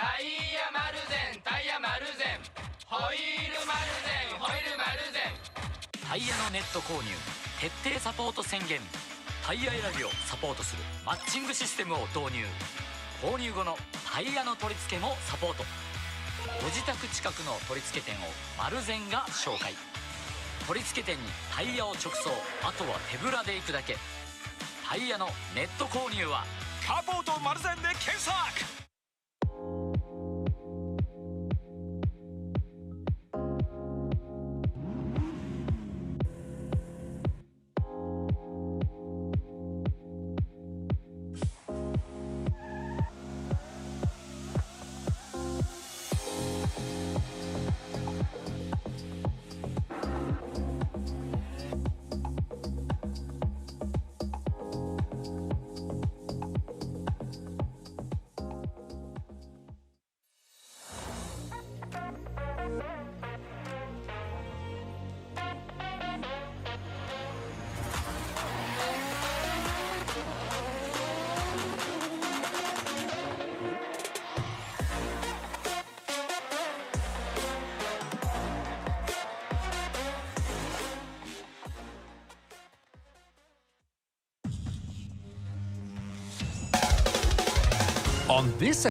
タイヤマルゼン、タイヤマルゼン、ホイールマルゼン、ホイールマルゼン。タイヤのネット購入徹底サポート宣言。タイヤ選びをサポートするマッチングシステムを導入。購入後のタイヤの取り付けもサポート。ご自宅近くの取り付け店をマルゼンが紹介。取り付け店にタイヤを直送、あとは手ぶらで行くだけ。タイヤのネット購入はサポートマルゼンで検索。On this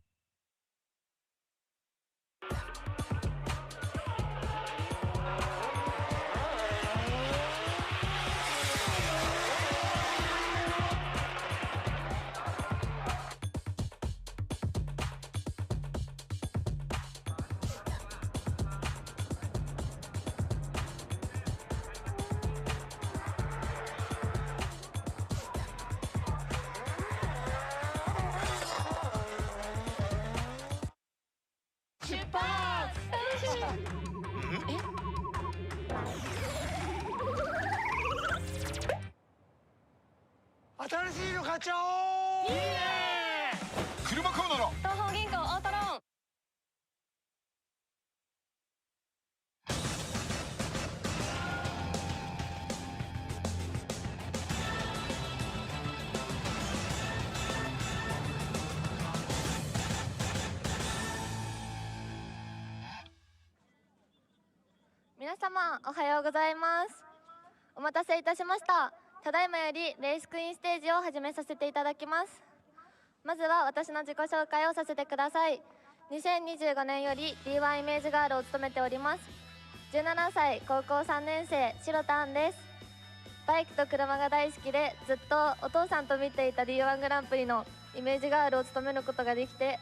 新しいの買っちゃおう。いいね。車買うなら東方銀行オートローン。皆様おはようございます。お待たせいたしました。ただいまよりレースクイーンステージを始めさせていただきます。まずは私の自己紹介をさせてください。2025年より D1 イメージガールを務めております。17歳高校3年生白田杏です。バイクと車が大好きで、ずっとお父さんと見ていた D1 グランプリのイメージガールを務めることができて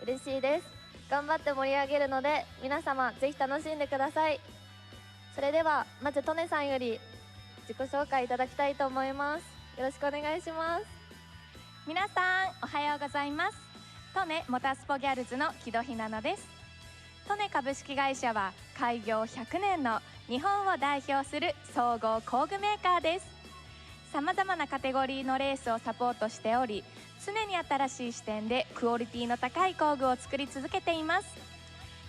嬉しいです。頑張って盛り上げるので皆様ぜひ楽しんでください。それではまずトネさんより自己紹介いただきたいと思います。よろしくお願いします。皆さんおはようございます。トネモタスポギャルズの木戸ひなのです。トネ株式会社は開業100年の日本を代表する総合工具メーカーです。さまざまなカテゴリーのレースをサポートしており、常に新しい視点でクオリティの高い工具を作り続けています。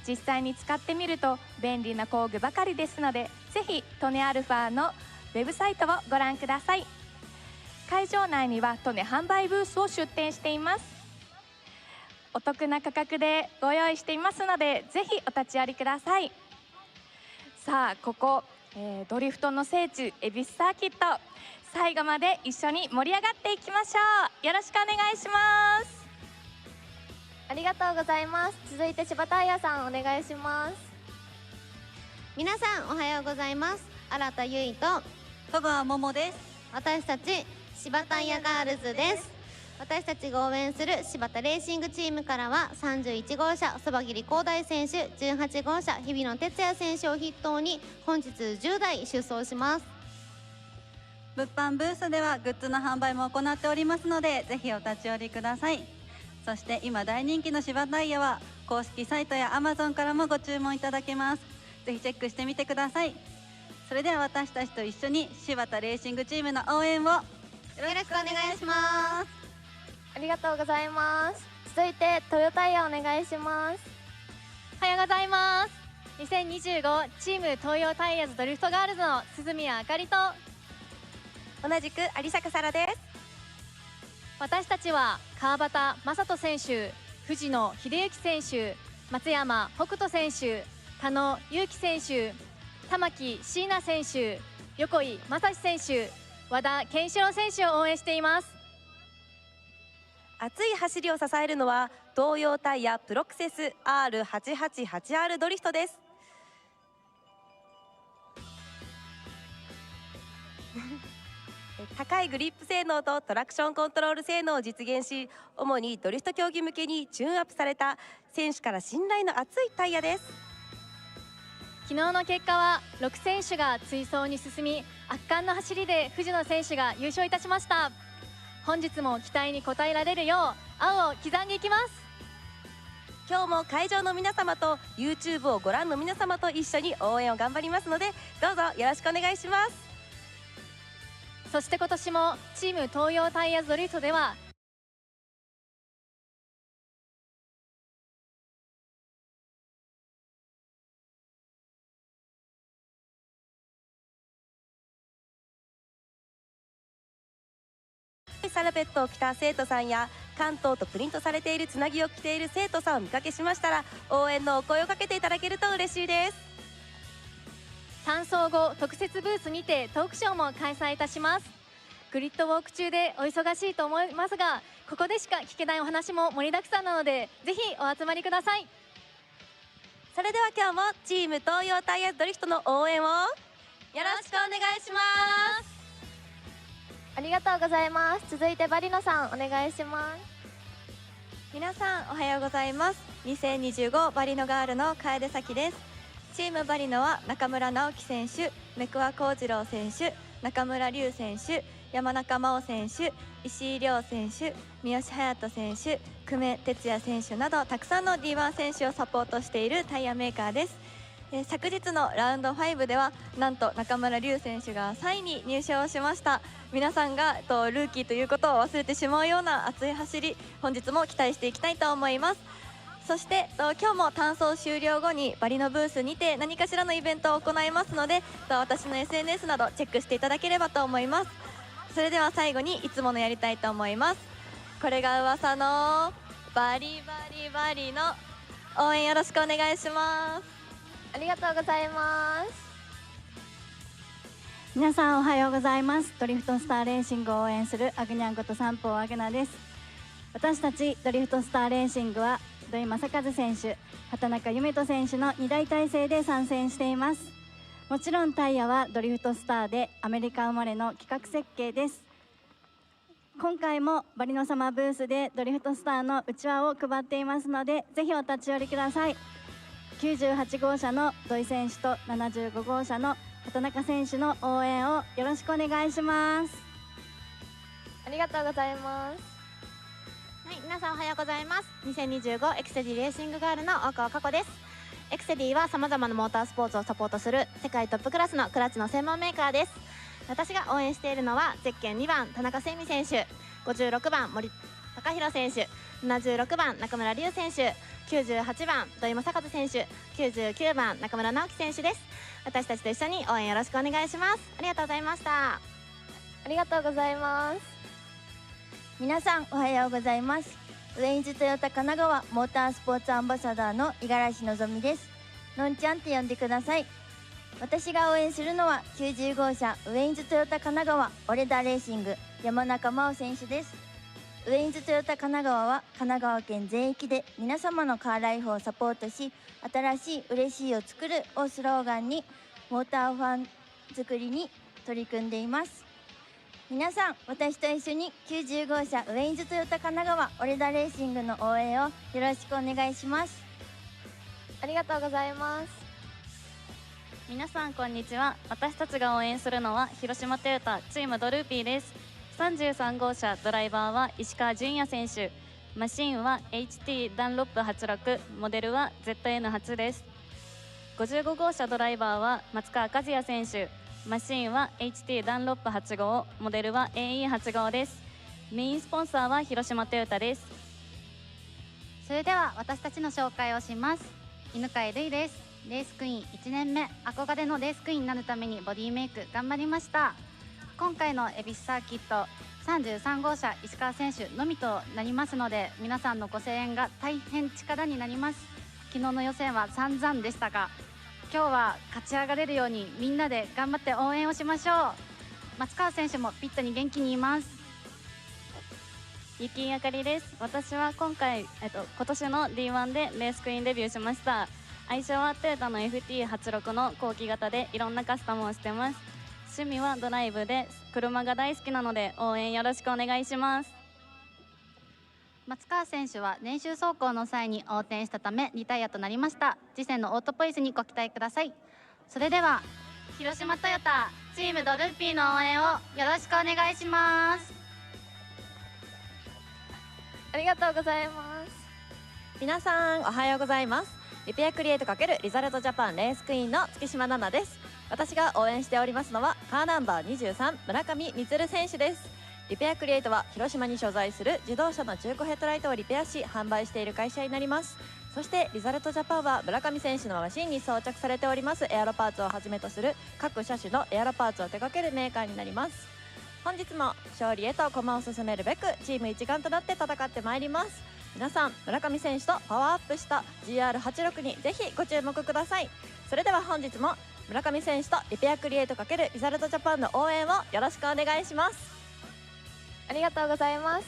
実際に使ってみると便利な工具ばかりですので、ぜひトネアルファのウェブサイトをご覧ください。会場内にはトネ販売ブースを出店しています。お得な価格でご用意していますので、ぜひお立ち寄りください。さあここ、ドリフトの聖地恵比寿サーキット、最後まで一緒に盛り上がっていきましょう。よろしくお願いします。ありがとうございます。続いて柴田彩さんお願いします。皆さんおはようございます。新田結衣と戸川桃です。私たち柴田彩ガールズです。私たちが応援する柴田レーシングチームからは31号車そばぎり広大選手、18号車日比野哲也選手を筆頭に本日10台出走します。物販ブースではグッズの販売も行っておりますので、ぜひお立ち寄りください。そして今大人気の柴田彩は公式サイトや Amazon からもご注文いただけます。ぜひチェックしてみてください。それでは私たちと一緒に柴田レーシングチームの応援をよろしくお願いします。ありがとうございます。続いてトヨタイヤお願いします。おはようございます。2025チーム東洋タイヤーズドリフトガールズの鈴宮あかりと同じく有坂沙羅です。私たちは川端正人選手、藤野秀幸選手、松山北斗選手、田野裕樹選手、玉木椎名選手、横井正史選手、和田健志郎選手を応援しています。熱い走りを支えるのは東洋タイヤプロクセス R888R ドリフトです。高いグリップ性能とトラクションコントロール性能を実現し、主にドリフト競技向けにチューンアップされた選手から信頼の厚いタイヤです。昨日の結果は6選手が追走に進み、圧巻の走りで藤野選手が優勝いたしました。本日も期待に応えられるよう青を刻んでいきます。今日も会場の皆様と YouTube をご覧の皆様と一緒に応援を頑張りますので、どうぞよろしくお願いします。そして今年もチーム東洋タイヤドリフトではサラペットを着た生徒さんや関東とプリントされているつなぎを着ている生徒さんを見かけしましたら、応援のお声をかけていただけると嬉しいです。単走後特設ブースにてトークショーも開催いたします。グリッドウォーク中でお忙しいと思いますが、ここでしか聞けないお話も盛りだくさんなので、ぜひお集まりください。それでは今日もチーム東洋タイヤドリフトの応援をよろしくお願いします。ありがとうございます。続いてバリノさんお願いします。皆さんおはようございます。2025バリノガールの楓咲です。チームバリノは中村直樹選手、目桑幸次郎選手、中村龍選手、山中真央選手、石井亮選手、三好隼人選手、久米哲也選手などたくさんの D1 選手をサポートしているタイヤメーカーです。昨日のラウンド5ではなんと中村龍選手が3位に入賞しました。皆さんがルーキーということを忘れてしまうような熱い走り、本日も期待していきたいと思います。そして今日も単走終了後にバリのブースにて何かしらのイベントを行いますので、私の SNS などチェックしていただければと思います。それでは最後にいつものやりたいと思います。これが噂のバリバリバリの応援よろしくお願いします。ありがとうございます。皆さんおはようございます。ドリフトスターレーシングを応援するアグニャンこと三方アグナです。私たちドリフトスターレーシングは土井正和選手、畑中夢人選手の2大体制で参戦しています。もちろんタイヤはドリフトスターでアメリカ生まれの企画設計です。今回もバリノ様ブースでドリフトスターのうちわを配っていますので、ぜひお立ち寄りください。98号車の土井選手と75号車の畑中選手の応援をよろしくお願いします。ありがとうございます。はい、皆さんおはようございます。2025エクセディレーシングガールの大川佳子です。エクセディはさまざまなモータースポーツをサポートする世界トップクラスのクラッチの専門メーカーです。私が応援しているのはゼッケン2番田中誠美選手、56番森高弘選手、76番中村龍選手、98番土井正和選手、99番中村直樹選手です。私たちと一緒に応援よろしくお願いします。ありがとうございました。ありがとうございます。皆さんおはようございます。ウェインズトヨタ神奈川モータースポーツアンバサダーの五十嵐のぞみです。のんちゃんって呼んでください。私が応援するのは90号車ウェインズトヨタ神奈川オレダレーシング山中真央選手です。ウェインズトヨタ神奈川は神奈川県全域で皆様のカーライフをサポートし、新しい嬉しいを作るをスローガンにモーターファン作りに取り組んでいます。皆さん私と一緒に90号車ウェインズトヨタ神奈川オレダレーシングの応援をよろしくお願いします。ありがとうございます。皆さんこんにちは。私たちが応援するのは広島トヨタチームドルーピーです。33号車ドライバーは石川純也選手、マシンは HT ダンロップ86、モデルは ZN8 です。55号車ドライバーは松川和也選手、マシンは HT ダンロップ85、モデルは AE85 です。メインスポンサーは広島トヨタです。それでは私たちの紹介をします。犬飼瑠衣です。レースクイーン1年目、憧れのレースクイーンになるためにボディメイク頑張りました。今回のエビスサーキット33号車石川選手のみとなりますので、皆さんのご声援が大変力になります。昨日の予選は散々でしたが、今日は勝ち上がれるようにみんなで頑張って応援をしましょう。松川選手もピットに元気にいます。雪井あかりです。私は今年の D1 でレースクイーンデビューしました。愛称はトヨタの FT86 の後期型でいろんなカスタムをしてます。趣味はドライブで車が大好きなので応援よろしくお願いします。松川選手は練習走行の際に横転したためリタイアとなりました。次戦のオートポイスにご期待ください。それでは広島トヨタチームドルーピーの応援をよろしくお願いします。ありがとうございます。皆さんおはようございます。リペアクリエイト×リザルトジャパンレースクイーンの月島奈々です。私が応援しておりますのはカーナンバー23村上充選手です。リペアクリエイトは広島に所在する自動車の中古ヘッドライトをリペアし販売している会社になります。そしてリザルトジャパンは村上選手のマシンに装着されておりますエアロパーツをはじめとする各車種のエアロパーツを手掛けるメーカーになります。本日も勝利へと駒を進めるべくチーム一丸となって戦ってまいります。皆さん村上選手とパワーアップした GR86 にぜひご注目ください。それでは本日も村上選手とリペアクリエイト×リザルトジャパンの応援をよろしくお願いします。ありがとうございます。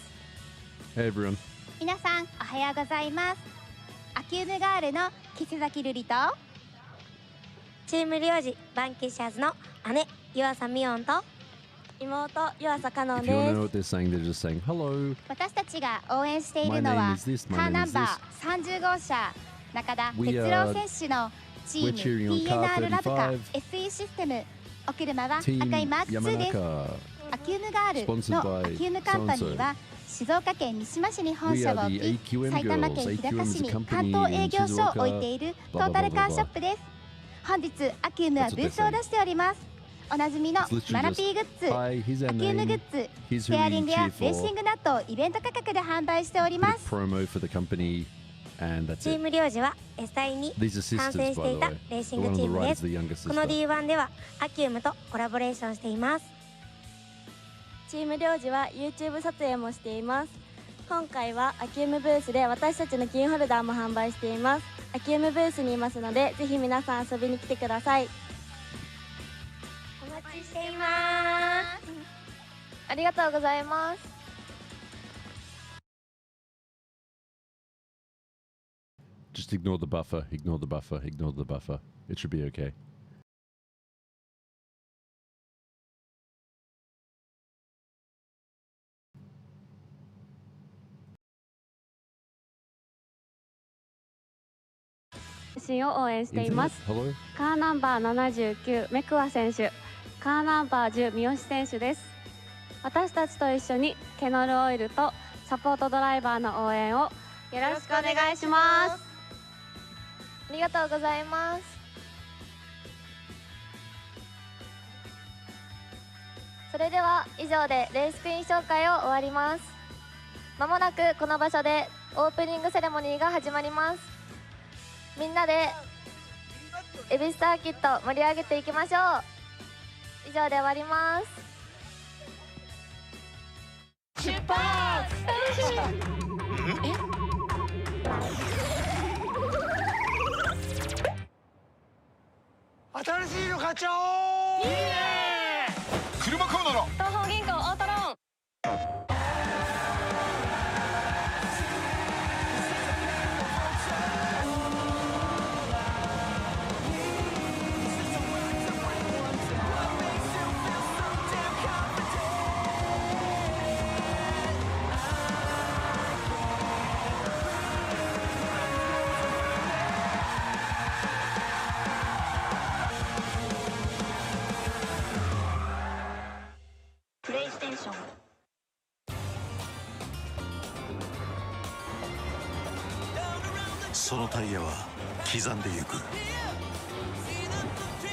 Hey everyone. 皆さんおはようございます。アキュームガールの岸崎瑠璃とチームリオジバンキッシャーズの姉湯浅美音と妹湯浅香音 If you don't know で what they're saying, they're just saying hello. 私たちが応援しているの My は name is this, カ my ーナ name ン is バ this. ー30号車中田 We 哲 are- 郎選手のチ we're ー cheering ム on car DNR ラブカ 35 SE システム。お車は赤 Team いマーク2です。 Yamanaka. アキュームガール Sponsored の by アキュームカンパニーは静岡県三島市に本社を We 置 are the き AQM 埼玉 girls. 県日 AQM 高 is 市 a に company 担当営業所を置いているトータルカーショップです。本日アキュームはブースを出しております。おなじみの It's literally マナピーグッズ、 Hi, here's our アキュームグッ name. ズ、 Here's スペア who リン we グや cheer レーシン for. グナットをイベント価格で販売しており Bit ま of す。 promo for the company, and that's チー it. ム領事は S 隊に These are 参 sisters, 戦して by い the た way. レーシ The ング one チ on ー the ム right で is す。 the younger この sister. D1 ではアキュームとコラボレーションしています。チーム領事は YouTube 撮影もしています。今回はアキュームブースで私たちのキーホルダーも販売しています。アキュームブースにいますのでぜひ皆さん遊びに来てください。お待ちしています。ありがとうございます。Just ignore the buffer, ignore the buffer, ignore the buffer. It should be okay. 新を応援しています。 Hello? カーナンバー79メクワ選手、カーナンバー10三好選手です。私たちと一緒にケノルオイルとサポートドライバーの応援をよろしくお願いします。ありがとうございます。それでは以上でレースクイーン紹介を終わります。まもなくこの場所でオープニングセレモニーが始まります。みんなでエビスサーキット盛り上げていきましょう。以上で終わります。出発。新しいの買っちゃおう。いいね。車買うなら東方銀行オートローン。プレイステーション。そのタイヤは刻んでゆく。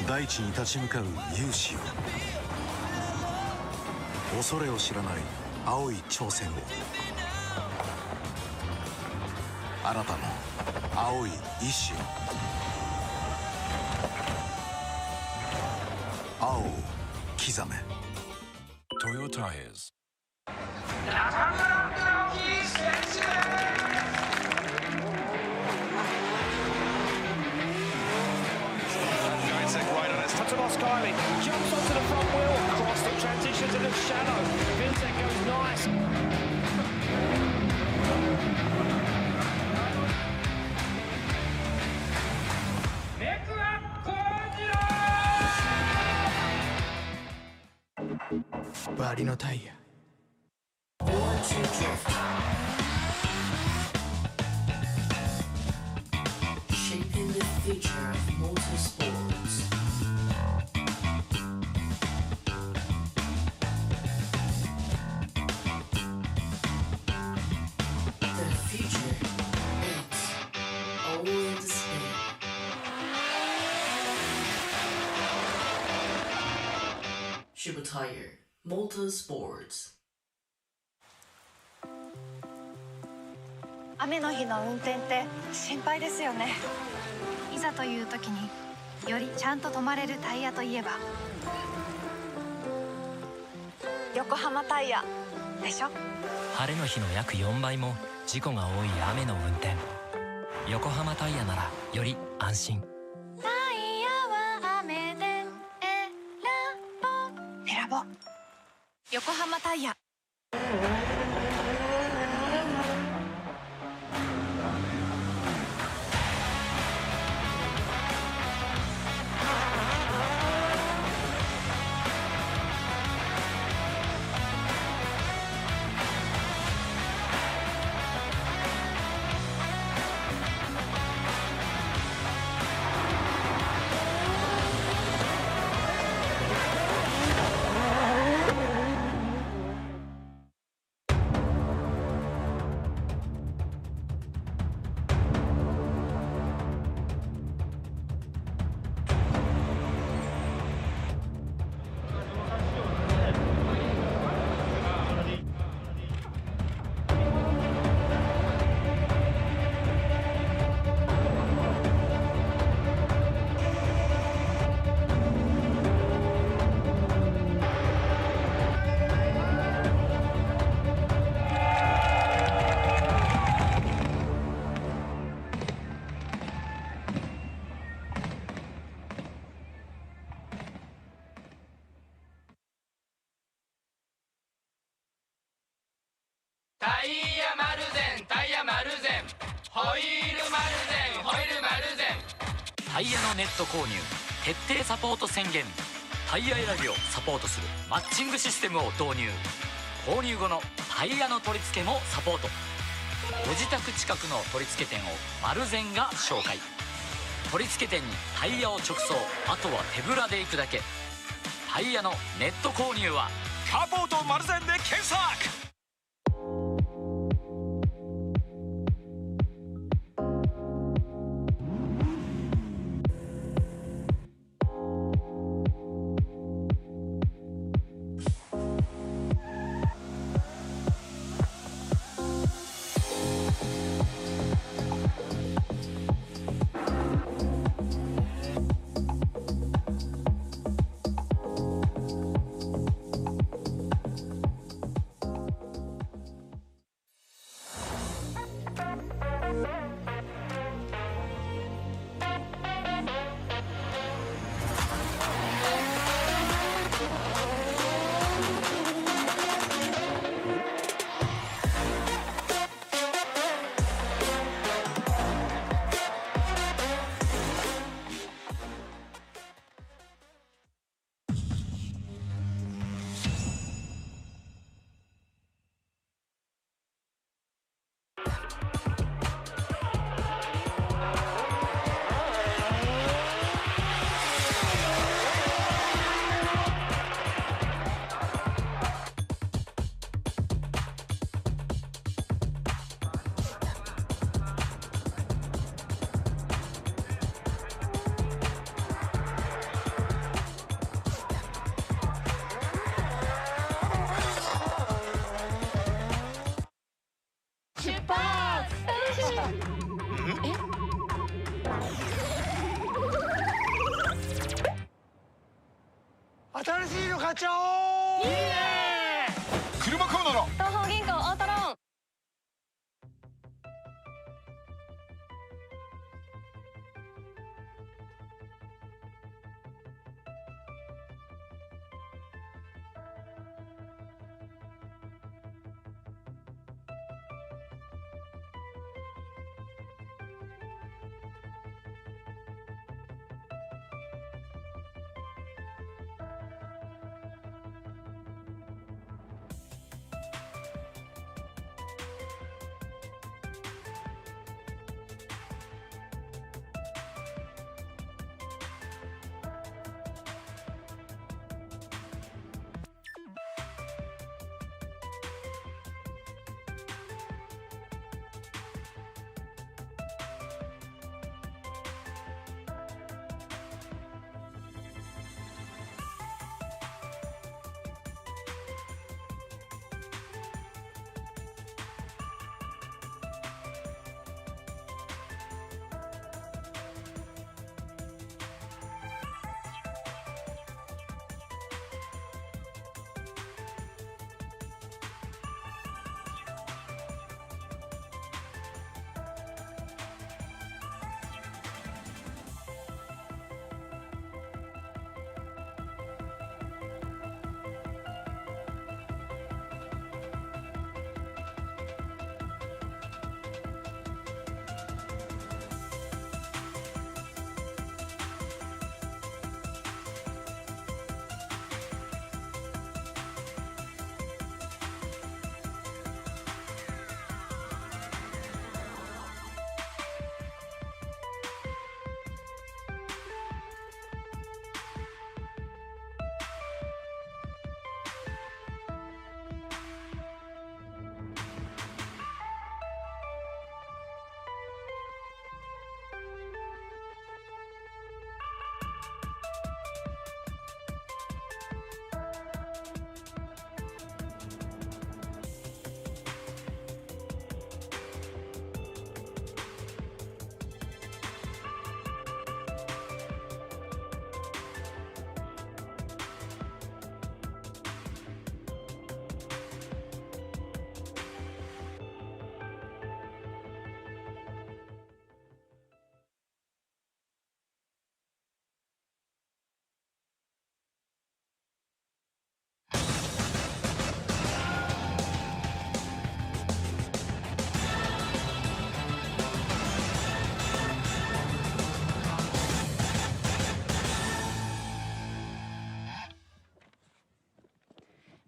大地に立ち向かう勇士を、恐れを知らない青い挑戦を、あなたの青い意志を、青を刻め。Toyo Tires. Jumps onto the front wheel, across the transitions in the shadow. Vincent goes nice.バリのタイヤ。Shaping the future of motorsports. The future is always the same. Shiba Tire Motorsports. 雨の日の運転って心配ですよね。いざという時によりちゃんと止まれるタイヤといえば横浜タイヤでしょ。晴れの日の約4倍も事故が多い雨の運転。横浜タイヤならより安心。タイヤは雨で選ぼう。横浜タイヤ。タイヤ丸善タイヤ丸善ホイール丸善ホイール丸善。タイヤのネット購入徹底サポート宣言。タイヤ選びをサポートするマッチングシステムを導入。購入後のタイヤの取り付けもサポート。ご自宅近くの取り付け店を丸善が紹介。取り付け店にタイヤを直送、あとは手ぶらで行くだけ。タイヤのネット購入はサポート丸善で検索。新しいの買っちゃおう。いいね。車買うなら東方銀行オートローン。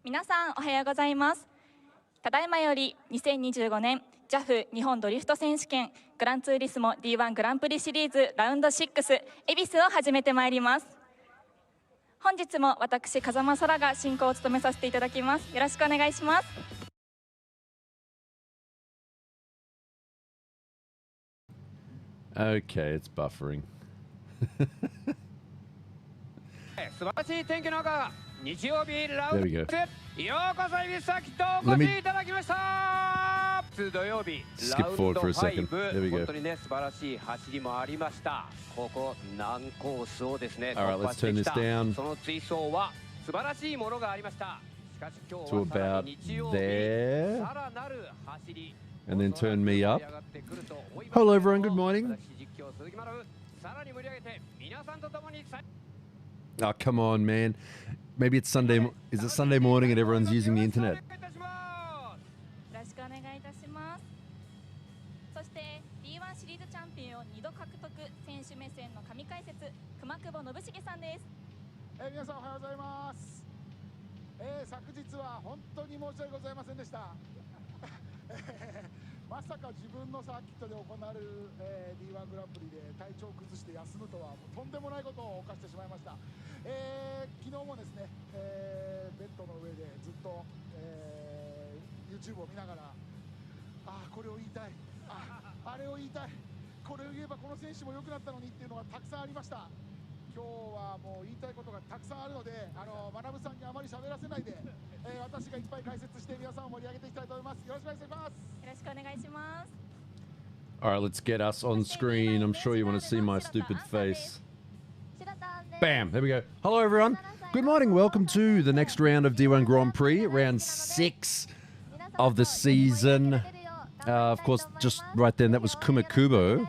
皆さんおはようございます。ただいまより2025年 JAF 日本ドリフト選手権グランツーリスモ D1 グランプリシリーズラウンド6恵比寿を始めてまいります。本日も私風間空が進行を務めさせていただきます。よろしくお願いします。Okay, it's buffering. 素晴らしい天気の中、日曜日ラウンド There we go. ようこそ恵比寿サーキットお越しいただきました。土曜日 Skip ラウン forward ド for a second. 5 There we go. 本当にね素晴らしい走りもありました。ここ難コースをですね Alright, 突破 let's して turn き this た。 down その追走は素晴らしいものがありました。しかし今日 to はさら about に日曜日 there, さらなる走り and then turn me up. Hello, everyone. Good morning. 実況鈴木まなぶさらに盛り上げて皆さんと共に Oh, come on, man. Maybe it's Sunday. Is it Sunday morning and everyone's using the internet? よろしくお願いいたします。そして D1 シリーズチャンピオンを2度獲得選手目線の神解説熊久保信重さんです。皆さんおはようございます。昨日は本当に申し訳ございませんでした。まさか自分のサーキットで行われる、D1 グランプリで体調を崩して休むとはとんでもないことを犯してしまいました。昨日もですね、ベッドの上でずっと、YouTube を見ながらこれを言いたいあれを言いたいこれを言えばこの選手も良くなったのにっていうのがたくさんありました。今日はもう言いたいことがたくさんあるので学さんにあまり喋らせないで、私がいっぱい解説して皆さんを盛り上げていきたいと思います。よろしくお願いします。よろしくお願いします。 All right, let's get us on screen. I'm sure you want to see my stupid face. 白タンで Bam. There we go. Hello, everyone. Good morning. Welcome to the next round of D1 Grand Prix, round 6 of the season. Of course, just right then, that was Kumakubo.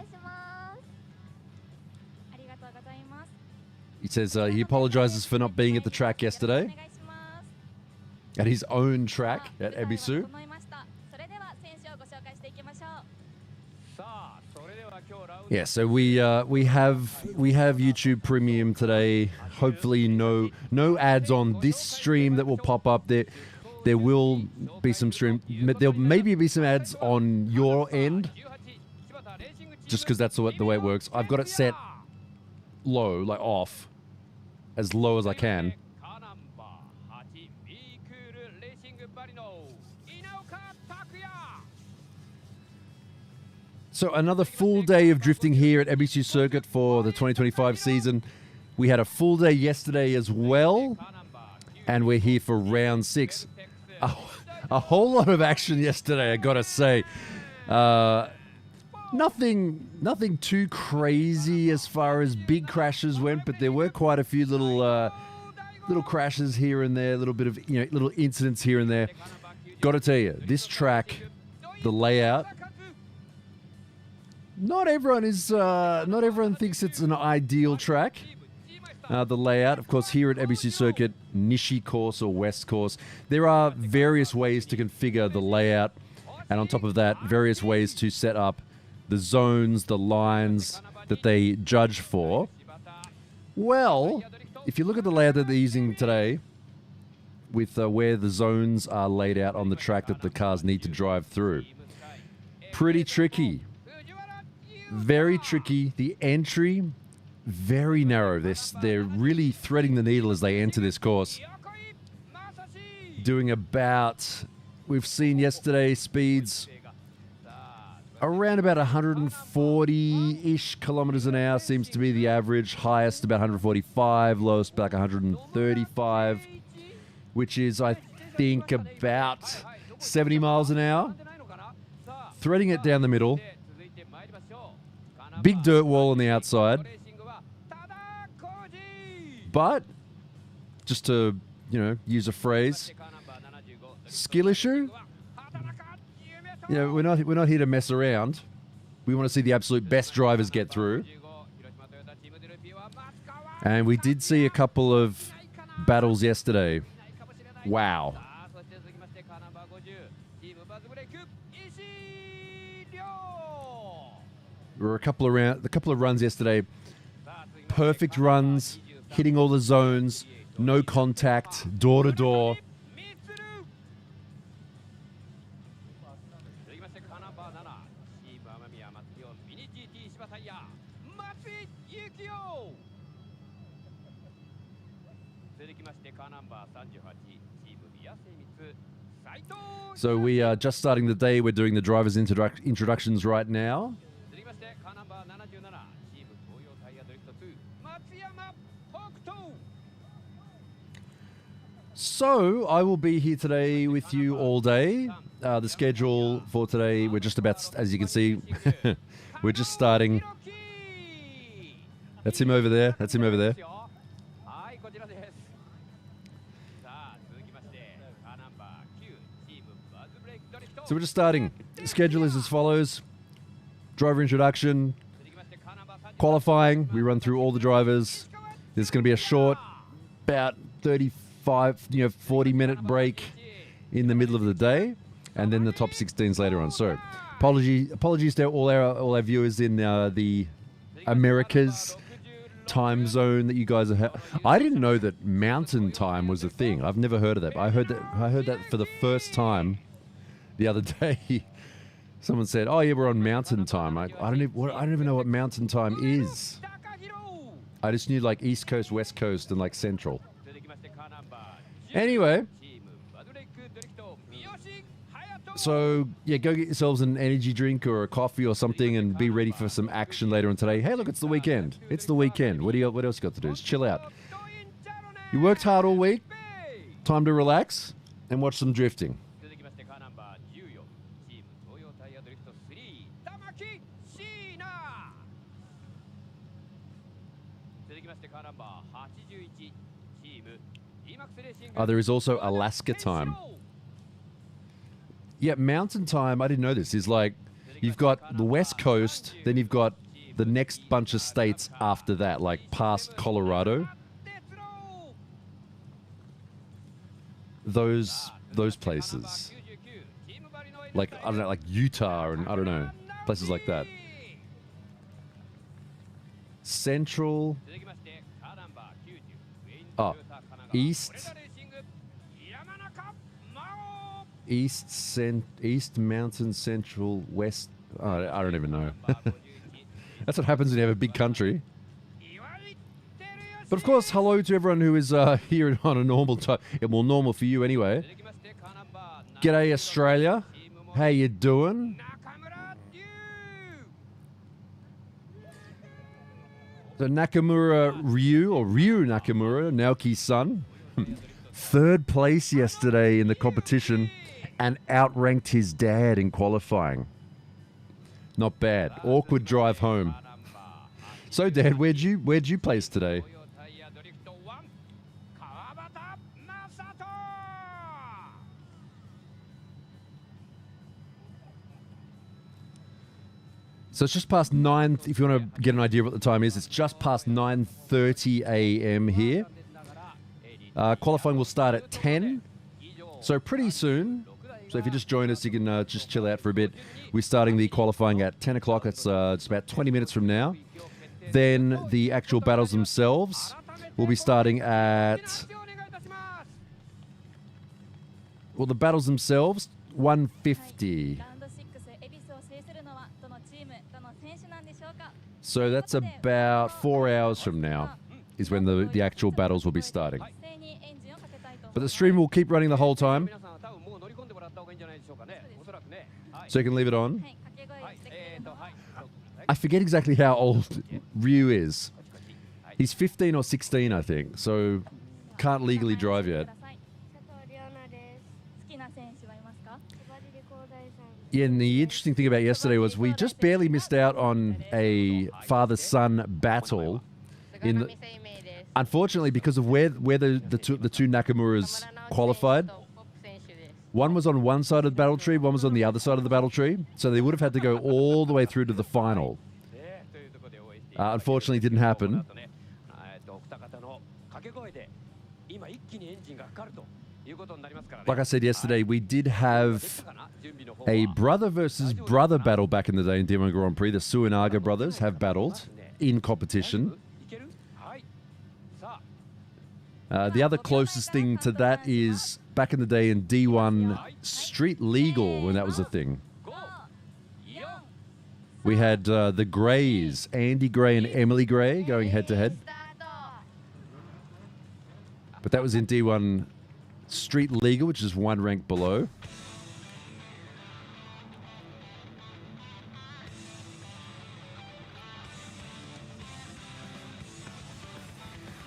He says he apologizes for not being at the track yesterday. At his own track at Ebisu. Yeah, so we have YouTube Premium today. Hopefully, no ads on this stream that will pop up. There will be some stream. There'll maybe be some ads on your end, just because that's the way it works. I've got it set low, like off, as low as I can. So another full day of drifting here at Ebisu Circuit for the 2025 season. We had a full day yesterday as well, and we're here for round 6. A whole lot of action yesterday, I gotta say. Nothing too crazy as far as big crashes went, but there were quite a few little crashes here and there, a little bit of little incidents here and there. Gotta tell you, this track, the layout. Not everyone thinks it's an ideal track. The layout, of course, here at Ebisu Circuit, Nishi course or West course, there are various ways to configure the layout, and on top of that, various ways to set up the zones, the lines that they judge for. Well, if you look at the layout that they're using today, with where the zones are laid out on the track that the cars need to drive through, pretty tricky. Very tricky. The entry, very narrow. They're really threading the needle as they enter this course. Doing about, we've seen yesterday, speeds around about 140-ish kilometers an hour seems to be the average. Highest about 145, lowest about 135, which is, I think, about 70 miles an hour. Threading it down the middle. Big dirt wall on the outside. But, just to, use a phrase, skill issue. We're not here to mess around. We want to see the absolute best drivers get through. And we did see a couple of battles yesterday. Wow. There were a couple of runs yesterday. Perfect runs, hitting all the zones, no contact, door to door. So we are just starting the day. We're doing the drivers' introductions right now. So I will be here today with you all day. The schedule for today, we're just about, as you can see, we're just starting. That's him over there. That's him over there. So we're just starting. The schedule is as follows. Driver introduction, qualifying. We run through all the drivers. There's going to be a short, about 40-minute break in the middle of the day, and then the top 16s later on. So, apologies to all our viewers in the Americas time zone that you guys are. I didn't know that Mountain Time was a thing. I've never heard of that. I heard that for the first time the other day. Someone said, "Oh yeah, we're on Mountain Time." I don't even know what Mountain Time is. I just knew like East Coast, West Coast, and like Central. Anyway, so yeah, go get yourselves an energy drink or a coffee or something and be ready for some action later on today. Hey, look, it's the weekend. It's the weekend. What else you got to do? Just chill out. You worked hard all week. Time to relax and watch some drifting. There is also Alaska time. Yeah, mountain time, I didn't know this, is like you've got the West Coast, then you've got the next bunch of states after that, like past Colorado. Those places. Like, I don't know, like Utah and I don't know, places like that. Central. Oh, East Mountain, Central, West. Oh, I don't even know. That's what happens when you have a big country. But of course, hello to everyone who is here on a normal time. Well, normal for you anyway. G'day, Australia. How you doing? So Nakamura Ryu, or Ryu Nakamura, Naoki's son, third place yesterday in the competition and outranked his dad in qualifying. Not bad. Awkward drive home. So, Dad, where'd you place today? So it's just past 9, if you want to get an idea of what the time is, it's just past 9:30 a.m. here. Qualifying will start at 10, so pretty soon. So if you just join us, you can just chill out for a bit. We're starting the qualifying at 10 o'clock. It's about 20 minutes from now. Then the actual battles themselves will be starting at... Well, the battles themselves, 1:50. So that's about 4 hours from now is when the actual battles will be starting. But the stream will keep running the whole time. So you can leave it on. I forget exactly how old Ryu is. He's 15 or 16, I think. So can't legally drive yet. Yeah, and the interesting thing about yesterday was we just barely missed out on a father-son battle. Unfortunately, because of where the two Nakamuras qualified, one was on one side of the battle tree, one was on the other side of the battle tree, so they would have had to go all the way through to the final. Unfortunately, it didn't happen. Like I said yesterday, we did have a brother versus brother battle back in the day in D1 Grand Prix. The Suinaga brothers have battled in competition. The other closest thing to that is back in the day in D1 Street Legal, when that was a thing. We had the Grays, Andy Gray and Emily Gray, going head-to-head. But that was in D1 Street Legal, which is one rank below.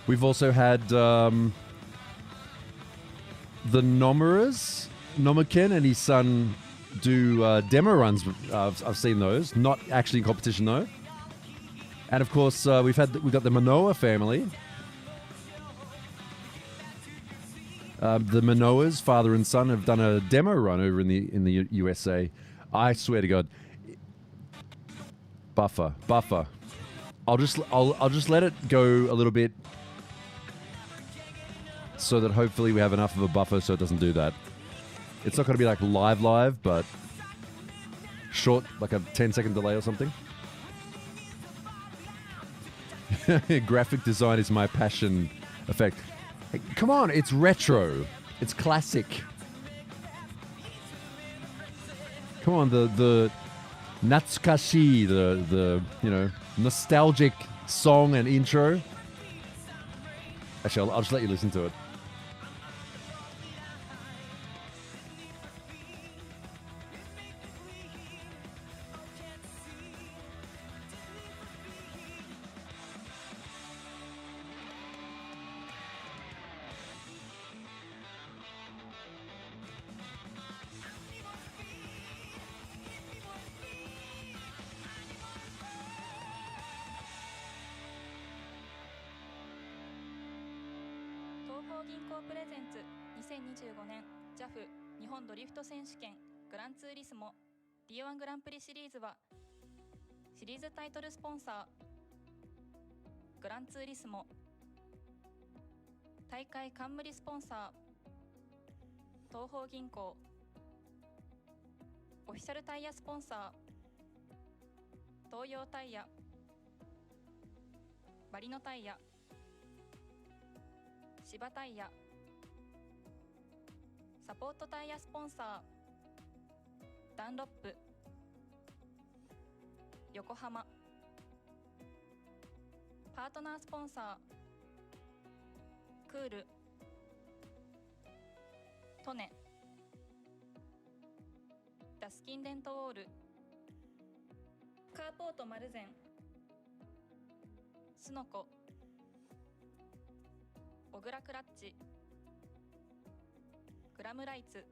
We've also had the Nomuras, Nomuken and his son do demo runs. I've seen those, not actually in competition though. And of course, we've got the Manoa family. The Manoas, father and son, have done a demo run over in the USA. I swear to God, buffer. I'll just let it go a little bit, so that hopefully we have enough of a buffer so it doesn't do that. It's not going to be like live, but short, like a 10-second delay or something. Graphic design is my passion effect. Hey, come on, it's retro. It's classic. Come on, the natsukashi, the nostalgic song and intro. Actually, I'll just let you listen to it. 方銀行プレゼンツ2025年 JAF 日本ドリフト選手権グランツーリスモ D1 グランプリシリーズはシリーズタイトルスポンサーグランツーリスモ、大会冠スポンサー東方銀行、オフィシャルタイヤスポンサー東洋タイヤ、バリノタイヤ、芝タイヤ、サポートタイヤスポンサーダンロップ、横浜、パートナースポンサークール、トネ、ダスキンデントウォール、カーポート丸善、スノコ、小倉クラッチ、グラムライツ、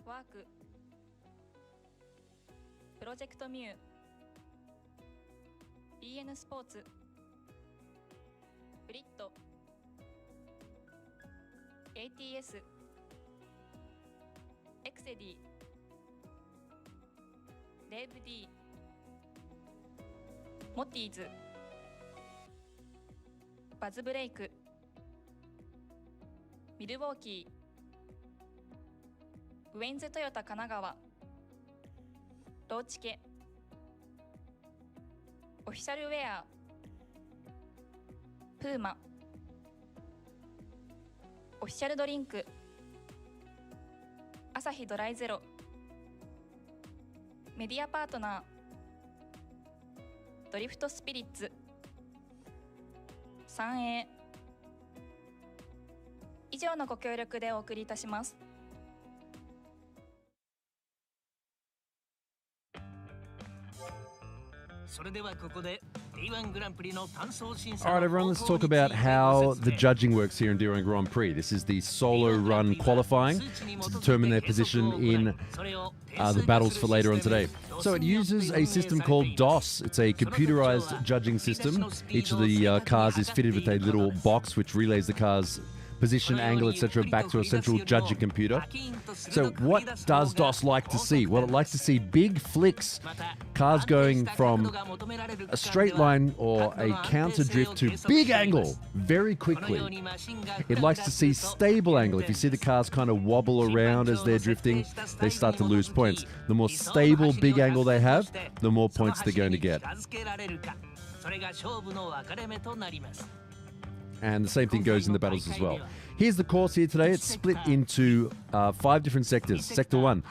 ワーク、プロジェクトミュー、BN スポーツ、ブリット、ATS、エクセディ、レーブ D、モティーズ、バズブレイク、ミルウォーキー、ウェインズトヨタ神奈川、ローチケ、オフィシャルウェア、プーマ、オフィシャルドリンク、アサヒドライゼロ、メディアパートナードリフトスピリッツ、三栄、以上のご協力でお送りいたします。それではここで D1 グランプリの単走審査 All right, everyone, let's talk about how the judging works here in D1 Grand Prix. This is the solo run qualifying to determine their position in the battles for later on today. So it uses a system called DOS. It's a computerized judging system. Each of the cars is fitted with a little box which relays the car's position, angle, etc. back to a central judging computer. So what does DOS like to see? Well, it likes to see big flicks, cars going from a straight line or a counter drift to big angle very quickly. It likes to see stable angle. If you see the cars kind of wobble around as they're drifting, they start to lose points. The more stable big angle they have, the more points they're going to get. And the same thing goes in the battles as well. Here's the course here today. It's split into 5 different sectors. Sector 1,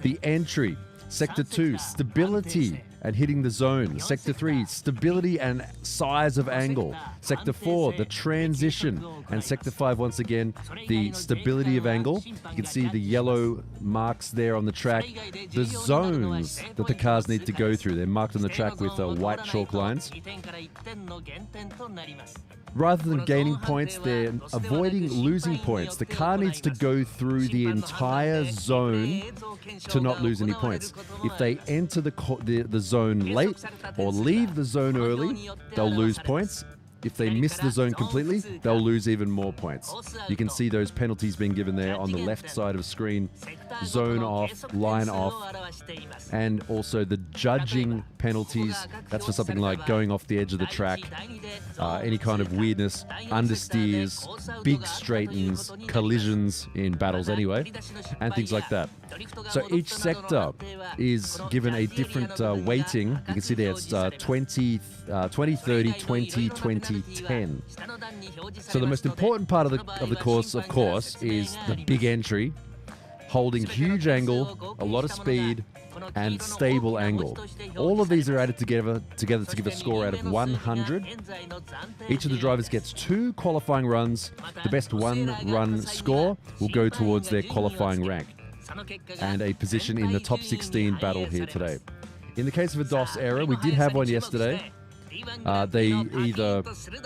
the entry. Sector 2, stability and hitting the zone. Sector 3, stability and size of angle. Sector 4, the transition. And Sector 5, once again, the stability of angle. You can see the yellow marks there on the track. The zones that the cars need to go through. They're marked on the track with white chalk lines. Rather than gaining points, they're avoiding losing points. The car needs to go through the entire zone to not lose any points. If they enter the zone late or leave the zone early, they'll lose points. If they miss the zone completely, they'll lose even more points. You can see those penalties being given there on the left side of the screen. Zone off, line off, and also the judging penalties. That's for something like going off the edge of the track, any kind of weirdness, understeers, big straightens, collisions in battles anyway, and things like that. So each sector is given a different weighting. You can see there it's 20, 30, 20, 20, 10. So the most important part of the course, of course, is the big entry, holding huge angle, a lot of speed, and stable angle. All of these are added together to give a score out of 100. Each of the drivers gets 2 qualifying runs. The best 1-run score will go towards their qualifying rank and a position in the top 16 battle here today. In the case of a DOS error, we did have one yesterday. They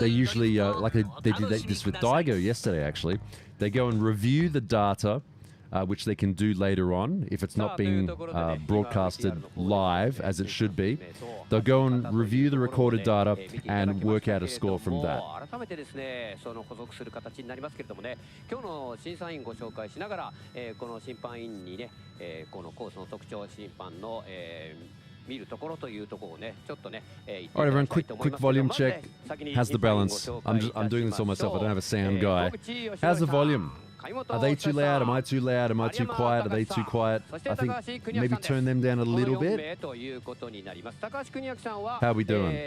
usually, like they did this with Daigo yesterday actually, they go and review the data which they can do later on if it's not being broadcasted live as it should be. They'll go and review the recorded data and work out a score from that. 改めてですね、その補足する形になりますけれどもね、今日の審査員ご紹介しながら、この審判員にね、このコースの特徴、審判の、見るところというところをね、ちょっとね、All right, everyone, quick volume check. How's the balance? I'm doing this all myself. I don't have a sound guy. How's the volume? Are they too loud? Am I too loud? Am I too quiet? Are they too quiet? I think maybe turn them down a little bit. How are we doing?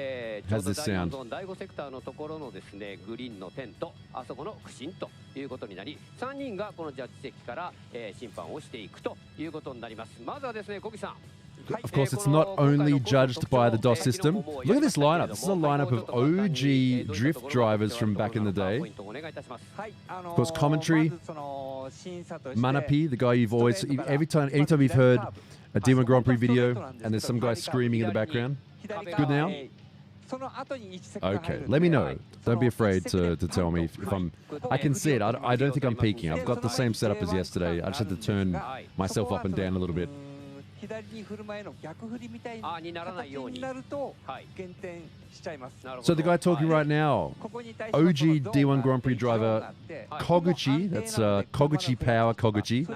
How's this sound? 第5セクターのところのですね、グリーンのテント、あそこの屈伸ということになり、3人がこのジャッジ席から、審判をしていくということになります。まずはですね、小木さん。Of course, it's not only judged by the DOS system. Look at this lineup. This is a lineup of OG drift drivers from back in the day. Of course, commentary. Manapi, the guy you've always, anytime you've heard a D1 Grand Prix video and there's some guy screaming in the background. Good now? Okay, let me know. Don't be afraid to tell me if I'm... I can see it. I don't think I'm peaking. I've got the same setup as yesterday. I just had to turn myself up and down a little bit. 左に振る前の逆振りみたいな形になると減点しちゃいます。So the guy talking right now, OG D1 Grand Prix driver Koguchi, that's Koguchi Power Koguchi.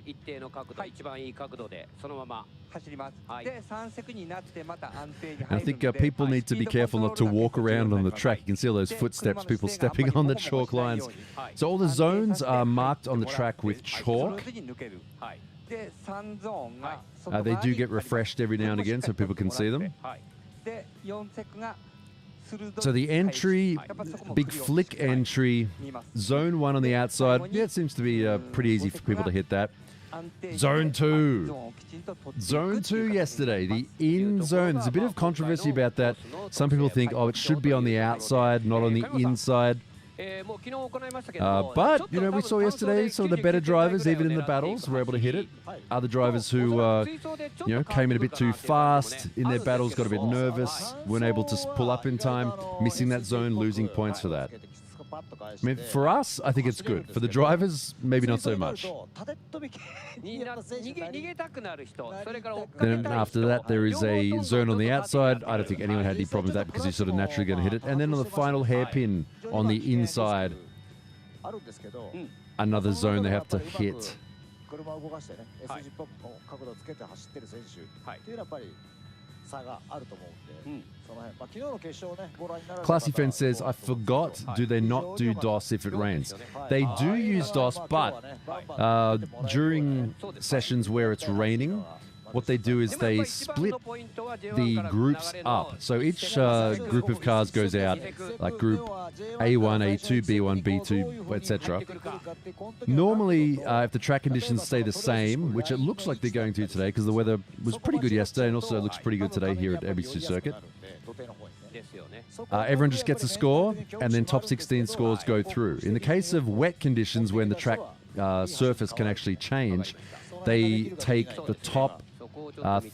一定の角度、一番いい角度でそのまま走ります。で、3セクになってまた安定に I think people need to be careful not to walk around on the track. You can see all those footsteps, people stepping on the chalk lines. So all the zones are marked on the track with chalk. They do get refreshed every now and again so people can see them. So the entry, big flick entry, zone 1 on the outside. Yeah, it seems to be pretty easy for people to hit that. Zone 2. Zone 2 yesterday, the in zone. There's a bit of controversy about that. Some people think, oh, it should be on the outside, not on the inside. But, you know, we saw yesterday some of the better drivers, even in the battles, were able to hit it. Other drivers who, you know, came in a bit too fast in their battles, got a bit nervous, weren't able to pull up in time, missing that zone, losing points for that. I mean, for us, I think it's good. For the drivers, maybe not so much. Then after that, there is a zone on the outside. I don't think anyone had any problem with that because you're sort of naturally going to hit it. And then on the final hairpin on the inside, another zone they have to hit. Classy Fan says, I forgot, do they not do DOS if it rains? They do use DOS, but during sessions where it's raining, what they do is they split the groups up. So each group of cars goes out, like group A1, A2, B1, B2, etc. Normally, if the track conditions stay the same, which it looks like they're going to today because the weather was pretty good yesterday and also looks pretty good today here at Ebisu Circuit, everyone just gets a score and then top 16 scores go through. In the case of wet conditions when the track surface can actually change, they take the top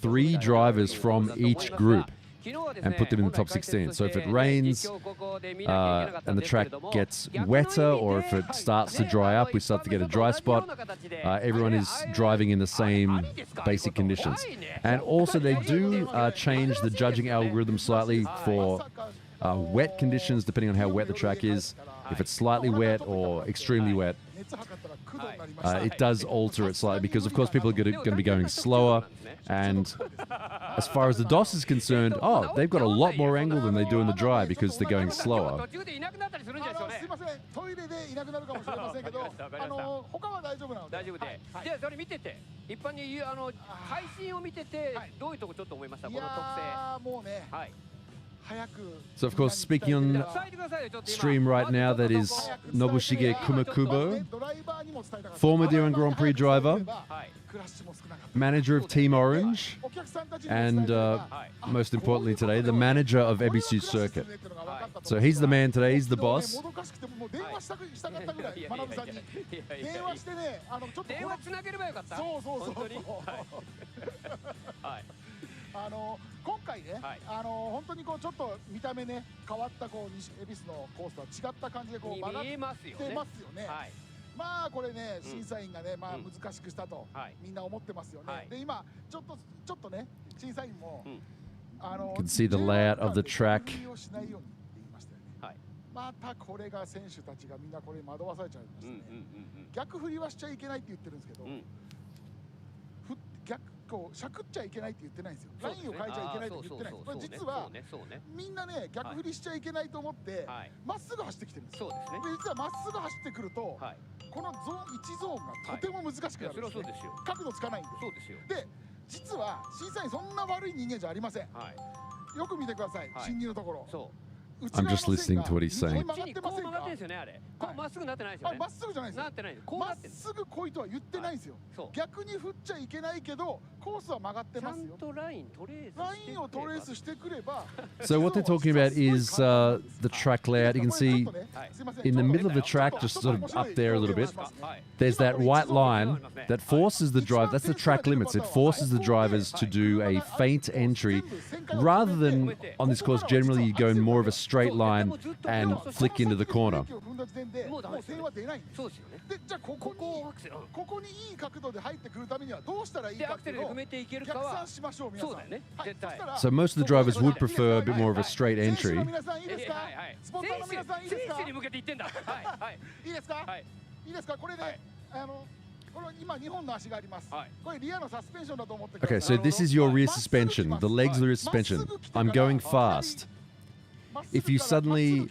3 drivers from each group and put them in the top 16. So if it rains and the track gets wetter, or if it starts to dry up, we start to get a dry spot, everyone is driving in the same basic conditions. And also they do change the judging algorithm slightly for wet conditions, depending on how wet the track is. If it's slightly wet or extremely wet, it does alter it slightly because, of course, people are going to be going slower. And as far as the DOS is concerned, oh, they've got a lot more angle than they do in the dry because they're going slower. So, of course, speaking on stream right now, that is Nobushige Kumakubo, former D1 Grand Prix driver, manager of Team Orange, and most importantly today, the manager of Ebisu Circuit. So he's the man today, he's the boss. まあこれね、審査員がね、まあ難しくしたとみんな思ってますよね。で今ちょっとね、審査員もYou can see the layout of the track. またこれが選手たちがみんなこれ惑わされちゃいましたね。逆振りはしちゃいけないって言ってるんですけど、逆こうしゃくっちゃいけないって言ってないんですよ。ラインを変えちゃいけないって言ってないんです。これ実はみんなね、逆振りしちゃいけないと思ってまっすぐ走ってきてるんですよ。で実はまっすぐ走ってくると、このゾーン1ゾーンがとても難しくなるんですね。角度つかないんで。で実は審査員そんな悪い人間じゃありません。よく見てください、進入のところ。I'm just listening to what he's saying. こう曲がってんですよね、あれ。こうまっすぐなってないですよね。まっすぐじゃないですよ。なってない。こうなってんです。まっすぐ来いとは言ってないんですよ。逆に振っちゃいけないけど、コースは曲がってますよ。ちゃんとラインをトレースしてくれば。So what they're talking about is the track layout. You can see in the middle of the track, just sort of up there a little bit, there's that white line that forces the drive. That's the track limits. It forces the drivers to do a feint entry rather than on this course. Generally, you go in more of a straight line and flick into the corner. じゃあここにいい角度で入ってくるためにはどうしたらいいかっていうのを逆算しましょう皆さん。So most of the drivers would prefer a bit more of a straight entry. いいですか？スポンサーの皆さんいいですか？選手に向けて言ってんだ。いいですか？いいですか？これね、これ今2本の足があります。これリアのサスペンションだと思ってください。Okay, so this is your rear suspension, the legs of the rear suspension. I'm going fast. If you suddenly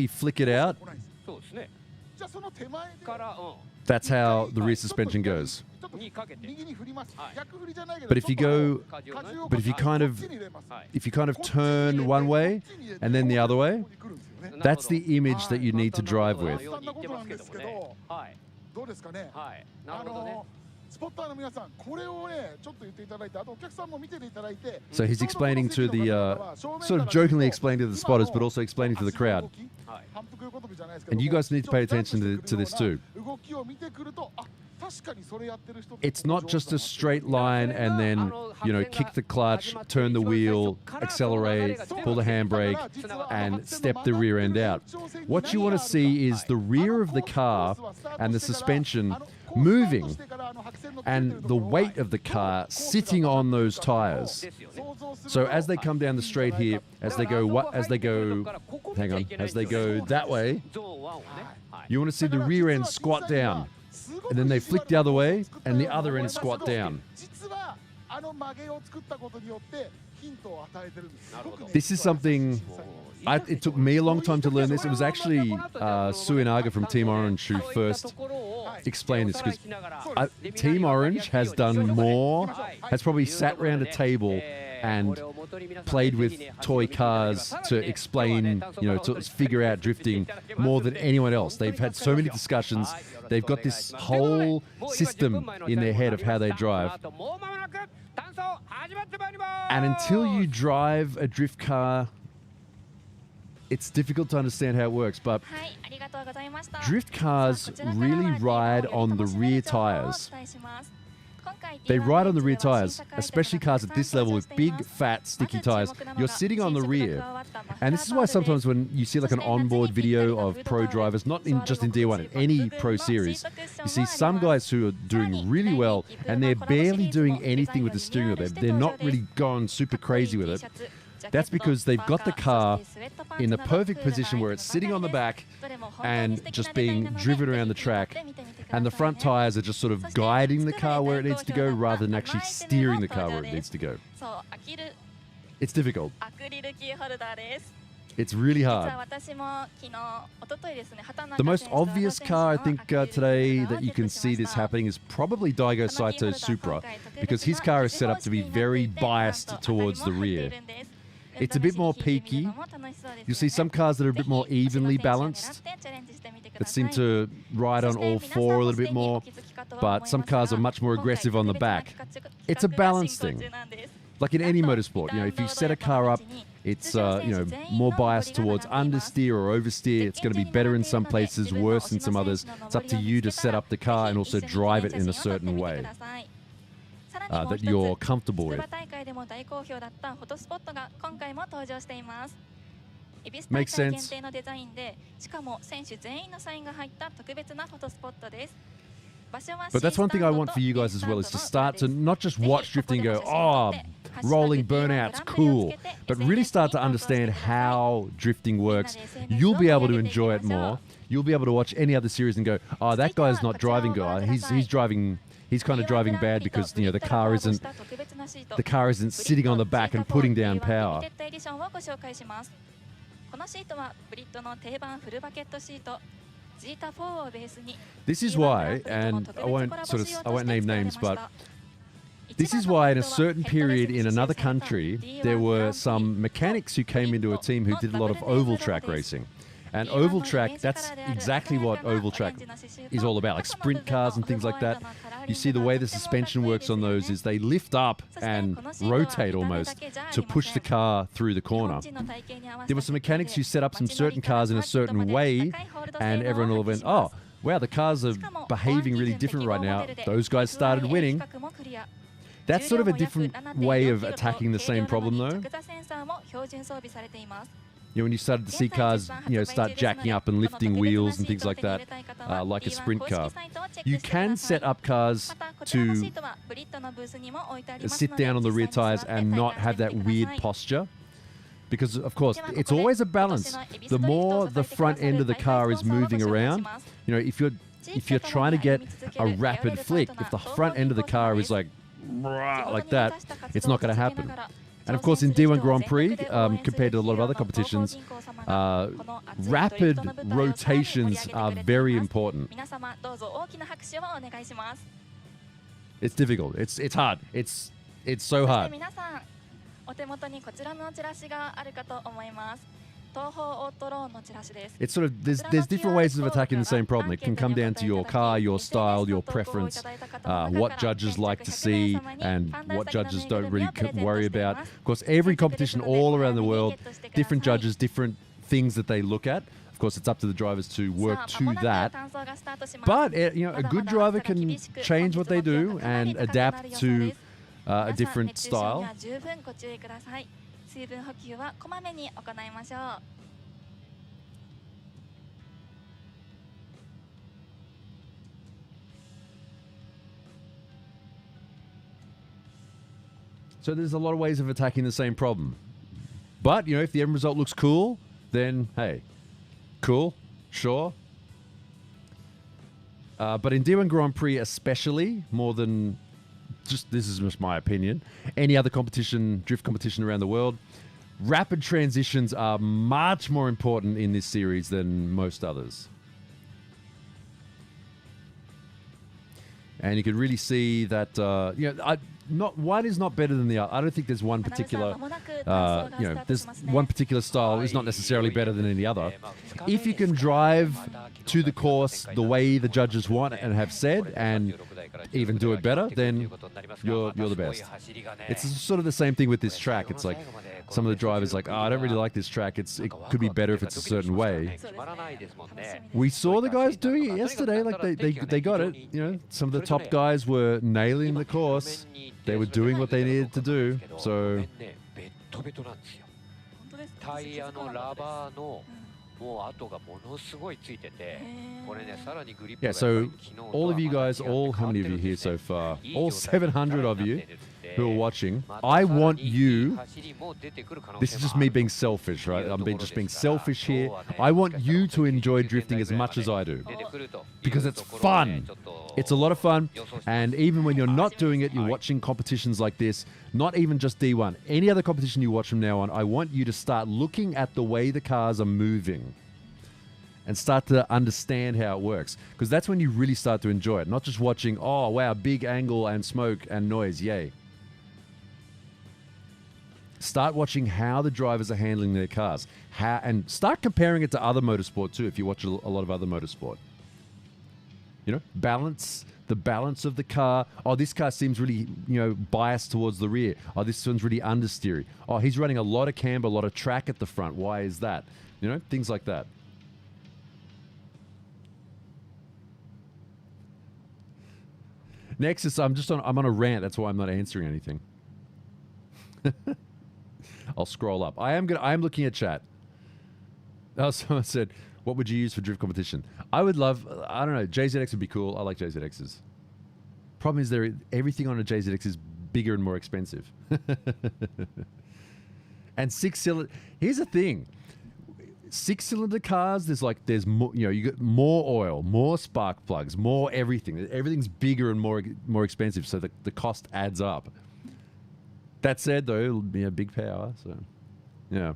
flick it out, that's how the rear suspension goes. But if you kind of turn one way and then the other way, that's the image that you need to drive with. どうですかね。スポッターの皆さん、これをね、ちょっと言っていただいて、あとお客さんも見ていただいて。So he's explaining to the, sort of jokingly explaining to the spotters, but also explaining to the crowd. And you guys need to pay attention to this too. It's not just a straight line and then, kick the clutch, turn the wheel, accelerate, pull the handbrake, and step the rear end out. What you want to see is the rear of the car and the suspension moving and the weight of the car sitting on those tires. So as they come down the straight here, as they go that way, you want to see the rear end squat down. And then they flick the other way, and the other end squat down. This is something, it took me a long time to learn this. It was actually Suinaga from Team Orange who first explained this, because Team Orange has done more, has probably sat around a table and played with toy cars to explain, to figure out drifting more than anyone else. They've had so many discussions. They've got this whole system in their head of how they drive. And until you drive a drift car, it's difficult to understand how it works, but drift cars really ride on the rear tires. They ride on the rear tires, especially cars at this level with big, fat, sticky tires. You're sitting on the rear. And this is why sometimes when you see like an onboard video of pro drivers, not just in D1, in any pro series, you see some guys who are doing really well and they're barely doing anything with the steering wheel. They're not really going super crazy with it. That's because they've got the car in the perfect position where it's sitting on the back and just being driven around the track. And the front tires are just sort of guiding the car where it needs to go rather than actually steering the car where it needs to go. It's difficult. It's really hard. The most obvious car I think today that you can see this happening is probably Daigo Saito's Supra, because his car is set up to be very biased towards the rear. It's a bit more peaky. You'll see some cars that are a bit more evenly balanced, that seem to ride on all four a little bit more, but some cars are much more aggressive on the back. It's a balance thing. Like in any motorsport, if you set a car up, it's more biased towards understeer or oversteer. It's going to be better in some places, worse in some others. It's up to you to set up the car and also drive it in a certain way that you're comfortable with. エビス大 Makes 会 sense. 限定のデザインで、しかも選手全員のサインが入った特別なフォトスポットです。場所は But that's one thing I want for you guys as well, is to start to not just watch drifting and go, oh, rolling burnouts, cool, but really start to understand how drifting works. You'll be able to enjoy it more. You'll be able to watch any other series and go, oh, that guy's not driving good. He's driving. He's kind of driving bad because the car isn't sitting on the back and putting down power. このシートはブリッドの定番フルバケットシート Zeta4 をベースに This is why, and I won't name names, but this is why in a certain period in another country there were some mechanics who came into a team who did a lot of oval track racing. And oval track, that's exactly what oval track is all about, like sprint cars and things like that. You see the way the suspension works on those is they lift up and rotate almost to push the car through the corner. There were some mechanics who set up some certain cars in a certain way, and everyone all went, oh, wow, the cars are behaving really different right now. Those guys started winning. That's sort of a different way of attacking the same problem, though. You know, when you started to see cars, start jacking up and lifting wheels and things like that, like a sprint car. You can set up cars to sit down on the rear tires and not have that weird posture. Because, of course, it's always a balance. The more the front end of the car is moving around, if you're trying to get a rapid flick, if the front end of the car is like that, it's not going to happen. And of course, in D1 Grand Prix, compared to a lot of other competitions, rapid rotations are very important. It's difficult. It's hard. It's so hard. お手元にこちらのチラシがあるかと思います。東方オートローンのチラシです。 It's sort of there's different ways of attacking the same problem. It can come down to your car, your style, your preference, what judges like to see, and what judges don't really worry about. Of course, every competition all around the world, different judges, different things that they look at. Of course, it's up to the drivers to work to that. But a good driver can change what they do and adapt to a different style. 水分補給はこまめに行いましょう。So there's a lot of ways of attacking the same problem. But, if the end result looks cool, then, hey, cool, sure. But in D1 Grand Prix especially, more than this is just my opinion, any other competition, drift competition around the world, rapid transitions are much more important in this series than most others. And you can really see that, one is not better than the other. I don't think there's one particular, there's one particular style is not necessarily better than any other. If you can drive to the course the way the judges want and have said, and even do it better, then you're the best. It's sort of the same thing with this track. It's like some of the drivers like, oh, I don't really like this track. It could be better if it's a certain way. We saw the guys doing it yesterday. Like they got it. Some of the top guys were nailing the course. They were doing what they needed to do. So. Yeah, so all of you guys, how many of you here so far? All 700 of you who are watching, I want you, this is just me being selfish, right? I'm just being selfish here. I want you to enjoy drifting as much as I do. Because it's fun. It's a lot of fun. And even when you're not doing it, you're watching competitions like this, not even just D1. Any other competition you watch from now on, I want you to start looking at the way the cars are moving and start to understand how it works. Because that's when you really start to enjoy it. Not just watching, oh, wow, big angle and smoke and noise, yay. Start watching how the drivers are handling their cars. And start comparing it to other motorsport too, if you watch a lot of other motorsport. Balance, the balance of the car. Oh, this car seems really, biased towards the rear. Oh, this one's really understeery. Oh, he's running a lot of camber, a lot of track at the front. Why is that? Things like that. Next is I'm on a rant. That's why I'm not answering anything. I'll scroll up. I am looking at chat. Oh, someone said, what would you use for drift competition? I don't know, JZX would be cool. I like JZXs. Problem is, everything on a JZX is bigger and more expensive. And here's the thing. 6-cylinder cars, there's more, you get more oil, more spark plugs, more everything. Everything's bigger and more expensive, so the cost adds up. That said, though, big power, so yeah.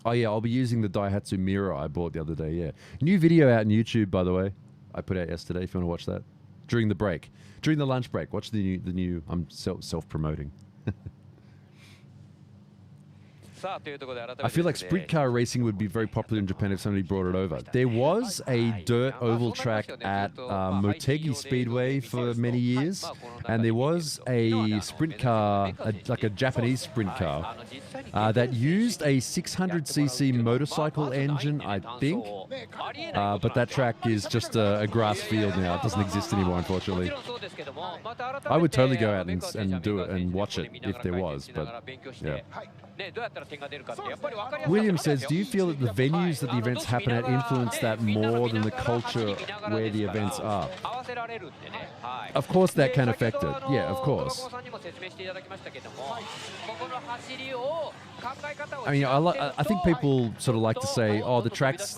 Oh yeah, I'll be using the Daihatsu mirror I bought the other day. Yeah, new video out on YouTube, by the way. I put out yesterday. If you want to watch that during the break, during the lunch break, watch the new. I'm self-promoting. I feel like sprint car racing would be very popular in Japan if somebody brought it over. There was a dirt oval track at Motegi Speedway for many years, and there was a sprint car, like a Japanese sprint car, that used a 600cc motorcycle engine, I think. But that track is just a grass field now. It doesn't exist anymore, unfortunately. I would totally go out and do it and watch it if there was, but yeah. William says, do you feel that the venues that the events happen at influence that more than the culture where the events are? Of course that can affect it. Yeah, of course. I mean, I think people sort of like to say, oh, the tracks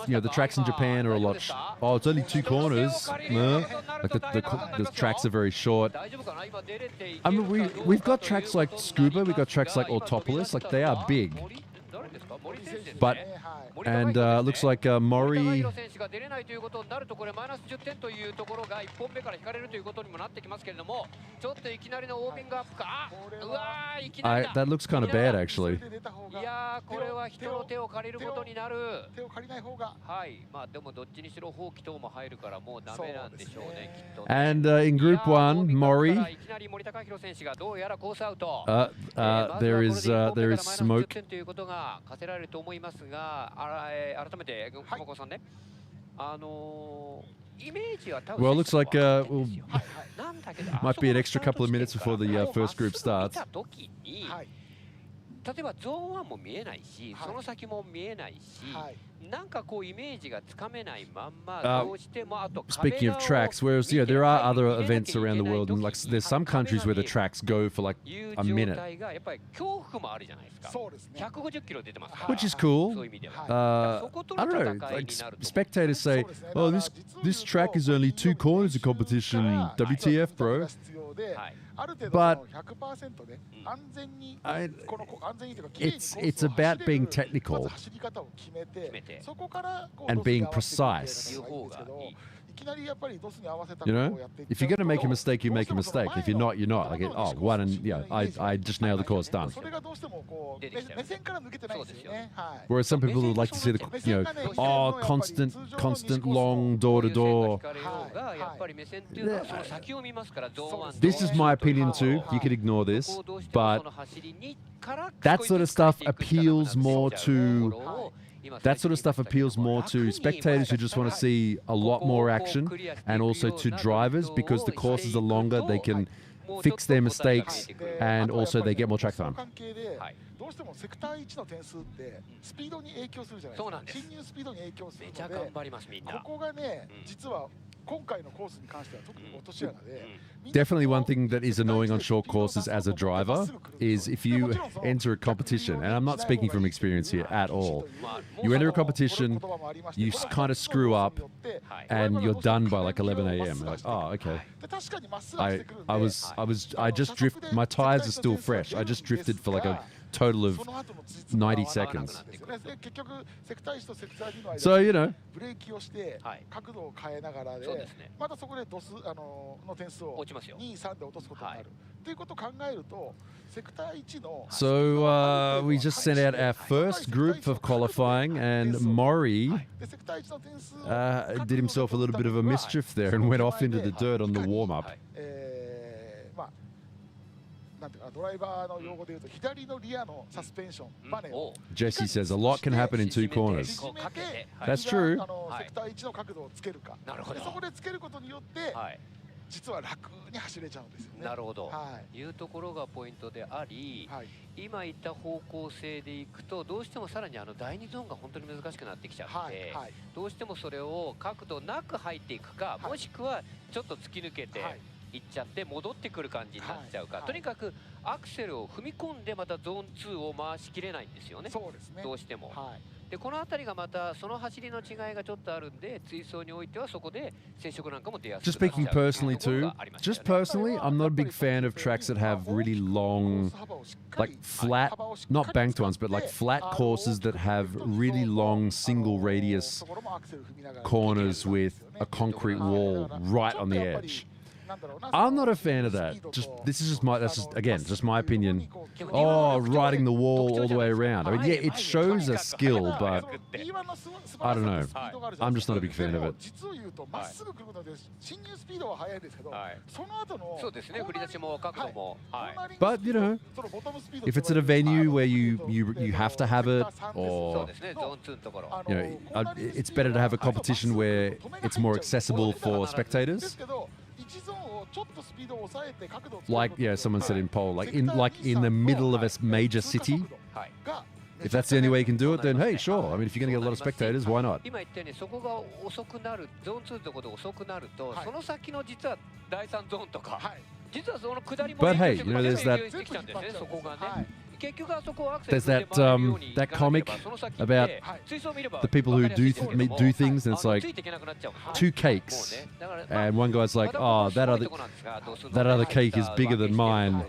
in Japan are a lot, it's only 2 corners. No. Like the tracks are very short. I mean, we've got tracks like Scuba, we've got tracks like Autopolis, like they are big. But, and looks like Mori... that looks kind of bad, actually. And in Group 1, Mori... there is smoke. Well, it looks like might be an extra couple of minutes before the first group starts. 例えばゾーン1も見えないし、その先も見えないし、なんかこうイメージがつかめないまんまどうしてもあと Speaking of tracks, whereas there are other events around the world, and like there's some countries where the tracks go for like a minute, which is cool. I don't know. Like spectators say, "Oh, this track is only 2 corners of competition. WTF, bro?" But it's about being technical and being precise. You know, if you're going to make a mistake, you make a mistake. If you're not, you're not. Like, oh, one and yeah, I just nailed the course, done. Whereas some people would like to see the, constant long door to door. This is my opinion too. You can ignore this, but that sort of stuff appeals more to. That sort of stuff appeals more to spectators who just want to see a lot more action, and also to drivers because the courses are longer, they can fix their mistakes, and also they get more track time. どうしてもセクター1の点数ってスピードに影響するじゃないですか。進入スピードに影響するので、ここがね、実は今回のコースに関しては特に落とし穴で。Definitely one thing that is annoying on short courses as a driver is if you enter a competition, and I'm not speaking from experience here at all, you enter a competition, you kind of screw up, and you're done by like 11 a.m. Like, oh, okay. I just drifted, my tires are still fresh. I just drifted for like a total of 90 seconds. So, you know. So we just sent out our first group of qualifying, and Mori did himself a little bit of a mischief there and went off into the dirt on the warm-up. Jesse says a lot can happen in 2 corners. That's true. 実は楽に走れちゃうんですよね。なるほど、はいうところがポイントであり、今言った方向性でいくとどうしてもさらに第2ゾーンが本当に難しくなってきちゃって、どうしてもそれを角度なく入っていくか、もしくはちょっと突き抜けていっちゃって戻ってくる感じになっちゃうか、とにかくアクセルを踏み込んでまたゾーン2を回しきれないんですよね。そうですね。どうしても。でこの辺りがまたその走りの違いがちょっとあるんで、追走においてはそこで接触なんかも出やす Just くなっちゃう speaking personally too, just personally, I'm not a big fan of tracks that have really long, like flat, not banked ones, but like flat courses that have really long single radius corners with a concrete wall right on the edge. I'm not a fan of that. This is just just my opinion. Oh, riding the wall all the way around. I mean, yeah, it shows a skill, but I don't know. I'm just not a big fan of it. そうですね、振り出しも角度も。But you know, if it's at a venue where you have to have it, そう or ですね、ゾーン2のところ。 you know, it's better to have a competition where it's more accessible for spectators. Like someone said in Pole, like in the middle of a major city. If that's the only way you can do it, then hey, sure. I mean, if you're going to get a lot of spectators, why not? 今言ったようにそこが遅くなる、ゾーン2のところで遅くなると、その先の実は第3ゾーンとか、実はその下りも But hey, 影響 you know, there's してきたんですね、そこがね。結局あそこをアクセル There's that that comic about the people who do things, and it's like two cakes, and one guy's like, oh, that other cake is bigger than mine.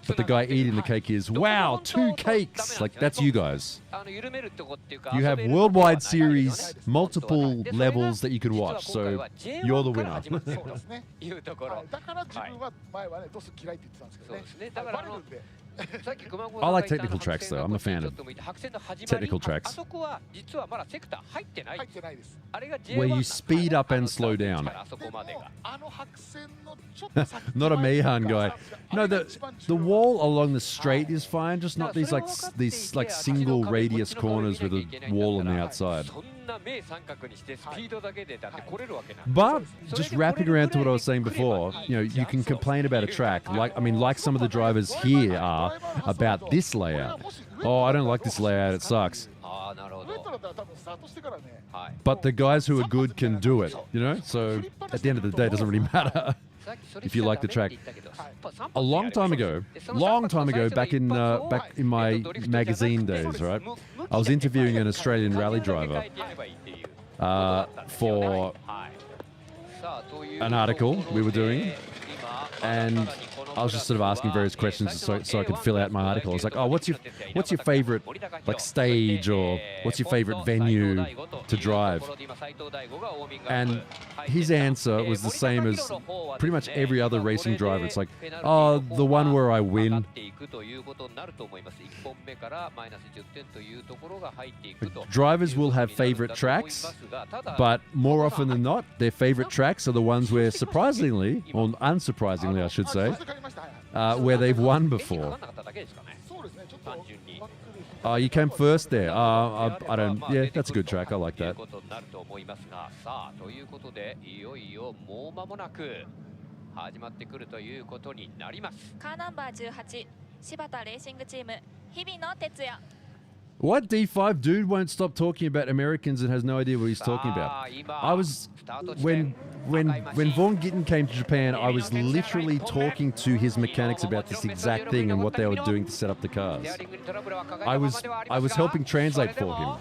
But the guy eating the cake is, wow, 2 cakes. Like, that's you guys. You have worldwide series, multiple levels that you can watch, so you're the winner. いうところ。だから自分は前はねドス嫌いって言ってたんですけどね。そうですね。だからI like technical tracks though. I'm a fan of technical tracks. あそこは実はまだセクター入ってない。入ってないです。あれが Where you speed up and slow down. あそこまでが。あの白線のちょっと先 Not a Meihan guy. No, the wall along the straight is fine, just not these like single radius corners with a wall on the outside. そんな目三角にしてスピードだけでだって来れるわけない。 But just wrapping around to what I was saying before, you know, you can complain about a track, like some of the drivers here are about this layout. Oh, I don't like this layout; it sucks. But the guys who are good can do it, you know. So at the end of the day, it doesn't really matter if you like the track. A long time ago, back in my magazine days, right? I was interviewing an Australian rally driver for an article we were doing, and I was just sort of asking various questions so I could fill out my article. I was like, oh, what's your favorite like stage, or what's your favorite venue to drive? And his answer was the same as pretty much every other racing driver. It's like, oh, the one where I win. Drivers will have favorite tracks, but more often than not, their favorite tracks are the ones where, surprisingly, or unsurprisingly, I should say, where they've won before. Oh, you came first there. I don't. Yeah, that's a good track. I like that. 始まってくるということになります。カーナンバー18、柴田レーシングチーム、日比野哲也。 What D5 dude won't stop talking about Americans and has no idea what he's talking about? I was when Vaughn Gittin came to Japan, I was literally talking to his mechanics about this exact thing and what they were doing to set up the cars. I was helping translate for him.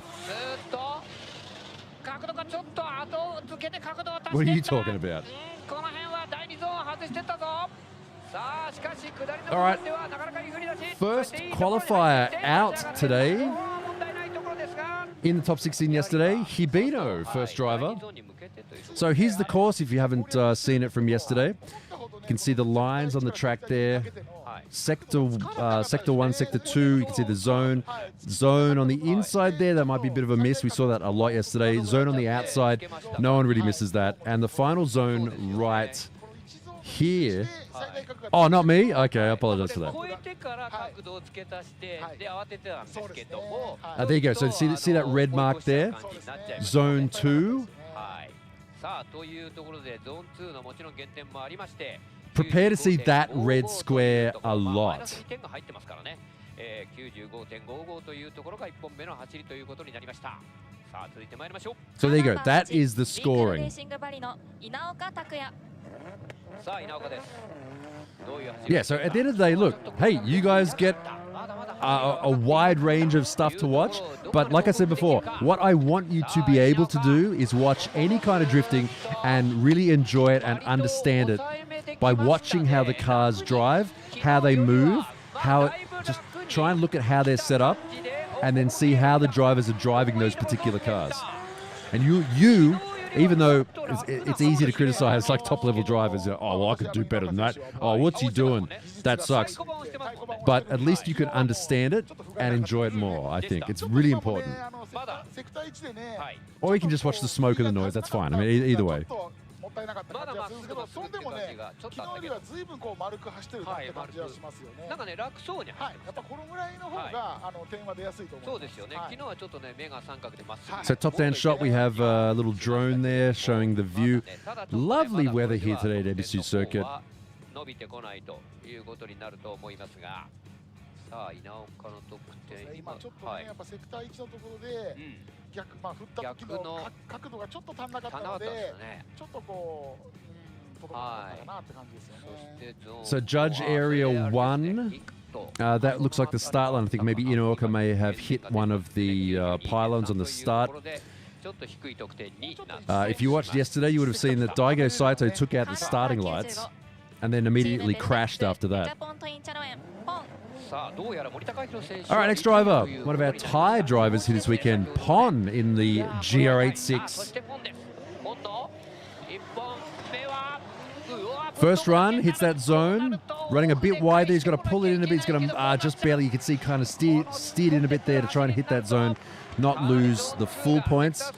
What are you talking about? All right, first qualifier out today. In the top 16 yesterday, Hibino, first driver. So here's the course if you haven't seen it from yesterday. You can see the lines on the track there. Sector 1, Sector 2, you can see the zone. Zone on the inside there, that might be a bit of a miss. We saw that a lot yesterday. Zone on the outside, no one really misses that. And the final zone right here. Oh, not me? Okay, I apologize for that. There you go. So see that red mark there? Zone 2. Prepare to see that red square a lot. 95.55 というところが1本目の走りということになりました。さあ続いて参りましょう。 So there you go. That is the scoring. さあ稲岡です。どういう走り？ Yeah, so at the end of the day, look, hey, you guys get a wide range of stuff to watch. But like I said before, what I want you to be able to do is watch any kind of drifting and really enjoy it and understand it by watching how the cars drive, how they move, how just try and look at how they're set up and then see how the drivers are driving those particular cars. And you even though it's easy to criticize like top-level drivers, oh, well, I could do better than that. Oh, what's he doing? That sucks. But at least you can understand it and enjoy it more, I think. It's really important. Or you can just watch the smoke and the noise. That's fine. I mean, either way. もったいなかった感じがするんですけど、そんでもね、昨日よりはずいぶんこう丸く走ってるなって感じがしますよね。なんかね、楽そうに走ってます。やっぱこのぐらいの方が点は出やすいと思う。そうですよね。昨日はちょっとね、目が三角でまっすぐ。 So top down shot, we have a little drone there showing the view. Lovely weather here today at Ebisu Circuit. 伸びてこないということになると思いますが。さあ稲岡の得点今ちょっとね、やっぱセクター1のところで逆振った時の角度がちょっと足んなかったので、ちょっとこう届かなかったかなって感じですよね。 So judge area 1. That looks like the start line. I think maybe Inoka may have hit one of the pylons on the start. If you watched yesterday, you would have seen that Daigo Saito took out the starting lights and then immediately crashed after that. All right, next driver. One of our Thai drivers here this weekend, Pon in the GR86. First run, hits that zone, running a bit wide there. He's got to pull it in a bit. He's going to just barely, you can see, kind of steered in a bit there to try and hit that zone, not lose the full points.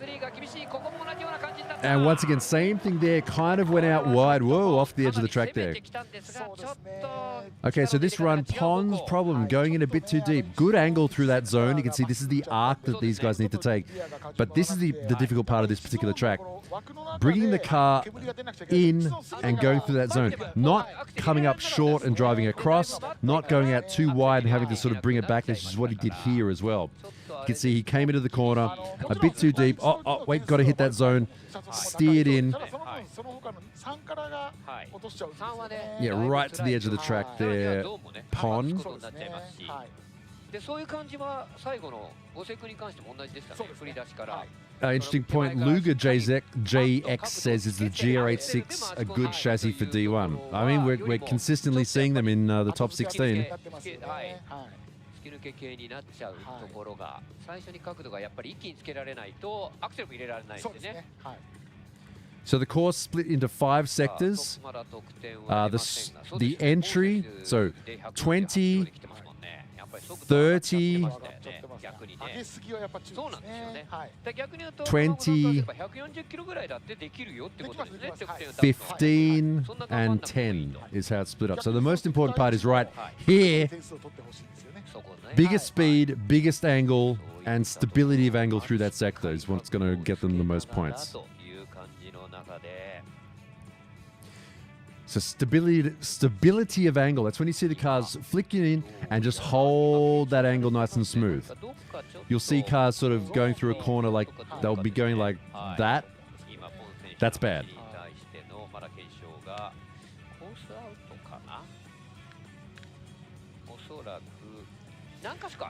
And once again, same thing there, kind of went out wide. Whoa, off the edge of the track there. Okay, so this run, Pon's problem, going in a bit too deep. Good angle through that zone. You can see this is the arc that these guys need to take. But this is the difficult part of this particular track. Bringing the car in and going through that zone. Not coming up short and driving across. Not going out too wide and having to sort of bring it back. This is what he did here as well. You can see he came into the corner a bit too deep. Oh, wait, got to hit that zone. Steered in. Yeah, right to the edge of the track there. Pon. Interesting point. Luger JX says, is the GR86 a good chassis for D1? I mean, we're consistently seeing them in the top 16. So the course split into 5 sectors. The entry, so 20, 30, 20, 15, and 10 is how it's split up. So the most important part is right here. Biggest speed, biggest angle, and stability of angle through that sector is what's going to get them the most points. So stability of angle. That's when you see the cars flicking in and just hold that angle nice and smooth. You'll see cars sort of going through a corner like they'll be going like that. That's bad.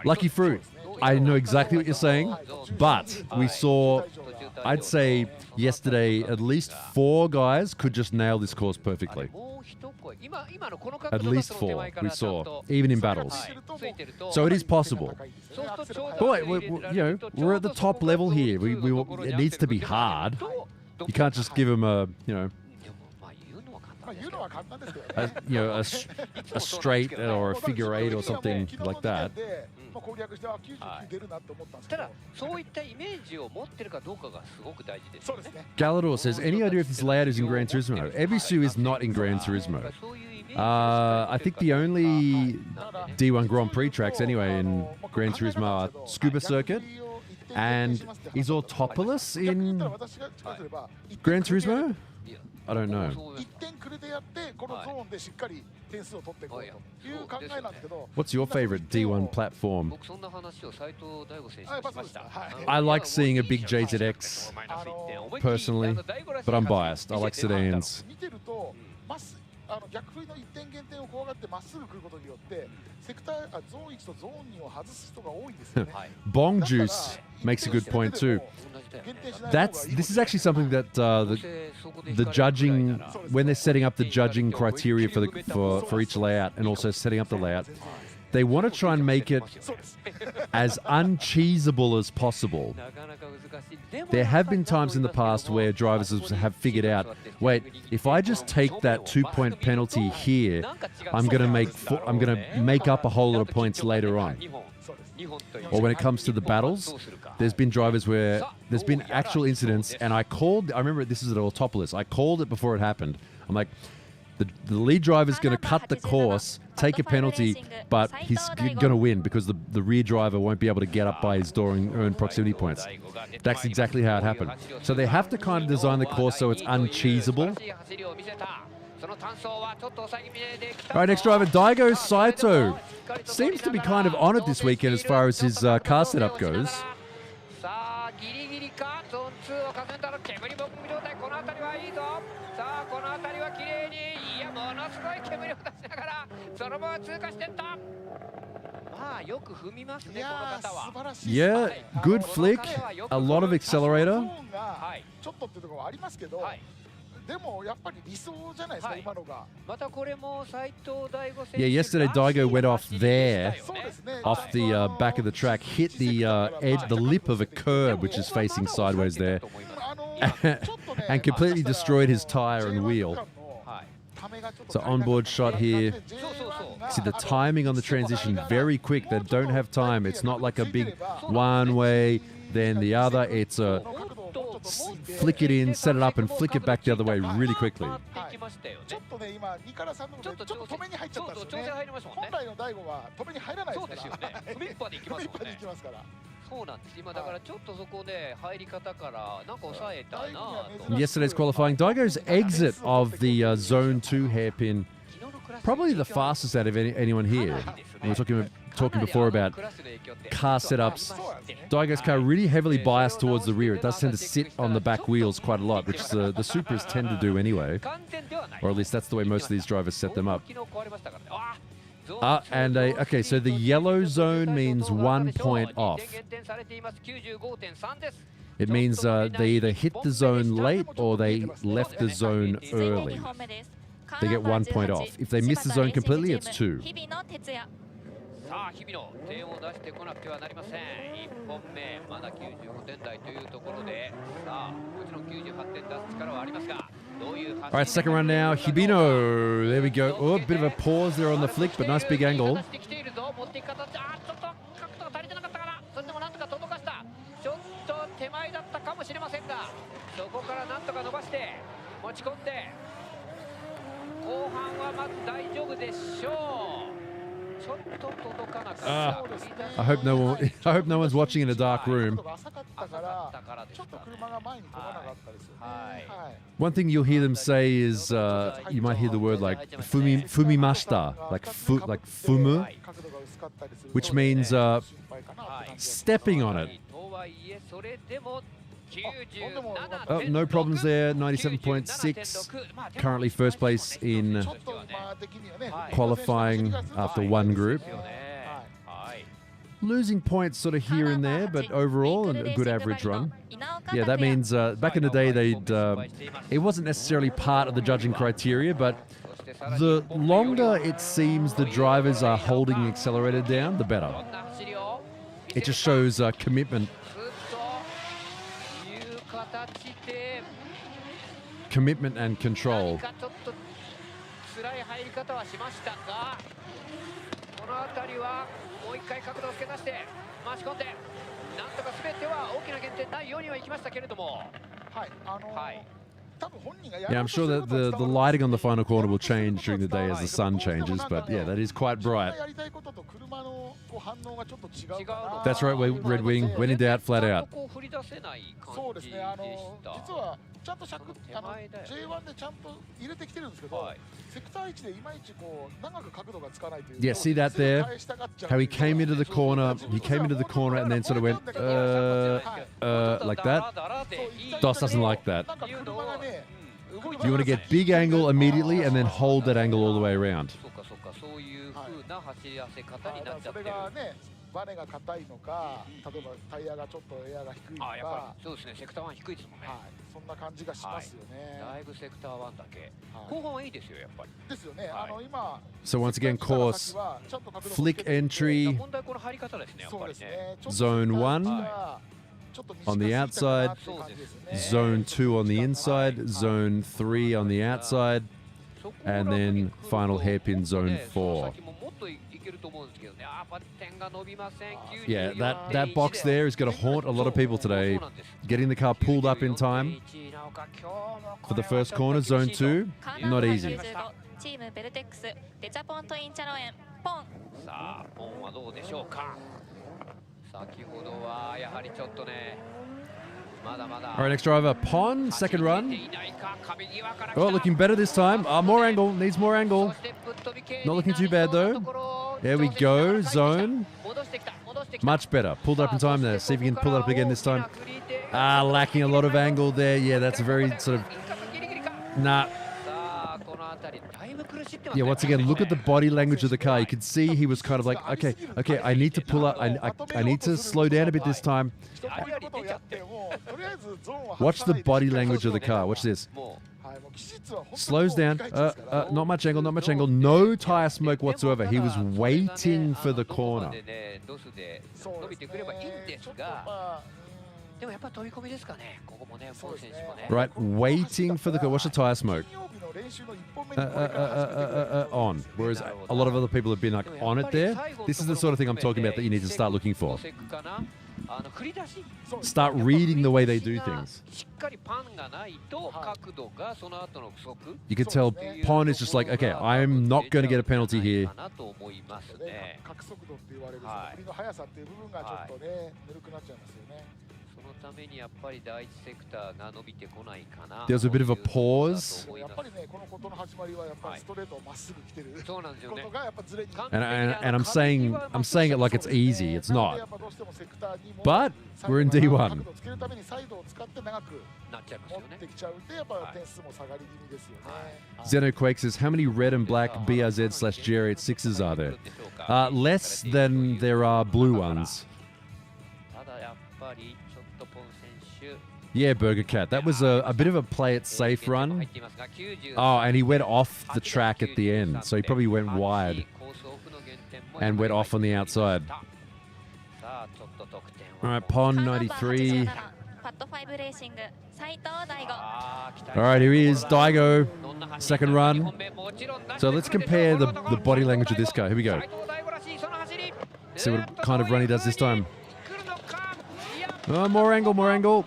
Lucky fruit. I know exactly what you're saying, but we saw, I'd say yesterday, at least 4 guys could just nail this course perfectly. At least 4 we saw, even in battles. So it is possible. But we're at the top level here. It needs to be hard. You can't just give them a straight or a figure 8 or something like that. Galador says, any idea if this layout is in Gran Turismo? Ebisu is not in Gran Turismo. I think the only D1 Grand Prix tracks anyway in Gran Turismo are Scuba Circuit And is Autopolis in Gran Turismo? I don't know. 1点くれてやってこのゾーンでしっかり点数を取っていこうという考えなんですけど。 What's your favorite D1 platform? 僕そんな話を斉藤大吾選手にしました。 I like seeing a big JZX personally, but I'm biased. I like sedans. 見てると逆振りの1点減点を怖がってまっすぐ来ることによってゾーン1とゾーン2を外す人が多いんですよね。 Bong Juice makes a good point too. This is actually something that the judging, when they're setting up the judging criteria for each layout and also setting up the layout, they want to try and make it as uncheesable as possible. There have been times in the past where drivers have figured out, wait, if I just take that 2-point penalty here, I'm going to make up a whole lot of points later on. Or when it comes to the battles, there's been drivers where there's been actual incidents, and I remember this is at Autopolis, I called it before it happened. I'm like, the lead driver's going to cut the course, take a penalty, but he's going to win because the rear driver won't be able to get up by his door and earn proximity points. That's exactly how it happened. So they have to kind of design the course so it's uncheesable. All right, next driver, Daigo Saito. Seems to be kind of on it this weekend as far as his car setup goes. Yeah, good flick, a lot of accelerator. Yeah, yesterday Daigo went off there, off the back of the track, hit the edge, the lip of a curb, which is facing sideways there, and completely destroyed his tire and wheel. So onboard shot here. See the timing on the transition, very quick. They don't have time. It's not like a big one way, then the other. It's a flick it in, set it up, and flick it back the other way really quickly. Yesterday's qualifying, Daigo's exit of the Zone 2 hairpin, probably the fastest out of anyone here. We were talking before about car setups. Daigo's car really heavily biased towards the rear. It does tend to sit on the back wheels quite a lot, which the Supras tend to do anyway. Or at least that's the way most of these drivers set them up. Okay, so the yellow zone means 1 point off. It means they either hit the zone late or they left the zone early. They get 1 point off. If they miss the zone completely, it's 2. さあ日比野点を出してこなくてはなりません。1本目まだ95点台というところで、さあもちろん98点出す力はありますが、どういう。 All right, second run now. Hibino. There we go. Oh, a bit of a pause there on the flick, but nice big angle. 持ってきているぞ。持っていき方。ちょっと角度が足りてなかったかな。それでもなんとか届かした。ちょっと手前だったかもしれませんが、そこからなんとか伸ばして持ち込んで、後半はまず大丈夫でしょう。 I hope no one's watching in a dark room. One thing you'll hear them say is you might hear the word like fumimashita, like fumu, which means stepping on it. Oh, no problems there. 97.6. Currently first place in qualifying after one group. Losing points sort of here and there, but overall a good average run. Yeah, that means back in the day it wasn't necessarily part of the judging criteria, but the longer it seems the drivers are holding the accelerator down, the better. It just shows commitment. Commitment and control. Yeah, I'm sure that the lighting on the final corner will change during the day as the sun changes, but yeah, that is quite bright. That's right, Red Wing. When in doubt, flat out. そうですね、実はちゃんとJ1 でちゃんと入れてきてるんですけど、セクター位置でいまいちこう長く角度がつかないという。Yeah, see that there? How he came into the corner, and then sort of went, like that. DOS doesn't like that. You want to get big angle immediately and then hold that angle all the way around. それがね、バネが硬いのか、例えばタイヤがちょっとエアが低いのか。そうですね、セクター1低いですもんね。そんな感じがしますよね。だいぶセクター1だけ。後半はいいですよ、やっぱり。ですよね。今。So once again, course, flick entry, zone 1 on the outside, zone 2 on the inside, zone 3 on the outside, and then final hairpin zone 4. Yeah, that box there is going to haunt a lot of people today. Getting the car pulled up in time for the first corner, zone 2, not easy. チームベルテックスデチャポントインチャロエンポン。さあポンはどうでしょうか。先ほどはやはりちょっとね。All right, next driver, Pon, second run. Oh, looking better this time. More angle, needs more angle. Not looking too bad though. There we go, zone. Much better. Pulled up in time there. See if you can pull it up again this time. Lacking a lot of angle there. Yeah, that's a very sort of... Nah. Yeah, once again, look at the body language of the car. You can see he was kind of like, okay, I need to pull up. I need to slow down a bit this time. Watch the body language of the car. Watch this. Slows down. Not much angle, not much angle. No tire smoke whatsoever. He was waiting for the corner. Right, waiting for the corner. Watch the tire smoke. On. Whereas a lot of other people have been like on it there. This is the sort of thing I'm talking about that you need to start looking for. Start reading the way they do things. You can tell Pon is just like, okay, I'm not going to get a penalty here. There's a bit of a pause. And I'm saying it like it's easy. It's not. But we're in D1. Xenoquake says, how many red and black BRZ/GR86s are there? Less than there are blue ones. Yeah, Burger Cat. That was a bit of a play it safe run. Oh, and he went off the track at the end. So he probably went wide and went off on the outside. All right, Pon 93. All right, here he is, Daigo. Second run. So let's compare the body language of this guy. Here we go. See what kind of run he does this time. Oh, more angle, more angle.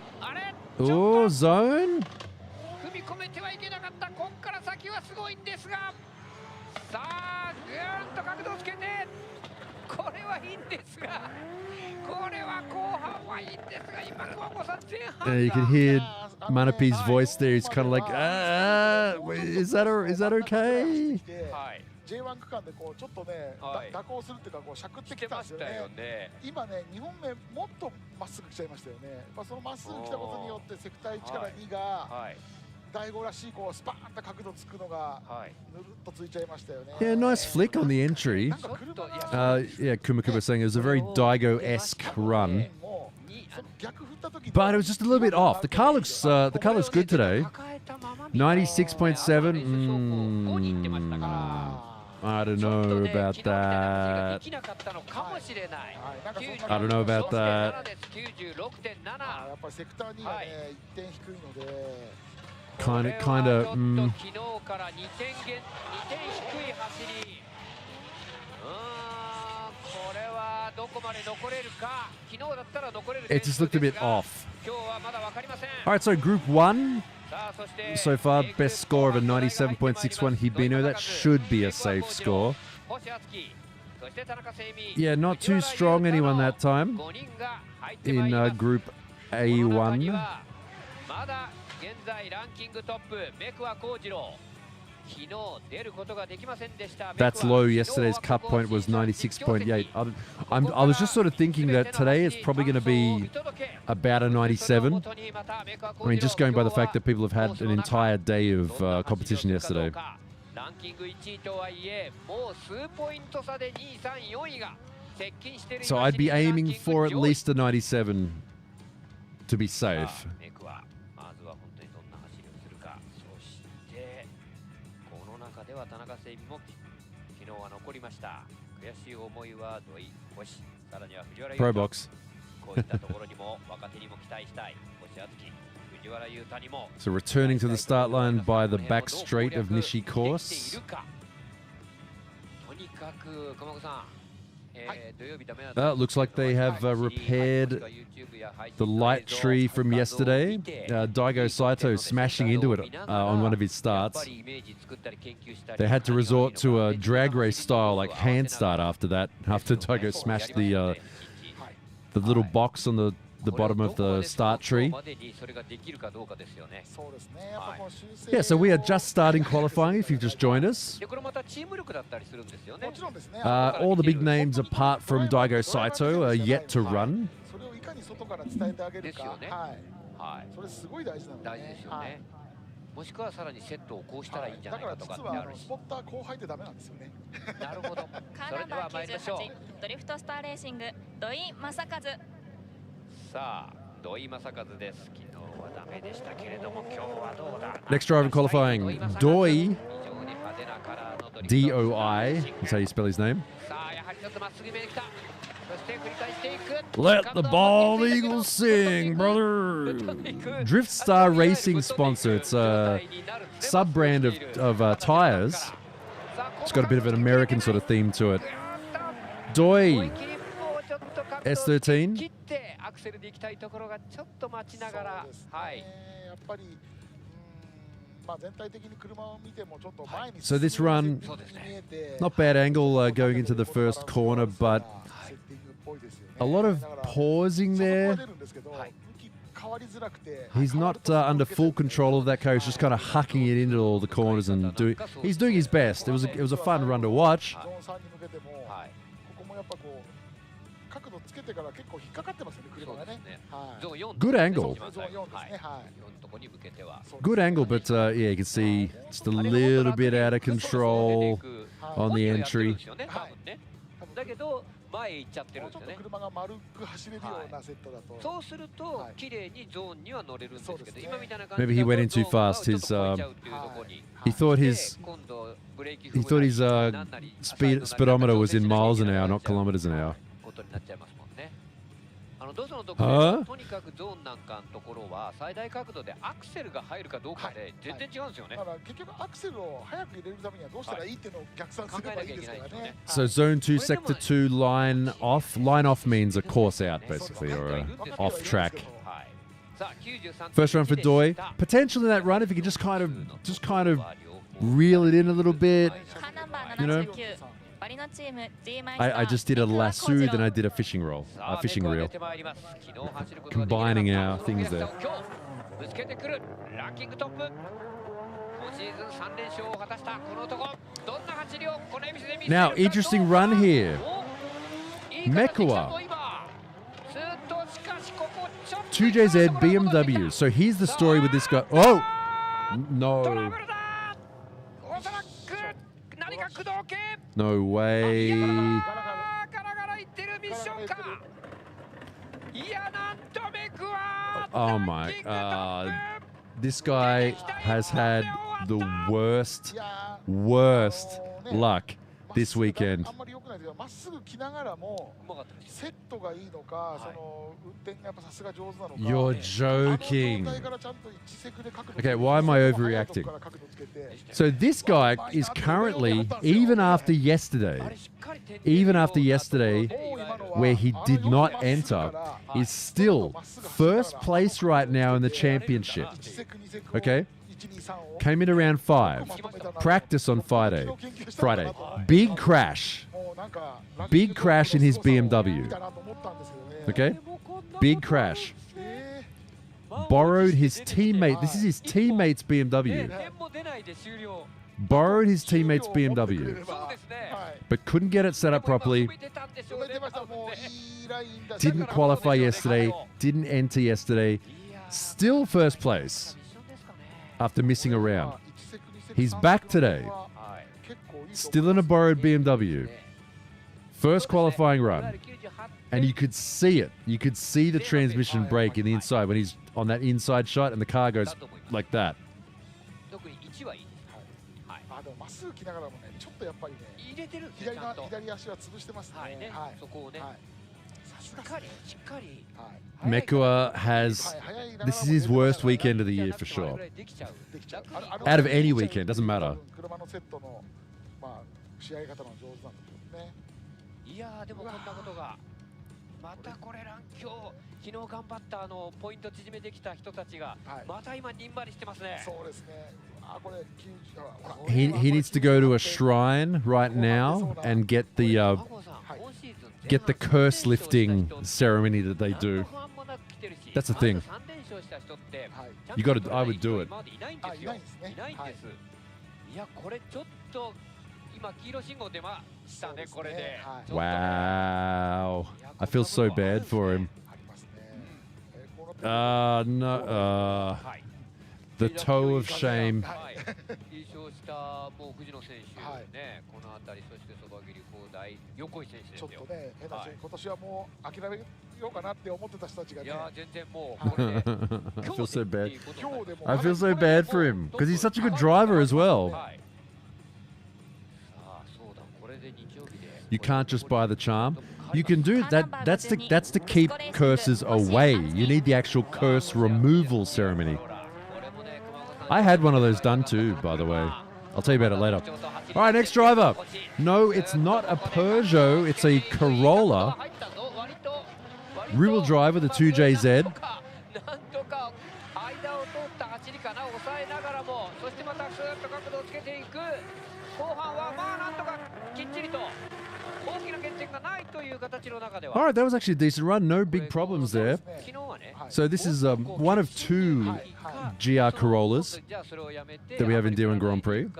Oh, zone. You can hear Manapi's voice there. He's kind of like, is that okay? J1 区間でこうちょっとね、蛇行するっていうかこうしゃくってきたんですよね。今ね、2本目もっとまっすぐ来ちゃいましたよね。やっぱそのまっすぐ来たことによってセクター1から2が第5らしいこうスパーンと角度つくのがぬるっとついちゃいましたよね。Yeah, nice flick on the entry. Yeah, Kumakuma saying it was a very Daigo-esque run. But it was just a little bit off. The car looks good today. 96.7. I don't know about that. I don't know about that. Kind of. It just looked a bit off. All right, so Group 1. so far. Best score of a 97.61 Hibino. That should be a safe score. Yeah, not too strong anyone that time in Group A1. That's low. Yesterday's cut point was 96.8. I was just sort of thinking that today it's probably going to be about a 97. I mean, just going by the fact that people have had an entire day of competition yesterday. So I'd be aiming for at least a 97 to be safe. Pro box. So returning to the start line by the back straight of Nishi course. Looks like they have repaired the light tree from yesterday. Daigo Saito smashing into it on one of his starts. They had to resort to a drag race style like hand start after that, after Daigo smashed the little box on the bottom of the start tree. Yeah, so we are just starting qualifying if you've just joined us. All the big names apart from Daigo Saito are yet to run. Next driver qualifying, Doi, D-O-I, that's how you spell his name. Let the bald eagle sing, brother. Drift Star Racing sponsor. It's a sub-brand of tires. It's got a bit of an American sort of theme to it. Doi, S13. So this run, not bad angle going into the first corner, but a lot of pausing there. He's not under full control of that car. He's just kind of hucking it into all the corners and he's doing his best. It was a fun run to watch. Good angle. Good angle, but yeah, you can see just a little bit out of control on the entry. Maybe he went in too fast. He thought his speedometer was in miles an hour, not kilometers an hour. Huh? So zone 2, sector 2, line off. Line off means a course out, basically, or a off track. First run for Doi. Potential in that run if you could just kind of reel it in a little bit, you know. I just did a lasso, then I did a fishing reel. Combining our things there. Now, interesting run here. Mekua. 2JZ BMW. So here's the story with this guy. Oh! No. No way. Oh my. This guy has had the worst luck this weekend. You're joking. Okay, why am I overreacting? So this guy is currently, even after yesterday, where he did not enter, is still first place right now in the championship. Okay? Came in around 5. Practice on Friday. Big crash. Big crash in his BMW. Okay? Big crash. Borrowed his teammate. This is his teammate's BMW. Borrowed his teammate's BMW. But couldn't get it set up properly. Didn't qualify yesterday. Didn't enter yesterday. Still first place after missing a round. He's back today. Still in a borrowed BMW. First qualifying run. And you could see it. You could see the transmission brake in the inside when he's on that inside shot and the car goes like that. Mekua has, this is his worst weekend of the year for sure. Out of any weekend, doesn't matter. いやーでもこんなことがまたこれラン今日昨日頑張ったポイント縮めてきた人たちがまた今にんまりしてますね。そうですね。あこれ He needs to go to a shrine right now and get the curse lifting ceremony that they do. That's the thing. You got to. I would do it. いないんです。いやこれちょっと今黄色信号出ましたねこれで。Wow. I feel so bad for him. No. The toe of shame. 優勝したもう藤野選手ねこのあたりそしてそば切り放題横井選手ですよ。ちょっとね変な今年はもう諦めようかなって思ってた人たちがね。いや全然もうこれで。I feel so bad. I feel so bad for him because he's such a good driver as well. You can't just buy the charm. You can do that. That's to keep curses away. You need the actual curse removal ceremony. I had one of those done too, by the way. I'll tell you about it later. All right, next driver. No, it's not a Peugeot. It's a Corolla. Rear-wheel driver, the 2JZ. All right, that was actually a decent run. No big problems there. So this is one of two GR Corollas that we have in D1 Grand Prix.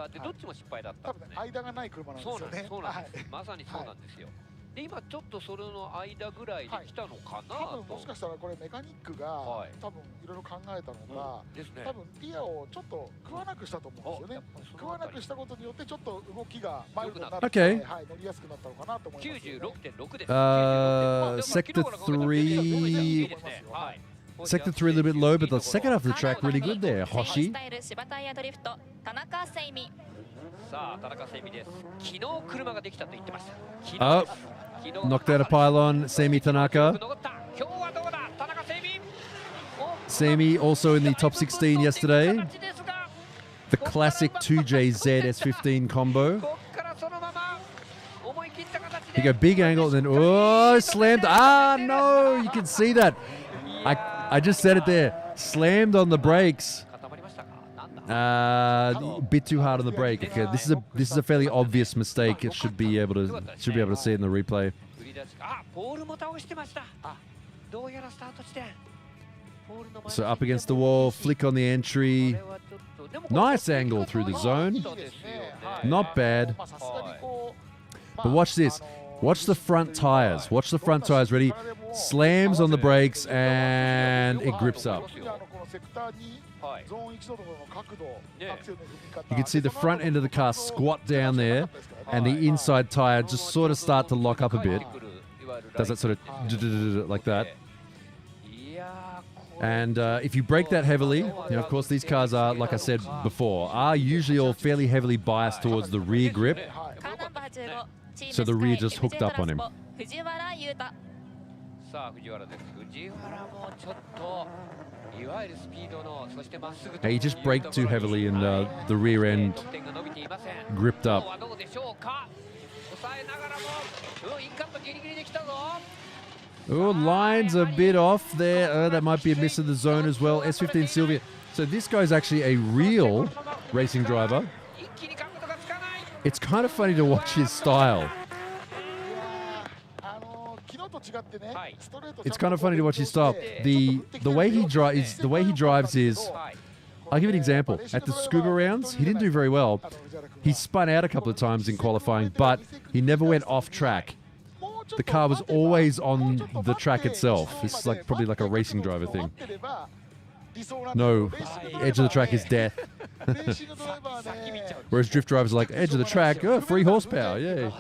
で今ちょっとそれの間ぐらいで来たのかなと。もしかしたらこれメカニックが多分いろいろ考えたのが、多分リアをちょっと食わなくしたと思うんですよね。食わなくしたことによってちょっと動きがマイルドになって、はい乗りやすくなったのかなと思います。96.6です。Sector 3. Sector 3 a little bit low, but the second half of the track really good there. Hoshi. さあ田中セミです。昨日車ができたと言ってました。 Oh, knocked out a pylon. Semi Tanaka. Semi also in the top 16 yesterday. The classic 2JZ S15 combo. You go big angle and then oh slammed. Ah no, you can see that. I just said it there. Slammed on the brakes. A bit too hard on the brake. Okay, this is a fairly obvious mistake. It should be able to see it in the replay. So up against the wall, flick on the entry. Nice angle through the zone. Not bad. But watch this. Watch the front tires. Watch the front tires. Ready? Slams on the brakes and it grips up. You can see the front end of the car squat down there and the inside tire just sort of start to lock up a bit. Does that sort of like that. And if you brake that heavily, you know, of course these cars are, like I said before, are usually all fairly heavily biased towards the rear grip. So the rear just hooked up on him. Now you just brake too heavily and the rear end gripped up. Oh, line's a bit off there. Oh, that might be a miss of the zone as well. S15 Sylvia. So this guy's actually a real racing driver. It's kind of funny to watch his style. It's kind of funny to watch his style. The way he drives is. I'll give you an example. At the scuba rounds, he didn't do very well. He spun out a couple of times in qualifying, but he never went off track. The car was always on the track itself. This is like probably like a racing driver thing. No, edge of the track is death. Whereas drift drivers are like, edge of the track, oh, 3 horsepower, yay.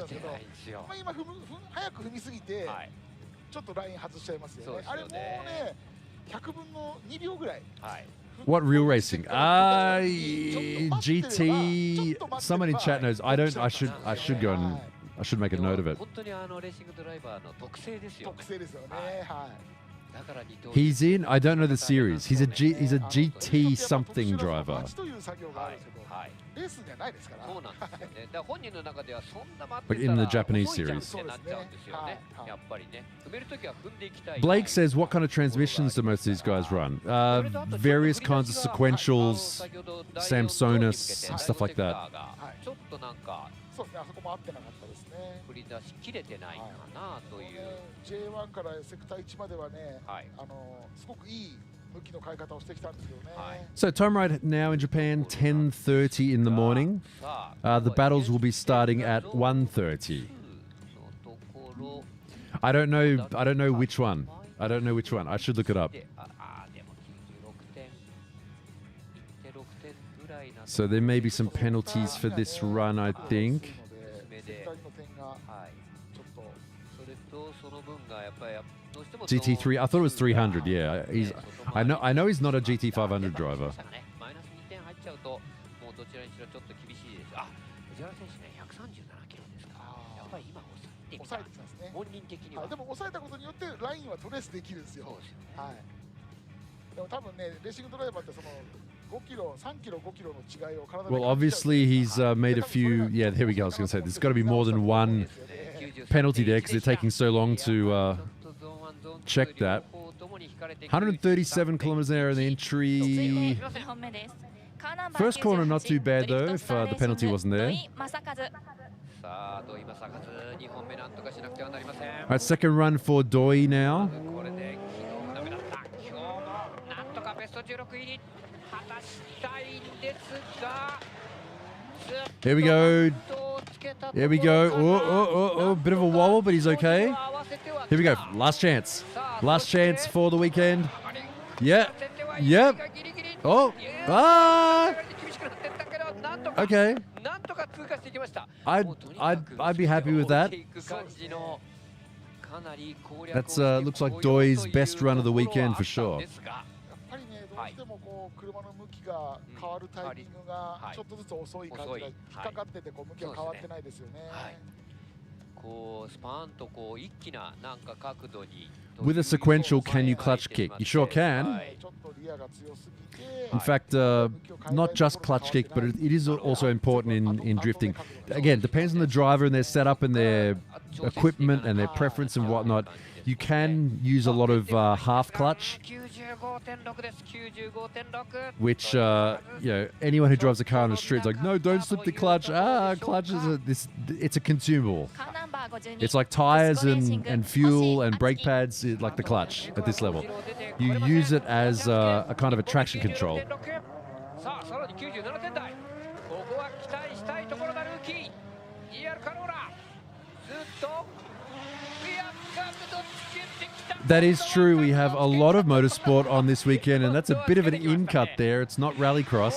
What real racing? GT. Someone in chat knows. I don't. I should go and I should make a note of it. He's in. I don't know the series. He's a GT something driver. But in the Japanese series. Blake says, what kind of transmissions do most of these guys run? Various kinds of sequentials, Samsonus, stuff like that. So time right now in Japan, 10:30 in the morning. The battles will be starting at 1:30. I don't know which one. I should look it up. So there may be some penalties for this run, I think. GT3. I thought it was 300. Yeah, I know he's not a GT500 driver. Well, obviously he's made a few. Yeah, here we go. I was going to say there's got to be more than one penalty there because they're taking so long to check that. 137 kilometers an hour in the entry. First corner not too bad though if the penalty wasn't there. Alright, second run for Doi now. Here we go. Here we go. Oh, bit of a wobble, but he's okay. Here we go. Last chance. Last chance for the weekend. Yeah. Yep. Oh. Ah. Okay. I'd be happy with that. That's looks like Doi's best run of the weekend for sure. With a sequential, can you clutch kick? You sure can. In fact, not just clutch kick, but it is also important in drifting. Again, depends on the driver and their setup and their equipment and their preference and whatnot. You can use a lot of half clutch, which anyone who drives a car on the street is like, no, don't slip the clutch. Clutch is it's a consumable. It's like tires and fuel and brake pads, like the clutch at this level. You use it as a kind of a traction control. That is true. We have a lot of motorsport on this weekend, and that's a bit of an in-cut there. It's not rallycross.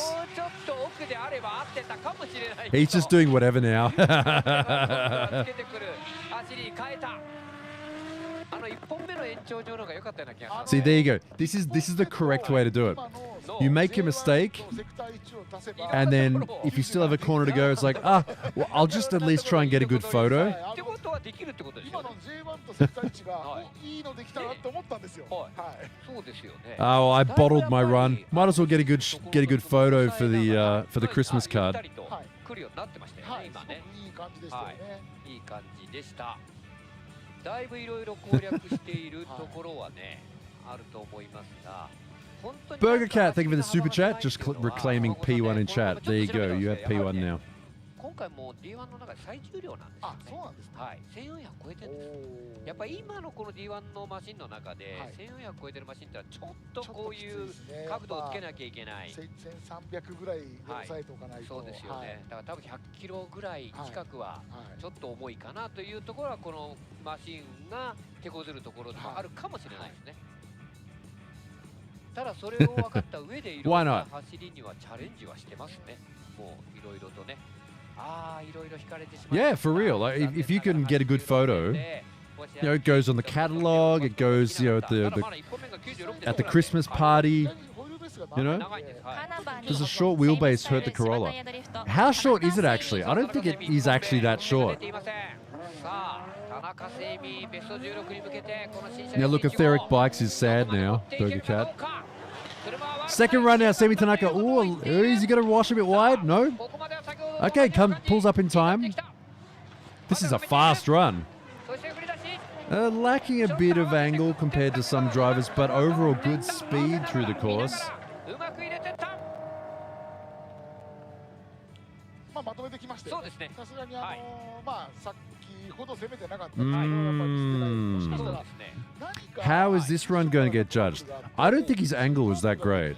He's just doing whatever now. See, there you go. This is the correct way to do it. You make a mistake, and then if you still have a corner to go, it's like, well, I'll just at least try and get a good photo. Oh, I bottled my run. Might as well get a good photo for the Christmas card. だいぶいろいろ攻略しているところはね、あると思いますが。Burger Cat, thank you for the super chat. Just reclaiming P1 in chat. There you go. You have P1 now. 今回も D1 の中で最重量なんですよね。そうなんですはい、1400超えてるんです。やっぱり今のこの D1 のマシンの中で、1400超えてるマシンってのはちょっとこういう角度をつけなきゃいけない。1300ぐらいで抑えておかないと。そうですよね。だから多分100キロぐらい近くはちょっと重いかなというところはこのマシンが手こずるところでもあるかもしれないですね。ただそれを分かった上でいろんな走りにはチャレンジはしてますね。もういろいろとね。Yeah, for real. Like, if you can get a good photo, you know, it goes on the catalog. It goes, you know, at the Christmas party. You know, does a short wheelbase hurt the Corolla? How short is it actually? I don't think it is actually that short. Now look, Etheric Bikes is sad now. Burger Cat. Second run now, Semi Tanaka. Oh, is he going to wash a bit wide? No. Okay, pulls up in time. This is a fast run. Lacking a bit of angle compared to some drivers, but overall good speed through the course. How is this run going to get judged? I don't think his angle was that great.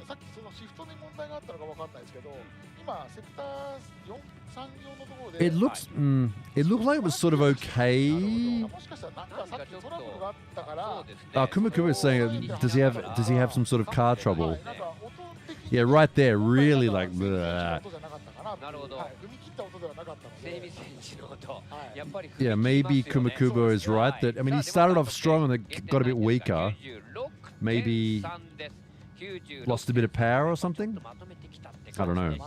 It looks. It looked like it was sort of okay. Kumakuma is saying, does he have some sort of car trouble? Yeah, right there, really like. Bleh. Yeah, maybe Kumakubo is right. That I mean, he started off strong and it got a bit weaker. Maybe lost a bit of power or something. I don't know.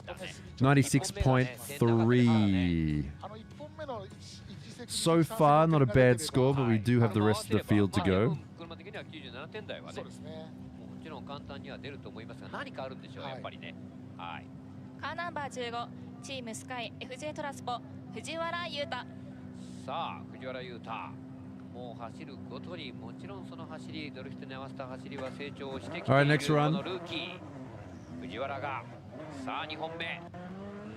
96.3. So far, not a bad score, but we do have the rest of the field to go. カーナンバー15チームスカイ FJ トラスポ藤原優太。さあ藤原優太もう走るごとにもちろんその走りドリフトに合わせた走りは成長してきているこのルーキー藤原がさあ2本目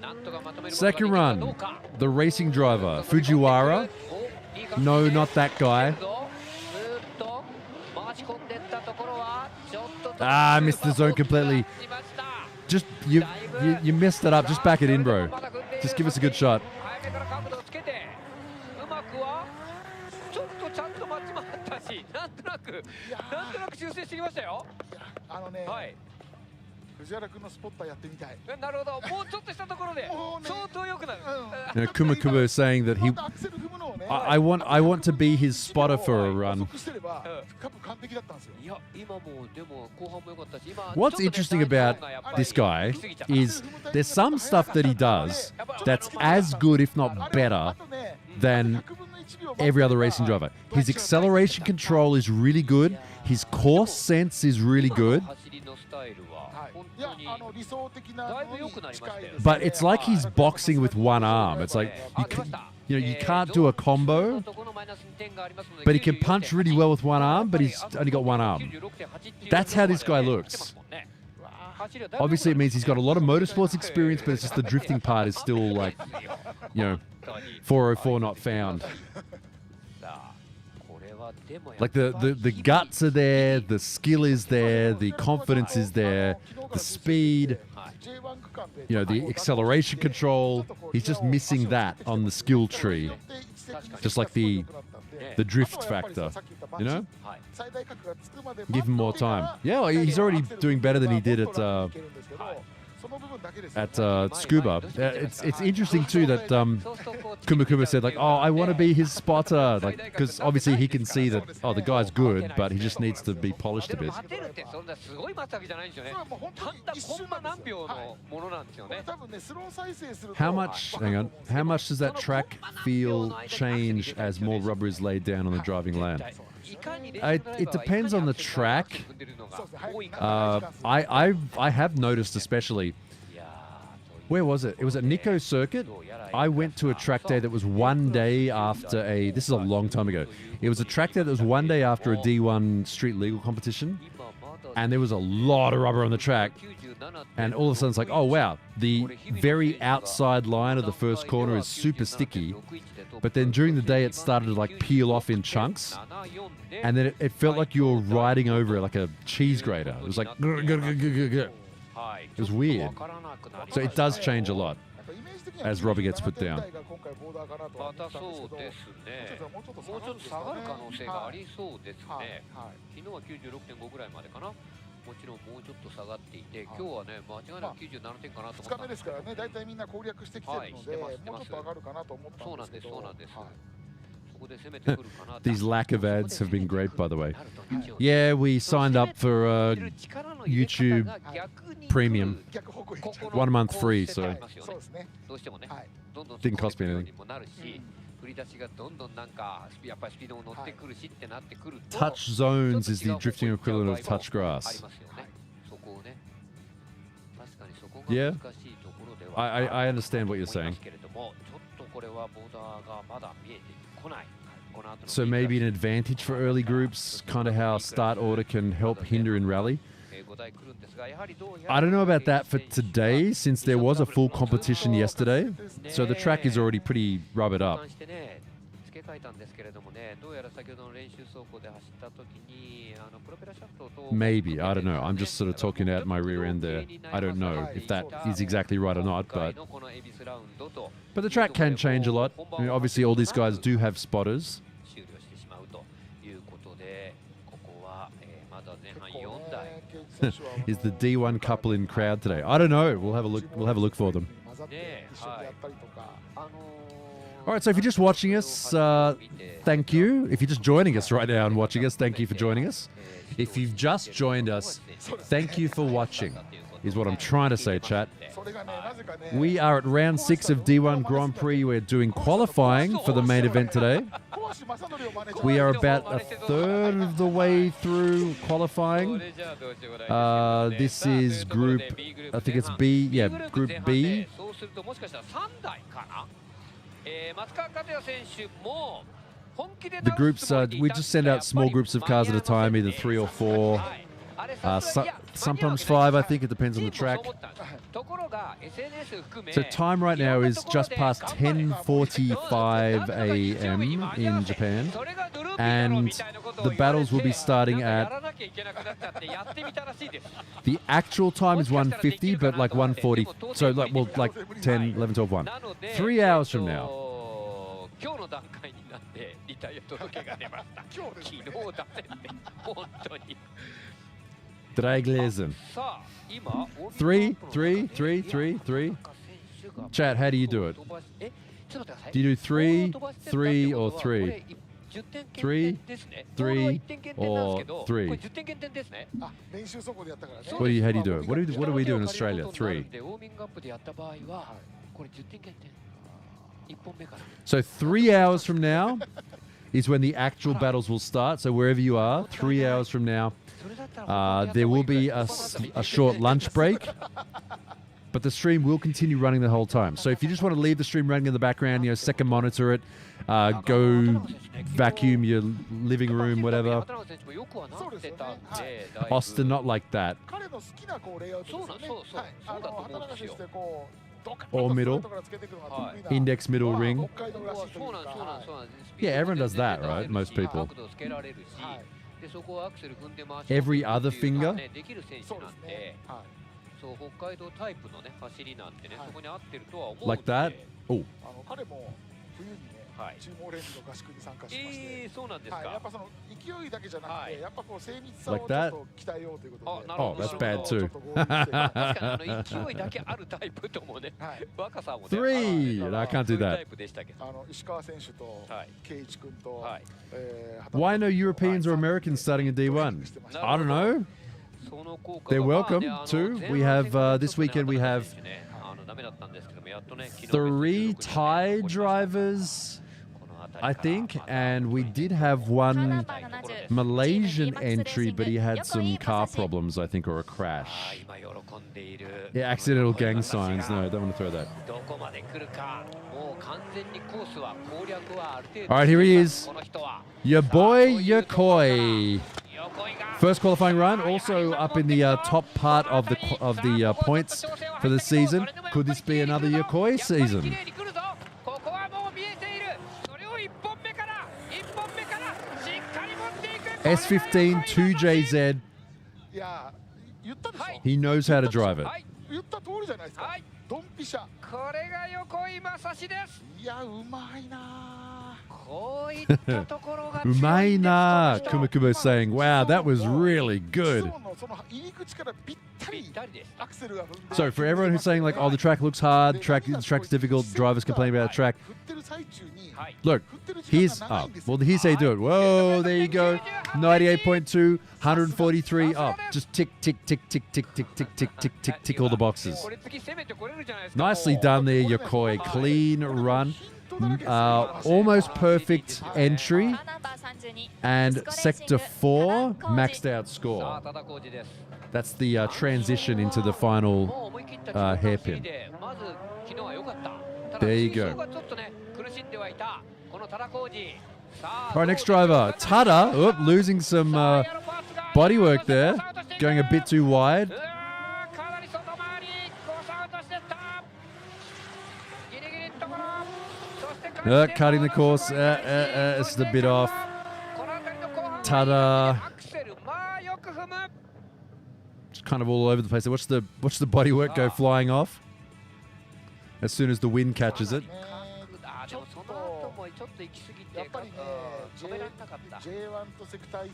なんとかまとめることができるかどうか。 Second run, the racing driver Fujiwara. No, not that guy. Ah, I missed the zone completely. Just you messed it up. Just back it in, bro. Just give us a good shot. Kumakuma is saying that I want to be his spotter for a run. What's interesting about this guy is there's some stuff that he does that's as good, if not better, than every other racing driver. His acceleration control is really good. His course sense is really good. But it's like he's boxing with one arm. It's like you can't do a combo, but he can punch really well with one arm, but he's only got one arm. That's how this guy looks. Obviously, it means he's got a lot of motorsports experience, but it's just the drifting part is still like, 404 not found. Like the guts are there, the skill is there, the confidence is there, the speed, the acceleration control. He's just missing that on the skill tree. Just like the drift factor, Give him more time. Yeah, he's already doing better than he did at Scuba. It's interesting too that Kumakuma said like, oh, I want to be his spotter, like, because obviously he can see that the guy's good, but he just needs to be polished a bit. How much does that track feel change as more rubber is laid down on the driving lane? It depends on the track. I have noticed especially Where was it? It was at Nikko Circuit. I went to a track day that was one day after this is a long time ago. It was a track day that was one day after a D1 street legal competition. And there was a lot of rubber on the track. And all of a sudden it's like, oh wow, the very outside line of the first corner is super sticky. But then during the day it started to like peel off in chunks. And then it felt like you were riding over it like a cheese grater. It was like, it was weird. So it does change a lot as rubber gets put down. またそうですね。もうちょっと下がる可能性がありそうですね。昨日は 96.5 ぐらいまでかな。もちろんもうちょっと下がっていて、今日はね間違いなく97点かなと思った。2日目ですからね、だいたいみんな攻略してきてるので、もうちょっと上がるかなと思ったんですけど。そうなんです、そうなんです。These lack of ads have been great, by the way. Yeah, we signed up for YouTube Premium. 1 month free, so didn't cost me anything. Touch zones is the drifting equivalent of touch grass. Yeah, I understand what you're saying. So maybe an advantage for early groups, kind of how start order can help hinder in rally. I don't know about that for today, since there was a full competition yesterday. So the track is already pretty rubbered up. Maybe, I don't know. I'm just sort of talking out my rear end there. I don't know if that is exactly right or not, but the track can change a lot. I mean, obviously all these guys do have spotters. Is the D1 couple in crowd today? I don't know. We'll have a look. We'll have a look for them. All right. So if you're just watching us, thank you. If you're just joining us right now and watching us, thank you for joining us. If you've just joined us, thank you for watching. Is what I'm trying to say, chat. We are at round 6 of D1 Grand Prix. We're doing qualifying for the main event today. We are about a third of the way through qualifying. This is group, I think it's B, yeah, group B. The groups, we just send out small groups of cars at a time, either 3 or 4. Sometimes 5, I think. It depends on the track. So time right now is just past 10:45 a.m. in Japan. And the battles will be starting at... The actual time is 1:50, but like 1:40. So like, well, like 10, 11, 12, 1. 3 hours from now. Dreglesen. 3, 3, 3, 3, 3. Chat, how do you do it? Do you do 3, 3, or 3? 3, 3, or 3? How do you do it? What do we do in Australia? 3. So 3 hours from now is when the actual battles will start. So wherever you are, 3 hours from now, there will be a short lunch break, but the stream will continue running the whole time. So if you just want to leave the stream running in the background, second monitor it, go vacuum your living room, whatever. Austin, not like that. Or middle. Index middle ring. Yeah, everyone does that, right? Most people. Every other finger. Like that? Oh. Like that? Oh, that's bad too. 3! I can't do that. Why no Europeans or Americans starting in D1? I don't know. They're welcome too. We have, this weekend we have 3 Thai drivers. I think, and we did have one Malaysian entry, but he had some car problems, I think, or a crash. Yeah, accidental gang signs. No, don't want to throw that. All right, here he is. Your boy, Yokoi. First qualifying run, also up in the top part of the points for the season. Could this be another Yokoi season? S15 2JZ. He knows how to drive it. 言った通りじゃないですか。ドンピシャ。これが横井正史です。いや、うまいな。こういったところが。Umaina, Kumakuma is saying, wow, that was really good. So for everyone who's saying like, oh, the track looks hard, the track's difficult, drivers complain about the track. Look, here's up. Well, here's how you do it. Whoa, there you go. 98.2, 143 up. Just tick, tick, tick, tick, tick, tick, tick, tick, tick, tick, tick all the boxes. Nicely done there, Yokoi. Clean run. Almost perfect entry. And sector 4, maxed out score. That's the transition into the final hairpin. There you go. All right, next driver, Tada. Oh, losing some bodywork there. Going a bit too wide. Cutting the course. It's a bit off. Tada. Just kind of all over the place. Watch the bodywork go flying off as soon as the wind catches it. J1 とセクター1、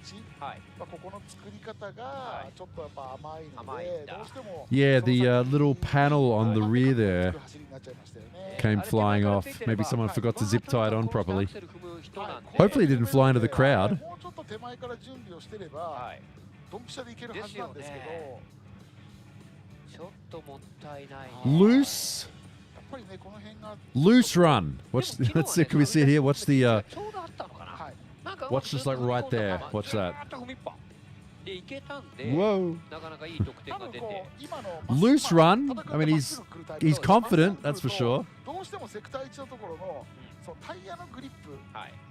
ここの作り方がちょっとやっぱ甘いので、どうしても Yeah, the little panel on the rear there came flying off. Maybe someone forgot to zip tie it on properly. Hopefully it didn't fly into the crowd. もうちょっと手前から準備をしてれば、ドンピシャでいけるはずなんですけど、ちょっともったいない。 Loose. Loose run. Let's see. Can we see it here? Watch the. Watch just like right there. Watch that. Whoa. Loose run. I mean, he's confident. That's for sure. どうしてもセクター1のところのタイヤのグリップ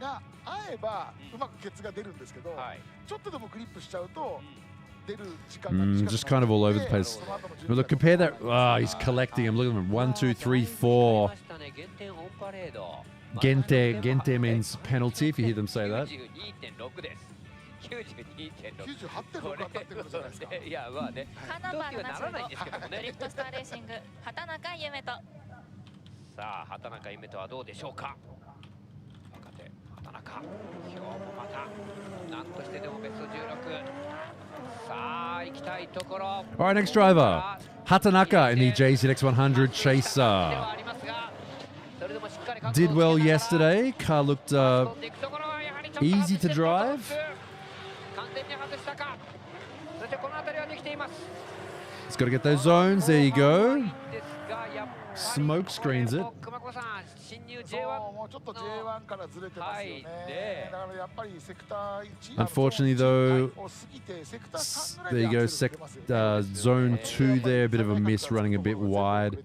が合えばうまくケツが出るんですけど、ちょっとでもグリップしちゃうと。Just kind of all over the place. But look, compare that. Ah, he's collecting them. Look at him. 1, 2, 3, 4. Gente means penalty, if you hear them say that. いや、まあね。カナバ75、ドリフトスターレーシング、畑中夢人。さあ、畑中夢人はどうでしょうか。若手、畑中。今日もまた、なんとしてでもベスト16。All right, next driver, Hatanaka in the JZX100 Chaser. Did well yesterday. Car looked easy to drive. It's got to get those zones. There you go. Smoke screens it. Unfortunately, though, there you go, zone 2 there, a bit of a miss, running a bit wide.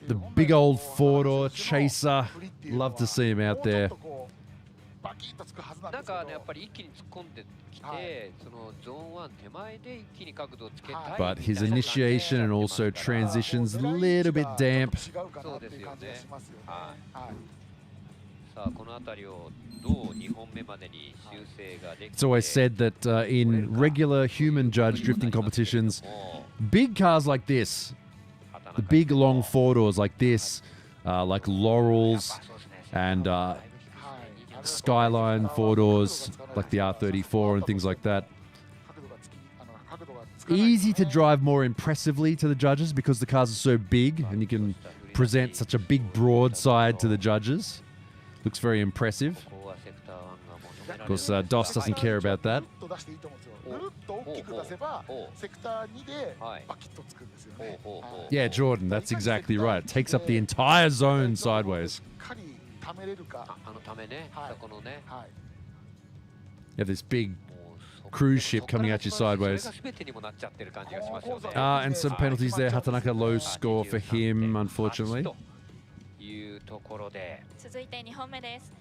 The big old four-door Chaser, love to see him out there. But his initiation and also transitions a little bit damp. It's always said that in regular human judge drifting competitions, big cars like this, the big long four-doors like this, like Laurels and Skyline four-doors like the R34 and things like that. Easy to drive more impressively to the judges because the cars are so big and you can present such a big broadside to the judges. Looks very impressive. Of course, DOS doesn't care about that. ぐるっと大きく出せばセクター2でバキッとつくんですよね。 Yeah, Jordan, that's exactly right. It takes up the entire zone sideways. しっかり溜めれるか。ためね、そこのね。 You have this big cruise ship coming at you sideways. And some penalties there. Hatanaka, low score for him, unfortunately. 続いて2本目です。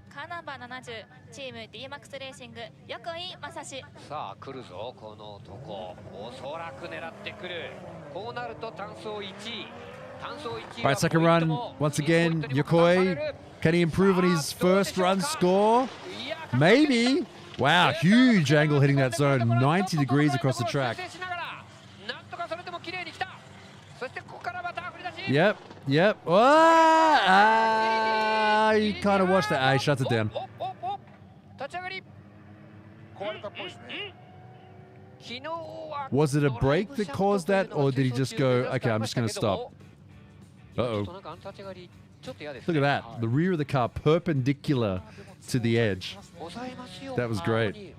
カーナンバー70チーム D マックスレーシング横井正史。さあ来るぞこの男。おそらく狙ってくる。こうなると単走1位。 All right, second run. Once again, Yokoi. Can he improve on his first run score? Maybe. Wow, huge angle hitting that zone. 90 degrees across the track. Yep, yep. You kind of watched that. He shuts it down. Was it a break that caused that, or did he just go, okay, I'm just going to stop? Uh-oh. Look at that. The rear of the car perpendicular to the edge. That was great.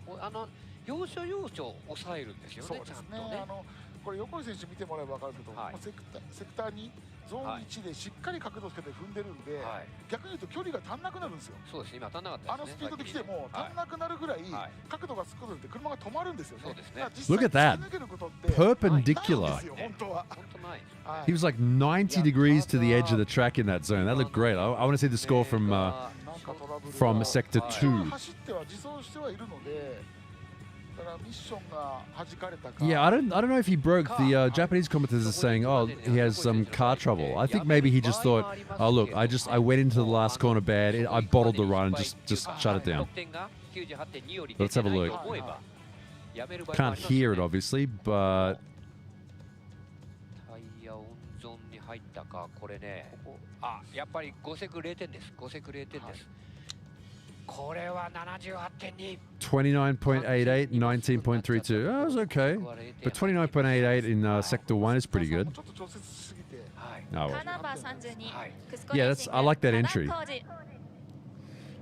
これ横井選手見てもらえば分かるけど、セクターにゾーン1でしっかり角度つけて踏んでるんで、逆に言うと距離が足んなくなるんですよ。そうです、今足んなかったですね。あのスピードで来ても足んなくなるぐらい角度がつくことで車が止まるんですよね。そうですね。 Look at that. Perpendicular. He was like 90 degrees to the edge of the track in that zone. That looked great. I want to see the score from sector 2. Yeah, I don't know if he broke. The Japanese commentators are saying, oh, he has some car trouble. I think maybe he just thought, oh look, I went into the last corner bad. I bottled the run and just shut it down. Let's have a look. Can't hear it obviously, but やっぱり5セク0点です。5セク0点です。これは78.2。 29.88, 19.32. Oh, it was okay. But 29.88 in Sector 1 is pretty good. Oh, well. Yeah, I like that entry.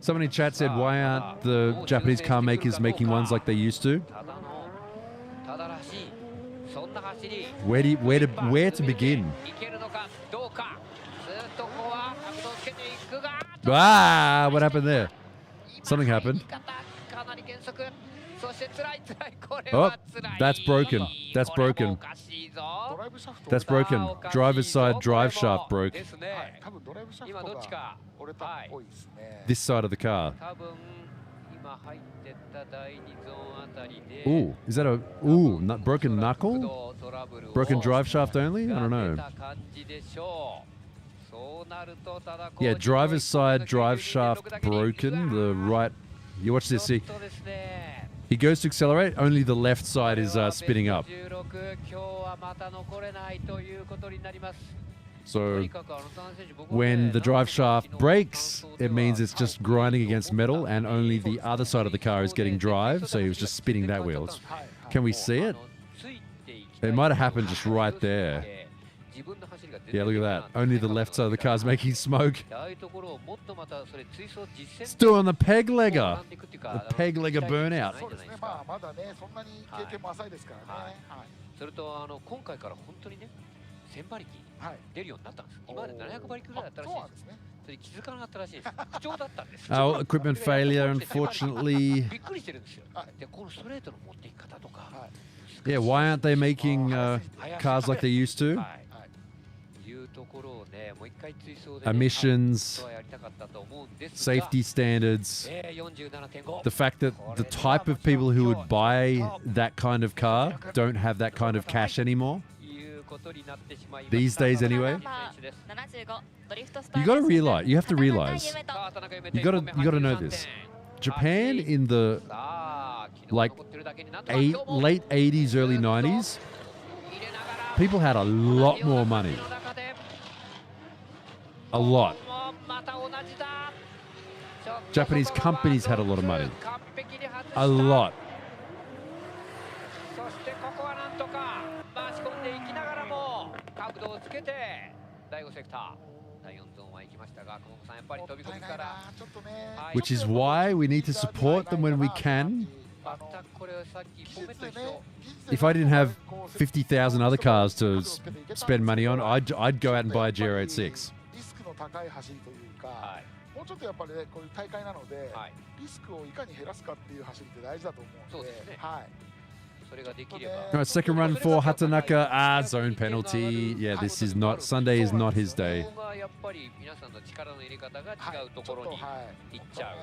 Someone in chat said, why aren't the Japanese car makers making ones like they used to? Where to begin? Ah, what happened there? Something happened. Oh, that's broken. That's broken. That's broken. Driver's side drive shaft broke. This side of the car. Ooh, is that a broken knuckle? Broken drive shaft only? I don't know. Yeah, driver's side drive shaft broken. The right. You watch this. See, he goes to accelerate. Only the left side is spinning up. So when the drive shaft breaks, it means it's just grinding against metal, and only the other side of the car is getting drive. So he was just spinning that wheel. Can we see it? It might have happened just right there. Yeah, look at that. Only the left side of the car is making smoke. Still on the peg legger. The peg legger burnout. 1000馬力出るようになったんです。今まで700馬力ぐらいだったらしいです。それ気づかなかったらしいです。不調だったんです。Oh, equipment failure, unfortunately. びっくりしてるんですよ。で、このストレートの持っていき方とか。Yeah, why aren't they making cars like they used to? Emissions, safety standards, the fact that the type of people who would buy that kind of car don't have that kind of cash anymore. These days anyway. You have to realize, you gotta know this. Japan in the late 80s, early 90s, people had a lot more money. A lot. Japanese companies had a lot of money. A lot. Which is why we need to support them when we can. If I didn't have 50,000 other cars to spend money on, I'd go out and buy a GR86. リスクの高い走りというか、もうちょっとやっぱりねこういう大会なので、リスクをいかに減らすかっていう走りって大事だと思うので、はい。 All right, second run for Hatanaka. Zone penalty. Yeah, this is not, Sunday is not his day. やっぱり皆さんの力の入れ方が違うところに行っちゃう。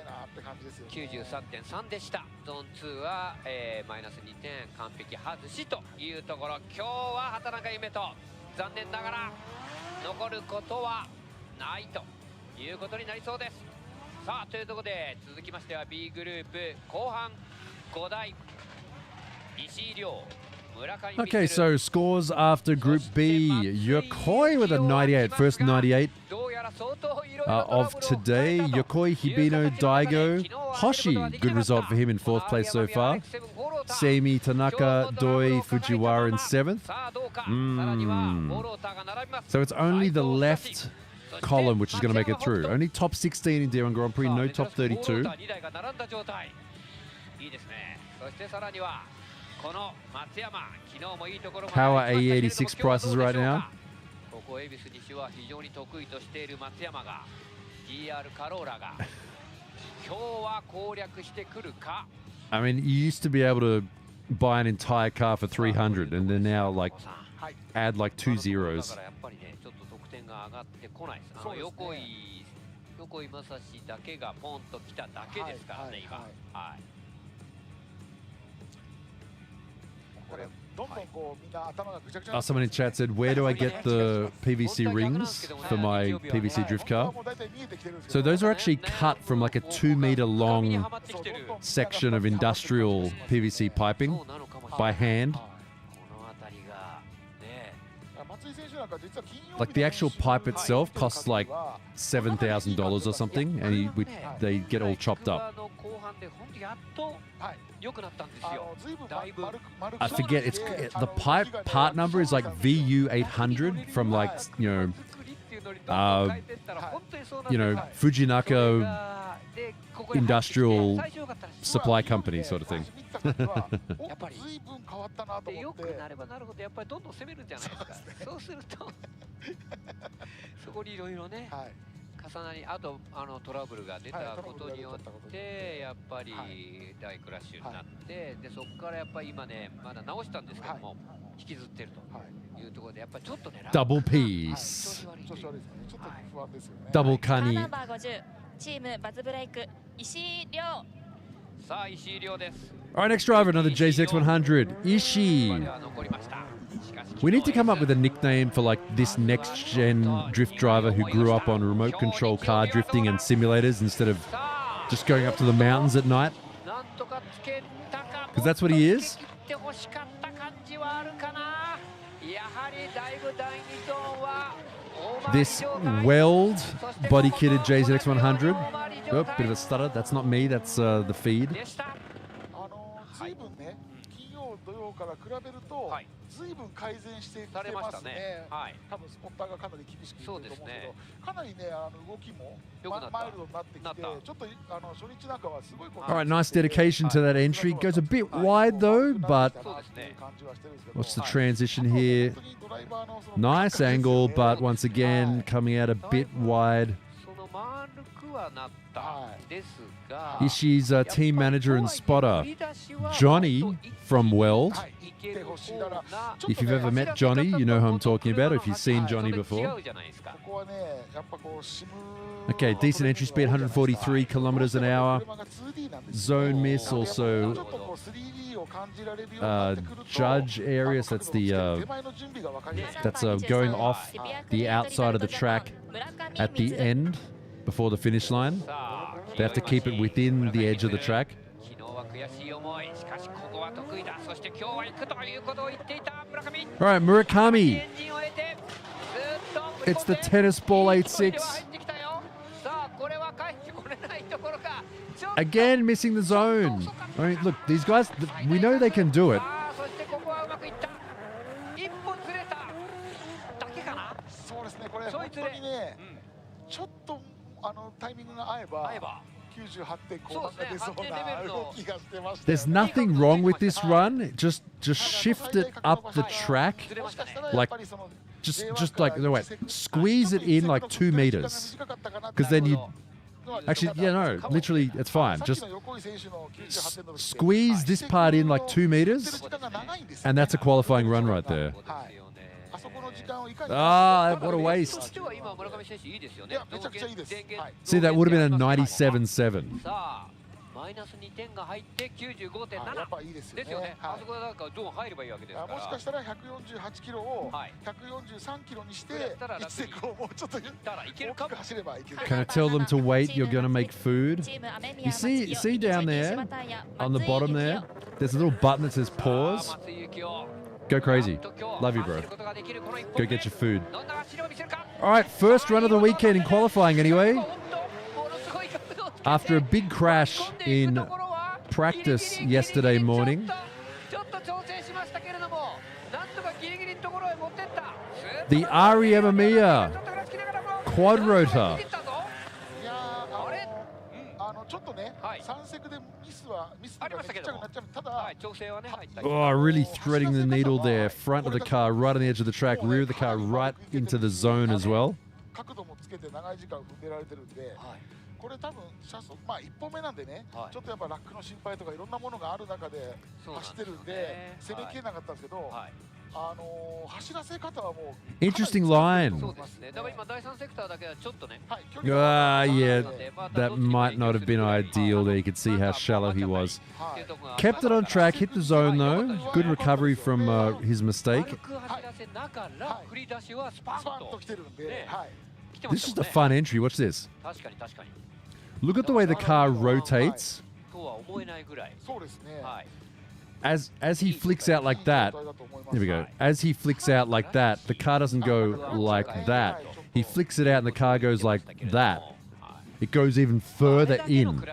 93.3 でした。ゾーン2は、マイナス2点完璧外しというところ。今日は畑中夢と残念ながら残ることはないということになりそうです。さあというところで続きましては B グループ後半5台。 Okay, so scores after Group B. Yokoi with a 98, first 98 of today. Yokoi, Hibino, Daigo, Hoshi, good result for him in 4th place so far. Seimi, Tanaka, Doi, Fujiwara in 7th. So it's only the left column which is going to make it through. Only top 16 in D1 Grand Prix, no top 32. How are AE86 prices right now? I mean, you used to be able to buy an entire car for 300 and then now like add like 2 zeros. Someone in chat said, where do I get the PVC rings for my PVC drift car? So those are actually cut from like a 2-meter long section of industrial PVC piping by hand. Like the actual pipe itself costs like $7,000 or something, and they get all chopped up. I forget, the pipe part number is like VU800 from like, Fujinaka Industrial Supply Company sort of thing. 良くなればなるほどやっぱりどんどん攻めるんじゃないですか。そうするとそこにいろいろね重なりあとトラブルが出たことによってやっぱり大クラッシュになってでそこからやっぱり今ねまだ直したんですけども引きずってるというところでやっぱりちょっとね Double piece Double カニ チームバズブレイク石井亮 さあ石井亮です All right, next driver, another JZX100, Ishii. We need to come up with a nickname for like this next-gen drift driver who grew up on remote control car drifting and simulators instead of just going up to the mountains at night. Because that's what he is. This weld body-kitted JZX100. Oh, bit of a stutter. That's not me, that's the feed. 随分ね、金曜土曜から比べると、随分改善してきてますね。多分スポッターがかなり厳しく言ってると思うけど、かなりね動きもマイルドになってきて、ちょっと初日なんかはすごい。All right, nice dedication to that entry. Goes a bit wide though, but what's the transition here? Nice angle, but once again coming out a bit wide. Ishii's team manager and spotter, Johnny from Weld. If you've ever met Johnny, you know who I'm talking about, or if you've seen Johnny before. Okay, decent entry speed, 143 kilometers an hour. Zone miss, also judge area, so that's the going off the outside of the track at the end before the finish line. They have to keep it within the edge of the track. All right, Murakami. It's the tennis ball 86. Again, missing the zone. I mean, look, these guys, we know they can do it. There's nothing wrong with this run. Just shift it up the track, like just like no wait, squeeze it in like 2 meters, because then you actually literally it's fine. Just squeeze this part in like 2 meters, and that's a qualifying run right there. Ah, what a waste. See, that would have been a 97.7. マイナス2点が入って95.7ですよね。あそこだからゾーン入ればいいわけですから。もしかしたら148キロを143キロにして1セクをもうちょっと大きく走ればいける。Can I tell them to wait? You're going to make food. You see down there on the bottom there. There's a little button that says pause. Go crazy. Love you, bro. Go get your food. All right, first run of the weekend in qualifying anyway. After a big crash in practice yesterday morning, the Ari Amamiya quad rotor. Oh, really threading the needle there. Front of the car, right on the edge of the track. Rear of the car, right into the zone as well. これ多分車速1本目なんでね、ちょっとやっぱラックの心配とかいろんなものがある中で走ってるんで攻めきれなかったんですけど、走らせ方はもう Interesting line. そうですね。だから今第3セクターだけはちょっとね。Yeah, that might not have been ideal there. You could see how shallow he was. Kept it on track, hit the zone though. Good recovery from his mistake. This is a fun entry. Watch this. Look at the way the car rotates. As he flicks out like that, there we go. As he flicks out like that, the car doesn't go like that. He flicks it out and the car goes like that. It goes even further in.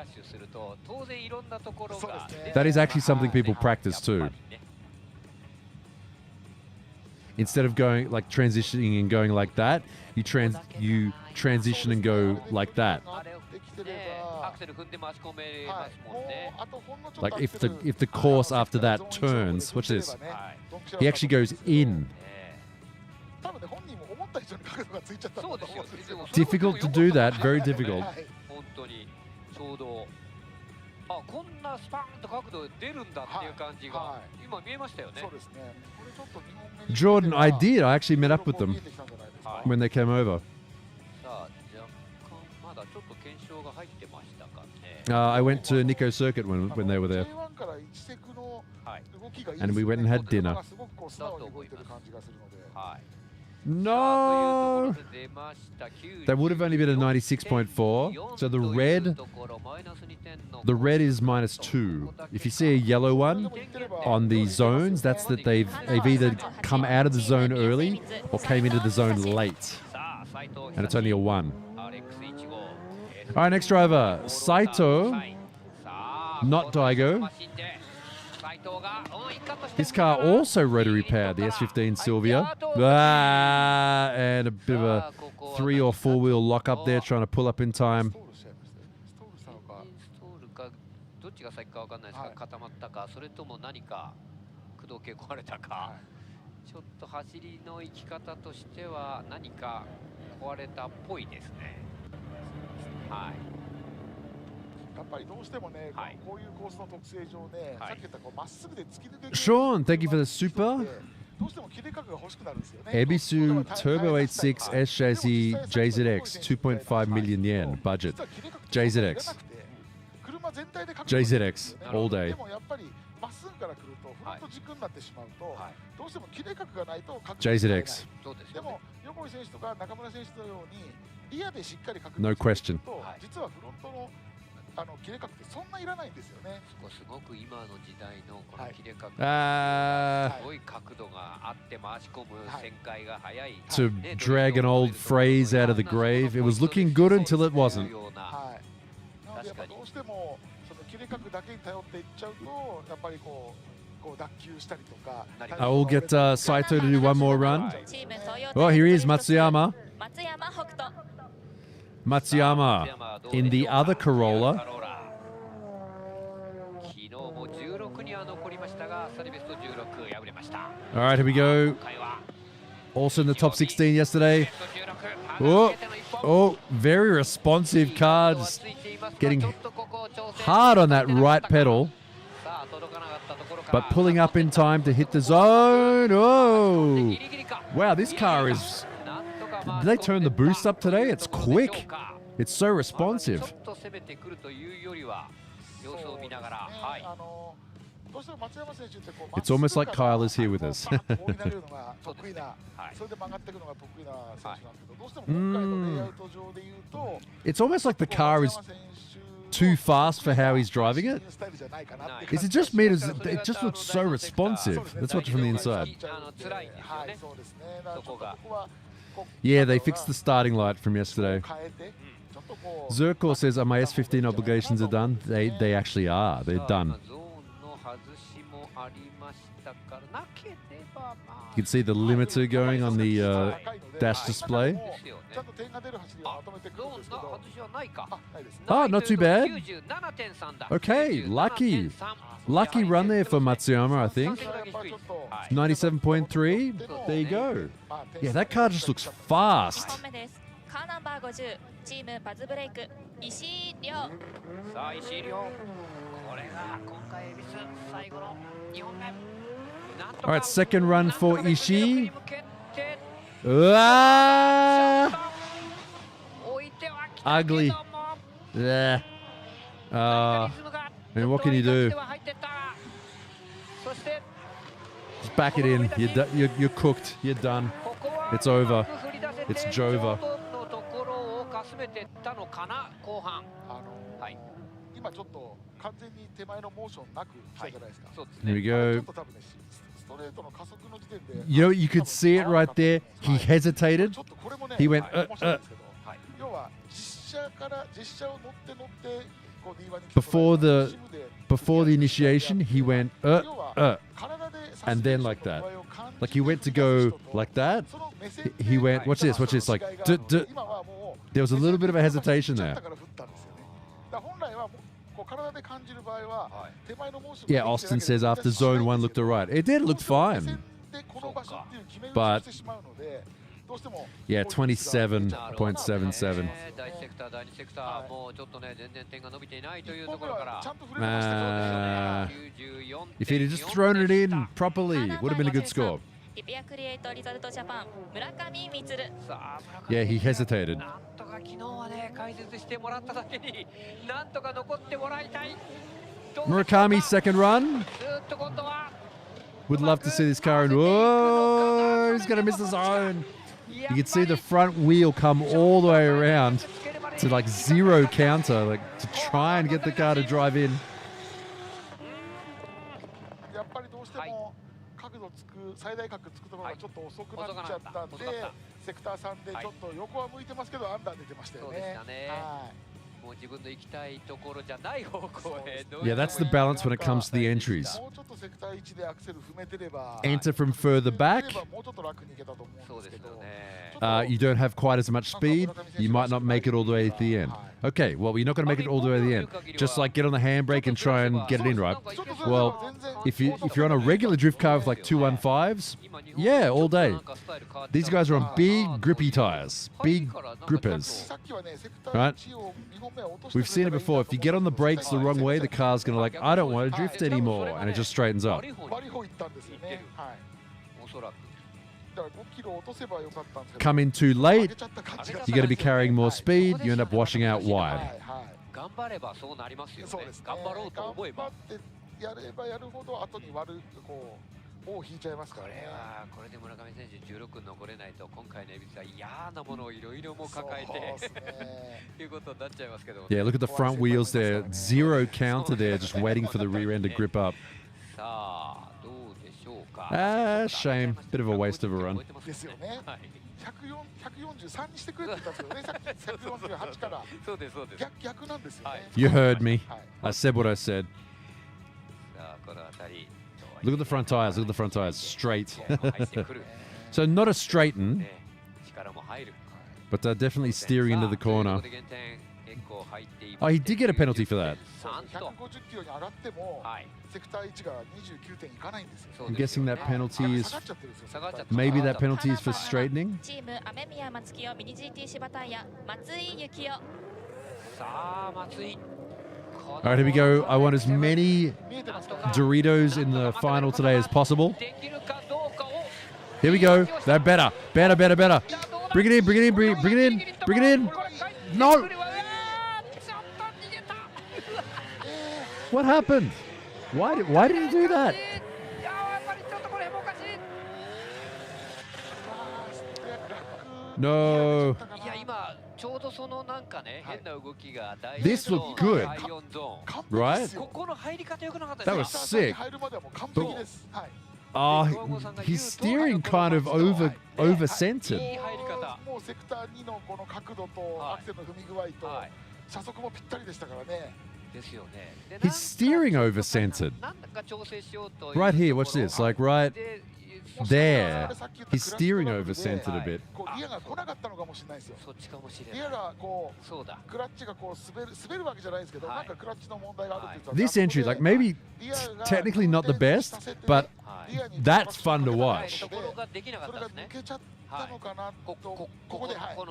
That is actually something people practice too. Instead of going like transitioning and going like that, you transition and go like that. Like if the course after that turns, watch this. He actually goes in. Difficult to do that, very difficult. Jordan, I did. I actually met up with them when they came over. I went to Nico Circuit when they were there. And we went and had dinner. No! That would have only been a 96.4. So the red is -2. If you see a yellow one on the zones, that's that they've either come out of the zone early or came into the zone late. And it's only a 1. All right, next driver, Saito, not Daigo. His car also rotary powered, the S15 Silvia. And a bit of a 3 or 4 wheel lock up there, trying to pull up in time. Sean, thank you for the super. Ebisu Turbo 86 S chassis JZX 2.5 million yen budget. JZX. JZX all day. JZX. No question. To drag an old phrase out of the grave, it was looking good until it wasn't. I will get Saito to do one more run. Oh, here he is, Matsuyama. Matsuyama. in the other Corolla. 昨日も16には残りましたが、サリベスト16敗れました。 All right, here we go. Also in the top 16 yesterday. Oh, very responsive car. Just getting hard on that right pedal. But pulling up in time to hit the zone. Oh, wow, this car is... Did they turn the boost up today? It's quick. It's so responsive. It's almost like Kyle is here with us. It's almost like the car is too fast for how he's driving it. Is it just me? It just looks so responsive. Let's watch it from the inside. Yeah, they fixed the starting light from yesterday. Zirkor says, are my S15 obligations are done? They actually are. They're done. You can see the limiter going on the dash display. Oh, not too bad. Okay, lucky. Lucky run there for Matsuyama, I think. 97.3. There you go. Yeah, that car just looks fast. All right, second run for Ishii. Ugly. Yeah. And what can you do? Just back it in. You're cooked. You're done. It's over. It's Jova. Here we go. You know, you could see it right there. He hesitated. He went, Before the initiation, he went, and then like that. Like he went to go like that. He went, watch this, like, there was a little bit of a hesitation there. Yeah, Austin says after zone 1 looked alright. It did look fine. But yeah, 27.77. If he'd have just thrown it in properly, would have been a good score. Yeah, he hesitated. Murakami, second run. Would love to see this car. And whoa, he's going to miss the zone. You can see the front wheel come all the way around to like zero counter, like to try and get the car to drive in. Yeah, that's the balance when it comes to the entries. Enter from further back. You don't have quite as much speed. You might not make it all the way at the end. Okay, well, you're not going to make it all the way at the end. Just like get on the handbrake and try and get it in, right? Well, if you're on a regular drift car with like 215s, yeah, all day. These guys are on big grippy tires, big grippers, right? We've seen it before. If you get on the brakes the wrong way, the car's going to like, I don't want to drift anymore, and it just straightens up. Come in too late, you're going to be carrying more speed, you end up washing out wide. Yeah, look at the front wheels there. Zero counter there, just waiting for the rear end to grip up. Shame. Bit of a waste of a run. You heard me. I said what I said. Look at the front tires. Look at the front tires. Straight. So not a straighten, but they're definitely steering into the corner. Oh, he did get a penalty for that. 150キロに上がっても、セクター1が29点いかないんですよ。 I'm guessing that penalty is maybe that penalty is for straightening. チーム雨宮松清ミニ GT 芝タイヤ松井幸雄。さあ松井。 All right, here we go. I want as many Doritos in the final today as possible. Here we go. They're better. Better. Bring it in. Bring it in. No. What happened? Why did he do that? No. This looked good, right? That was sick. Oh, he's steering kind of over-centered. もうセクター2のこの角度とアクセルの踏み具合と車速もぴったりでしたからね。 He's steering over-centered. Right here, watch this. Like right there, he's steering over-centered a bit. リアが来なかったのかもしれないですよ。リアがこうクラッチがこう滑るわけじゃないですけど、なんかクラッチの問題があるって言ってた。 This entry, like maybe technically not the best, but that's fun to watch. それが抜けちゃったのかなとここで、はい、そ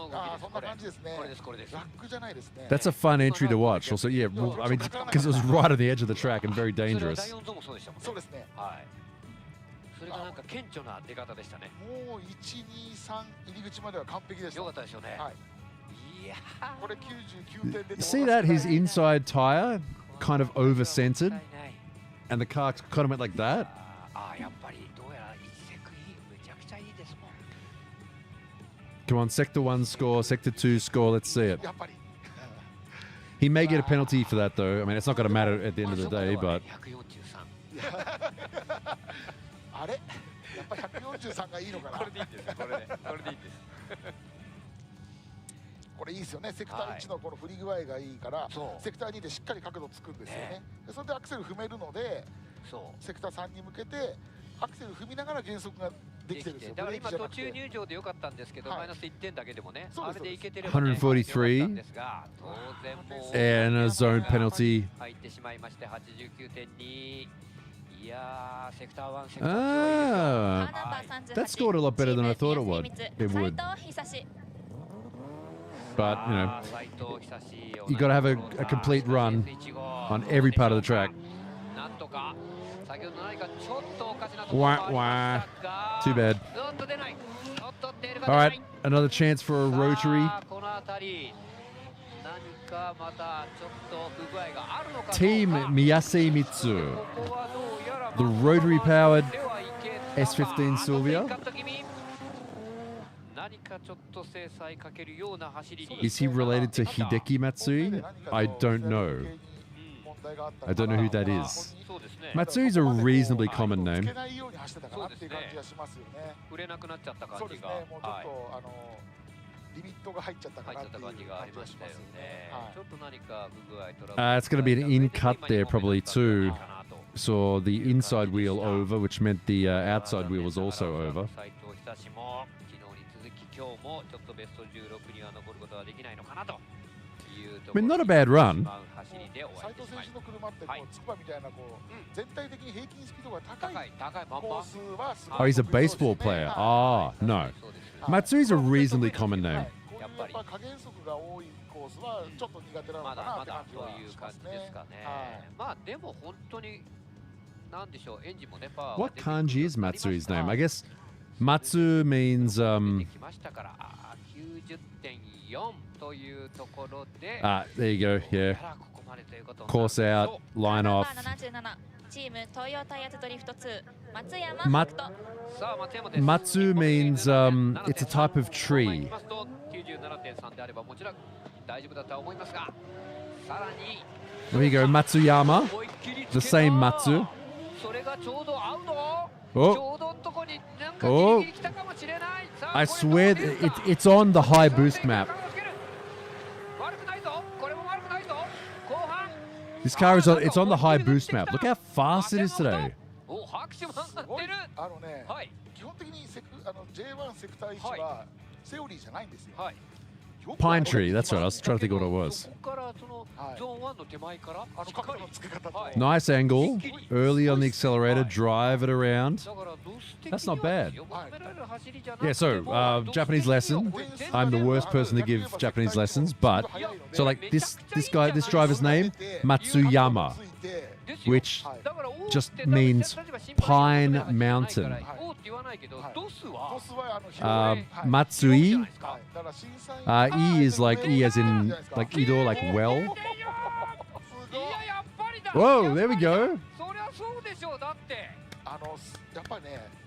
んな感じですね。ラックじゃないですね。 That's a fun entry to watch. Also, yeah, well, I mean, because it was right on the edge of the track and very dangerous. そうですね。それがなんか顕著な出方でしたね。もう1、2、3入り口までは完璧でした。良かったですよね。はい。いや、これ99点で。 You see that his inside tire kind of over-centered, and the car kind of went like that. ああ、やっぱりどうやらセクイめちゃくちゃいいですもん。 Come on, Sector 1 score, Sector 2 score. Let's see it. He may get a penalty for that, though. I mean, it's not going to matter at the end of the day, but. あれやっぱり143がいいのかな。これでいいんです。これでいいんです。これいいですよね。セクター1のこの振り具合がいいから、セクター2でしっかり角度つくんですよね。でそれでアクセル踏めるので、セクター3に向けてアクセル踏みながら減速ができてるんですよ。だから今途中入場で良かったんですけど、マイナス1点だけでもね、あれでいけてれば143 and a zone penalty. 入ってしまいまして 89.2。 Ah, that scored a lot better than I thought it would. But, you know, you got to have a complete run on every part of the track. Wah, wah. Too bad. All right, another chance for a rotary. Team Miyase Mitsu. The rotary-powered S15 Silvia. Is he related to Hideki Matsui? I don't know. I don't know who that is. Matsui is a reasonably common name. It's going to be an in-cut there probably too. Saw the inside wheel over, which meant the outside wheel was also over. I mean, not a bad run. Oh, he's a baseball player. Ah, no. Matsui's a reasonably common name. ちょっと苦手なのかなって感じはしますね。まあでも本当になんでしょう、エンジンもね、パワー What kanji is Matsui's name? I guess Matsu means きましたから、90.4 というところで、there you go. Yeah. Course out, line off. チーム東洋タイヤズドリフト2松山北斗。 Matsu means it's a type of tree. 97.3 であればもちろん大丈夫だとは思いますが、さらに There you go, Matsuyama. The same Matsu. それがちょうど合うの。 Oh. ちょうどのとこになんかギリギリ来たかもしれない。 I swear it's on the high boost map. 悪くないぞ。これも悪くないぞ。後半 This car is on the high boost map. Look how fast it is today. お、拍手も上がってる。基本的にJ1 セクター1はセオリーじゃないんですよ。Pine tree. That's right. I was trying to think what it was. ここからそのゾーン1の手前からしっかり Nice angle. Early on the accelerator. Drive it around. That's not bad. Yeah, so Japanese lesson. I'm the worst person to give Japanese lessons, but so like this driver's name, Matsuyama, which just means Pine Mountain. Matsui, E is like E as in like Ido, like well. Whoa, there we go.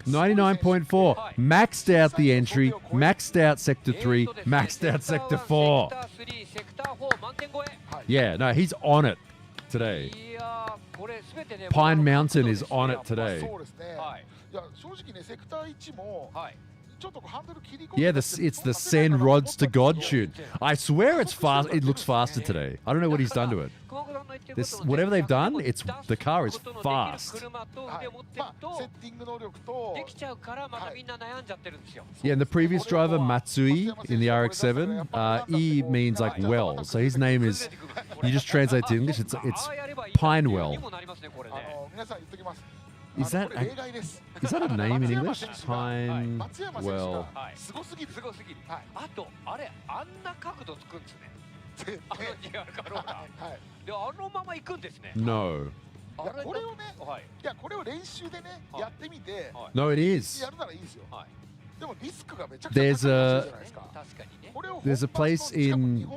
99.4. Maxed out the entry, maxed out sector 3, maxed out sector 4. Yeah, no, he's on it today. Pine Mountain is on it today. Yeah, it's the send rods to God tune. I swear it's fast. It looks faster today. I don't know what he's done to it. Whatever they've done, the car is fast. Yeah, and the previous driver, Matsui, in the RX-7, E means like well. So his name is, you just translate to English, it's Pinewell. Is that a name in English? Pinewell. あとあれあんな角度つくんですね。あの2Rカローラ。であのまま行くんですね。 No. これをね、いやこれを練習でねやってみて。 No, it is. やるならいいですよ。でもリスクがめちゃくちゃ高いじゃないですか。 There's a place in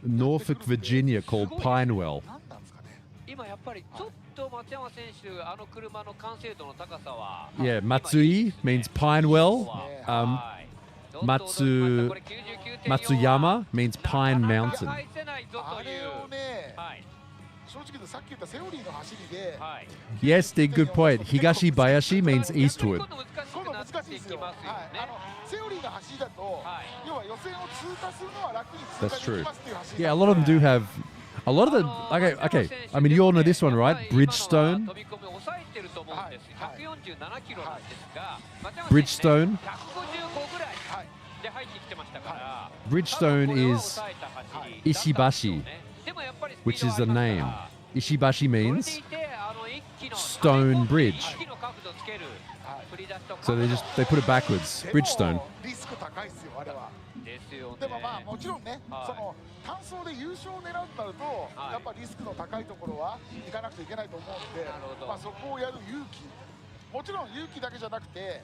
Norfolk, Virginia called Pinewell. 今やっぱりちょっと松山選手あの車の完成度の高さは。 Yeah, Matsui means Pinewell. Matsuyama means Pine Mountain. あれをね、正直言うとさっき言ったセオリーの走りで。 Yes, Dig, good point. Higashi Bayashi means eastward. 今度難しいですよ。セオリーの走りだと、要は予選を通過するのは楽に通過できますっていう走り。 Yeah, a lot of them do have. A lot of the okay. I mean, you all know this one, right? Bridgestone. Bridgestone. Bridgestone is Ishibashi, which is the name. Ishibashi means stone bridge. So they put it backwards. Bridgestone. でもまあもちろんね、その単走で優勝を狙うとなると、やっぱリスクの高いところは行かなくちゃいけないと思うので、まあそこをやる勇気、もちろん勇気だけじゃなくて、ね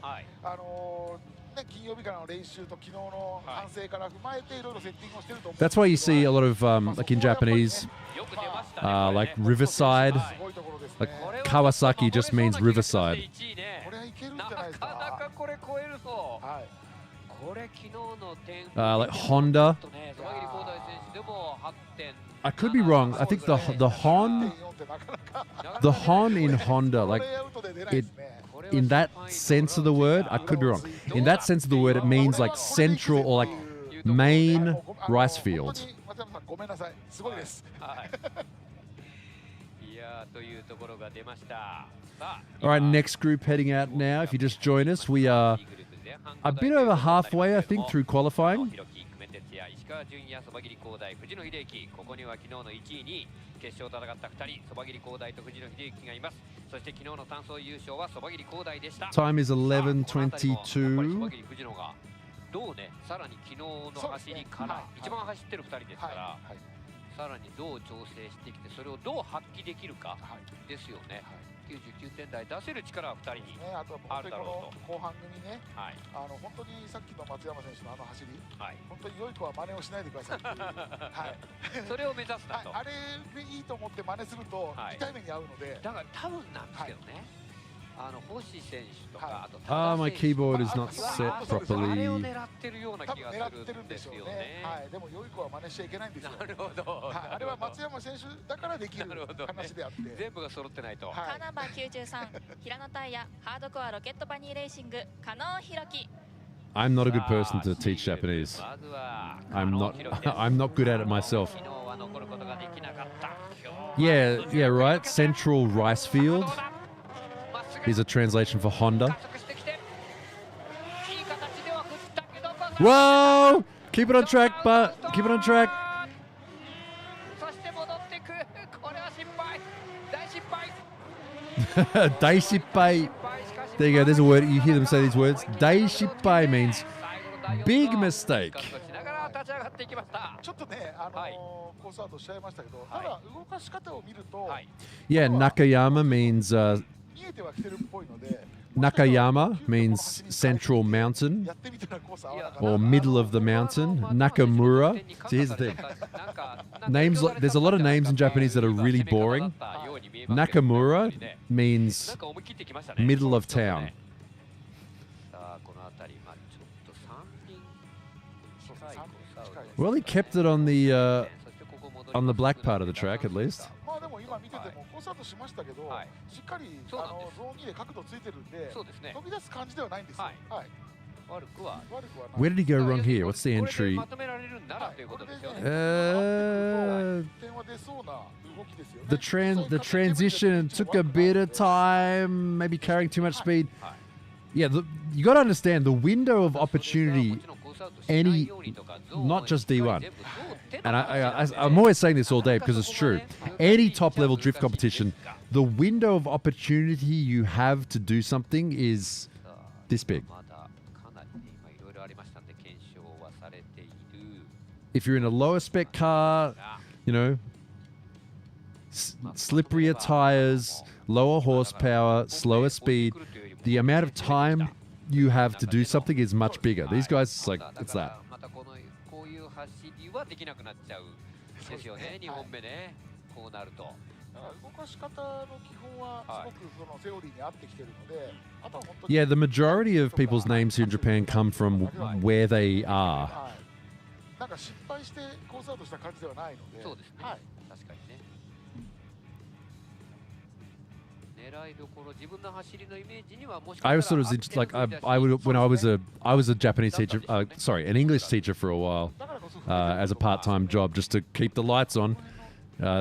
金曜日からの練習と昨日の反省から踏まえていろいろセッティングをしていると思う。 That's why you see a lot of like in Japanese, like riverside. Like Kawasaki just means riverside. Like Honda. I could be wrong. I think the Hon in Honda, like it, in that sense of the word, I could be wrong. In that sense of the word, it means like central or like main rice field. All right, next group heading out now. If you just join us, we are a bit over halfway, I think, through qualifying. Time is 11:22. どうね、さらに昨日の走りから一番走ってる2人ですから、さらにどう調整してきて、それをどう発揮できるかですよね。99点台出せる力は2人にあるだろうと。後半組ね、本当にさっきの松山選手のあの走り、本当に良い子は真似をしないでくださいっていう、それを目指すなと。あれでいいと思って真似すると痛い目に遭うので、だから多分なんですけどね。星選手とか、あと my keyboard is not set あれ properly. を狙ってるような気がするんですよね。でも良い子は真似しちゃいけないんですよ。なるほど。あれは松山選手だからできる話であって、全部が揃ってないと。カーナンバー93平野タイヤハードコアロケットバニーレーシング加納弘樹。 I'm not a good person to teach Japanese. I'm not good at it myself. Yeah, right. Central rice field. Here's a translation for Honda. Whoa! Keep it on track, but keep it on track. そして戻ってくる。これは失敗。大失敗。 Daishippai. There you go. There's a word. You hear them say these words. Daishippai means big mistake. ちょっとね、コースアウトしちゃいましたけど、ただ動かし方を見ると、 Yeah, Nakayama means 見えてはきてるっぽいので、 Nakayama means central mountain or middle of the mountain. Nakamura. See, here's the thing. Names. There's a lot of names in Japanese that are really boring. Nakamura means middle of town. Well, he kept it on the black part of the track at least. まあでも今見ててもコースアウトしましたけど、しっかりゾーン2で角度ついてるんで、飛び出す感じではないんですよ。はい。悪くはない。 Where did he go wrong here? What's the entry? The transition took a bit of time, maybe carrying too much speed. Yeah, you got to understand the window of opportunity. Not just D1. And I'm always saying this all day because it's true. Any top-level drift competition, the window of opportunity you have to do something is this big. If you're in a lower spec car, you know, slipperier tires, lower horsepower, slower speed, the amount of time you have to do something is much bigger. These guys, it's like, it's that. はできなくなっちゃうですよね。2本目ね、こうなると。動かし方の基本はすごくそのセオリーに合ってきてるので、あとは本当に Yeah, the majority of people's names here in Japan come from where they are. なんか失敗してコースアウトした感じではないので。そうですね。確かにね。狙いどころ、自分の走りのイメージにはもしかしたら I was sort of like I would when I was a Japanese teacher, sorry, an English teacher for a while, as a part-time job, just to keep the lights on,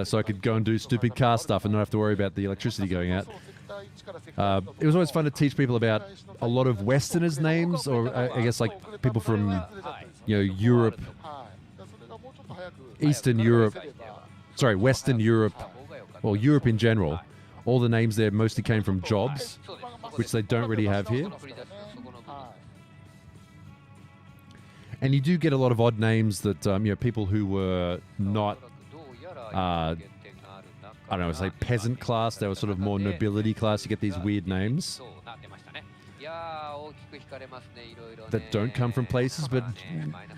so I could go and do stupid car stuff and not have to worry about the electricity going out. It was always fun to teach people about a lot of Westerners' names, or I guess like people from, you know, Europe, Eastern Europe, sorry, Western Europe, or Europe in general. All the names there mostly came from jobs, which they don't really have here. And you do get a lot of odd names that, you know, people who were not, I don't know, say peasant class, they were sort of more nobility class. You get these weird names that don't come from places, but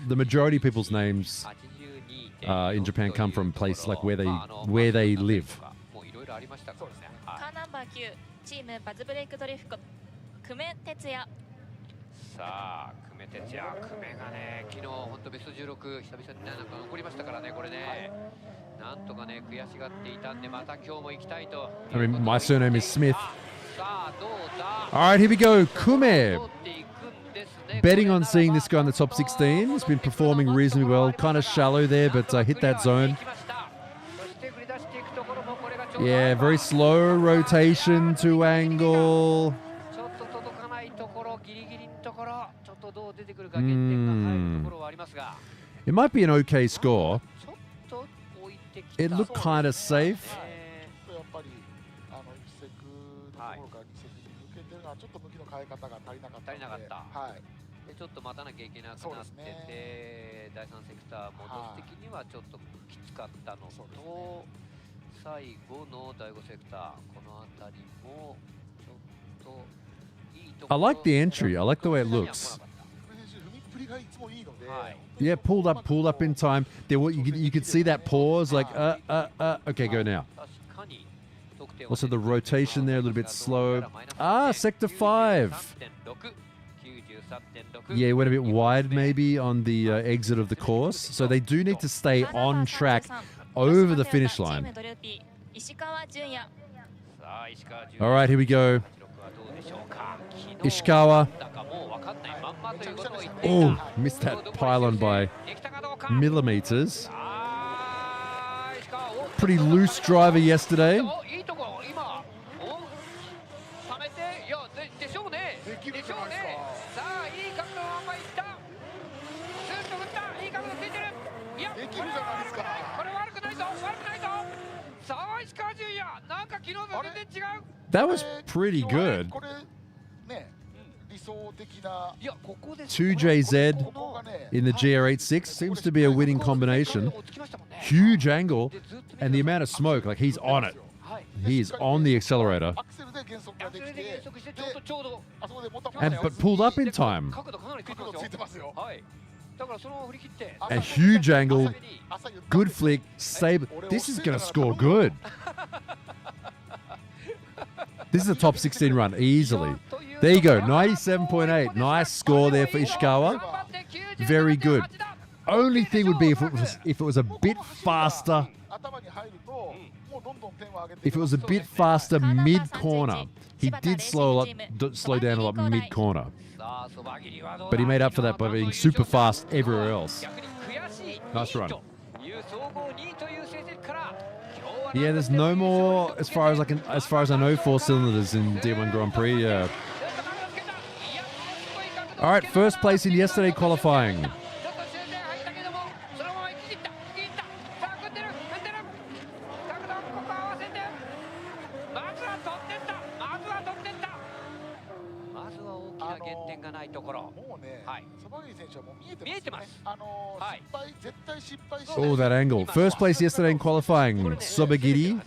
the majority of people's names in Japan come from places like where they live. カーナンバー9チームバズブレイクドリフト久米哲也。さあ久米哲也、久米がね昨日本当ベスト16久々になんか残りましたからね。これねなんとかね悔しがっていたんでまた今日も行きたいと。 I mean, my surname is Smith. All right, here we go. Kume. Betting on seeing this guy in the top 16. He's been performing reasonably well. Kind of shallow there, but hit that zone. Yeah, very slow rotation to angle. It might be an okay score. It looked kind of safe. ちょっと待たなきゃいけなくなってて、第3セクター戻す的にはちょっときつかったのと、最後の第5セクターこの辺りもちょっといいところ。 I like the entry. I like the way it looks. Yeah, pulled up in time. There, you could see that pause, like, okay, go now. Also, the rotation there a little bit slow. Sector 5. Yeah, went a bit wide maybe on the exit of the course. So they do need to stay on track over the finish line. All right, here we go. Ishikawa. Oh, missed that pylon by millimeters. Pretty loose driver yesterday. That was pretty good. 2JZ in the GR86 seems to be a winning combination. Huge angle, and the amount of smoke, like he's on it. He is on the accelerator. But pulled up in time. A huge angle, good flick, save. This is going to score good. This is a top 16 run, easily. There you go, 97.8. Nice score there for Ishikawa. Very good. Only thing would be if it was a bit faster. If it was a bit faster mid-corner. He did slow down a lot mid-corner. But he made up for that by being super fast everywhere else. Nice run. Yeah, there's no more, as far as I know, 4 cylinders in D1 Grand Prix. Yeah. All right, first place in yesterday qualifying. Oh, that angle. First place yesterday in qualifying, Sobagiri.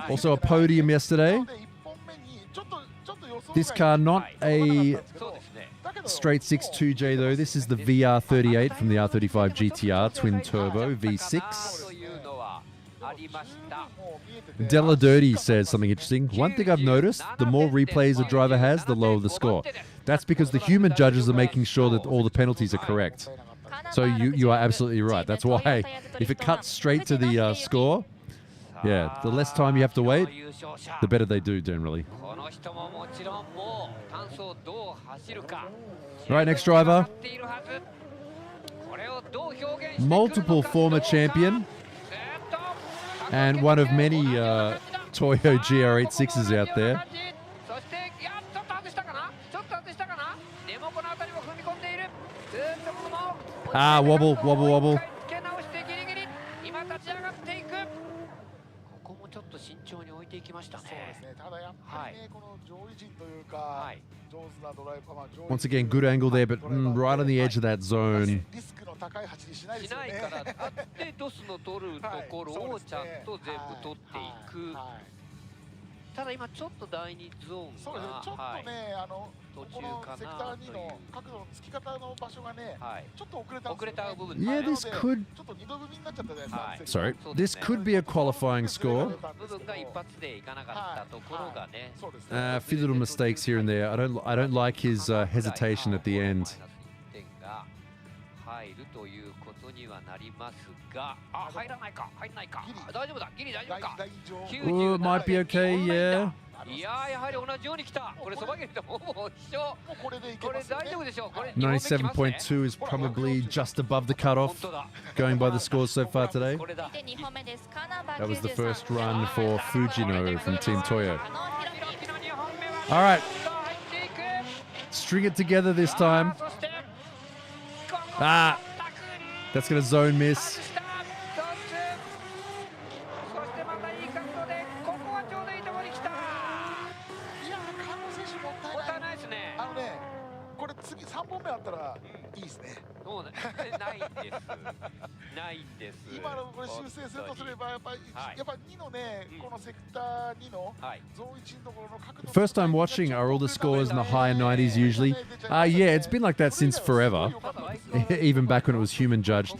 Also a podium yesterday. This car, not a straight 6.2J though. This is the VR38 from the R35 GTR twin turbo V6. Della Dirty says something interesting. One thing I've noticed, the more replays a driver has, the lower the score. That's because the human judges are making sure that all the penalties are correct. So you are absolutely right. That's why if it cuts straight to the score, yeah, the less time you have to wait, the better they do generally. Right, next driver. Multiple former champion and one of many Toyo GR86s out there. Ah, wobble, wobble, wobble. Once again, good angle there, but right on the edge of that zone. Yeah, this could be a qualifying score. A few little mistakes here and there. I don't like his hesitation at the end. Oh, it might be okay, yeah. 97.2 is probably just above the cutoff, going by the scores so far today. That was the first run for Fujino from Team Toyo. All right. String it together this time. Ah, that's going to zone miss. First time watching, are all the scores in the higher 90s usually? Yeah, it's been like that since forever, even back when it was human judged.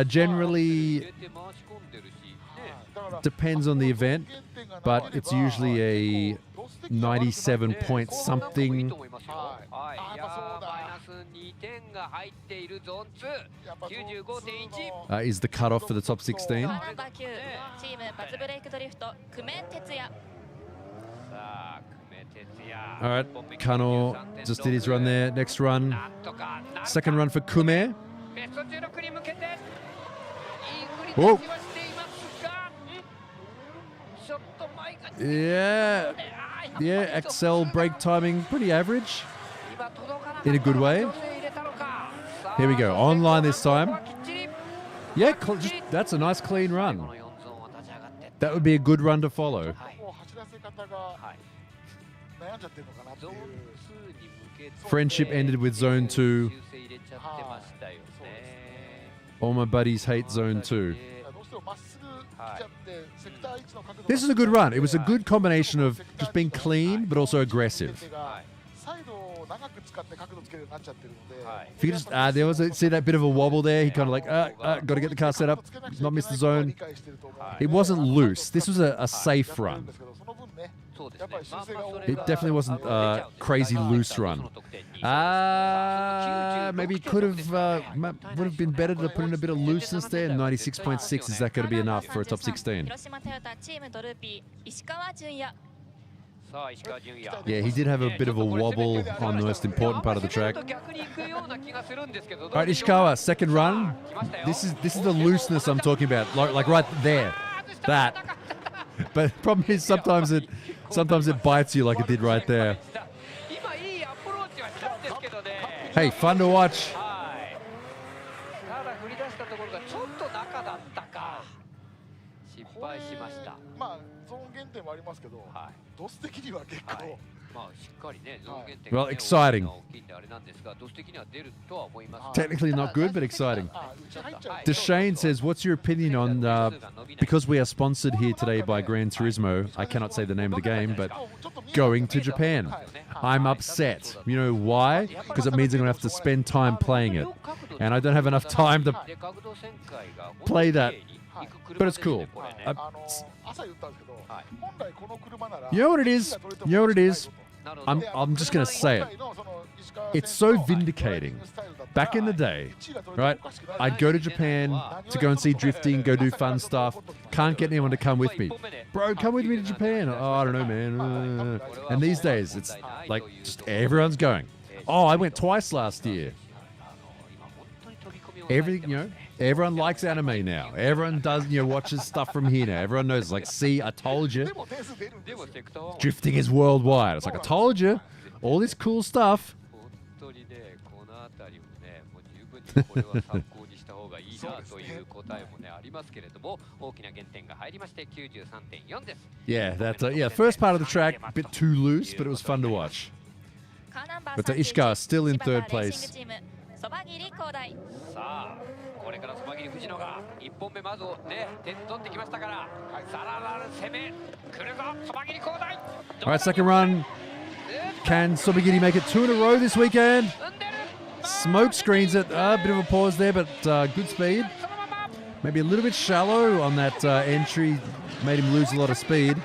Generally, depends on the event, but it's usually a 97 point something. Is the cutoff for the top 16. All right, Kano just did his run there. Next run, second run for Kume. Whoa. Yeah, Excel brake timing, pretty average. In a good way. Here we go, online this time. Yeah, that's a nice clean run. That would be a good run to follow. 方が悩んじゃってるのかなっていう。 Friendship ended with Zone 2. All my buddies hate Zone 2. This is a good run. It was a good combination of just being clean but also aggressive. If you could just, there was see that bit of a wobble there. He kind of like, got to get the car set up, not miss the zone. It wasn't loose. This was a safe run. It definitely wasn't a crazy loose run. Maybe it could have would have been better to put in a bit of looseness there. 96.6, is that going to be enough for a top 16? Yeah, he did have a bit of a wobble on the most important part of the track. All right, Ishikawa, second run. This is the looseness I'm talking about, like right there, that. But the problem is sometimes it bites you like it did right there. Hey, fun to watch. まあゾーン減点はありますけど、ドス的には結構。 Well, exciting. Technically not good, but exciting. Deshane says, what's your opinion on, because we are sponsored here today by Gran Turismo, I cannot say the name of the game, but going to Japan. I'm upset. You know why? Because it means I'm going to have to spend time playing it. And I don't have enough time to play that. But it's cool. You know what it is? You know what it is? I'm just going to say it. It's so vindicating. Back in the day, right, I'd go to Japan to go and see drifting, go do fun stuff. Can't get anyone to come with me. Bro, come with me to Japan. Oh, I don't know, man. And these days, it's like just everyone's going. Oh, I went twice last year. Everything, you know, everyone likes anime now. Everyone does, you know, watches stuff from here now. Everyone knows, like, see, I told you. Drifting is worldwide. It's like, I told you. All this cool stuff. Yeah, that first part of the track, a bit too loose, but it was fun to watch. But Ishikawa still in third place. さあこれからそばぎり藤野が1本目まずね点取ってきましたからさらなる攻め来るぞそばぎり広大 All right, second run. Can Sobagiri make it 2 in a row this weekend? Smoke screens it. A bit of a pause there, but good speed. Maybe a little bit shallow on that entry. Made him lose a lot of speed.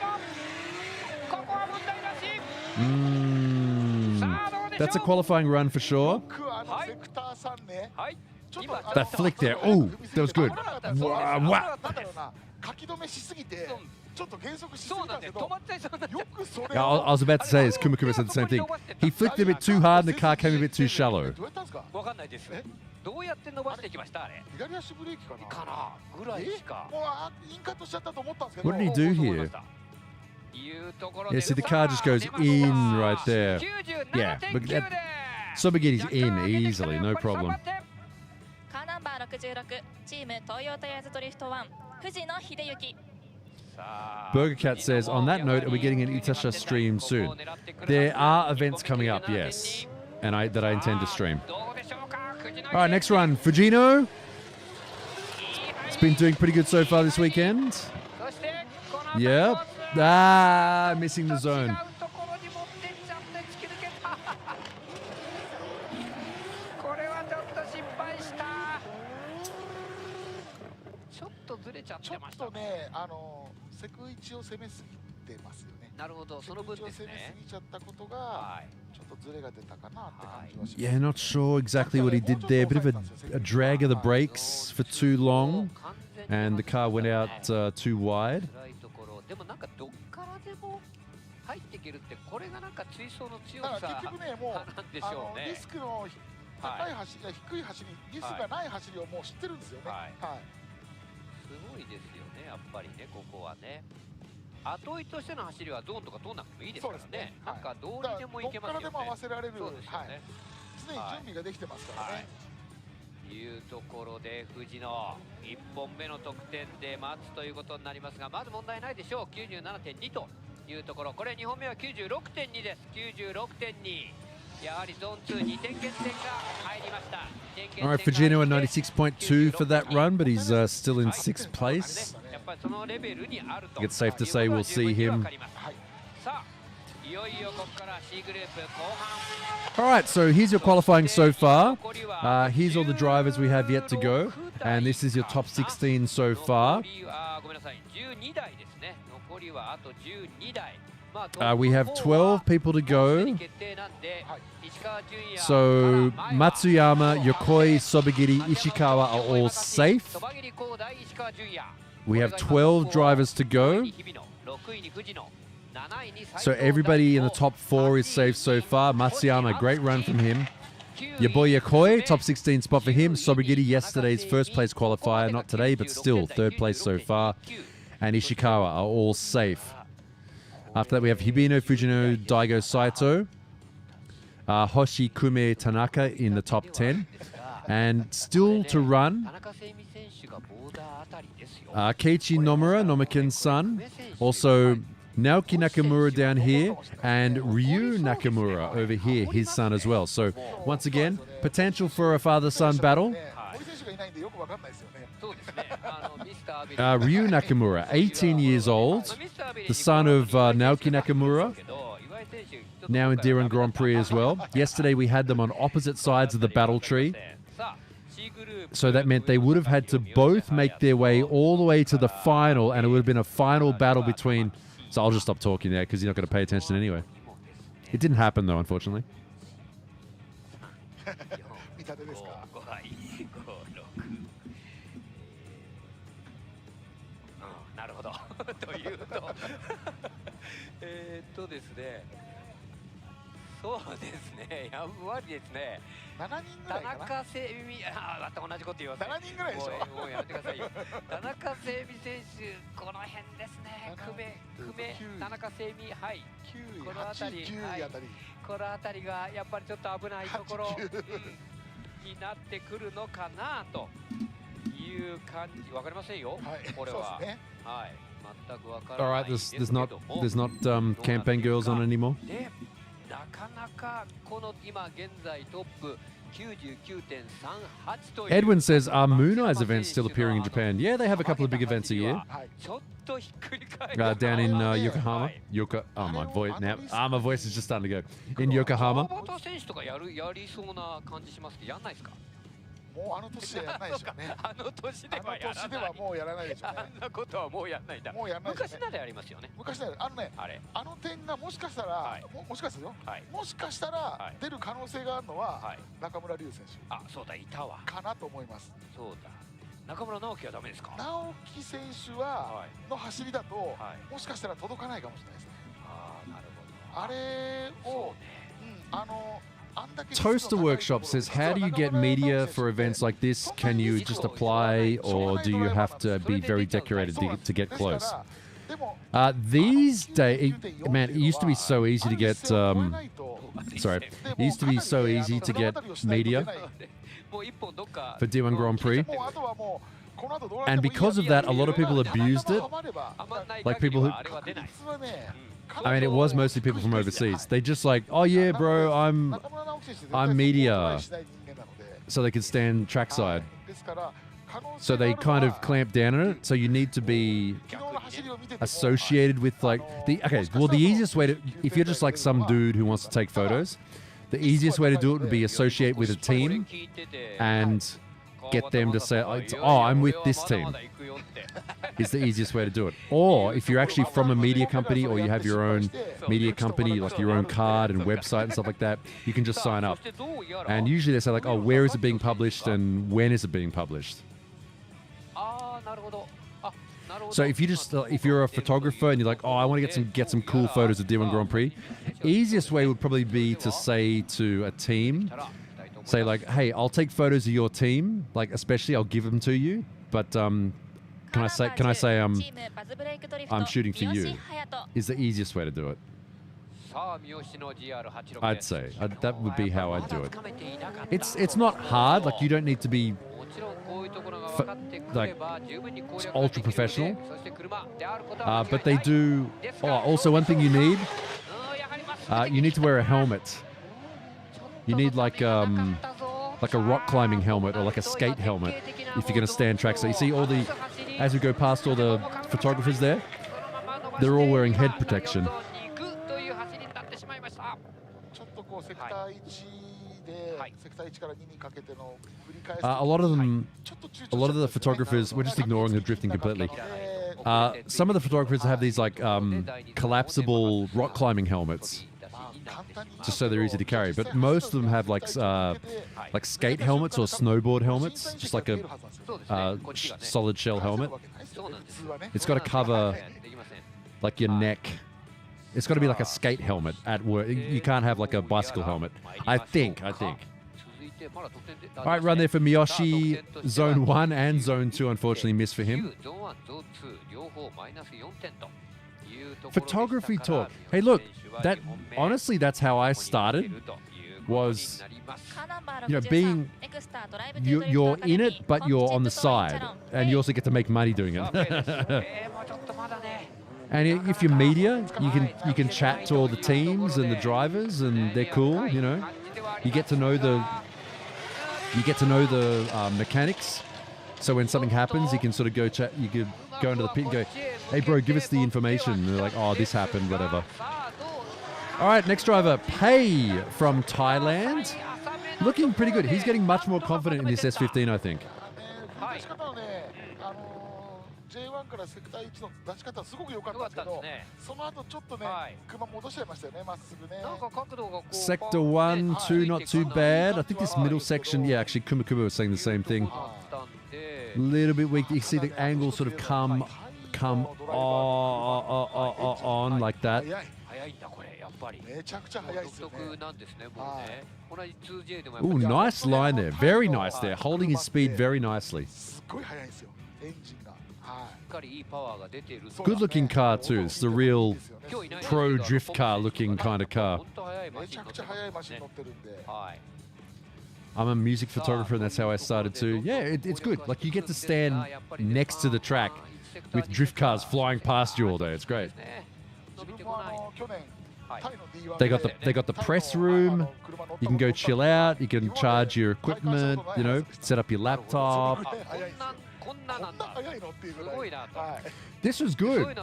That's a qualifying run for sure. That flick there. Oh, that was good. Wow. Yeah, I was about to say, as Kumakuma said the same thing. He flicked a bit too hard and the car came a bit too shallow. What did he do here? Yeah, see, the car just goes in right there. Yeah, but Sobagiri's in easily, no problem. Burger Cat says, on that note, are we getting an Itasha stream soon? There are events coming up, yes, and that I intend to stream. All right, next run, Fujino. It's been doing pretty good so far this weekend. Yep. Missing the zone. Yeah, not sure exactly what he did there. Bit of a drag of the brakes for too long, and the car went out too wide. でもなんかどっからでも入っていけるってこれがなんか追走の強さなんでしょうね。リスクの高い走りや低い走り、リスクがない走りをもう知ってるんですよね。すごいですよね、やっぱりね、ここはね。後追いとしての走りはゾーンとか通んなくてもいいですからね。なんかどうにでもいけますよね。どっからでも合わせられる。そうですよね。常に準備ができてますからね。いうところで藤野1本目の得点で待つということになりますが、まず問題ないでしょう。 97.2 というところ、これ2本目は 96.2 です。 96.2、 やはりゾーン2、2点減点が入りました。 All right, Fujino at 96.2 for that run, but he's still in 6th place. I think it's safe to say we'll see him. All right, so here's your qualifying so far. Here's all the drivers we have yet to go, and this is your top 16 so far. We have 12 people to go. So Matsuyama, Yokoi, Sobagiri, Ishikawa are all safe. We have 12 drivers to go. So everybody in the top 4 is safe so far. Matsuyama, great run from him. Your boy Yokoi, top 16 spot for him. Sobagiri, yesterday's first place qualifier, not today, but still 3rd place so far. And Ishikawa are all safe. After that, we have Hibino, Fujino, Daigo, Saito. Hoshi, Kume, Tanaka in the top 10. And still to run, Keiichi Nomura, Nomikin's son. Also, Naoki Nakamura down here. And Ryu Nakamura over here, his son as well. So, once again, potential for a father-son battle. Ryu Nakamura, 18 years old, the son of Naoki Nakamura, now in D1 Grand Prix as well. Yesterday we had them on opposite sides of the battle tree, so that meant they would have had to both make their way all the way to the final, and it would have been a final battle between... So I'll just stop talking there because you're not going to pay attention anyway. It didn't happen though, unfortunately. というとですね、そうですね、やっぱりですね、7人ぐらいかな。田中聖美、また同じこと言わせて。7人ぐらいでしょ。もうやめてくださいよ。田中聖美選手、この辺ですね。久米、田中聖美、はい。この辺り、はい。この辺りがやっぱりちょっと危ないところになってくるのかなという感じ。わかりませんよ。これは。はい。 All right, there's not campaign girls on anymore. Edwin says, are Moon Eyes events still appearing in Japan? Yeah, they have a couple of big events a year. Down in Yokohama. Oh, my voice now. My voice is just starting to go. In Yokohama. もうあの年でやらないでしょうね。あの年ではもうやらないでしょうね。あんなことはもうやらないんだ。もうやらない。昔ならやりますよね。昔ならあの点がもしかしたらもしかするよ。もしかしたら出る可能性があるのは中村龍選手。あ、そうだいたわ。かなと思います。そうだ。中村直樹はダメですか。直樹選手はの走りだともしかしたら届かないかもしれないですね。ああ、なるほど。あれをToaster Workshop says, how do you get media for events like this? Can you just apply, or do you have to be very decorated to get close? These days, man, it used to be so easy to get, it used to be so easy to get media for D1 Grand Prix. And because of that, a lot of people abused it. Like people who... I mean, it was mostly people from overseas. They just like, oh yeah, bro, I'm media, so they could stand trackside. So they kind of clamped down on it. So you need to be associated with like the easiest way to, if you're just like some dude who wants to take photos, the easiest way to do it would be associate with a team and get them to say, oh, I'm with this team. Is the easiest way to do it. Or if you're actually from a media company, or you have your own media company, like your own card and website and stuff like that, you can just sign up. And usually they say like, oh, where is it being published and when is it being published? So if you just if you're a photographer and you're like, oh, I want to get some cool photos of D1 Grand Prix, easiest way would probably be to say to a team, say like, hey, I'll take photos of your team, like especially I'll give them to you, but can I say I'm shooting for you is the easiest way to do it. I'd say that would be how I'd do it. It's not hard, like you don't need to be like ultra professional. But they do. Oh, also one thing you need to wear a helmet. You need like a rock climbing helmet or like a skate helmet if you're going to stand track. So you see as we go past all the photographers there, they're all wearing head protection. A lot of the photographers, we're just ignoring the drifting completely. Some of the photographers have these like collapsible rock climbing helmets, just so they're easy to carry. But most of them have like skate helmets or snowboard helmets, just like a solid shell helmet. It's got to cover like your neck. It's got to be like a skate helmet at work. You can't have like a bicycle helmet. I think. All right, run there for Miyoshi. Zone 1 and Zone 2, unfortunately, missed for him. Photography talk. Hey, look, honestly, that's how I started. Was, being, you're in it, but you're on the side. And you also get to make money doing it. And if you're media, you can chat to all the teams and the drivers, and they're cool. You get to know the mechanics. So when something happens, you can sort of go chat. You could go into the pit and go, "Hey, bro, give us the information." And they're like, "Oh, this happened, whatever." All right, next driver, Pei from Thailand, looking pretty good. He's getting much more confident in this S15, I think. J1 からセクター1の出し方すごく良かったんですけど、その後ちょっとね、車戻しちゃいましたよね、まっすぐね。Sector 1, 2, not too bad. I think this middle section, yeah, actually Kumakuma was saying the same thing. A little bit weak. You see the angle sort of come on like that. Ooh, nice line there. Very nice there. Holding his speed very nicely. Good looking car too. It's the real pro drift car looking kind of car. I'm a music photographer and that's how I started too. Yeah, it's good. Like you get to stand next to the track with drift cars flying past you all day. It's great. They got the press room. You can go chill out. You can charge your equipment. Set up your laptop. This was good.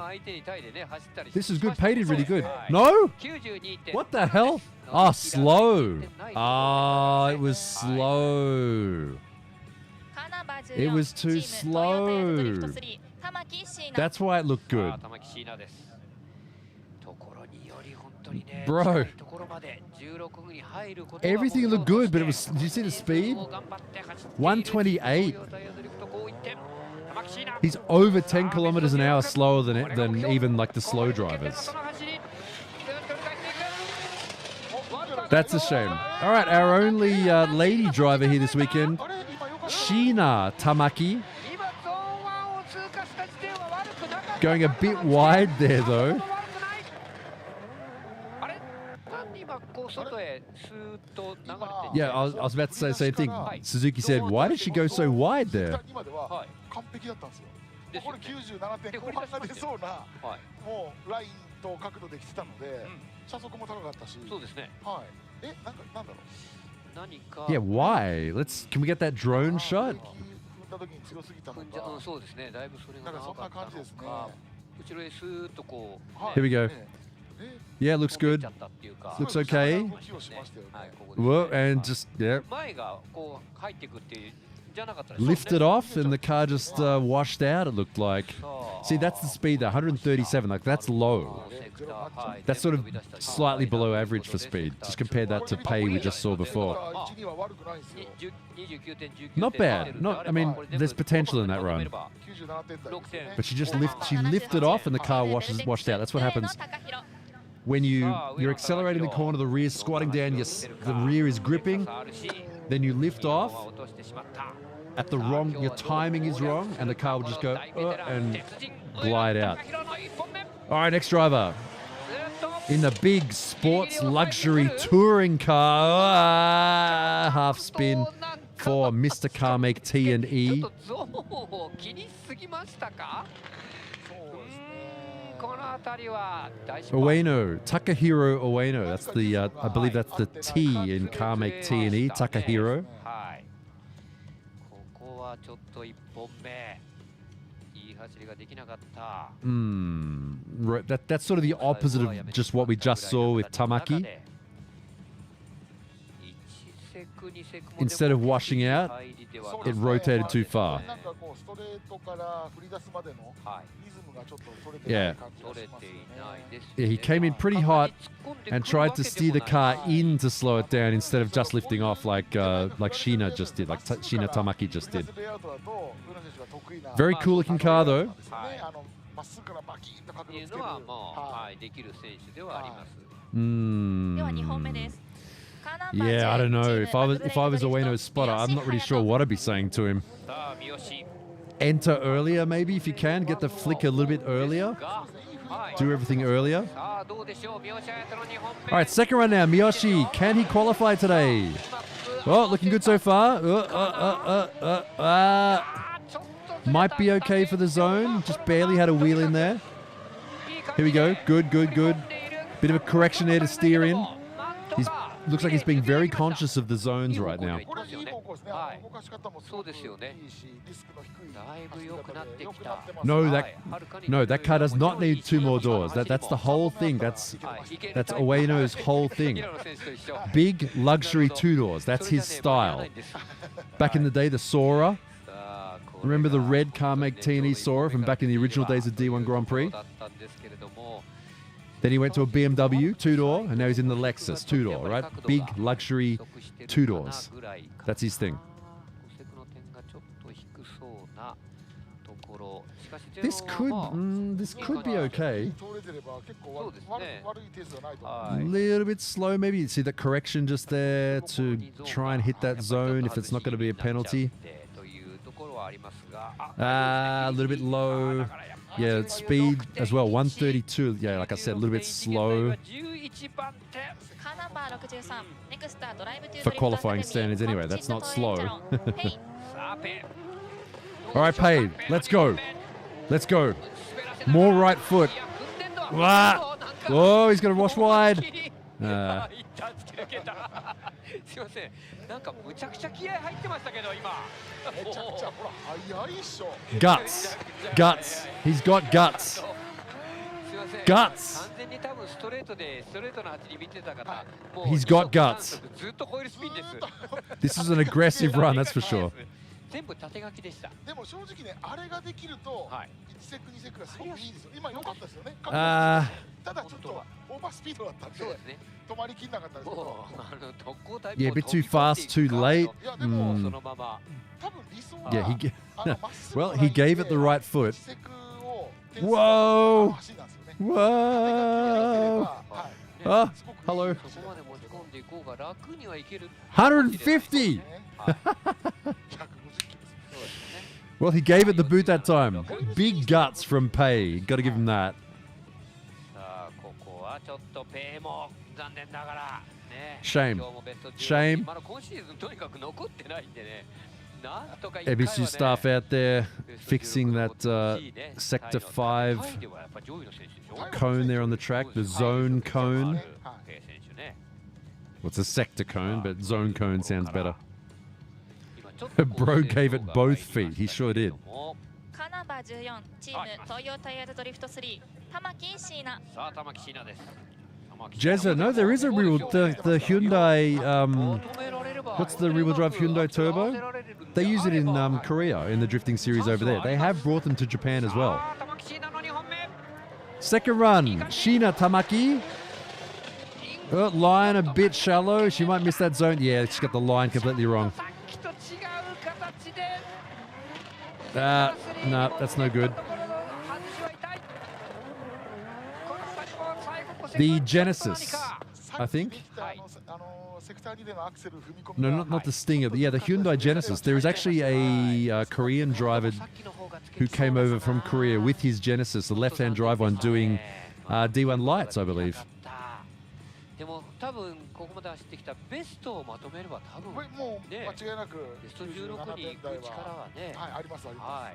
This is good. Pei did really good. No? What the hell? Oh, slow. Oh, it was slow. It was too slow. That's why it looked good. Bro, everything looked good, but it was. Did you see the speed? 128. He's over 10 kilometers an hour slower than even like the slow drivers. That's a shame. All right, our only lady driver here this weekend, Sheena Tamaki. Going a bit wide there though. Yeah, I was about to say the same thing. Suzuki said, why did she go so wide there? 完璧だったんですよ。これ97点後半が出そうな、もうラインと角度できてたので、車速も高かったし。そうですね。はい。なんだろう。何か。Yeah, why? Can we get that drone shot? 踏んだ時に強すぎたのか。そうですね。だいぶそれが。なんかそんな感じですね。後ろへスーッとこう。Here we go. Yeah, looks good. Looks okay. Whoa, and just yeah. Lifted off and the car just washed out, it looked like. See, that's the speed there, 137, like that's low. That's sort of slightly below average for speed. Just compare that to Pei we just saw before. Not bad. I mean, there's potential in that run. But she lifted off and the car washed out. That's what happens. When you're accelerating the corner, the rear's squatting down, the rear is gripping, then you lift off. At the wrong, your timing is wrong, and the car will just go and glide out. All right, next driver. In the big sports luxury touring car. Half spin. for Mr. Carmack T and ち E. ょっとゾーンを気にしすぎましたか？この辺りは大失敗。 Ueno, Takahiro Ueno. That's the, I believe that's the T in Carmack T and E, Takahiro. はい。ここはちょっと1本目。いい走りができなかった。 Right, that's sort of the opposite of just what we just saw with Tamaki. Instead of washing out, it rotated too far. Yeah. Yeah, he came in pretty hot and tried to steer the car in to slow it down instead of just lifting off like Sheena just did, like Sheena Tamaki just did. Very cool looking car though. っていうのはもう、はい、できる選手ではあります。では2本目です。 Yeah, I don't know. If I was Ueno's spotter, I'm not really sure what I'd be saying to him. Enter earlier, maybe if you can. Get the flick a little bit earlier. Do everything earlier. All right, second run now. Miyoshi, can he qualify today? Oh, looking good so far. Might be okay for the zone. Just barely had a wheel in there. Here we go. Good, good, good. Bit of a correction there to steer in. He's looks like he's being very conscious of the zones right now. No, that car does not need 2 more doors. That's the whole thing. That's Ueno's whole thing. Big luxury 2 doors. That's his style. Back in the day, the Sora. Remember the red Carmack T&E Sora from back in the original days of D1 Grand Prix? Then he went to a BMW 2-door, and now he's in the Lexus 2-door, right? Big luxury 2 doors. That's his thing. This could be okay. A little bit slow, maybe. You see the correction just there to try and hit that zone if it's not going to be a penalty. A little bit low. Yeah, speed as well, 132. Yeah, like I said, a little bit slow for qualifying standards anyway. That's not slow. All right, Pei, let's go. Let's go. More right foot. Wah! Oh, he's going to wash wide. Guts. Guts. He's got guts. Guts. He's got guts. This is an aggressive run, that's for sure. Yeah, a bit too fast, too late. Yeah, well, he gave it the right foot. Whoa! Whoa! Oh, hello. 150! Well, he gave it the boot that time. Big guts from Pei. Got to give him that. Shame. Shame. Ebisu staff out there fixing that Sector 5 cone there on the track, the zone cone. Well, it's a sector cone, but zone cone sounds better. Bro gave it both feet. He sure did. Jezza, no, there is a real the Hyundai. What's the rear-wheel drive Hyundai Turbo? They use it in Korea in the drifting series over there. They have brought them to Japan as well. Second run, Sheena Tamaki. Line a bit shallow. She might miss that zone. Yeah, she's got the line completely wrong. No, that's no good. The Genesis, I think. No, not the Stinger. But yeah, the Hyundai Genesis. There is actually a Korean driver who came over from Korea with his Genesis, the left-hand drive one, doing D1 lights, I believe. でも多分ここまで走ってきたベストをまとめれば多分もう間違いなくベスト16に行く力はね、はい、ありますありま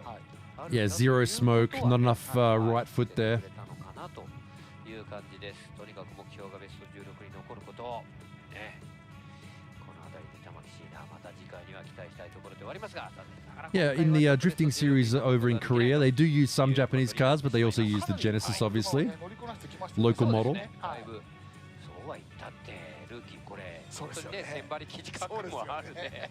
す。Yeah, zero smoke, not enough right foot there. かなという感じです。とにかく目標がベスト16に残ることをね、この辺りで玉木椎名また次回には期待したいところではありますが。Yeah, in the drifting series over in Korea, they do use some Japanese cars, but they also use the Genesis, obviously. Local model. そうは言ったってルーキーこれ本当にね千馬力近くもあるね。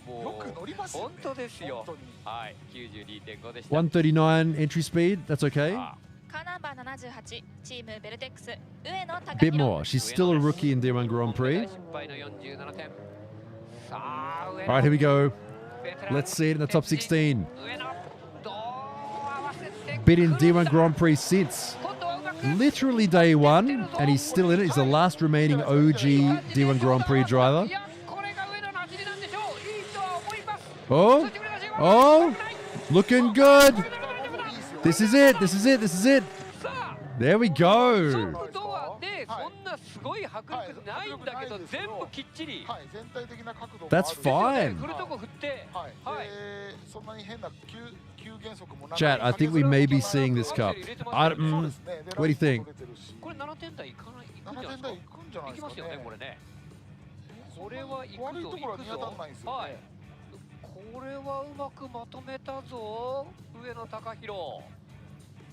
もう本当ですよ。はい、92.5でした。139 entry speed, that's okay. カーナンバー78チームベルテックス上野貴 Bit more. She's still a rookie in D1 Grand Prix. 失敗の47点。さあ、 All right, here we go. Let's see it in the top 16. Been in D1 Grand Prix since literally day one, and he's still in it. He's the last remaining OG D1 Grand Prix driver. Oh, oh, looking good. This is it. This is it. This is it. There we go. That's fine. Chat, I think we may be seeing this cup. What do you think? これ7点台いかないいくんじゃないですか。いきますよねこれね。これは行くぞ行くぞ。はい。これはうまくまとめたぞ上野貴弘。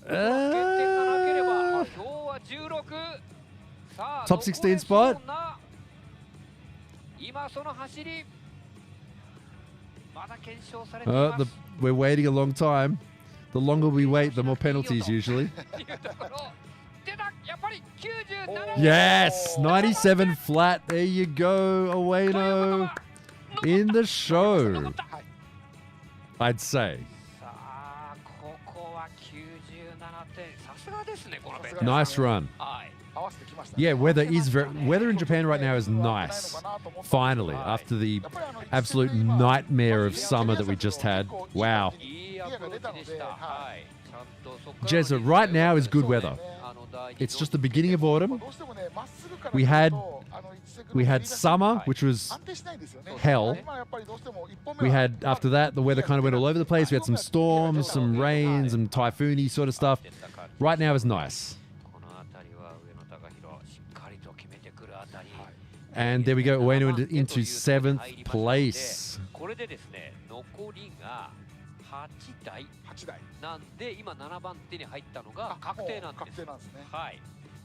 減点がなければ今日は16。さあ Top 16 spot. 今その走り。まだ検証されています。We're waiting a long time. The longer we wait, the more penalties usually. Yes, 97 flat. There you go, Ueno. In the show, I'd say. Nice run. Yeah, weather in Japan right now is nice. Finally, after the absolute nightmare of summer that we just had. Wow. Jezza, right now is good weather. It's just the beginning of autumn. We had summer, which was hell. We had, after that, the weather kind of went all over the place. We had some storms, some rains, and typhoony sort of stuff. Right now is nice. And there we go, Ueno into 7th place. なんで今7番手に入ったのが確定なんです。はい。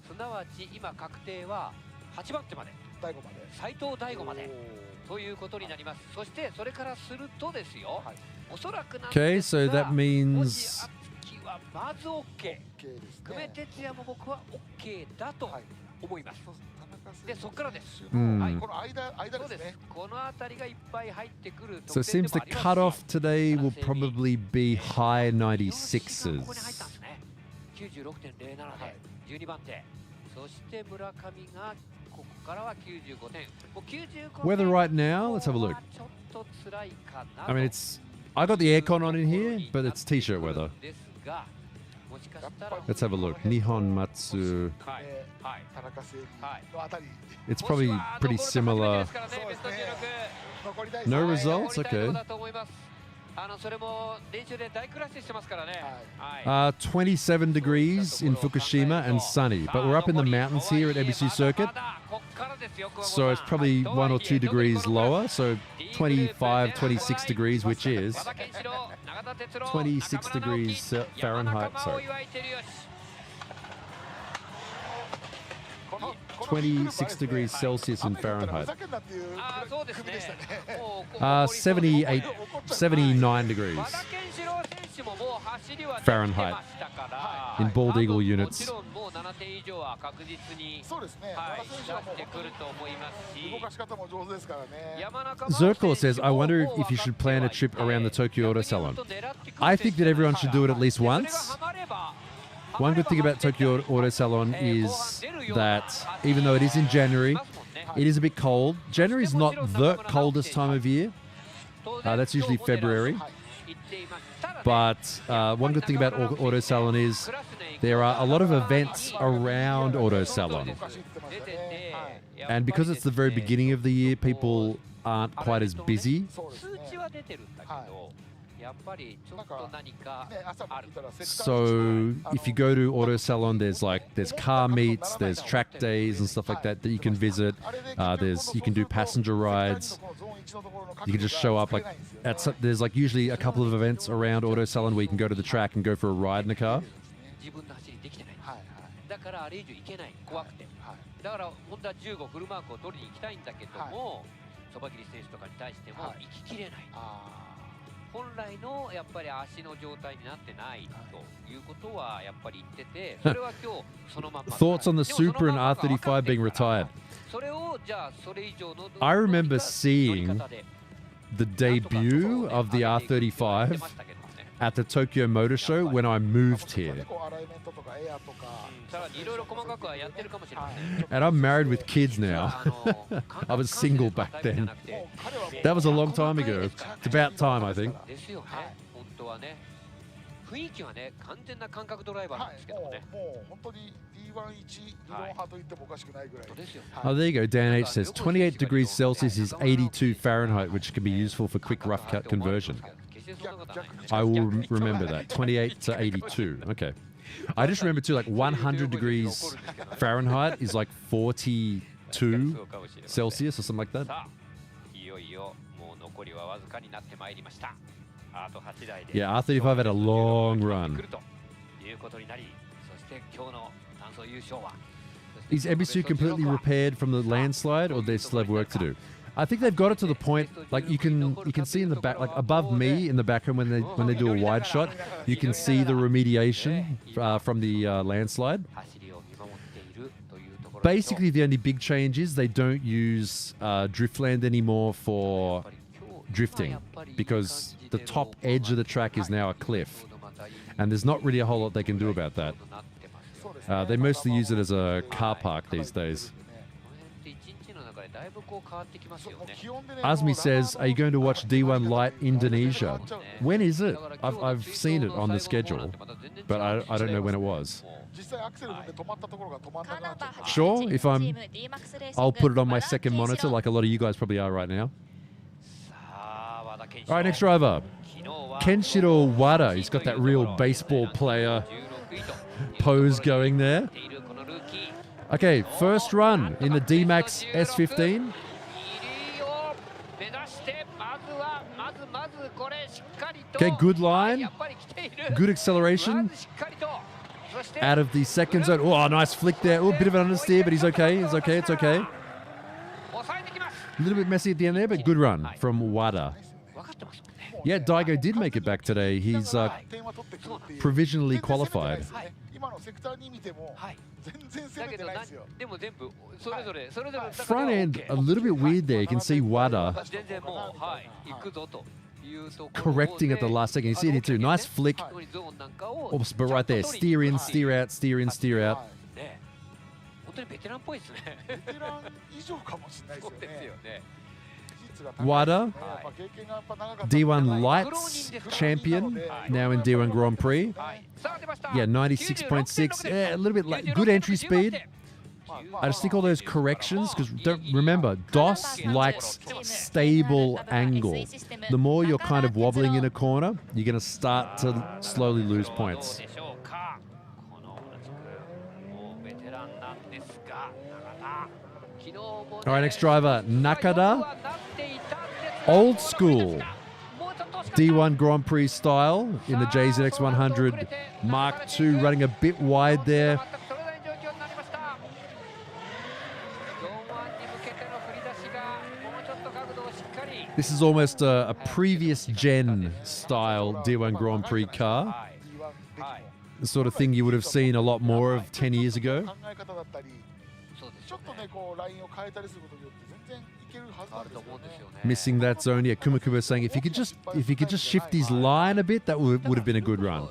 すなわち今確定は8番手まで。斉藤大吾までということになります。そしてそれからするとですよ。おそらくなんですが。Okay, so that means はまず OK。久米哲也も僕は OK だと思います。でそこからです。はい。この間ですね。このあたりがいっぱい入ってくる。So it seems the cutoff today will probably be high 96s. ここに入ったんですね。96.07で12番手。そして村上がここからは95点。Weather right now, let's have a look. ちょっと辛いかな。I mean, I got the aircon on in here, but it's t-shirt weather. Let's have a look. Nihon Matsu. It's probably pretty similar. No results? Okay. 27 degrees in Fukushima and sunny, but we're up in the mountains here at Ebisu Circuit, so it's probably 1 or 2 degrees lower, so 25, 26 degrees, which is 26 degrees Fahrenheit, sorry. 26 degrees Celsius in Fahrenheit. 79 degrees Fahrenheit in Bald Eagle units. Zirkor says, I wonder if you should plan a trip around the Tokyo Auto Salon. I think that everyone should do it at least once. One good thing about Tokyo Auto Salon is that even though it is in January, it is a bit cold. January is not the coldest time of year. That's usually February. But one good thing about Auto Salon is there are a lot of events around Auto Salon. And because it's the very beginning of the year, people aren't quite as busy. So if you go to Auto Salon, there's car meets, there's track days and stuff like that you can visit. You can do passenger rides. You can just show up there's usually a couple of events around Auto Salon where you can go to the track and go for a ride in a car. だから本当は15フルマークを取りに行きたいんだけども、そば切り選手とかに対しても行ききれない。本来のやっぱり足の状態になってないということはやっぱり言ってて、それは今日そのまま。Thoughts on the Super and R35 being retired? それをじゃあそれ以上の I remember seeing the debut of the R35 at the Tokyo Motor Show when I moved here. And I'm married with kids now. I was single back then. That was a long time ago. It's about time, I think. 雰囲気はね、完全な感覚ドライバーなんですけどね。もう本当に D1 理論派と言ってもおかしくないぐらい。Oh, there you go. Dan H says 28 degrees Celsius is 82 Fahrenheit, which can be useful for quick rough cut conversion. I will remember that. 28 to 82. Okay. I just remember too, 100 degrees Fahrenheit is 42 Celsius or something like that. Yeah, R35 had a long run. Is Ebisu completely repaired from the landslide, or they still have work to do? I think they've got it to the point, you can see in the back, above me in the background when they do a wide shot, you can see the remediation from the landslide. Basically, the only big change is they don't use driftland anymore for drifting, because the top edge of the track is now a cliff, and there's not really a whole lot they can do about that. They mostly use it as a car park these days. Asmi says, are you going to watch D1 Light Indonesia? When is it? I've seen it on the schedule, but I don't know when it was. Sure, I'll put it on my second monitor like a lot of you guys probably are right now. All right, next driver. Kenshiro Wada. He's got that real baseball player pose going there. Okay, first run in the D-Max S15. Okay, good line. Good acceleration. Out of the second zone. Oh, nice flick there. Oh, bit of an understeer, but he's okay. It's okay. It's okay. A little bit messy at the end there, but good run from Wada. Yeah, Daigo did make it back today. He's provisionally qualified. Front end, a little bit weird there. You can see Wada correcting at the last second. You see it here too. Nice flick. Oops, but right there. Steer in, steer out, steer in, steer out. Wada, D1 Lights champion, now in D1 Grand Prix. Yeah, 96.6. Yeah, a little bit late. Good entry speed. I just think all those corrections, because don't remember, DOS likes stable angle. The more you're kind of wobbling in a corner, you're going to start to slowly lose points. All right, next driver, Nakada. Old school D1 Grand Prix style in the JZX 100 Mark II, running a bit wide there. This is almost a previous gen style D1 Grand Prix car. The sort of thing you would have seen a lot more of 10 years ago. Missing that zone. Yeah, Kumakuba was saying if he could just shift his line a bit, that would have been a good run.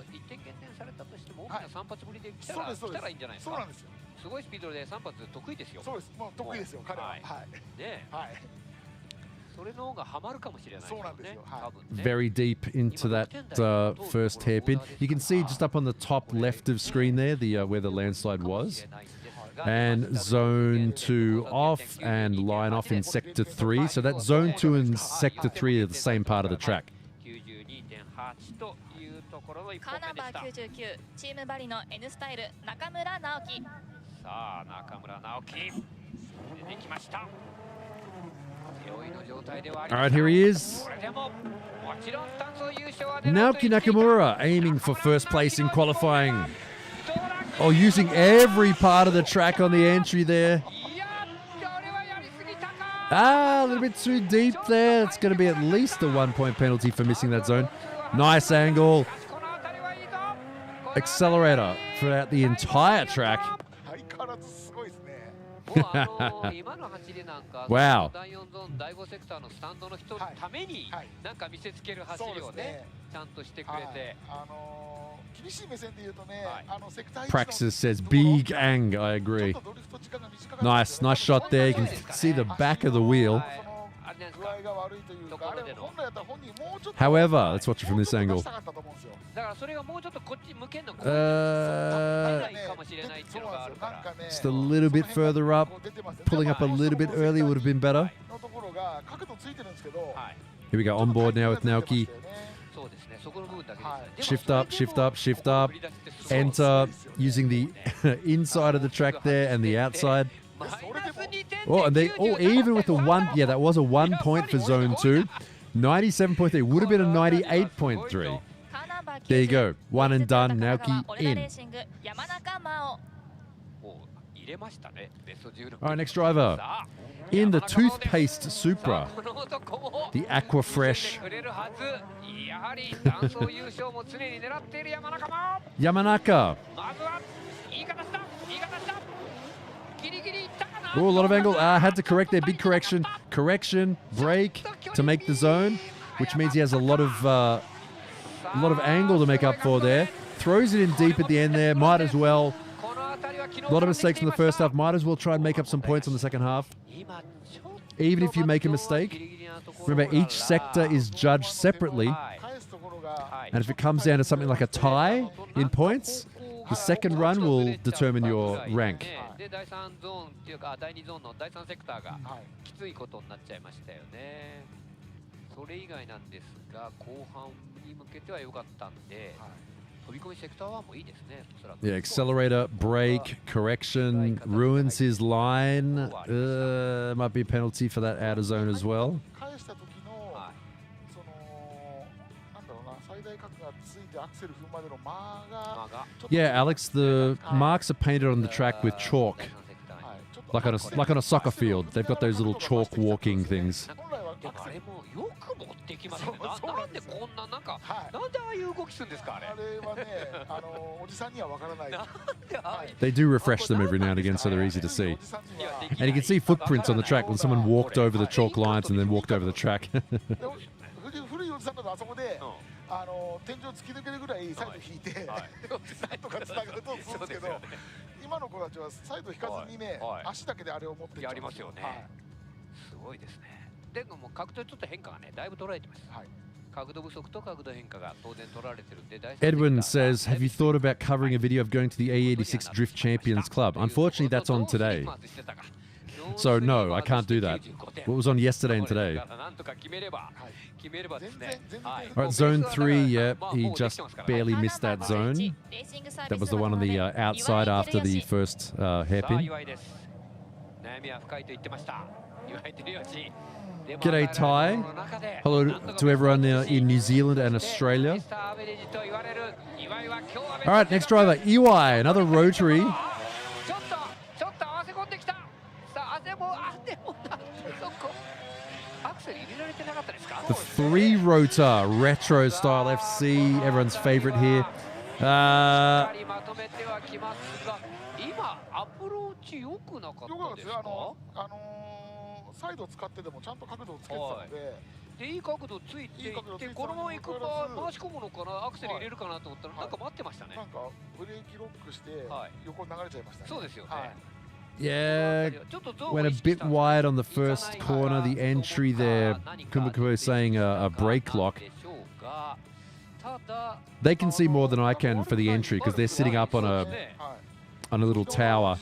very deep into that first hairpin. You can see just up on the top left of screen there, where the landslide was. And zone 2 off and line off in sector 3. So that zone 2 and sector 3 are the same part of the track. カーナンバー99チームバリの N スタイル中村直樹。さあ中村直樹出てきました。 Alright, here he is. Naoki Nakamura aiming for first place in qualifying. Oh, using every part of the track on the entry there. A little bit too deep there. It's going to be at least a 1-point penalty for missing that zone. Nice angle. Accelerator throughout the entire track. Wow. 第5セクターのスタンドの人のためになんか見せつける走りをねちゃんとしてくれて厳しい目線で言うとねセクター Praxis says big ang. I agree. Nice shot there. You can see the back of the wheel. However, let's watch it from this angle. Just a little bit further up. Pulling up a little bit early would have been better. Here we go, on board now with Naoki. Shift up, shift up, shift up. Enter, using the inside of the track there and the outside. Oh, and even with the 1, yeah, that was a 1 point for zone 2. 97.3 would have been a 98.3. There you go, one and done. Naoki in. All right, next driver. In the toothpaste Supra, the Aqua Fresh. Yamanaka. Oh, a lot of angle. Had to correct there. Big correction. Correction. Brake to make the zone, which means he has a lot of angle to make up for there. Throws it in deep at the end there. Might as well. A lot of mistakes in the first half. Might as well try and make up some points in the second half. Even if you make a mistake. Remember, each sector is judged separately. And if it comes down to something like a tie in points, the second run will determine your rank. で第3ゾーンっていうか第2ゾーンの第3セクターがきついことになっちゃいましたよね。それ以外なんですが後半に向けては良かったんで、飛び込みセクター1もいいですね。おそらく。Yeah, accelerator, brake, correction, ruins his line. Might be a penalty for that outer zone as well. Yeah, Alex, the marks are painted on the track with chalk. Like on a soccer field. They've got those little chalk walking things. They do refresh them every now and again so they're easy to see. And you can see footprints on the track when someone walked over the chalk lines and then walked over the track. 天井突き抜けるぐらいサイド引いて、なんとかつながると思うんですけど、今の子たちはサイド引かずにね、足だけであれを持ってやりますよね。すごいですね。でも角度ちょっと変化がね、だいぶ取られてます。角度不足と角度変化が当然取られてるんで。Edwin says, have you thought about covering a video of going to the A86 Drift Champions Club? Unfortunately, that's on today. So no, I can't do that. What was on yesterday and today? All right, zone 3, yeah, he just barely missed that zone. That was the one on the outside after the first hairpin. G'day, Ty. Hello to everyone in New Zealand and Australia. All right, next driver, Iwai, another rotary. The 3-rotor retro style FC, everyone's favorite here. サイド使ってでもちゃんと角度をつけてたので、いい角度ついていってこのまま行くか回し込むのかな、アクセル入れるかなと思ったらなんか待ってましたね。なんかブレーキロックして横に流れちゃいましたね。そうですよね。Yeah, went a bit wide on the first corner. The entry there, Kumiko saying a brake lock. They can see more than I can for the entry because they're sitting up on a little tower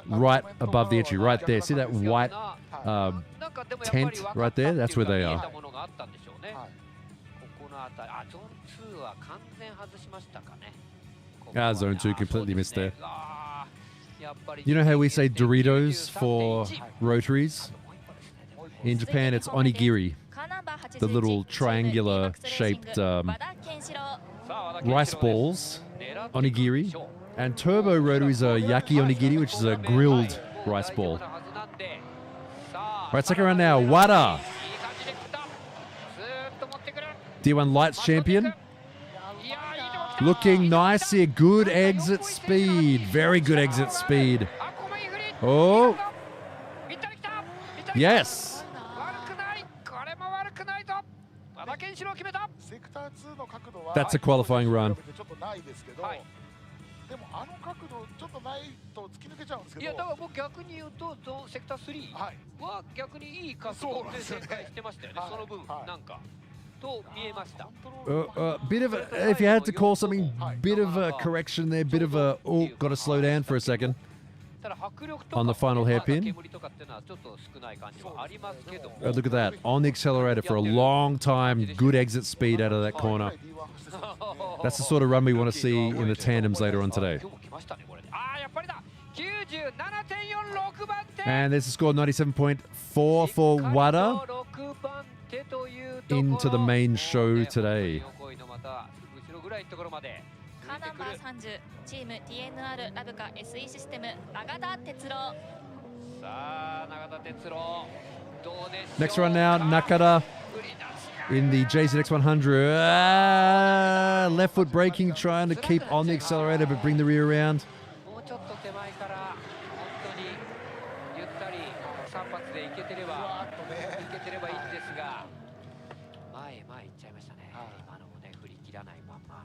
right above the entry, right there. See that white tent right there? That's where they are. Zone 2 completely missed there. You know how we say Doritos for rotaries? In Japan, it's onigiri, the little triangular shaped rice balls, onigiri. And turbo rotaries are yaki onigiri, which is a grilled rice ball. Right, second round now, Wada. D1 Lights champion. Looking nice here. Good exit speed. Very good exit speed. Oh. Yes. That's a qualifying run. でもあの角度ちょっとないと突き抜けちゃうんですけど。いやだから僕逆に言うとセクター3は逆にいい角度で旋回してましたよね。その分なんかと見えました。Bit of a, if you had to call something, bit of a correction there, bit of a got to slow down for a second. On the final hairpin. Look at that. On the accelerator for a long time. Good exit speed out of that corner. That's the sort of run we want to see in the tandems later on today. And there's a score 97.4 for Wada into the main show today. カーナンバー30チーム TNR ラブカ SE システム永田哲郎。さあ永田哲郎どうでしょう。 Next run now, Nakata in the JZX100. Left foot braking, trying to keep on the accelerator but bring the rear around. もうちょっと手前から本当にゆったり3発でいけてればいいんですが前行っちゃいましたね。今のもね振り切らないまんま。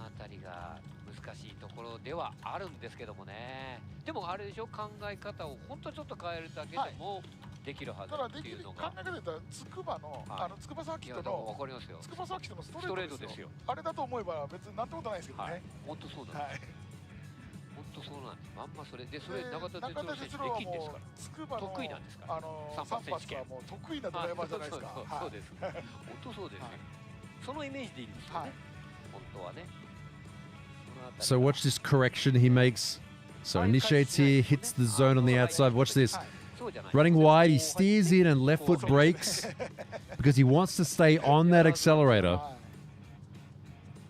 あたりが難しいところではあるんですけどもね。でもあれでしょ、考え方を本当ちょっと変えるだけでもできるはずっていうのが。考え方で言ったら筑波の筑波サーキットの筑波サーキットのストレートですよ。あれだと思えば別になんてことないですけどね。本当そうなんです。本当そうなんです。まんまそれでそれ永田哲郎選手できんですから。得意なんですから。3発選手権はもう得意なドライバーじゃないですか。そうです。本当そうです。そのイメージでいいんですよね。本当はね。So watch this correction he makes. So initiates here, hits the zone on the outside. Watch this. Running wide, he steers in and left foot brakes because he wants to stay on that accelerator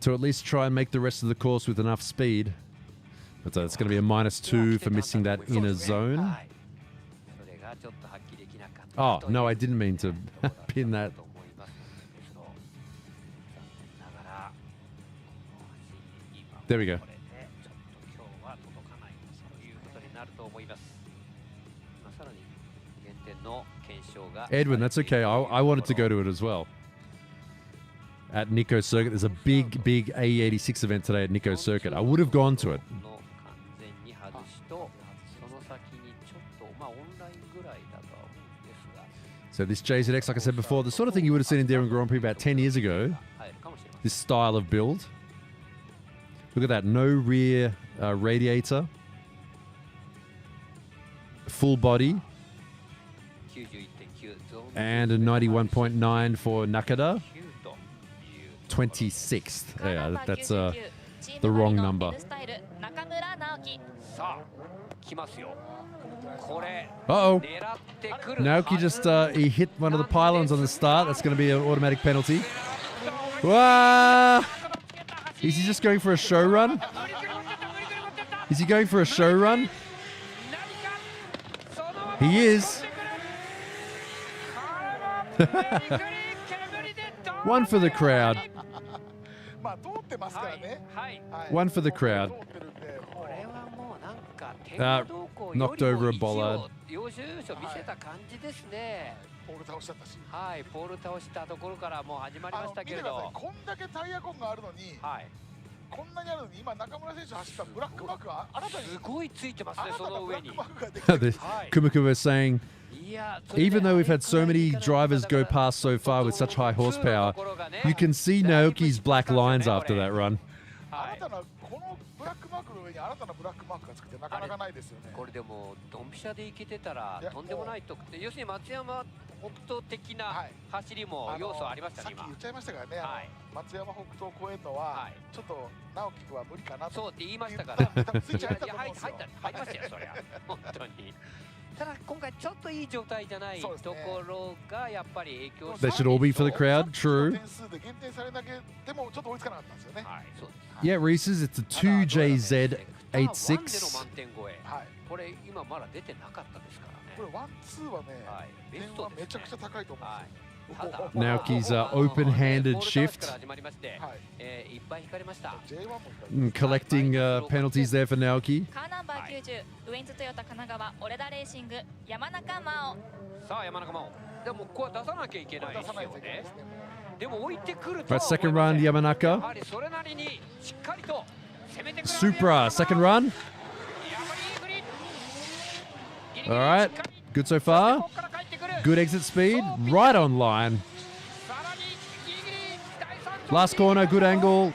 to at least try and make the rest of the course with enough speed. But it's going to be a -2 for missing that inner zone. Oh, no, I didn't mean to pin that. There we go. Edwin, that's okay. I wanted to go to it as well. At Nikko Circuit, there's a big AE86 event today at Nikko Circuit. I would have gone to it. So this JZX, like I said before, the sort of thing you would have seen in D1 Grand Prix about 10 years ago. This style of build. Look at that, no rear radiator. Full body. And a 91.9 for Nakada. 26th. Yeah, that's the wrong number. Uh-oh. Naoki just he hit one of the pylons on the start. That's going to be an automatic penalty. Wow! Is he just going for a show run? Is he going for a show run? He is. One for the crowd. One for the crowd. Knocked over a bollard. ポール倒しちゃったし、はい、ポール倒したところからもう始まりましたけれど、こんだけタイヤ痕があるのに、こんなにあるのに今中村選手走ったブラックマークが新たにすごいついてますね、その上に。Kumiko was saying, even though we've had so many drivers go past so far with such high horsepower, you can see Naoki's black lines after that run. 新たなこのブラックマークの上に新たなブラックマークがつくってなかなかないですよね。これでもドンピシャでいけてたらとんでもない得点。要するに松山北斗的な走りも要素ありましたね。さっき言っちゃいましたからね。松山北斗を超えるのはちょっと直樹君は無理かなと。そうって言いましたから。スイッチ入ったと思うんですよ。入りましたよそりゃ。本当に。ただ今回ちょっといい状態じゃないところがやっぱり影響して。 That should all be for the crowd. True. 点数で減点されなけでもちょっと追いつかなかったんですよね。はい、そうです。Yeah, Reese's, it's a 2JZ86. これ今まだ出てなかったですからね。これワンツーはね、点はめちゃくちゃ高いと思うんですよ。Naoki's open-handed shift. Collecting penalties there for Naoki. カーナンバー90ウエンツトヨタ神奈川オレダレーシング山中真央。さあ山中真央。でもここは出さなきゃいけないですよね。でも置いてくると。Right, second run, Yamanaka. それなりにしっかりと攻めてくる。 Supra, second run. All right, good so far. Good exit speed, right on line. Last corner, good angle.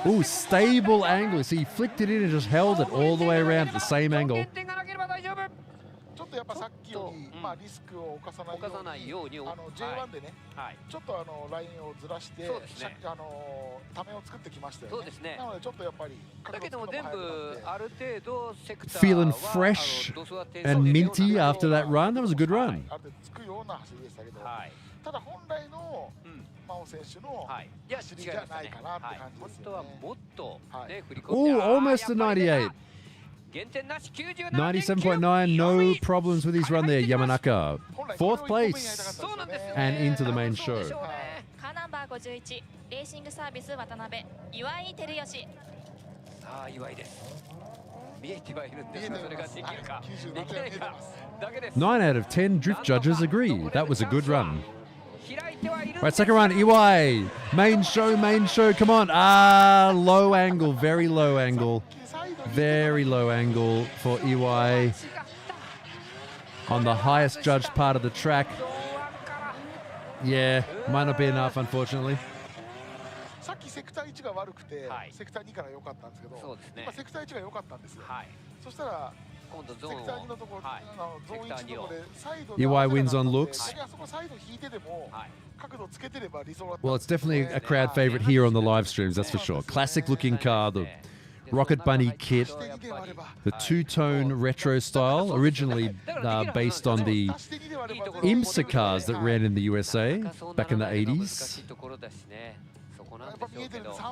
Ooh, stable angle. See, he flicked it in and just held it all the way around at the same angle. ちょっとやっぱさっきよりリスクを犯さないようにJ1 でね、ちょっとラインをずらしてためを作ってきましたよね。なのでちょっとやっぱりだけども全部ある程度セクター Feeling fresh and minty after that run. That was a good run. ある程度つくような走りでしたけど、ただ本来の真央選手の走りじゃないかなって感じですよね。本当はもっとね振り込んで。 Oh, almost a 98. 97.9, no problems with his run there, Yamanaka. Fourth place and into the main show. カーナンバー51レーシングサービス渡辺岩井照義。さあ岩井です。見えてはいるんですがそれができるかできないかだけです。 9 out of 10 drift judges agree. That was a good run. Right, second run, Iwai. Main show, come on. Low angle, very low angle. Very low angle for Iwai on the highest judged part of the track. Yeah, might not be enough, unfortunately. さっきセクター1が悪くて、セクター2から良かったんですけど、今セクター1が良かったんですよ。そしたら今度セクター2のところ、ゾーン1のところでサイド Iwai wins on looks. あそこサイド引いてでも角度つけてれば理想だった。 Well, it's definitely a crowd favorite here on the live streams, that's for sure. Classic looking car, the Rocket Bunny kit, the two-tone retro style, originally based on the IMSA cars that ran in the USA back in the 80s.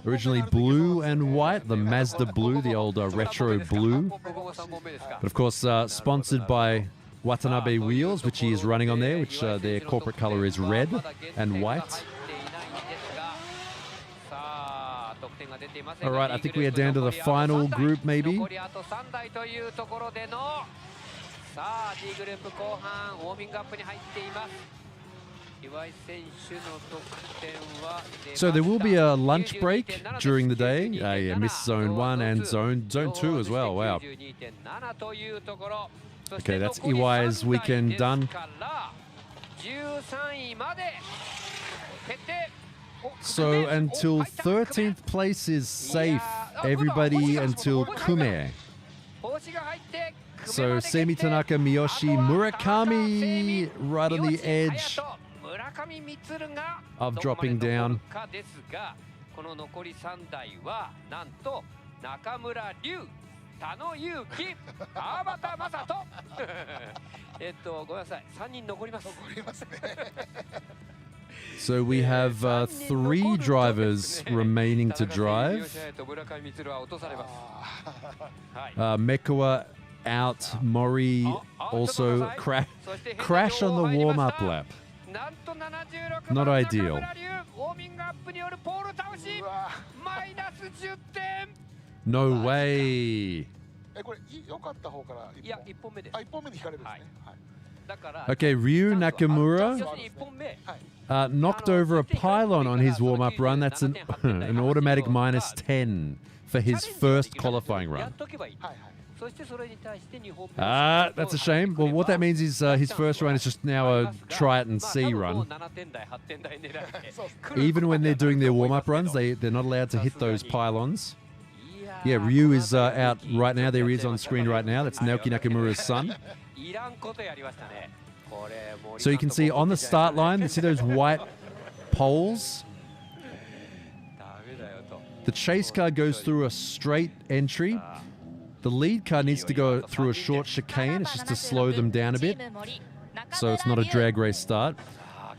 Originally blue and white, the Mazda blue, the old retro blue. But of course, sponsored by Watanabe Wheels, which he is running on there, which their corporate color is red and white. All right, I think we are down to the final group, maybe. So there will be a lunch break during the day. Yeah, missed zone 1 and zone 2 as well. Wow. Okay, that's Iwai's weekend done. So until 13th place is safe, everybody until Kume. So Semi Tanaka, Miyoshi, Murakami right on the edge of dropping down. So we have 3 drivers remaining to drive. Mekua out, Mori also crash on the warm-up lap. Not ideal. No way. これ良かった方から1本目で。1本目で引かれるんですね。Okay, Ryu Nakamura knocked over a pylon on his warm-up run. That's an automatic -10 for his first qualifying run. That's a shame. Well, what that means is his first run is just now a try it and see run. Even when they're doing their warm-up runs, they're not allowed to hit those pylons. Yeah, Ryu is out right now. There he is on screen right now. That's Naoki Nakamura's son. So you can see on the start line, you see those white poles? The chase car goes through a straight entry. The lead car needs to go through a short chicane. It's just to slow them down a bit. So it's not a drag race start.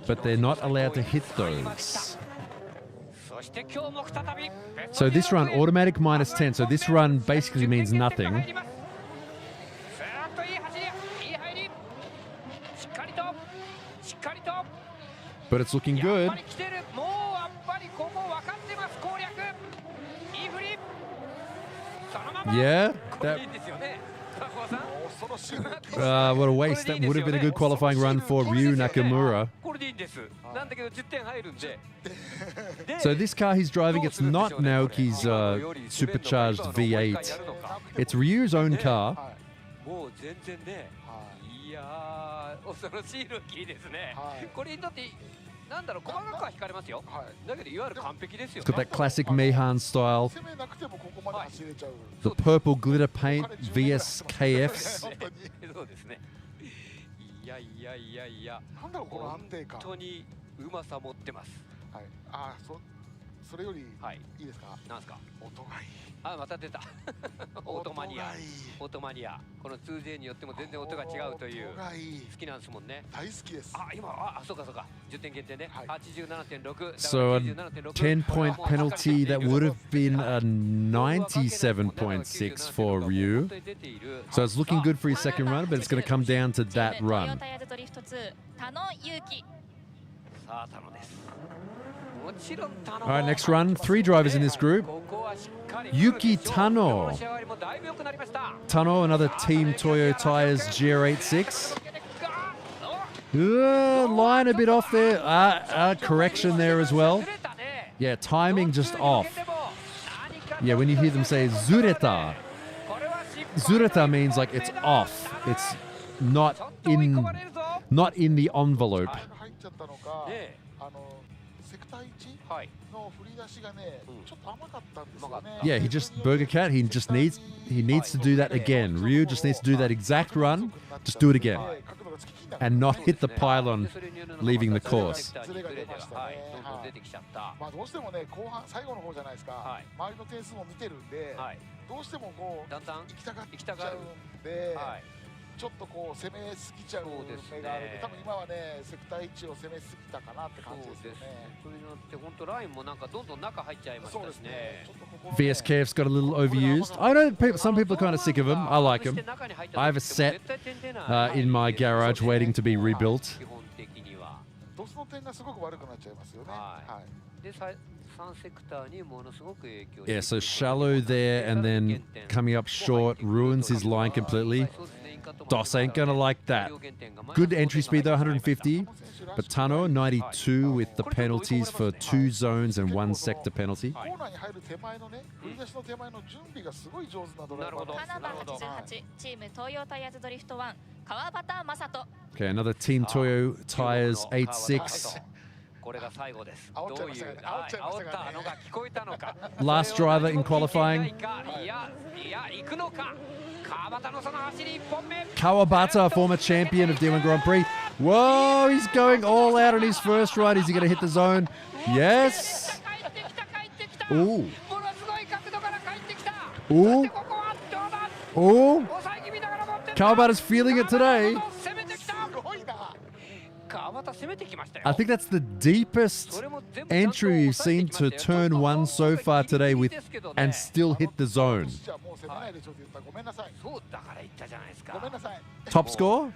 But they're not allowed to hit those. So this run, automatic -10. So this run basically means nothing. But it's looking good. Yeah. What a waste. That would have been a good qualifying run for Ryu Nakamura. So this car he's driving, it's not Naoki's supercharged V8. It's Ryu's own car. It's got that classic Meihan style. The purple glitter paint, VSKFs. So a 10-point penalty, that would have been a 97.6 for Ryu. So it's looking good for his second run, but it's going to come down to that run. All right, next run. 3 drivers in this group. Yuki Tano. Tano, another Team Toyo Tires GR86. Line a bit off there. Correction there as well. Yeah, timing just off. Yeah, when you hear them say zureta. Zureta means like it's off. It's not in the envelope. Yeah, he just Burger Cat. He needs to do that again. Ryu just needs to do that exact run. Just do it again, and not hit the pylon, leaving the course. VSKF's got a little overused. I know some people are kind of sick of him. I like him. I have a set in my garage waiting to be rebuilt. Yeah, so shallow there and then coming up short ruins his line completely. Dos ain't gonna like that. Good entry speed though, 150. But Tano, 92 with the penalties for 2 zones and 1 sector penalty. Okay, another Team Toyo Tires 86. Last driver in qualifying. Kawabata, former champion of D1 Grand Prix. Whoa, he's going all out on his first run. Is he going to hit the zone? Yes. Ooh. Ooh. Ooh. Kawabata's feeling it today. I think that's the deepest entry we've seen to turn 1 so far today with and still hit the zone. Top score?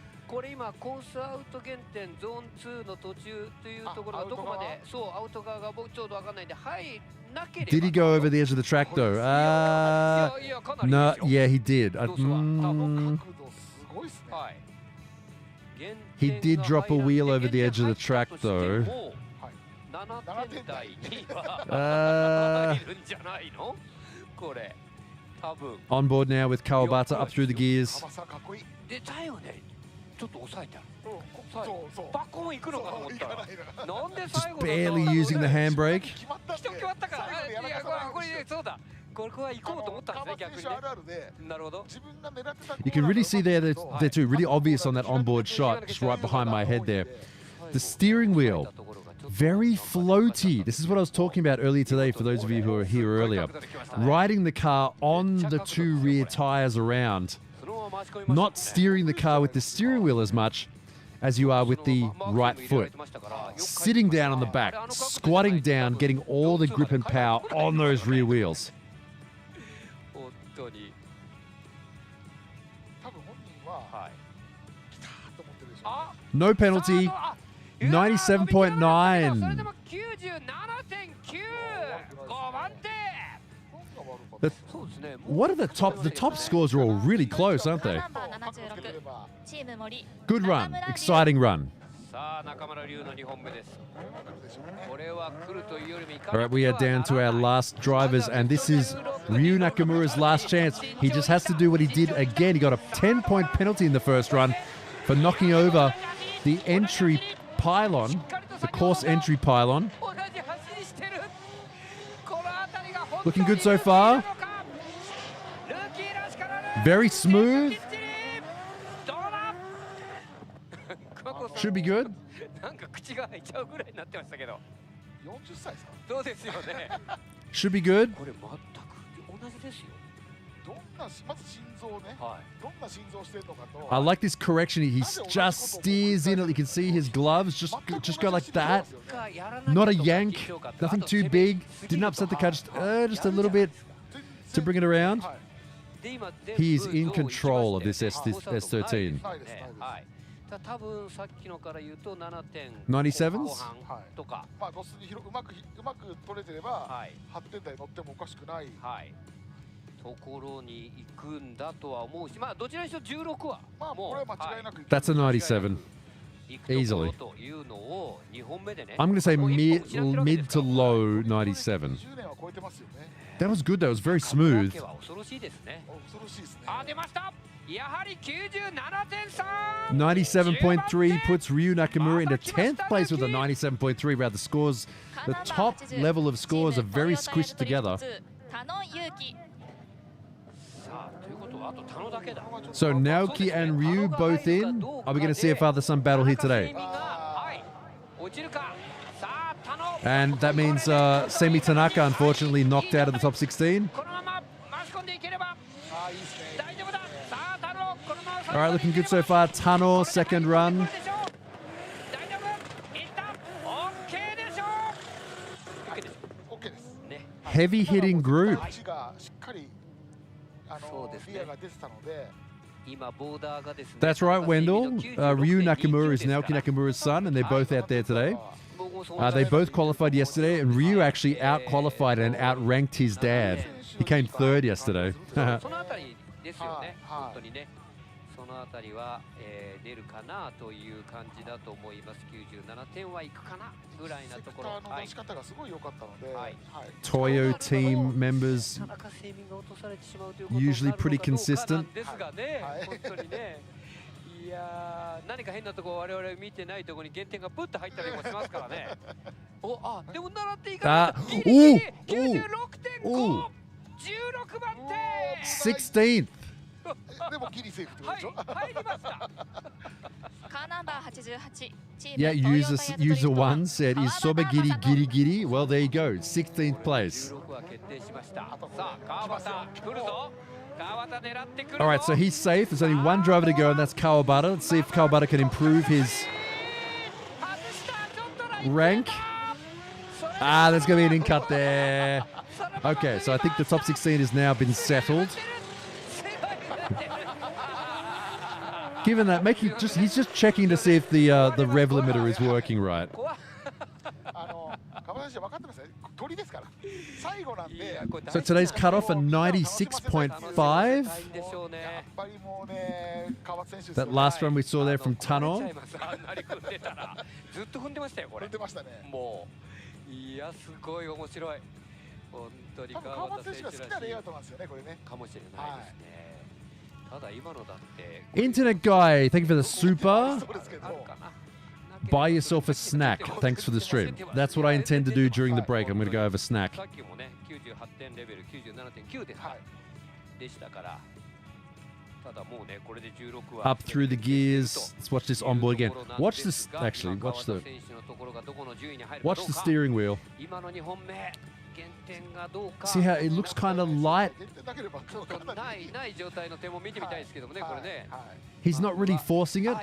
Did he go over the edge of the track though? No, yeah, he did. He did drop a wheel over the edge of the track, though. 7点台にはUh, 入るんじゃないのこれ多分 On board now with Kawabata up through the gears. でだよねちょっと抑えてあるバコン行くのかと思ったらなんで最後 Barely using the handbrake. 決まったかいやこれそうだこれは行こうと思ったんですね逆にねなるほど You can really see there too, really obvious on that onboard shot, just right behind my head there. The steering wheel, very floaty. This is what I was talking about earlier today for those of you who were here earlier. Riding the car on the two rear tires around, not steering the car with the steering wheel as much as you are with the right foot. Sitting down on the back, squatting down, getting all the grip and power on those rear wheels. No penalty. 97.9. What are the top scores are all really close, aren't they? Good run, exciting run. All right, we are down to our last drivers, and this is Ryu Nakamura's last chance. He just has to do what he did again. He got a 10-point penalty in the first run for knocking over the entry pylon, the course entry pylon. Looking good so far. Very smooth. Should be good. Should be good. I like this correction. He just steers in it. You can see his gloves just go like that. Not a yank. Nothing too big. Didn't upset the car. Just a little bit to bring it around. He is in control of this S13. 97s? とかまあロスにうまく取れてれば8点台乗ってもおかしくないところに行くんだとは思うし、まあどちらにしろ16はまあこれは間違いなく That's a 97. Easily. I'm going to say mid to low 97. That was good. That was very smooth. 97.3 puts Ryu Nakamura into 10th place with a 97.3. About the scores, the top level of scores are very squished together. So Naoki and Ryu both in. Are we going to see a father-son battle here today? And that means Semi Tanaka unfortunately knocked out of the top 16. All right, looking good so far. Tano, second run. Heavy hitting group. That's right, Wendell. Ryu Nakamura is Naoki Nakamura's son, and they're both out there today. They both qualified yesterday, and Ryu actually out-qualified and outranked his dad. He came third yesterday. そのあたりは、出るかなという感じだと思います。97点はいくかなぐらいなところ。出し方がすごい良かったので、Toyo team members usually pretty consistent. ですがね、本当にね。いや何か変なところ我々見てないところに減点がプッと入ったりもしますからね。お、あ、でも習っていかない。ギリギリ 96.5、16番手。16th. でもギリセーフってことでしょ。入りました。カーナンバー88。Yeah, user one said, is Soba Giri Giri Giri? Well, there you go. 16th place. All right, so he's safe. There's only one driver to go, and that's Kawabata. Let's see if Kawabata can improve his rank. Ah, there's going to be an in-cut there. Okay, so I think the top 16 has now been settled. Given that, he's just checking to see if the rev limiter is working right. So today's cutoff at 96.5. That last run we saw there from Tano. ずっと踏んでましたよこれ。踏んでましたね。もういやすごい面白い。本当に川端選手が好きなレイアウトなんですよねこれね。かもしれないですね。ただ今のだって。Internet guy, thank you for the super. Buy yourself a snack. Thanks for the stream. That's what I intend to do during the break. I'm going to go have a snack. さっきもね98点レベル97.9です。でしたから。Up through the gears. Let's watch this onboard again. Watch this. Actually, watch the steering wheel. See how it looks kind of light? He's not really forcing it.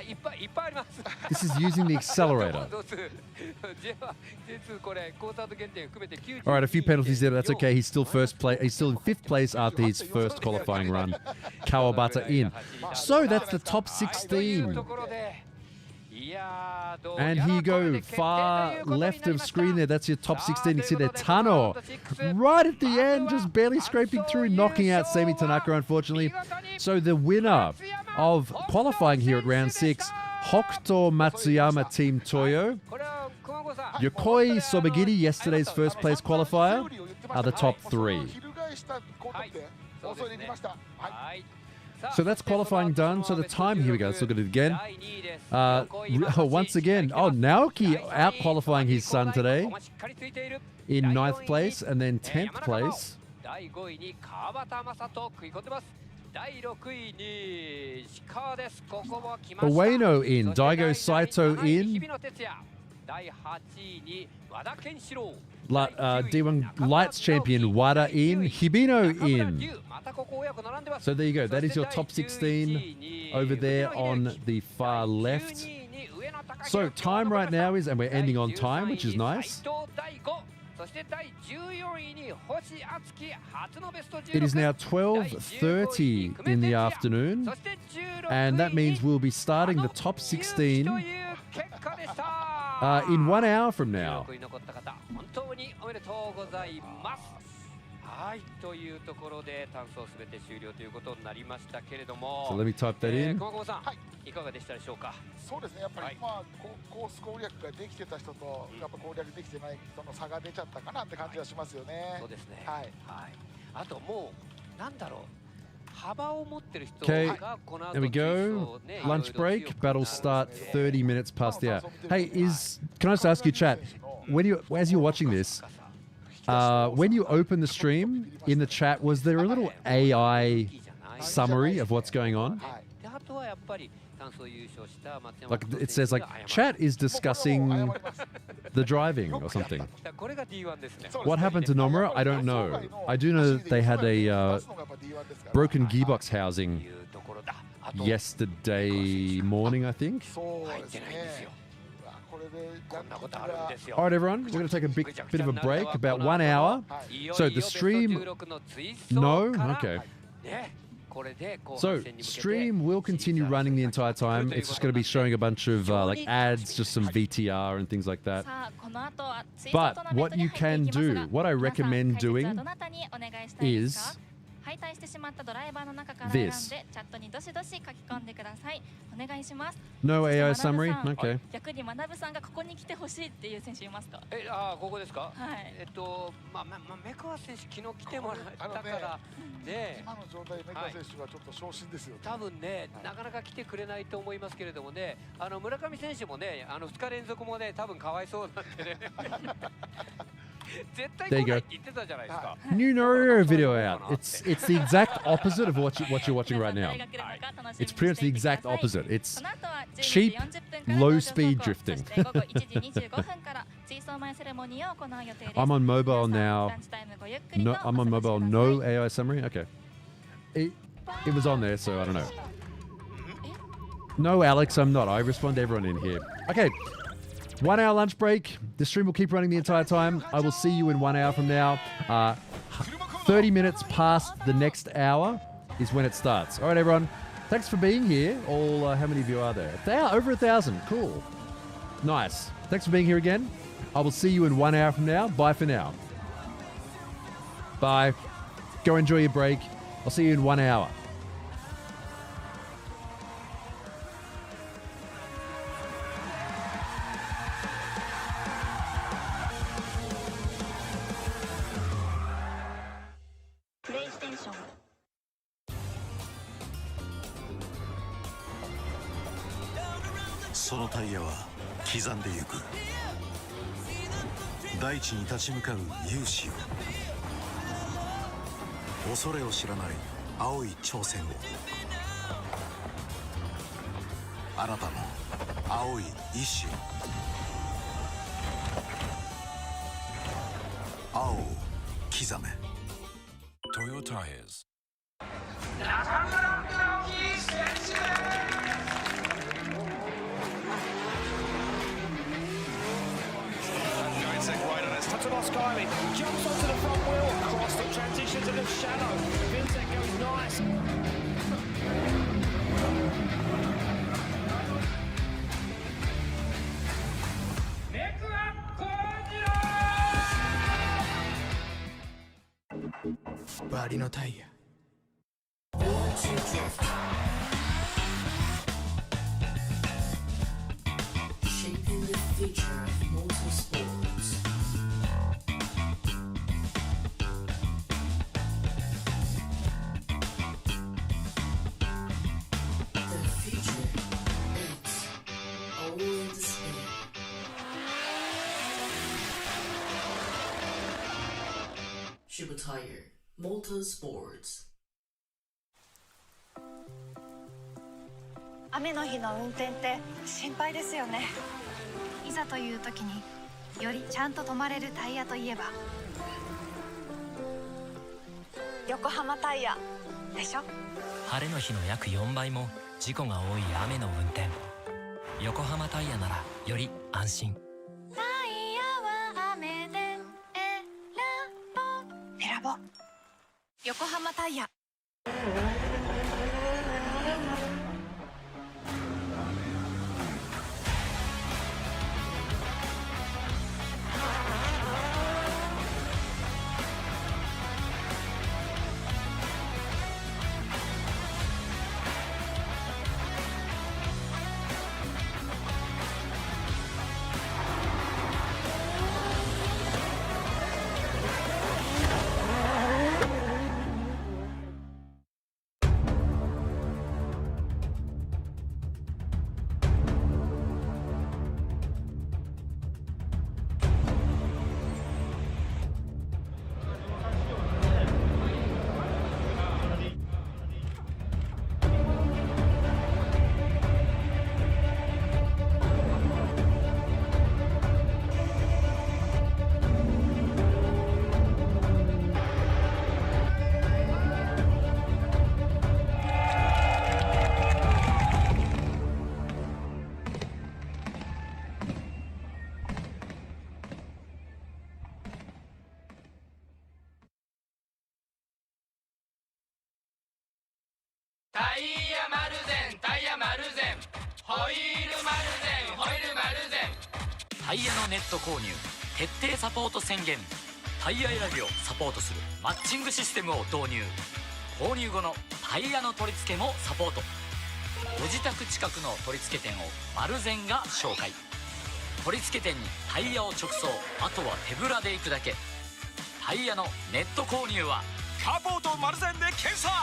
This is using the accelerator. All right, a few penalties there, but that's okay. He's still first place. He's still in 5th place after his first qualifying run. Kawabata in. So that's the top 16. And here you go, far left of screen there. That's your top 16. You see there, Tano, right at the end, just barely scraping through, knocking out Semi Tanaka, unfortunately. So the winner of qualifying here at round 6, Hokuto Matsuyama Team Toyo. Yokoi Sobagiri, yesterday's first place qualifier, are the top 3. So that's qualifying done. So the time, here we go, let's look at it again. Once again, Naoki out-qualifying his son today in 9th place and then 10th place. Ueno in, Daigo Saito in. D1 Lights champion Wada in, Hibino in. So there you go. That is your top 16 over there on the far left. So time right now is, and we're ending on time, which is nice. It is now 12:30 in the afternoon, and that means we'll be starting the top 16 in 1 hour from now. はい、というところで単走すべて終了ということになりましたけれども。So let me type that in. 熊久保さん、いかがでしたでしょうか。そうですね、やっぱりコース攻略ができてた人とやっぱ攻略できてない人の差が出ちゃったかなって感じがしますよね。そうですね。はい。あともうなんだろう。 Okay, there we go. Lunch break. Battle start 30 minutes past the hour. Hey, can I just ask you, chat? As you're watching this, when you open the stream in the chat, was there a little AI summary of what's going on? Like it says, like chat is discussing the driving or something. What happened to Nomura? I don't know. I do know that they had a broken gearbox housing yesterday morning, I think. All right, everyone, we're going to take a bit of a break, about 1 hour. So the stream, no? Okay. So stream will continue running the entire time. It's just going to be showing a bunch of like ads, just some VTR and things like that. But what you can do, what I recommend doing is this. No AI summary? Okay. 逆に学さんがここに来てほしいっていう選手いますか？ここですか？はい。メクワ選手昨日来てもらったからね。今の状態でメクワ選手はちょっと昇進ですよね。多分ね、なかなか来てくれないと思いますけれどもね、村上選手もね、2日連続もね、多分かわいそうなんでね。 There you go. New Naruto video out. It's the exact opposite of what you're watching right now. It's pretty much the exact opposite. It's cheap, low-speed drifting. I'm on mobile now. No, I'm on mobile. No AI summary. Okay. It was on there, so I don't know. No, Alex, I'm not. I respond to everyone in here. Okay. 1 hour lunch break. The stream will keep running the entire time. I will see you in 1 hour from now. 30 minutes past the next hour is when it starts. All right, everyone. Thanks for being here. How many of you are there? Over 1,000. Cool. Nice. Thanks for being here again. I will see you in 1 hour from now. Bye for now. Bye. Go enjoy your break. I'll see you in 1 hour. PlayStation そのタイヤは刻んでゆく。大地に立ち向かう勇士を、恐れを知らない青い挑戦を、あなたの青い意志を、青を刻め。トヨタイズ。中村直樹選手。Tatanos Kylie jumps onto the front wheel, across the transitions in the shadow. Vincent goes nice. Bari no taia. Shaping the future of motorsports. The future, it's all in the span. Shiba Tire Motorsports. 雨の日の運転って心配ですよね。いざという時によりちゃんと止まれるタイヤといえば横浜タイヤでしょ。晴れの日の約4倍も事故が多い雨の運転。横浜タイヤならより安心。タイヤは雨で選ぼう。横浜タイヤ。タイヤ丸善タイヤ丸善ホイール丸善ホイール丸善。タイヤのネット購入徹底サポート宣言。タイヤ選びをサポートするマッチングシステムを導入。購入後のタイヤの取り付けもサポート。ご自宅近くの取り付け店を丸善が紹介。取り付け店にタイヤを直送、あとは手ぶらで行くだけ。タイヤのネット購入はカポート丸善で検索。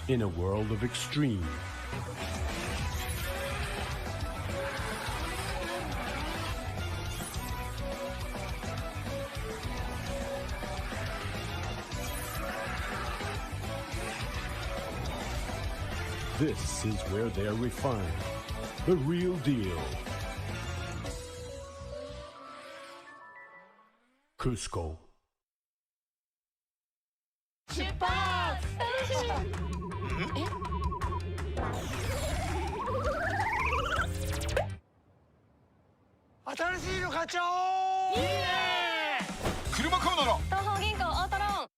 in a world of extreme. This is where they're refined. The real deal. Cusco. 出発新しいの買っちゃおう。いいね車買うなら東方銀行オートローン。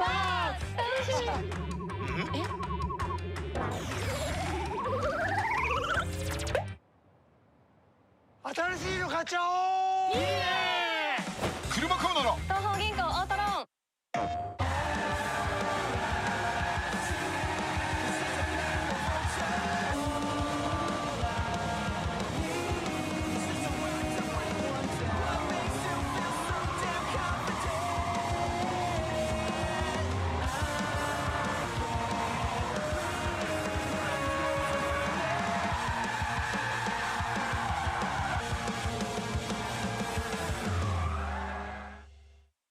パーツ楽しみ。新しいの買っちゃおう。車買うなら東方銀行オートローン。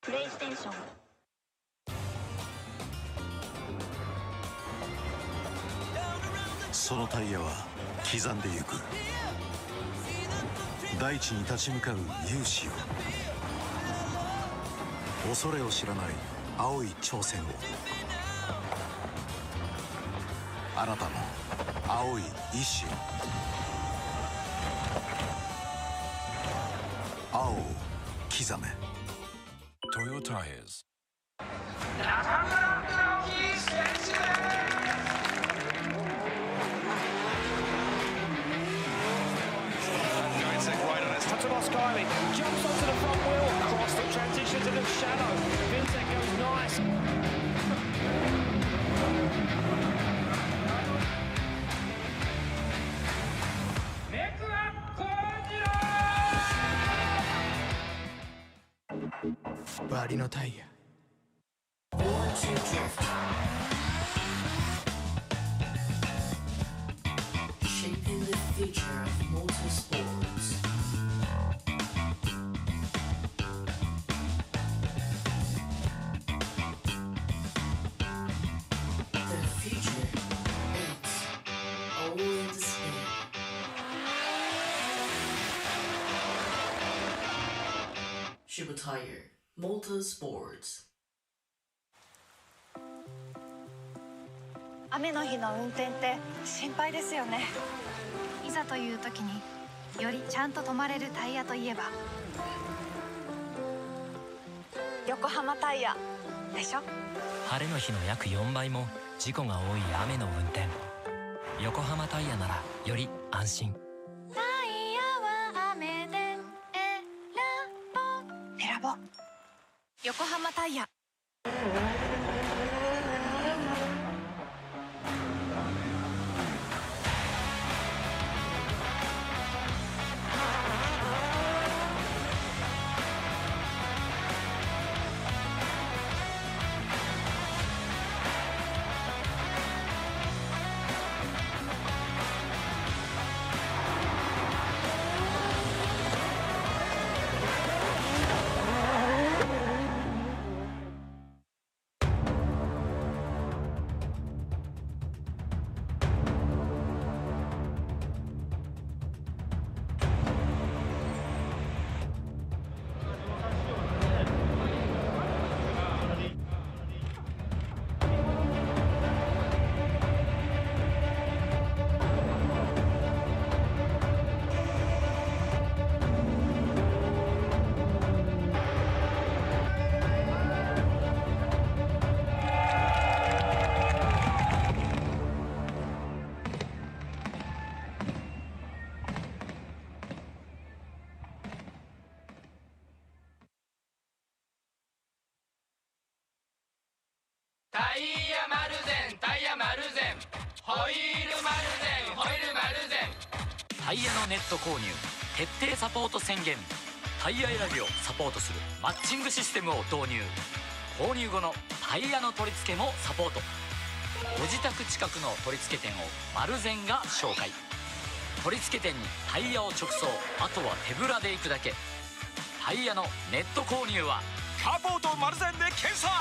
プレイステーション。そのタイヤは刻んでゆく。大地に立ち向かう勇士を、恐れを知らない青い挑戦を。あなたの青い意志を、青を刻め。Toyo Tires. とモスカーミ jumps onto the front wheel, across the transitions into shadow. Vincent goes nice. Body no tire. Shaping the future of motorsports. The future, it's all in the speed. Shiba Tire Motorsports. 雨の日の運転って心配ですよね。いざという時によりちゃんと止まれるタイヤといえば横浜タイヤでしょ。晴れの日の約4倍も事故が多い雨の運転。横浜タイヤならより安心。タイヤは雨で選ぼう。横浜タイヤ。タイヤ丸善タイヤ丸善ホイール丸善ホイール丸善。タイヤのネット購入徹底サポート宣言。タイヤ選びをサポートするマッチングシステムを導入。購入後のタイヤの取り付けもサポート。ご自宅近くの取り付け店を丸善が紹介。取り付け店にタイヤを直送、あとは手ぶらで行くだけ。タイヤのネット購入はカポート丸善で検索。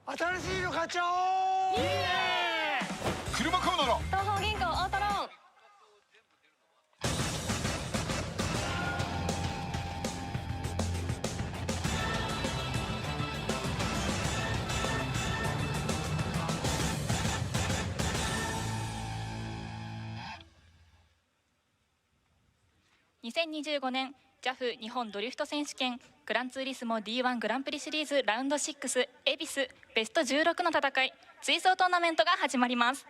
新しいの買っちゃおう。いいね。車買うなら東方銀行オートローン。2025年 JAF 日本ドリフト選手権グランツーリスモ D1 グランプリシリーズラウンド6恵比寿ベスト16の戦い追走トーナメントが始まります。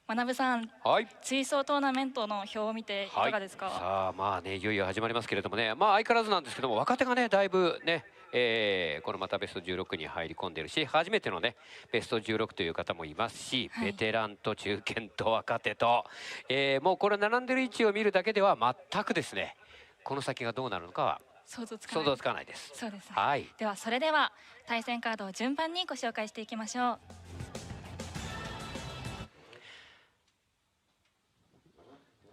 学さん、はい、追走トーナメントの表を見ていかがですか？さあまあね、いよいよ始まりますけれどもね、まあ相変わらずなんですけども、若手がねだいぶね、このまたベスト16に入り込んでるし、初めてのねベスト16という方もいますし、はい、ベテランと中堅と若手と、もうこれ並んでる位置を見るだけでは全くですね、この先がどうなるのかは想像つかないです。そうです、はい、ではそれでは対戦カードを順番にご紹介していきましょう。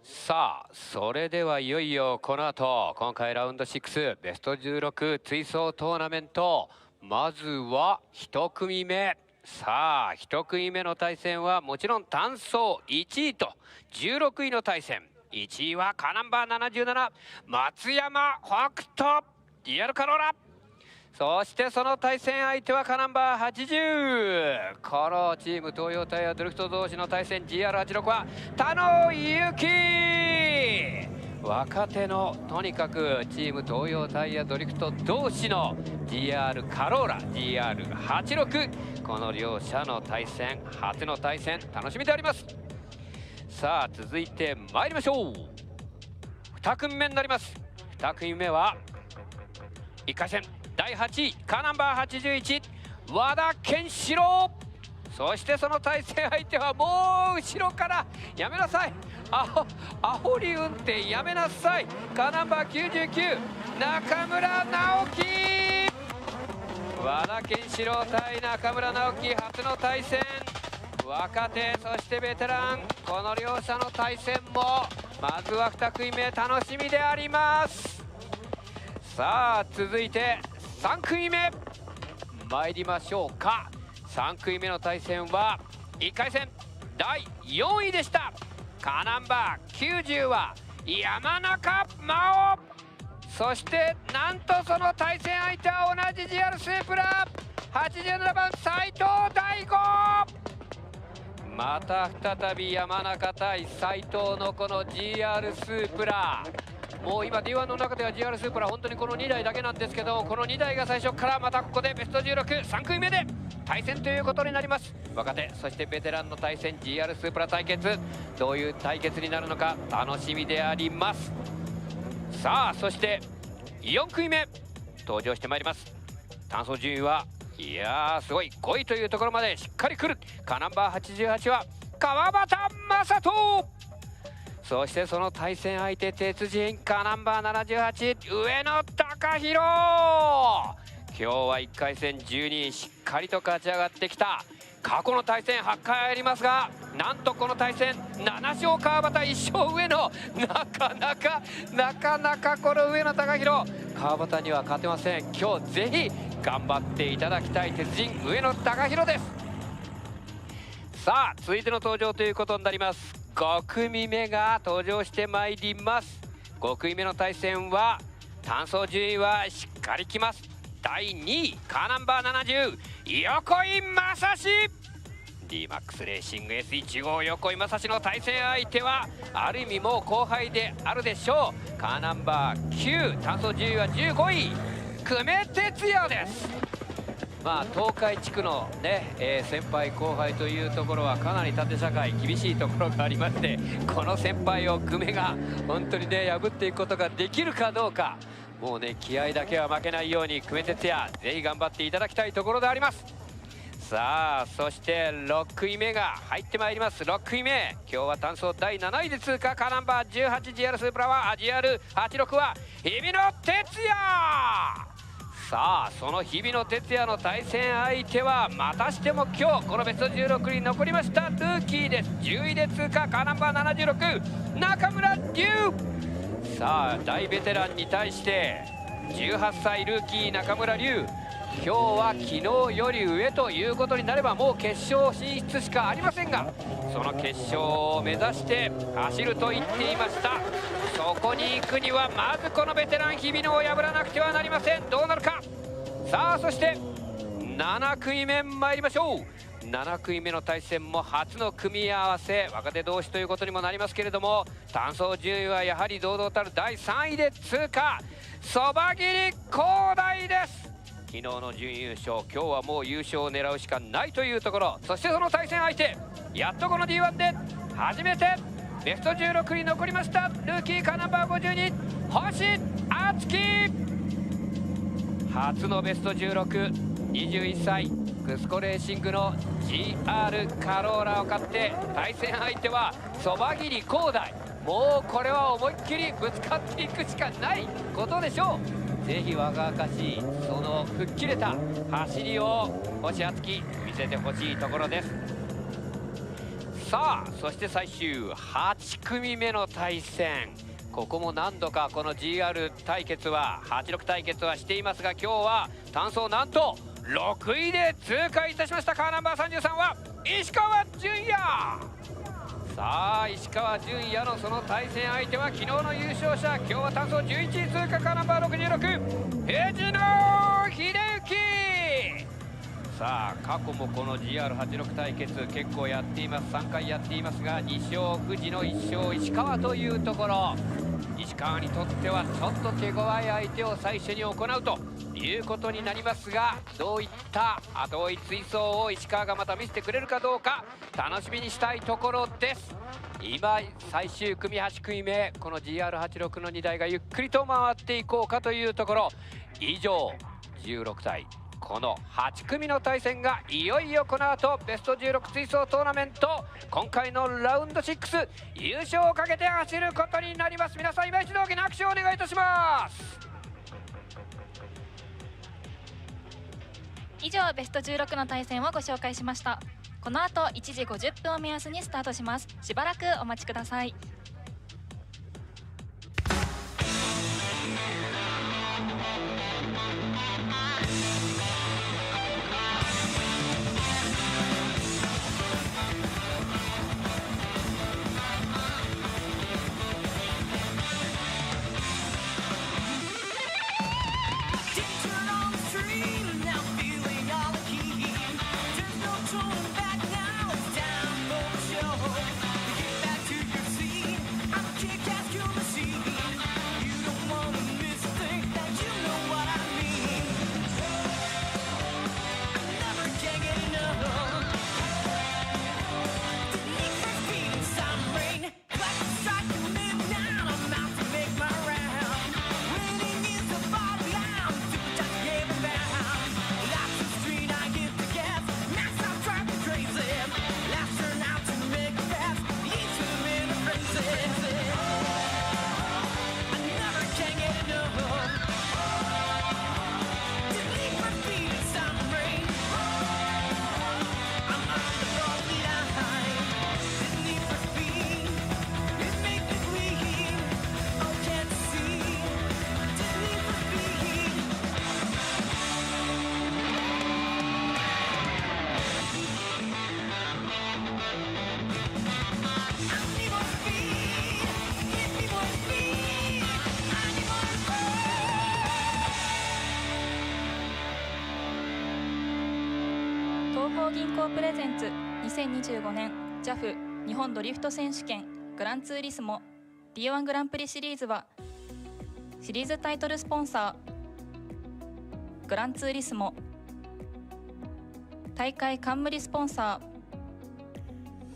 さあそれではいよいよこの後今回ラウンド6ベスト16追走トーナメント、まずは1組目。さあ1組目の対戦はもちろん単走1位と16位の対戦。1位はカーナンバー77松山北斗リアルカローラ、そしてその対戦相手はカーナンバー80、このチーム東洋タイヤドリフト同士の対戦 GR86 は田野ゆき、若手のとにかくチーム東洋タイヤドリフト同士の GR カローラ GR86、 この両者の対戦、初の対戦楽しみであります。さあ続いて参りましょう。2組目になります。2組目は1回戦第8位カーナンバー81和田健志郎、そしてその対戦相手はもう後ろからやめなさい、アホリ運転やめなさい、カーナンバー99中村直樹、和田健志郎対中村直樹初の対戦、若手そしてベテラン、この両者の対戦もまずは2組目楽しみであります。さあ続いて3組目参りましょうか。3組目の対戦は1回戦第4位でした。カーナンバー90は山中真央、そしてなんとその対戦相手は同じ GR スープラ87番斉藤大吾、また再び山中対斉藤のこの GR スープラ、もう今 D1 の中では GR スープラ本当にこの2台だけなんですけど、この2台が最初からまたここでベスト16、3組目で対戦ということになります。若手そしてベテランの対戦 GR スープラ対決、どういう対決になるのか楽しみであります。さあそして4組目登場してまいります。単走順位はいやーすごい5位というところまでしっかり来る。カーナンバー88は川端正人、そしてその対戦相手鉄人カーナンバー78上野貴弘、今日は1回戦12位しっかりと勝ち上がってきた。過去の対戦8回ありますが、なんとこの対戦7勝川端1勝上野、なかなかこの上野貴弘川端には勝てません。今日ぜひ頑張っていただきたい鉄人上野貴弘です。さあ続いての登場ということになります。5組目が登場してまいります。5組目の対戦は単走順位はしっかりきます。第2位カーナンバー70横井正史、 D-MAX レーシング S15 横井正史の対戦相手はある意味もう後輩であるでしょう。カーナンバー9単走順位は15位久米哲也です。まあ東海地区のね、先輩後輩というところはかなり縦社会厳しいところがありまして、この先輩を久米が本当にね破っていくことができるかどうか、もうね気合だけは負けないように久米哲也ぜひ頑張っていただきたいところであります。さあそして6組目が入ってまいります。6組目今日は単走第7位で通過、カーナンバー 18GR スープラは GR86 は日比野哲也、さあその日比野哲也の対戦相手はまたしても今日このベスト16に残りましたルーキーです。10位で通過、カーナンバー76中村龍。さあ大ベテランに対して18歳ルーキー中村龍、今日は昨日より上ということになればもう決勝進出しかありませんが、その決勝を目指して走ると言っていました。そこに行くにはまずこのベテラン日比野を破らなくてはなりません。どうなるか。さあそして7組目参りましょう。7組目の対戦も初の組み合わせ、若手同士ということにもなりますけれども、単走順位はやはり堂々たる第3位で通過、そば切り広大です。昨日の準優勝、今日はもう優勝を狙うしかないというところ。そしてその対戦相手、やっとこの D1 で初めてベスト16に残りましたルーキーカーナンバー52星敦樹。初のベスト16、21歳クスコレーシングの GR カローラを買って、対戦相手はそば切り広大。もうこれは思いっきりぶつかっていくしかないことでしょう。ぜひ若々しいその吹っ切れた走りを星敦樹見せてほしいところです。さあそして最終8組目の対戦、ここも何度かこの GR 対決は86対決はしていますが、今日は単走なんと6位で通過いたしましたカーナンバー33は石川純也。さあ石川純也のその対戦相手は昨日の優勝者、今日は単走11位通過カーナンバー66藤野秀幸。さあ過去もこの GR86 対決結構やっています。3回やっていますが2勝藤野1勝石川というところ。石川にとってはちょっと手強い相手を最初に行うということになりますが、どういった後追い追走を石川がまた見せてくれるかどうか楽しみにしたいところです。今最終組8組目、この GR86 の2台がゆっくりと回っていこうかというところ。以上16体この8組の対戦がいよいよこの後ベスト16追走トーナメント、今回のラウンド6優勝をかけて走ることになります。皆さん今一度大きな拍手をお願いいたします。以上ベスト16の対戦をご紹介しました。この後1時50分を目安にスタートします。しばらくお待ちください。銀行プレゼンツ2025年 JAF 日本ドリフト選手権グランツーリスモ D1 グランプリシリーズはシリーズタイトルスポンサーグランツーリスモ、大会冠スポンサ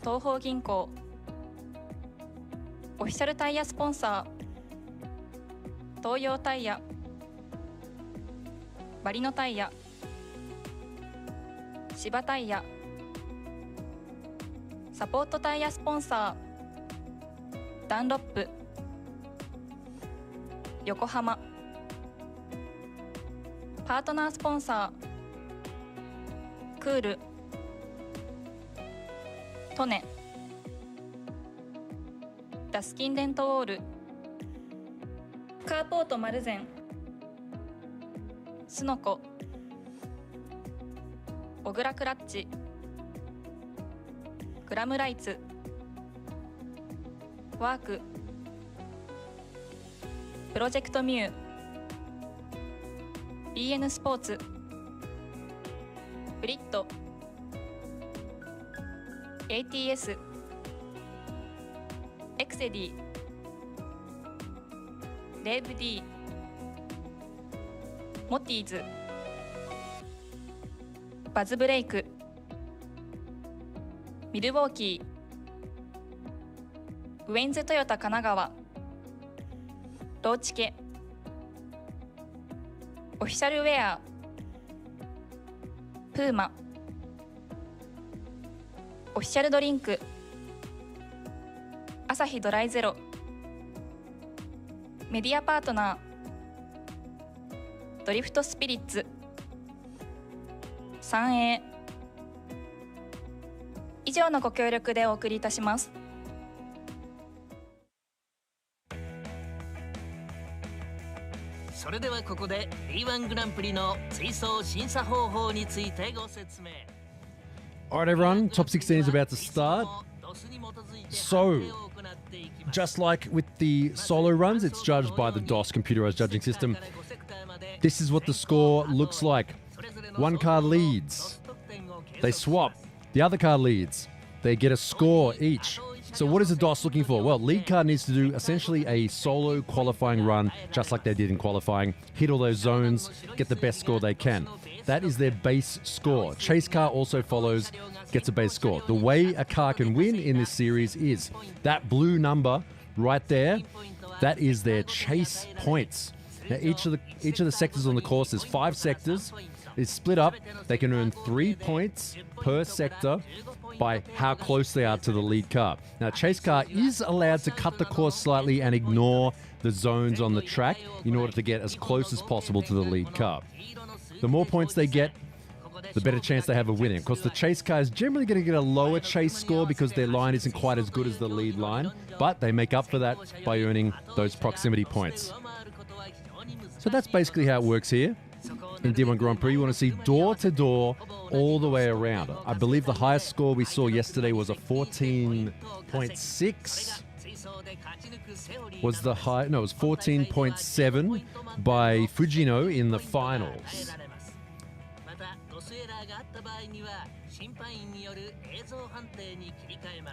ー東邦銀行、オフィシャルタイヤスポンサー東洋タイヤ、バリノタイヤ、芝タイヤ、サポートタイヤスポンサーダンロップ、横浜、パートナースポンサークール、トネ、ダスキンデントウォール、カーポートマルゼン、スノコ、小倉クラッチ、グラムライツ、ワーク、プロジェクトミュー、BN スポーツ、ブリット、ATS、エクセディ、レーブ D、モティーズ、バズブレイク、ミルウォーキー、ウェインズトヨタ神奈川、ローチケ、オフィシャルウェア、プーマ、オフィシャルドリンク、アサヒドライゼロ、メディアパートナー、ドリフトスピリッツ、三栄、以上のご協力でお送りいたします。それではここで D1 グランプリの追走審査方法についてご説明。 Alright, everyone, top 16 is about to start. So, just like with the solo runs, it's judged by the DOS computerized judging system. This is what the score looks like. One car leads. They swap. The other car leads. They get a score each. So what is the DOS looking for? Well, lead car needs to do essentially a solo qualifying run, just like they did in qualifying. Hit all those zones, get the best score they can. That is their base score. Chase car also follows, gets a base score. The way a car can win in this series is that blue number right there. That is their chase points. Now each of the sectors on the course, there's 5 sectors. It's split up. They can earn 3 points per sector by how close they are to the lead car. Now, chase car is allowed to cut the course slightly and ignore the zones on the track in order to get as close as possible to the lead car. The more points they get, the better chance they have of winning. Of course, the chase car is generally going to get a lower chase score because their line isn't quite as good as the lead line, but they make up for that by earning those proximity points. So that's basically how it works here. In D1 Grand Prix, you want to see door-to-door all the way around. I believe the highest score we saw yesterday was a 14.6. Was the high? No, it was 14.7 by Fujino in the finals.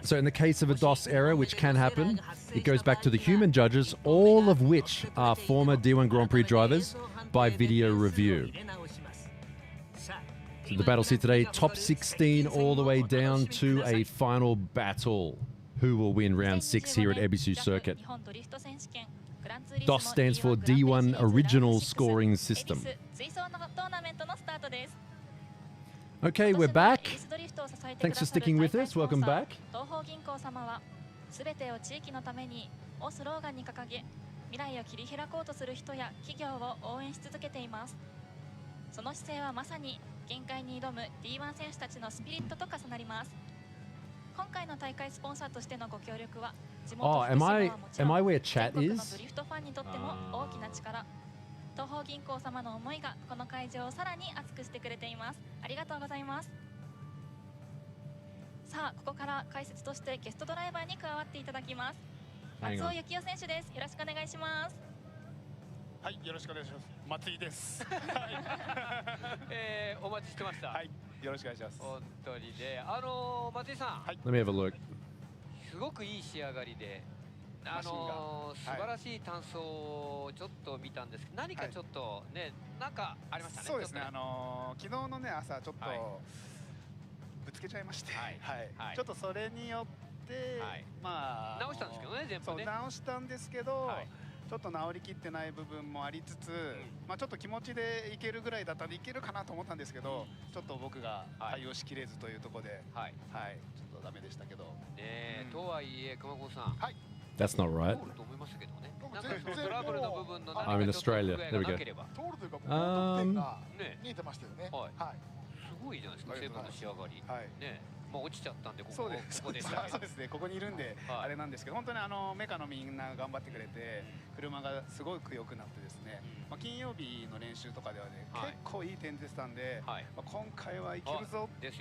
So in the case of a DOS error, which can happen, it goes back to the human judges, all of which are former D1 Grand Prix drivers, by video review. So the battles here today, top 16 all the way down to a final battle. Who will win round 6 here at Ebisu Circuit? DOS stands for D1 Original Scoring System. Okay, we're back. Thanks for sticking with us. Welcome back. 未来を切り開こうとする人や企業を応援し続けています。その姿勢はまさに限界に挑む D1 選手たちのスピリットと重なります。今回の大会スポンサーとしてのご協力は地元福島はもちろん、全国のドリフトファンにとっても大きな力。東方銀行様の思いがこの会場をさらに熱くしてくれています。ありがとうございます。さあ、ここから解説としてゲストドライバーに加わっていただきます。松尾幸代選手です。よろしくお願いします。はい、よろしくお願いします。松井です。お待ちしてました。はい、よろしくお願いします。本当にね、松井さん、Let me have a look. すごくいい仕上がりで、素晴らしい単走をちょっと見たんですけど、何かちょっとね、なんかありましたね。そうですね。昨日のね朝ちょっとぶつけちゃいまして、ちょっとそれによって、まあ直したんですけどね、全部ね。直したんですけど。ちょっと治りきってない部分もありつつ、まあちょっと気持ちでいけるぐらいだったらいけるかなと思ったんですけど、ちょっと僕が対応しきれずというところで、ちょっとダメでしたけど。とはいえ熊子さん、That's not right. と思いましたけどね。トラブルの部分の I'm in Australia. There we go. 通るというか高得点が見えてましたよね。はい。はい。すごいじゃないですか、セブンの仕上がり。ね。まあ落ちちゃったんでここでした。そうですね。ここにいるんであれなんですけど、本当にメカのみんな頑張ってくれて、車がすごく良くなってですね。まあ金曜日の練習とかではね、結構いい点でしたんで、まあ今回はいけるぞって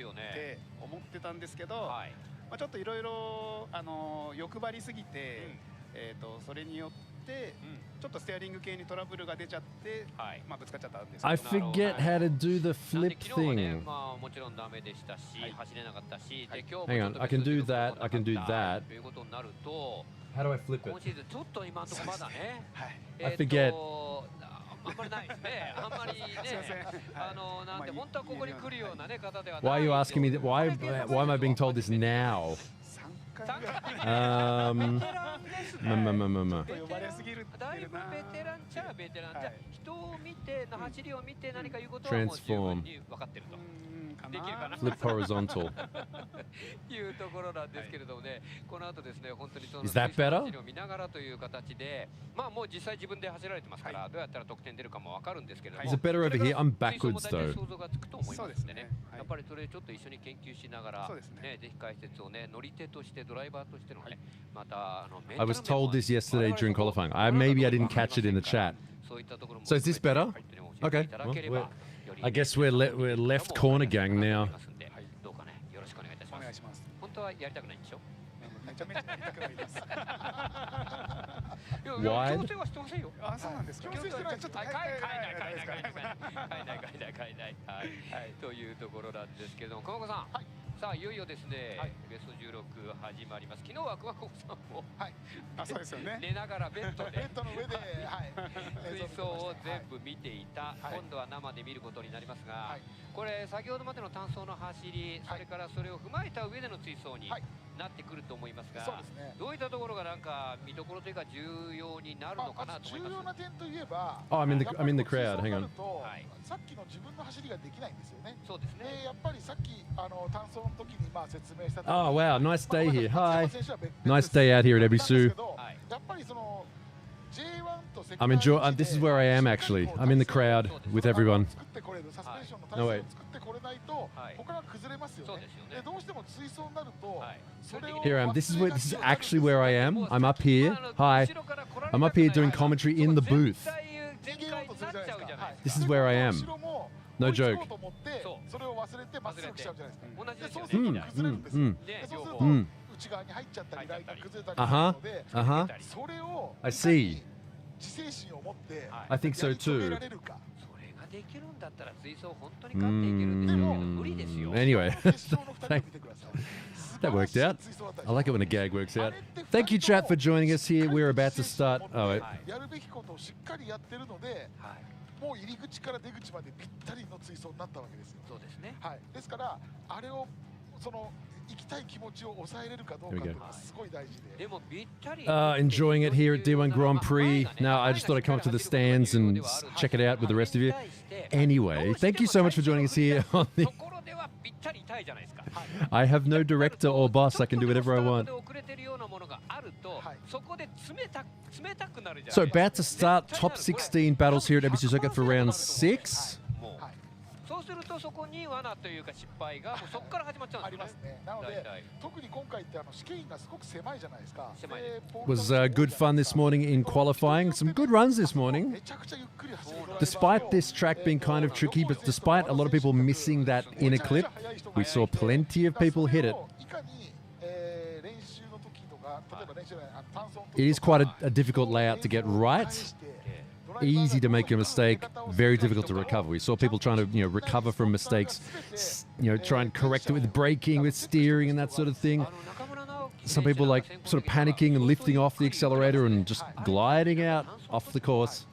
思ってたんですけど、まあちょっといろいろ欲張りすぎて、それによってちょっとステアリング系にトラブルが出ちゃって、まあぶつかっちゃったんですけど。I forget how to do the flip thing. まあもちろんダメでしたし、走れなかったし、で今日 Hang on, I can do that. I can do that. ということになると、 How do I flip it? 今シーズンちょっと今のところまだね。I forget. あんまりないですね。あんまりね、なんて本当はここに来るようなね方では Why ない。 are you asking me that? Why am I being told this now? だいぶベテランちゃベテランじゃ、人を見て走りを見て何か言うことはもう十分に分かってると。できるかな。Flip horizontal. いうところなんですけれどもね、この後ですね、本当にその Is that better? 走りを見ながらという形で、まあもう実際自分で走られてますから、どうやったら得点出るかも分かるんですけれども。 Is it better over here? I'm backwards 想像がつくと思いますね。やっぱりそれちょっと一緒に研究しながら、ね、ぜひ解説をね、乗り手としてドライバーとしてのね、またI was told this yesterday during qualifying. Maybe I didn't catch it in the chat. So is this better? Okay. Well, I guess we're left corner gang now. どうかね、よろしくお願いいたします。本当はやりたくないんでしょ。めちゃめちゃやりたくないです。Why? 強制はしてませんよ。あ、そうなんですか。強制してない。ちょっと買えないというところなんですけども、鎌岡さん。さあいよいよですね、ベスト16始まります。昨日は桑子さんも、そうですよね。寝ながらベッドでベッドの上で、水槽を全部見ていた。今度は生で見ることになりますが、これ先ほどまでの単走の走り、それからそれを踏まえた上での追走になってくると思いますが、どういったところがなんか見どころというか重要になるのかなと思います。重要な点といえば、Oh, I'm in the crowd. Hang on. さっきの自分の走りができないんですよね。そうですね。やっぱりさっき単走の時に説明した。Oh wow, nice day here. Hi. Nice day out here at Ebisu. I'm enjoying. This is where I am actually. I'm in the crowd with everyone. No wait. Here I am. This is actually where I am. I'm up here. Hi. I'm up here doing commentary in the booth. This is where I am. No joke. I see. I think so too. Anyway, that worked out. I like it when a gag works out. Thank you, chat, for joining us here. We're about to start. Oh, wait. もう入り口から出口までぴったりの追走になったわけですよ。そうですね。はい。ですからあれを行きたい気持ちを抑えれるかどうかっていうのはすごい大事で。でもぴったり。Enjoying it here at D1 Grand Prix. Now, I just thought I'd come up to the stands and check it out with the rest of you. Anyway, thank you so much for joining us here on the. I have no director or boss. I can do whatever I want. So about to start top 16 battles here at Ebisu Circuit for round 6. そうするとそこに罠というか失敗がそこから始まっちゃうんですよね。なので特に今回って試験員がすごく狭いじゃないですか。Was good fun this morning in qualifying. Some good runs this morning. Despite this track being kind of tricky, but despite a lot of people missing that inner clip, we saw plenty of people hit it. It is quite a difficult layout to get right. Easy to make a mistake, very difficult to recover. We saw people trying to, recover from mistakes, try and correct it with braking, with steering and that sort of thing. Some people like sort of panicking and lifting off the accelerator and just gliding out off the course.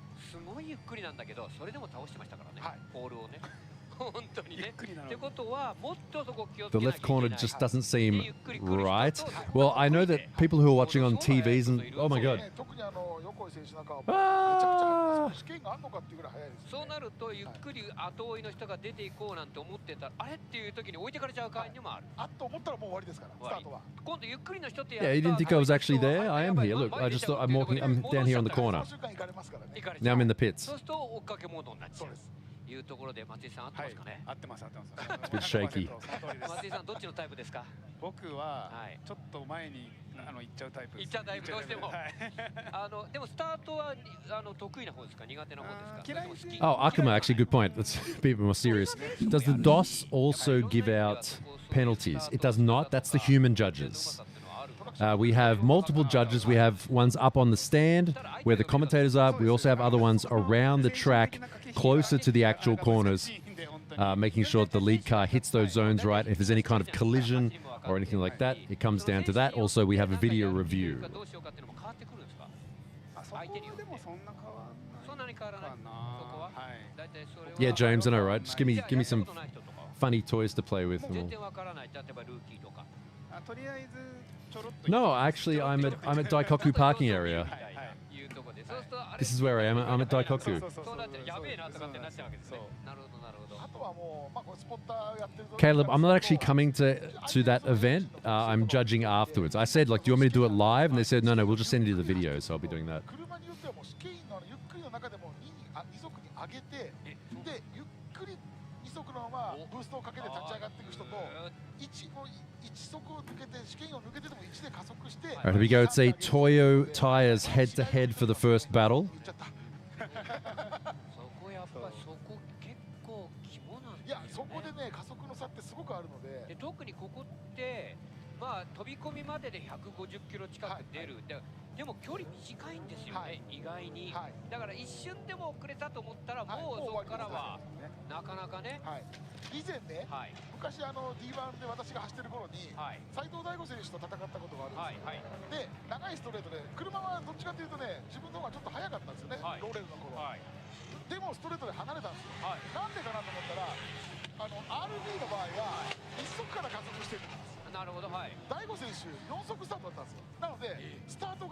The left corner just doesn't seem right. Well, I know that people who are watching on TVs and oh my god. 特に横井選手なんかはめちゃくちゃ試験があるのかっていうぐらい速いですね。そうなるとゆっくり後追いの人が出ていこうなんて思ってたらあれっていう時に置いてかれちゃう場合にもある。あと思ったらもう終わりですからスタートは。今度ゆっくりの人って Yeah, you didn't think I was actually there? I am here. Look, I just thought I'm walking. I'm down here on the corner. Now I'm in the pits. そうすると追っかけモードになっちゃう。いうところで松井さん合ってますかね。合ってます合ってます。 It's a bit shaky. 松井さんどっちのタイプですか。僕はちょっと前に行っちゃうタイプです。行っちゃうタイプどうしても。でもスタートは得意な方ですか苦手な方ですか。Oh, Akuma, actually, good point. Let's be a bit more serious. Does the DOS also give out penalties? It does not. That's the human judges. We have multiple judges. We have ones up on the stand where the commentators are. We also have other ones around the track, closer to the actual corners, making sure that the lead car hits those zones right. If there's any kind of collision or anything like that, it comes down to that. Also, we have a video review. Yeah, James, I know, right? Just give me some funny toys to play with. No, actually, I'm at Daikoku parking area. This is where I am. I'm at Daikoku. Caleb, I'm not actually coming to that event. I'm judging afterwards. I said, like, do you want me to do it live? And they said, no, we'll just send you the video. So I'll be doing that. All right, here we go. It's a Toyo Tires head-to-head for the first battle. いや、そこでね、加速の差ってすごくあるので。特にここってまあ飛び込みまでで150キロ近く出る。でも距離短いんですよね、意外に。だから一瞬でも遅れたと思ったらもうそこからはなかなかね。以前ね、昔D1 で私が走ってる頃に斉藤大吾選手と戦ったことがあるんですよ。で、長いストレートで車はどっちかというとね、自分の方がちょっと速かったんですよね、ローレルの頃。でもストレートで離れたんですよ。なんでかなと思ったら、RB の場合は1速から加速してるんです。なるほど、はい。大吾選手4速スタートだったんですよ。なのでスター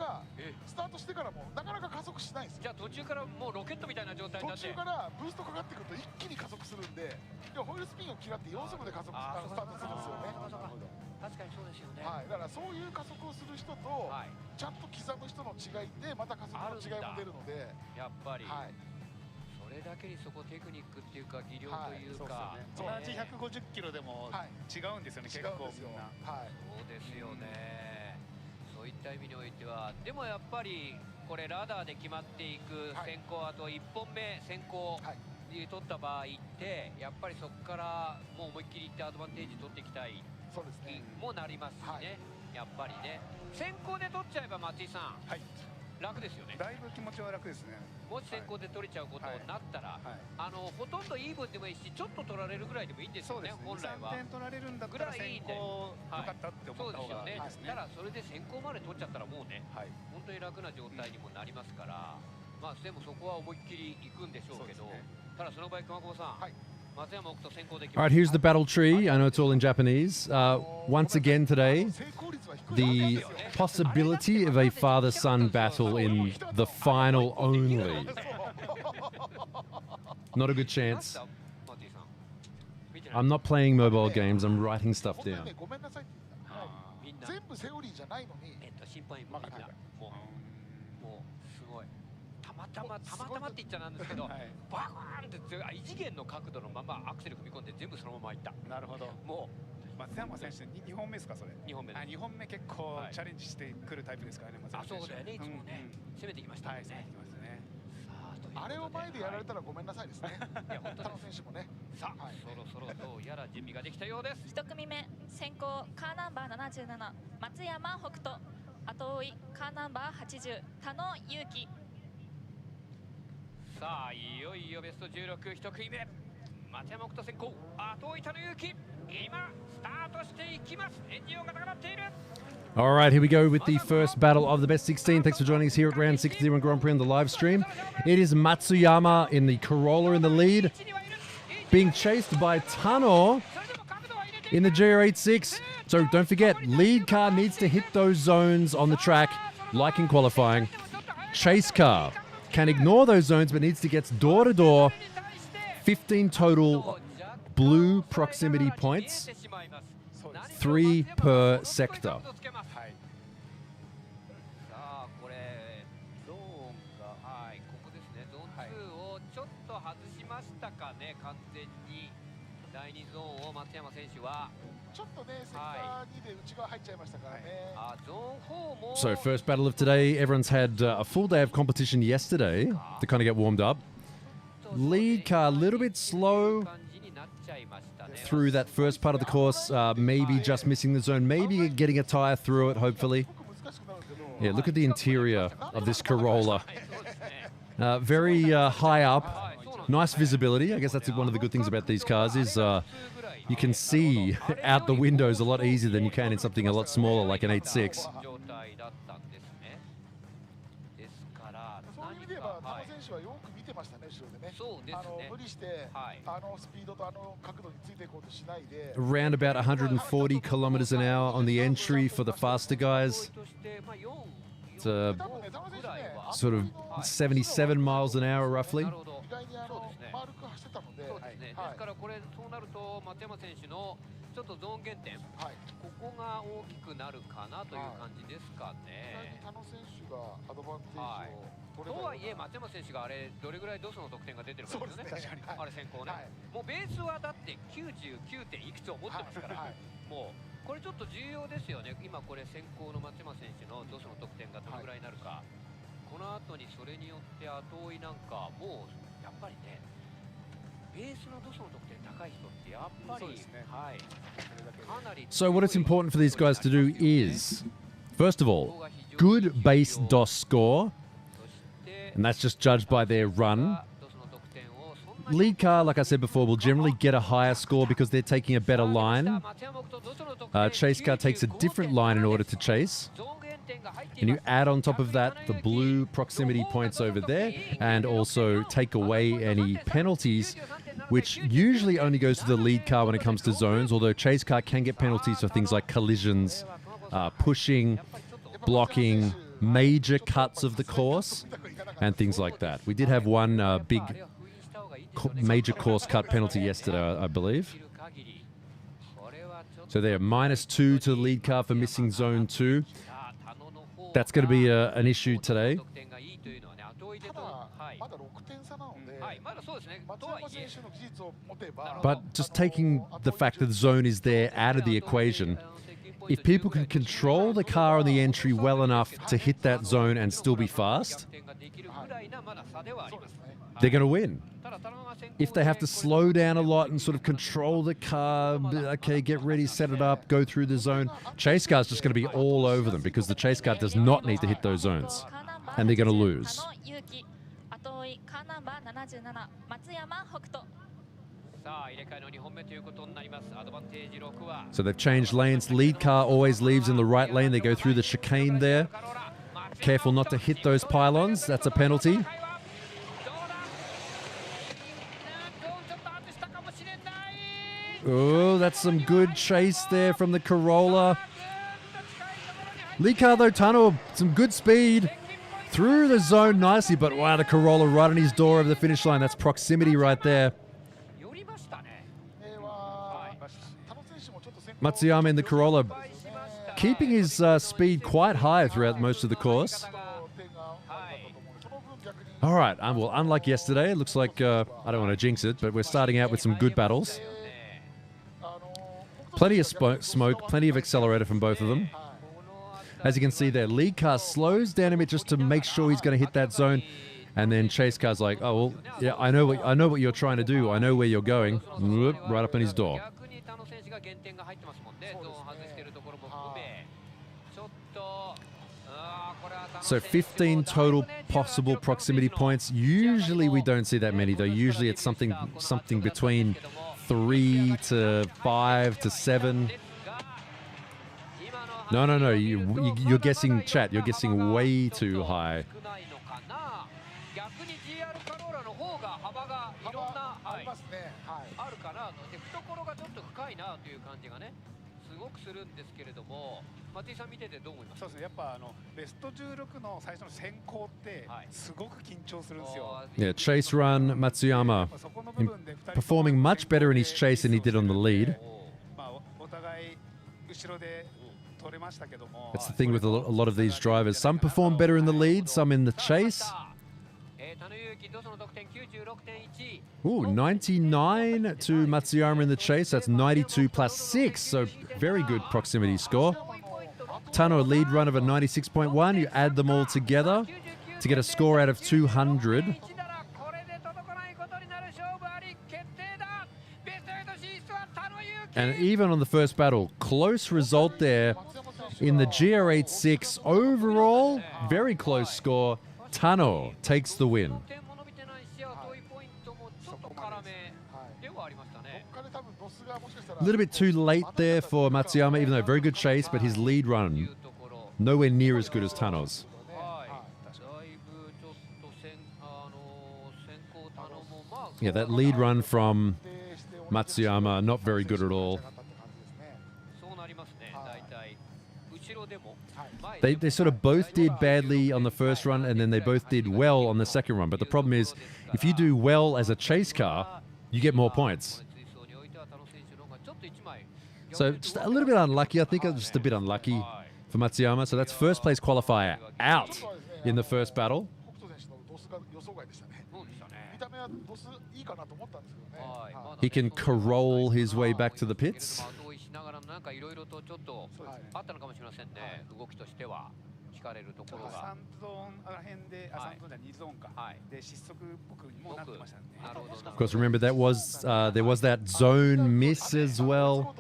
トしてからもなかなか加速しないんですよ。じゃあ途中からもうロケットみたいな状態になって。途中からブーストかかってくると一気に加速するんで、ホイールスピンを嫌って4速で加速スタートするんですよね。確かにそうですよね。はい、だからそういう加速をする人と、ちゃんと刻む人の違いでまた加速の違いも出るので、やっぱり。それだけにそこテクニックっていうか技量というか、同じ150キロでも違うんですよね、結構みんな。そうですよね。そういった意味においては、でもやっぱりこれラダーで決まっていく先行、あと1本目先行で取った場合ってやっぱりそこからもう思いっきりいってアドバンテージ取っていきたい気もなりますね。やっぱりね。先行で取っちゃえば松井さん。楽ですよね。だいぶ気持ちは楽ですね。もし先行で取れちゃうことになったら、ほとんどイーブンでもいいし、ちょっと取られるぐらいでもいいんですよね。本来は。3点取られるんだったら先行よかったって思った方がいいですね。ただそれで先行まで取っちゃったらもうね、本当に楽な状態にもなりますから、まあでもそこは思いっきり行くんでしょうけど、ただその場合熊久保さん。All right, here's the battle tree. I know it's all in Japanese. Once again today, the possibility of a father-son battle in the final only. Not a good chance. I'm not playing mobile games. I'm writing stuff down. 全部セオリーじゃないのに。審判員もすごい。たまたまって言っちゃなんですけど、バーンって強い異次元の角度のままアクセル踏み込んで全部そのままいった。なるほど。もう松山選手2本目ですかそれ。2本目。2本目結構チャレンジしてくるタイプですからね。あ、そうだよね。いつもね攻めてきましたね。あれを前でやられたらごめんなさいですね。いや本当に選手もね。さあそろそろどうやら準備ができたようです。1組目先行カーナンバー77松山北斗、後追いカーナンバー80田野裕樹。さあいよいよベスト16、1組目松山北斗先行、後追い田野裕樹、今スタートしていきます。エンジン音が高まっている。All right, here we go with the first battle of the best 16. Thanks for joining us here at Round 6 D1 Grand Prix on the live stream. It is Matsuyama in the Corolla in the lead. being chased by Tano in the GR86. So don't forget, lead car needs to hit those zones on the track, like in qualifying. Chase car can ignore those zones, but needs to get door to door. 15 total blue proximity points, 3 per sector. ちょっとね、セクター2で内側入っちゃいましたからね。 So first battle of today, everyone's had a full day of competition yesterday to kind of get warmed up. Lead car a little bit slow through that first part of the course, maybe just missing the zone, maybe getting a tire through it, hopefully. Yeah, look at the interior of this Corolla. Very high up, nice visibility. I guess that's one of the good things about these cars is you can see out the windows a lot easier than you can in something a lot smaller like an 8.6. そういう意味では、田野選手はよく見てましたね、後ろでね。無理して、スピードと角度についていこうとしないで。Around about 140 kilometers an hour on the entry for the faster guys. It's sort of 77 miles an hour roughly. ですからこれそうなると松山選手のちょっとゾーン減点、ここが大きくなるかなという感じですかね。田野選手がアドバンテージを取れとはいえ松山選手があれどれぐらいドスの得点が出てるかですよね。あれ先行ね。もうベースはだって99点いくつを持ってますから、もうこれちょっと重要ですよね。今これ先行の松山選手のドスの得点がどれぐらいになるか。この後にそれによって後追いなんかもうやっぱりね。 So what it's important for these guys to do is, first of all, good base DOS score, and that's just judged by their run. Lead car, like I said before, will generally get a higher score because they're taking a better line. Chase car takes a different line in order to chase. And you add on top of that the blue proximity points over there and also take away any penalties, which usually only goes to the lead car when it comes to zones, although chase car can get penalties for things like collisions, pushing, blocking, major cuts of the course, and things like that. We did have one big major course cut penalty yesterday, I believe. So they're -2 to the lead car for missing zone 2. That's going to be an issue today. But just taking the fact that the zone is there out of the equation, if people can control the car on the entry well enough to hit that zone and still be fast, they're going to win. If they have to slow down a lot and sort of control the car, okay, get ready, set it up, go through the zone, chase car is just going to be all over them because the chase car does not need to hit those zones, and they're going to lose. So they've changed lanes. Lead car always leaves in the right lane. They go through the chicane there. Careful not to hit those pylons. That's a penalty. Oh, that's some good chase there from the Corolla. Lead car though, Tano, some good speed. Through the zone nicely, but wow, the Corolla right on his door over the finish line. That's proximity right there. Matsuyama in the Corolla keeping his speed quite high throughout most of the course. All right, well, unlike yesterday, it looks like, I don't want to jinx it, but we're starting out with some good battles. Plenty of smoke, plenty of accelerator from both of them. As you can see there, lead car slows down a bit just to make sure he's going to hit that zone. And then chase car's like, oh, well, yeah, I know what you're trying to do. I know where you're going. Right up in his door. So 15 total possible proximity points. Usually we don't see that many, though. Usually it's something between 3 to 5 to 7. No. You're guessing, chat. You're guessing way too high. 方が幅がいろんな、ありますね。はい。あるかなと。で懐がちょっと深いなという感じがねすごくするんですけれども、松井さん見ててどう思いますか？そうですね。やっぱベスト16の最初の先行ってすごく緊張するんですよ。Yeah, chase run Matsuyama performing much better in his chase than he did on the lead. まあお互い後ろで取れましたけども。That's the thing with a lot of these drivers. Some perform better in the lead, some in the chase. Ooh, 99 to Matsuyama in the chase. That's 92 plus 6. So very good proximity score. Tano, lead run of a 96.1. You add them all together to get a score out of 200. And even on the first battle, close result there in the GR86. Overall, very close score. Tano takes the win. A little bit too late there for Matsuyama, even though very good chase, but his lead run nowhere near as good as Tano's. Yeah, that lead run from Matsuyama, not very good at all. They sort of both did badly on the first run, and then they both did well on the second run. But the problem is, if you do well as a chase car, you get more points. So just a little bit unlucky. I think just a bit unlucky for Matsuyama. So that's first place qualifier out in the first battle. He can carole his way back to the pits. Of course, remember that was there was that zone miss as well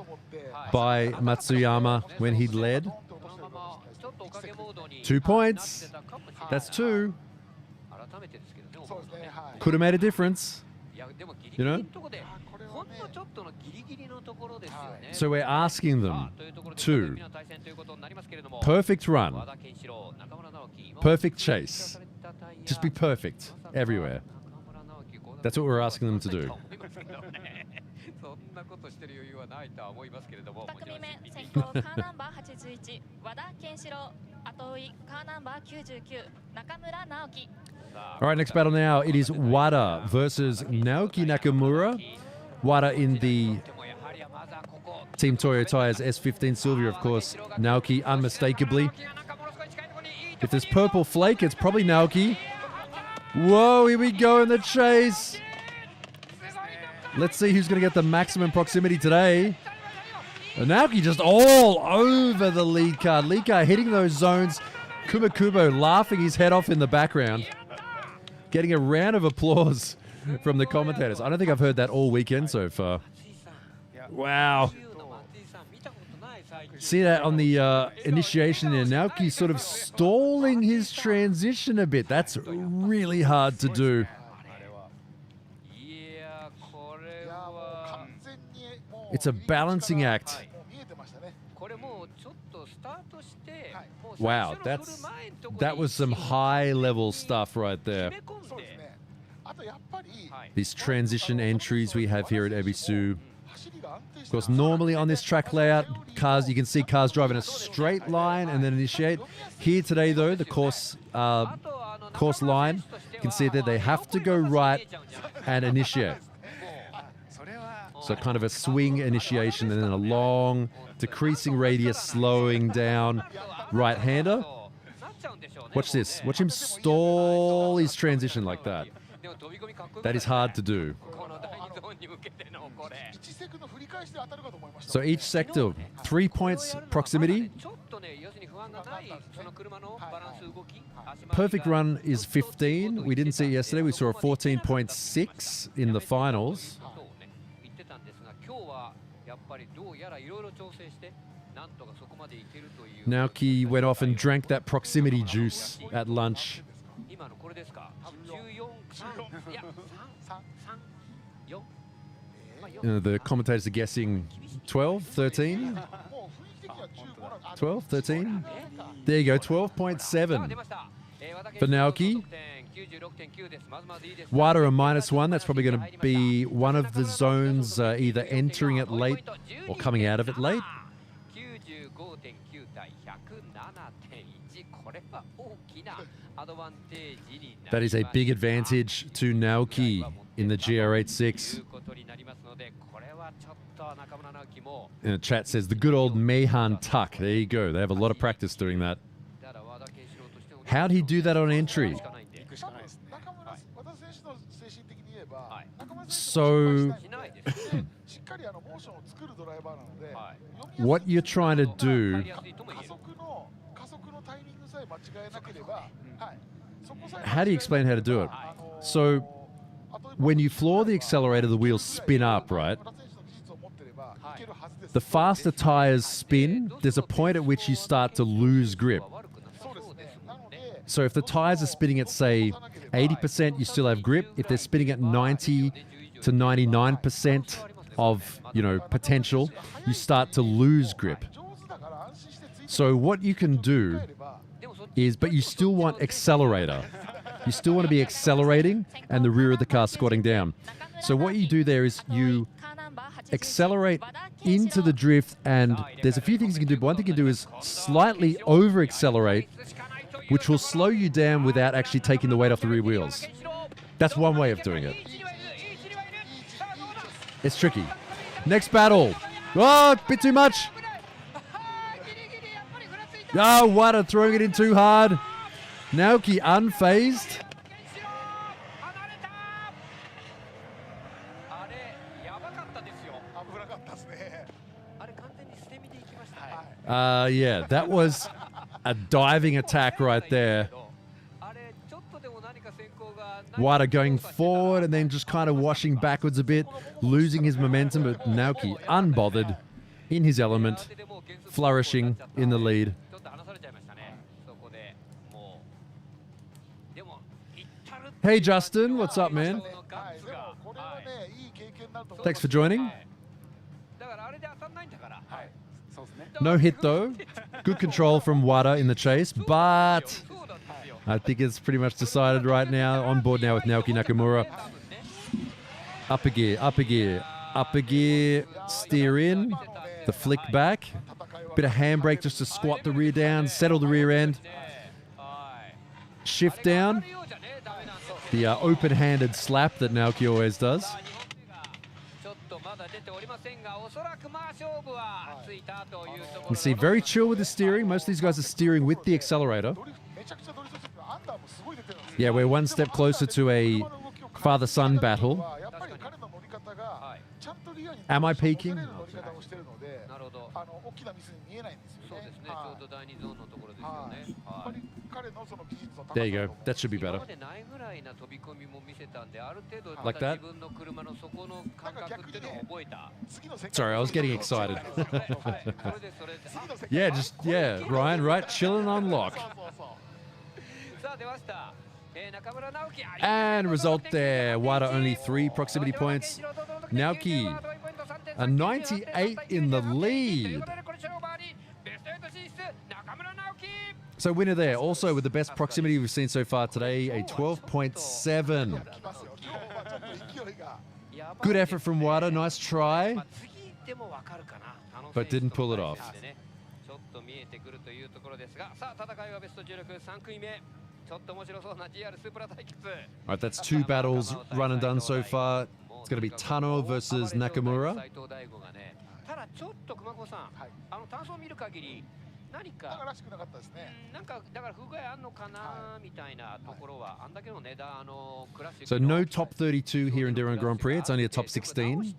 by Matsuyama when he led. 2 points. That's 2. Could have made a difference. You know? So we're asking them to perfect run, perfect chase, just be perfect everywhere. That's what we're asking them to do. 2組目先頭カーナンバー81和田健志郎後追いカーナンバー99中村直樹 All right, next battle now. It is Wada versus Naoki Nakamura. Wada in the Team Toyo Tires S15 Silvia, of course. Naoki unmistakably. If there's purple flake, it's probably Naoki. Whoa, here we go in the chase. Let's see who's going to get the maximum proximity today. Naoki just all over the lead car. Lead car hitting those zones. Kubo laughing his head off in the background. Getting a round of applause from the commentators. I don't think I've heard that all weekend so far. Wow. See that on the initiation there. Naoki sort of stalling his transition a bit. That's really hard to do. It's a balancing act. Wow, that was some high-level stuff right there. These transition entries we have here at Ebisu. Of course, normally on this track layout, you can see cars driving a straight line and then initiate. Here today, though, the course line, you can see that they have to go right and initiate. So kind of a swing initiation and then a long decreasing radius, slowing down right-hander. Watch this. Watch him stall his transition like that. That is hard to do. So each sector, 3 points proximity. Perfect run is 15. We didn't see it yesterday. We saw a 14.6 in the finals. Naoki went off and drank that proximity juice at lunch. The commentators are guessing 12, 13? 12, 13? There you go, 12.7 for Naoki. Wada a -1. That's probably going to be one of the zones either entering it late or coming out of it late. That is a big advantage to Naoki in the GR86. And the chat says the good old Meihan tuck. There you go. They have a lot of practice doing that. How'd he do that on entry? So what you're trying to do, how do you explain how to do it? So when you floor the accelerator, the wheels spin up, right? The faster tires spin, there's a point at which you start to lose grip. So if the tires are spinning at, say, 80%, you still have grip. If they're spinning at 90 to 99% of, potential, you start to lose grip. So what you can do is, but you still want accelerator. You still want to be accelerating and the rear of the car squatting down. So what you do there is you accelerate into the drift, and there's a few things you can do. But one thing you can do is slightly over-accelerate, which will slow you down without actually taking the weight off the rear wheels. That's one way of doing it. It's tricky. Next battle. Oh, a bit too much. Oh, Wada throwing it in too hard. Naoki unfazed. Yeah, that was a diving attack right there. Wada going forward and then just kind of washing backwards a bit, losing his momentum, but Naoki unbothered, in his element, flourishing in the lead. Hey Justin, what's up, man? Thanks for joining. No hit though. Good control from Wada in the chase, but I think it's pretty much decided right now. On board now with Naoki Nakamura. Upper gear, upper gear, upper gear, steer in, the flick back. Bit of handbrake just to squat the rear down, settle the rear end. Shift down. The open-handed slap that Naoki always does. You see, very chill with the steering. Most of these guys are steering with the accelerator. Yeah, we're one step closer to a father-son battle. Am I peaking? There you go. That should be better. Like that? Sorry, I was getting excited. Yeah, Ryan, right? Chilling on lock. And result there. Wada only 3 proximity points. Naoki, a 98 in the lead. So winner there. Also with the best proximity we've seen so far today, a 12.7. Good effort from Wada. Nice try. But didn't pull it off. Alright, that's 2 battles run and done so far. It's going to be Tano versus Nakamura. So no top 32 here in D1 Grand Prix. It's only a top 16.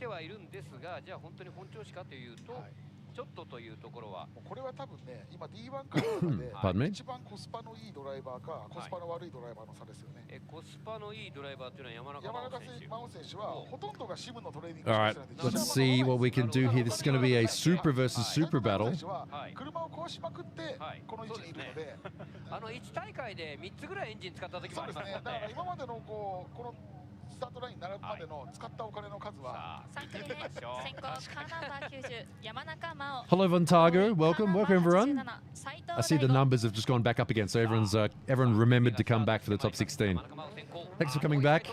Pardon me? Alright, let's see what we can do here. This is going to be a super versus super battle. スタートラインに並ぶまでの使ったお金の数は。Hello, Vontago. Welcome everyone. I see the numbers have just gone back up again, so everyone remembered to come back for the top 16. Thanks for coming back.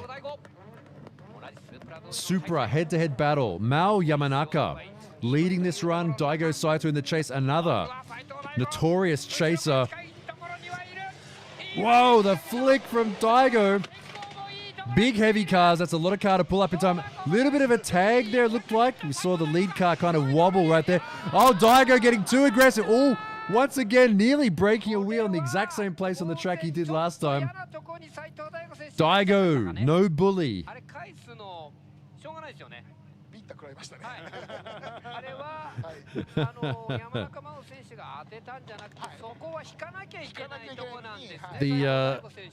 Supra head-to-head battle. Mao Yamanaka leading this run. Daigo Saito in the chase. Another notorious chaser. Whoa, the flick from Daigo. Big heavy cars. That's a lot of car to pull up in time. Little bit of a tag there, it looked like. We saw the lead car kind of wobble right there. Oh, Daigo getting too aggressive. Oh, once again, nearly breaking a wheel in the exact same place on the track he did last time. Daigo, no bully. ビッタ食らいましたね。あれは山中真央選手が当てたんじゃなくて、そこは引かなきゃいけないとこなんですね。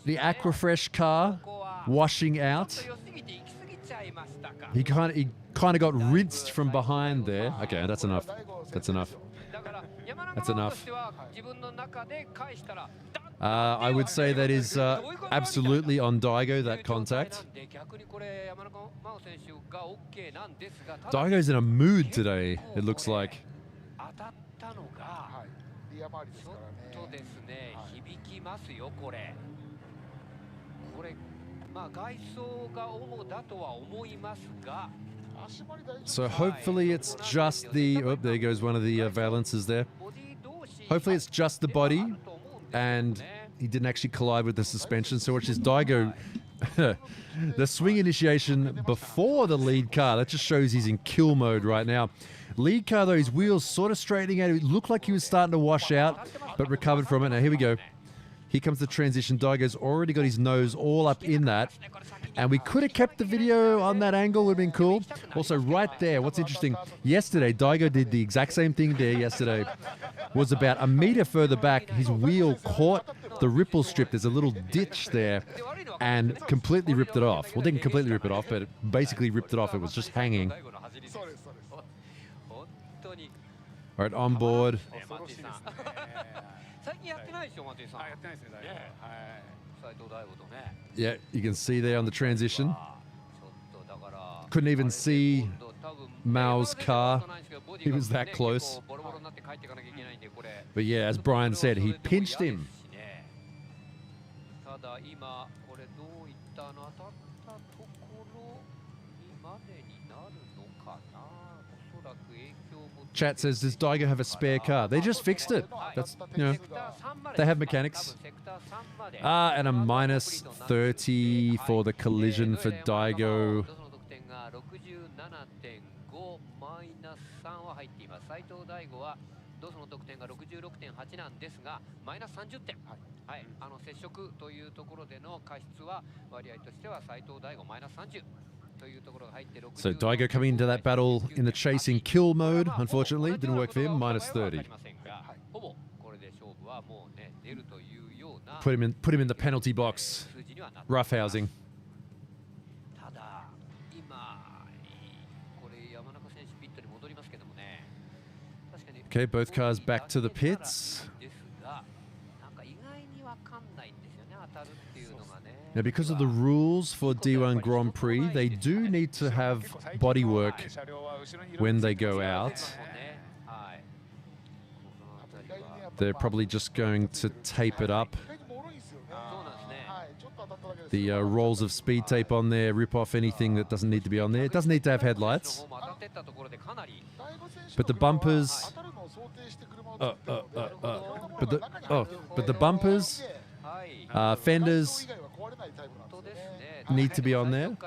The Aquafresh car washing out. He kind of got rinsed from behind there. Okay, that's enough. That's enough. That's enough. I would say that is absolutely on Daigo, that contact. Daigo's in a mood today, it looks like. So hopefully it's just the... Oh, there goes one of the valences there. Hopefully it's just the body, and he didn't actually collide with the suspension. So watch this Daigo... the swing initiation before the lead car. That just shows he's in kill mode right now. Lead car, though, his wheels sort of straightening out. It looked like he was starting to wash out, but recovered from it. Now, here we go. Here comes the transition. Daigo's already got his nose all up in that. And we could have kept the video on that angle. Would have been cool. Also, right there, what's interesting, yesterday, Daigo did the exact same thing there yesterday. Was about a meter further back. His wheel caught the ripple strip. There's a little ditch there and completely ripped it off. Well, didn't completely rip it off, but it basically ripped it off. It was just hanging. All right, on board. Yeah, you can see there on the transition. Couldn't even see Mao's car. He was that close. But yeah, as Brian said, he pinched him. Chat says, does Daigo have a spare car? They just fixed it. That's, you know, they have mechanics. And a minus 30 for the collision for Daigo. So Daigo coming into that battle in the chasing kill mode. Unfortunately, didn't work for him. Minus 30. Put him in the penalty box. Roughhousing. Okay, both cars back to the pits. Now, because of the rules for D1 Grand Prix, they do need to have bodywork when they go out. They're probably just going to tape it up. The rolls of speed tape on there, rip off anything that doesn't need to be on there. It doesn't need to have headlights. But the bumpers... But the bumpers, fenders need to be on there.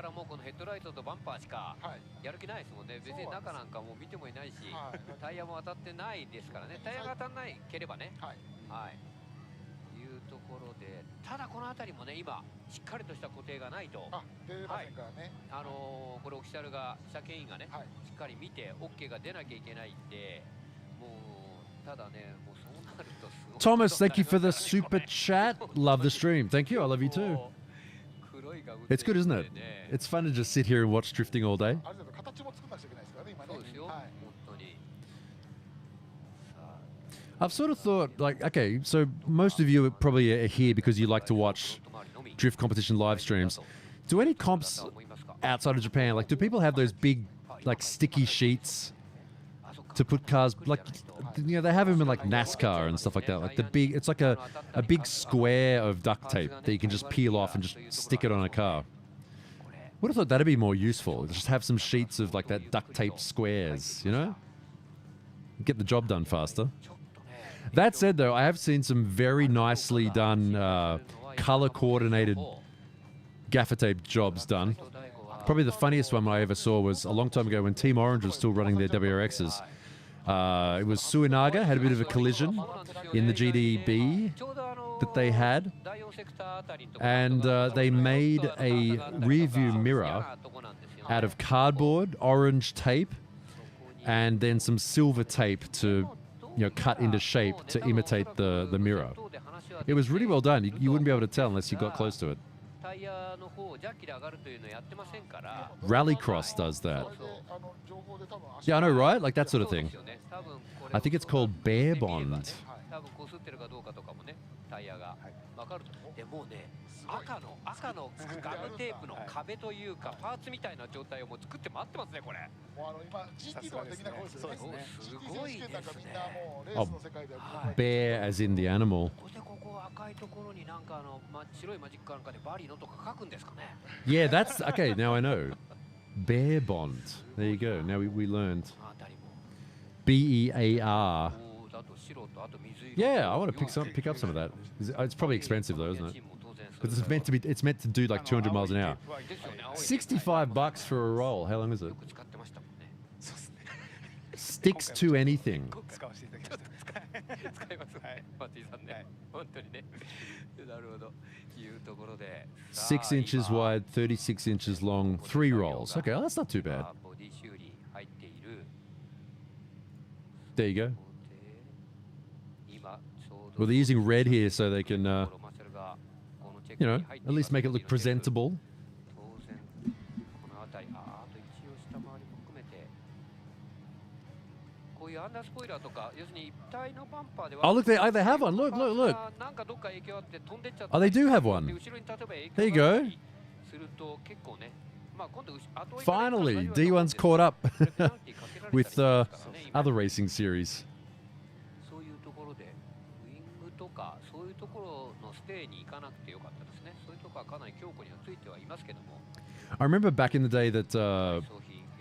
Thomas, thank you for the super chat. Love the stream. Thank you. I love you too. It's good, isn't it? It's fun to just sit here and watch drifting all day. I've sort of thought, like, okay, so most of you probably are here because you like to watch drift competition live streams. Do any comps outside of Japan? Like, do people have those big, like, sticky sheets to put cars? Like, you know, they have them in like NASCAR and stuff like that. Like the big, it's like a big square of duct tape that you can just peel off and just stick it on a car. Would have thought that'd be more useful. Just have some sheets of like that duct tape squares, you know? Get the job done faster. That said, though, I have seen some very nicely done, color-coordinated gaffer tape jobs done. Probably the funniest one I ever saw was a long time ago when Team Orange was still running their WRXs. It was Suinaga had a bit of a collision in the GDB that they had, and they made a rear-view mirror out of cardboard, orange tape, and then some silver tape to, you know, cut into shape to imitate the mirror. It was really well done. You wouldn't be able to tell unless you got close to it. Rallycross does that. Yeah, I know, right? Like that sort of thing. I think it's called Bear Bond. 赤のガムテープの壁というかパーツみたいな状態をもう作って待ってますねこれ。今 GT とかできない方ですよね。すごいですね。 Oh, bear as in the animal. ここ赤いところになんか白いマジックなんかでバリのとか書くんですかね。 Yeah, that's okay. Now I know. Bear Bond. There you go. Now we learned. BEAR. Yeah, I want to pick up some of that. It's probably expensive though, isn't it? Because it's meant to do like 200 miles an hour. $65 for a roll. How long is it? Sticks to anything. 6 inches wide, 36 inches long, 3 rolls. Okay, well, that's not too bad. There you go. Well, they're using red here so they can, you know, at least make it look presentable. Oh, look, they have one. Look, look, look. Oh, they do have one. There you go. Finally, D1's caught up with other racing series. I remember back in the day that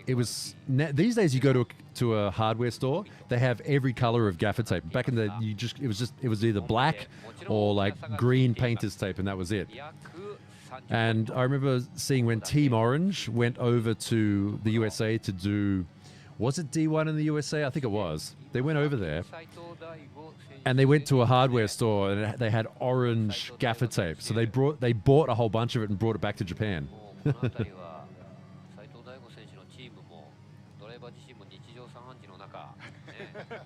it was. These days, you go to a hardware store, they have every color of gaffer tape. Back in the it was either black or like green painter's tape, and that was it. And I remember seeing when Team Orange went over to the USA to do, was it D1 in the USA? I think it was. They went over there, and they went to a hardware store, and they had orange gaffer tape. So they bought a whole bunch of it and brought it back to Japan.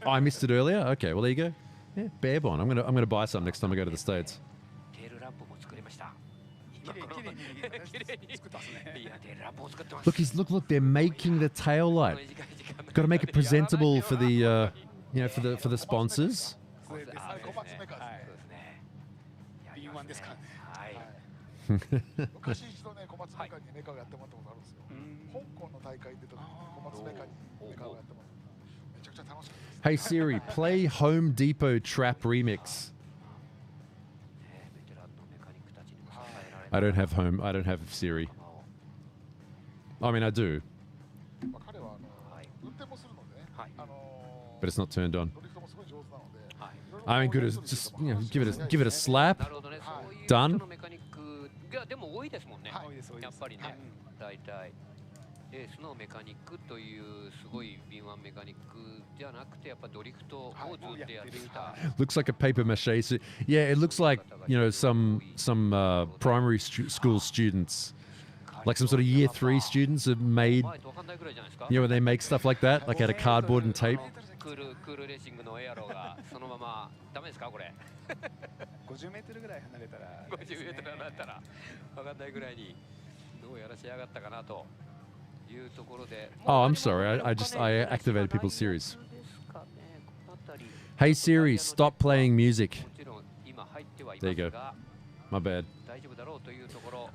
Oh, I missed it earlier. Okay, well there you go. Yeah, Bear Bond. I'm gonna buy some next time I go to the States. Look! They're making the tail light. Got to make it presentable for the, you know, for the sponsors. Hey Siri, play Home Depot Trap Remix. I don't have Siri. I mean, I do. But it's not turned on. I mean, good as just, you know, give it a slap. Done. でも多いですもんね。やっぱりね。大体。レースのメカニックというすごい敏腕メカニックじゃなくてやっぱドリフトをずっとやっていた。Looks like a paper mache suit. Yeah, it looks like, you know, some primary school students, like some sort of year 3 students have made, you know, when they make stuff like that, like out of cardboard and tape. クールレーシングのエアローがそのままダメですかこれ。50メートルぐらい離れたら。50メートル離れたらわかんないぐらいにどうやらしやがったかなと。Oh, I'm sorry. I activated people's Siris. Hey Siri, stop playing music. There you go. My bad.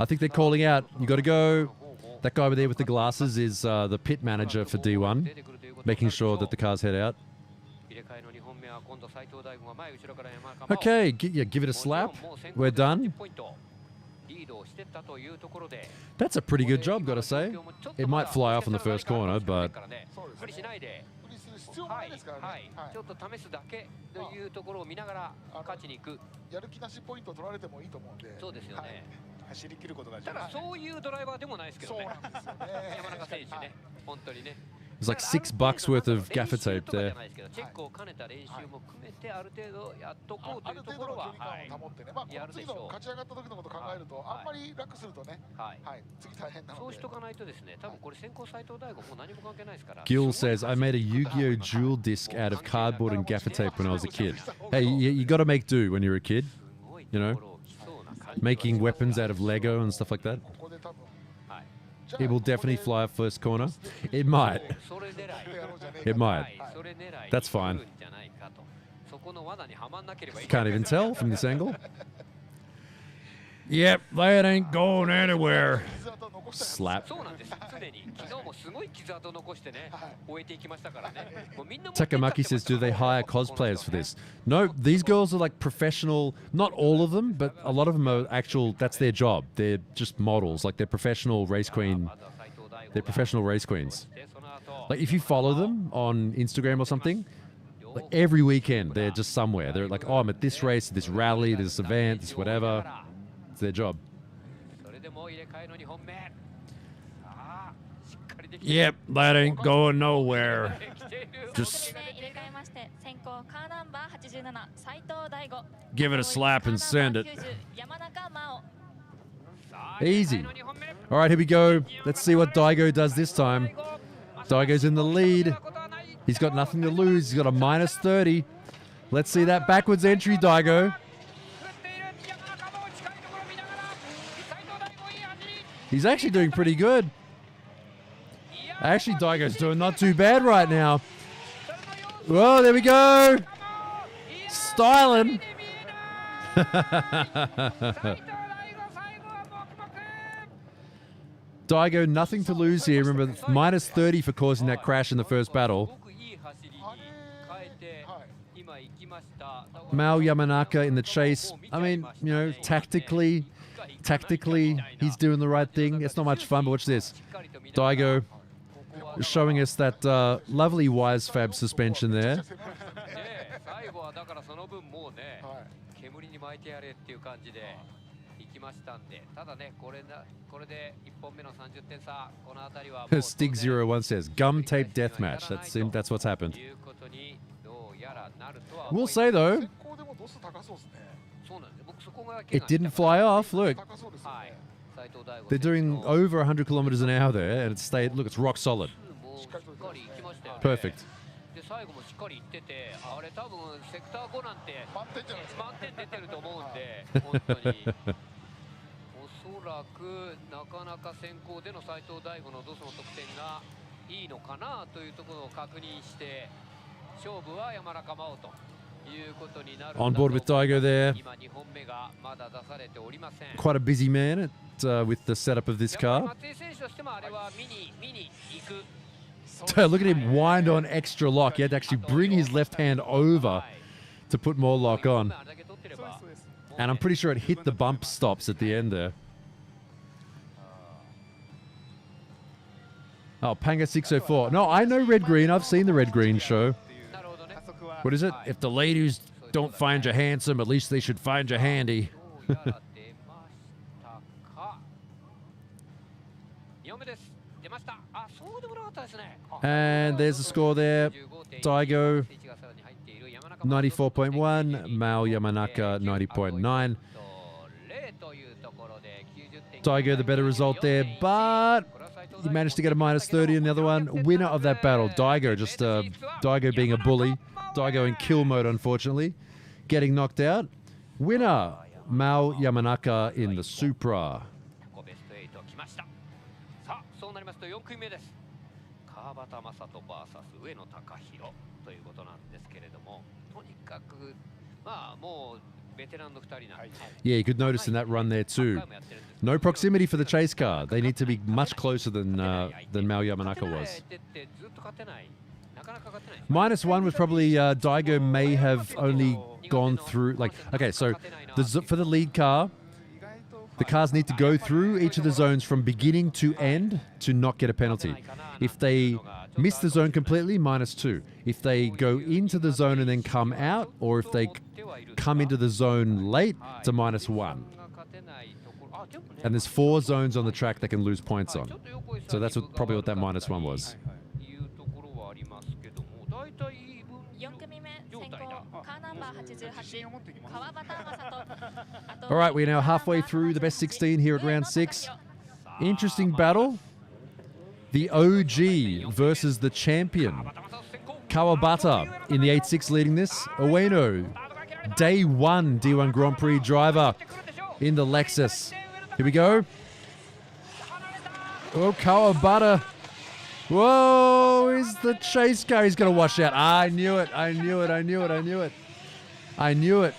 I think they're calling out. You got to go. That guy over there with the glasses is the pit manager for D1, making sure that the cars head out. Okay, give it a slap. We're done. That's a pretty good job, gotta say. It might fly off in the first corner, but 必要ないですからね。ちょっと試すだけというところを見ながら勝ちに行く。やる気なしポイントを取られてもいいと思うんで。そうですよね。走り切ることが。ただそういうドライバーでもないですけどね。山中選手ね、本当にね。There's like $6 worth of gaffer tape there. チェックを兼ねた練習も含めてある程度やっとこうというところは保ってね。まあ次の勝ち上がった時のことを考えるとあんまり楽するとね。はい。次大変なので。そうしとかないとですね。多分これ先行斉藤大吾もう何も関係ないですから。Gil says, I made a Yu-Gi-Oh! Jewel disc out of cardboard and gaffer tape when I was a kid. Hey, you got to make do when you're a kid, you know? Making weapons out of Lego and stuff like that. It will definitely fly up first corner. It might. It might. That's fine. Can't even tell from this angle. Yep, that ain't going anywhere. Slap. Takamaki says, do they hire cosplayers for this? No, these girls are like professional, not all of them, but a lot of them are actual, that's their job. They're just models, like they're professional race queen. They're professional race queens. Like if you follow them on Instagram or something, like every weekend they're just somewhere. They're like, oh, I'm at this race, this rally, this event, this whatever. It's their job. Yep, that ain't going nowhere. Just give it a slap and send it. Easy. All right, here we go. Let's see what Daigo does this time. Daigo's in the lead. He's got nothing to lose. He's got a minus 30. Let's see that backwards entry, Daigo. He's actually doing pretty good. Actually, Daigo's doing not too bad right now. Whoa, there we go. Styling. Daigo, nothing to lose here. Remember, minus 30 for causing that crash in the first battle. Mao Yamanaka in the chase. I mean, you know, tactically, he's doing the right thing. It's not much fun, but watch this. Daigo showing us that lovely wise fab suspension there. Stig01 says, gum tape deathmatch. That's what's happened. We'll say though, it didn't fly off. Look, they're doing over 100 kilometers an hour there, and it stayed. Look, it's rock solid. Perfect. On board with Daigo there. Quite a busy man with the setup of this car. Look at him wind on extra lock. He had to actually bring his left hand over to put more lock on. And I'm pretty sure it hit the bump stops at the end there. Oh, Panga 604. No, I know Red Green. I've seen the Red Green show. What is it? If the ladies don't find you handsome, at least they should find you handy. And there's the score there. Daigo 94.1, Mao Yamanaka 90.9. Daigo the better result there, but he managed to get a minus 30 in the other one. Winner of that battle, Daigo, just Daigo being a bully. Daigo in kill mode, unfortunately. Getting knocked out. Winner, Mao Yamanaka in the Supra. Yeah, you could notice in that run there too. No proximity for the chase car. They need to be much closer than Mao Yamanaka was. -1 was probably Daigo may have only gone through. Like, okay, so for the lead car, the cars need to go through each of the zones from beginning to end to not get a penalty. If they miss the zone completely, -2. If they go into the zone and then come out, or if they come into the zone late, it's a -1. And there's 4 zones on the track they can lose points on. So that's probably what that -1 was. All right, we're now halfway through the best 16 here at round 6. Interesting battle. The OG versus the champion. Kawabata in the 8.6 leading this. Ueno, day 1 D1 Grand Prix driver in the Lexus. Here we go. Oh, Kawabata. Whoa, is the chase car. He's going to wash out. I knew it. I knew it. I knew it. I knew it. I knew it.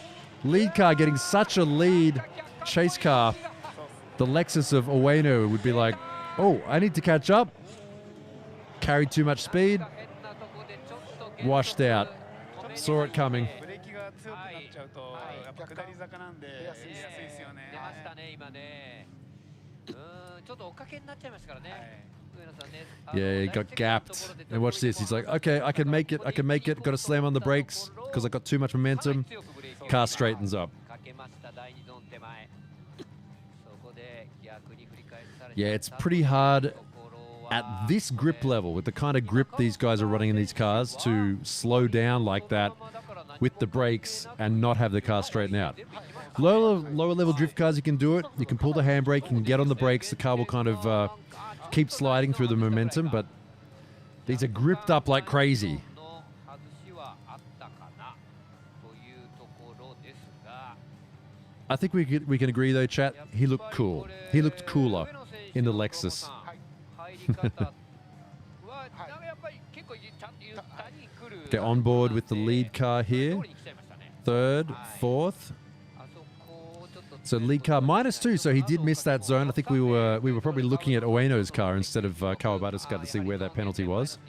Lead car getting such a lead. Chase car. The Lexus of Ueno would be like, oh, I need to catch up. Carried too much speed. Washed out. Saw it coming. Yeah, he got gapped. And watch this. He's like, okay, I can make it. I can make it. Got to slam on the brakes because I got too much momentum. Car straightens up. Yeah, it's pretty hard at this grip level, with the kind of grip these guys are running in these cars, to slow down like that with the brakes and not have the car straighten out. Lower level drift cars, you can do it. You can pull the handbrake, you can get on the brakes. The car will kind of keep sliding through the momentum, but these are gripped up like crazy. I think we can agree though, chat. He looked cool. He looked cooler in the Lexus. Okay, on board with the lead car here. 3rd, 4th. So lead car -2, so he did miss that zone. I think we were probably looking at Ueno's car instead of Kawabata's car to see where that penalty was.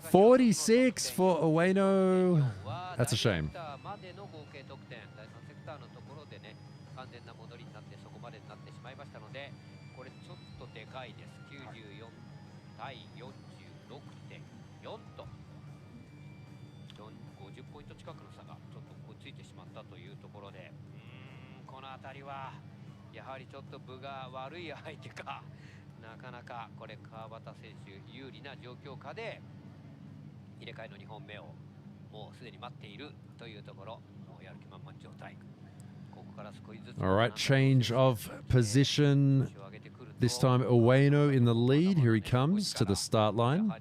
46 for Ueno. That's a shame. All right, change of position. This time Ueno in the lead. Here he comes to the start line.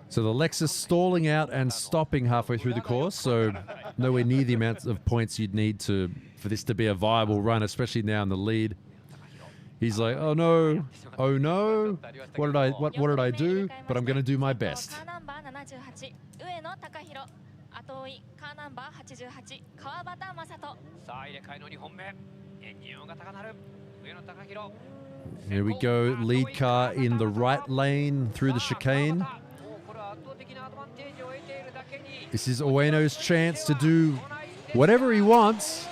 So the Lexus stalling out and stopping halfway through the course, so nowhere near the amount of points you'd need for this to be a viable run, especially now in the lead. He's like, oh no, what did I do? But I'm going to do my best. Here we go, lead car in the right lane through the chicane. This is Ueno's chance to do whatever he wants.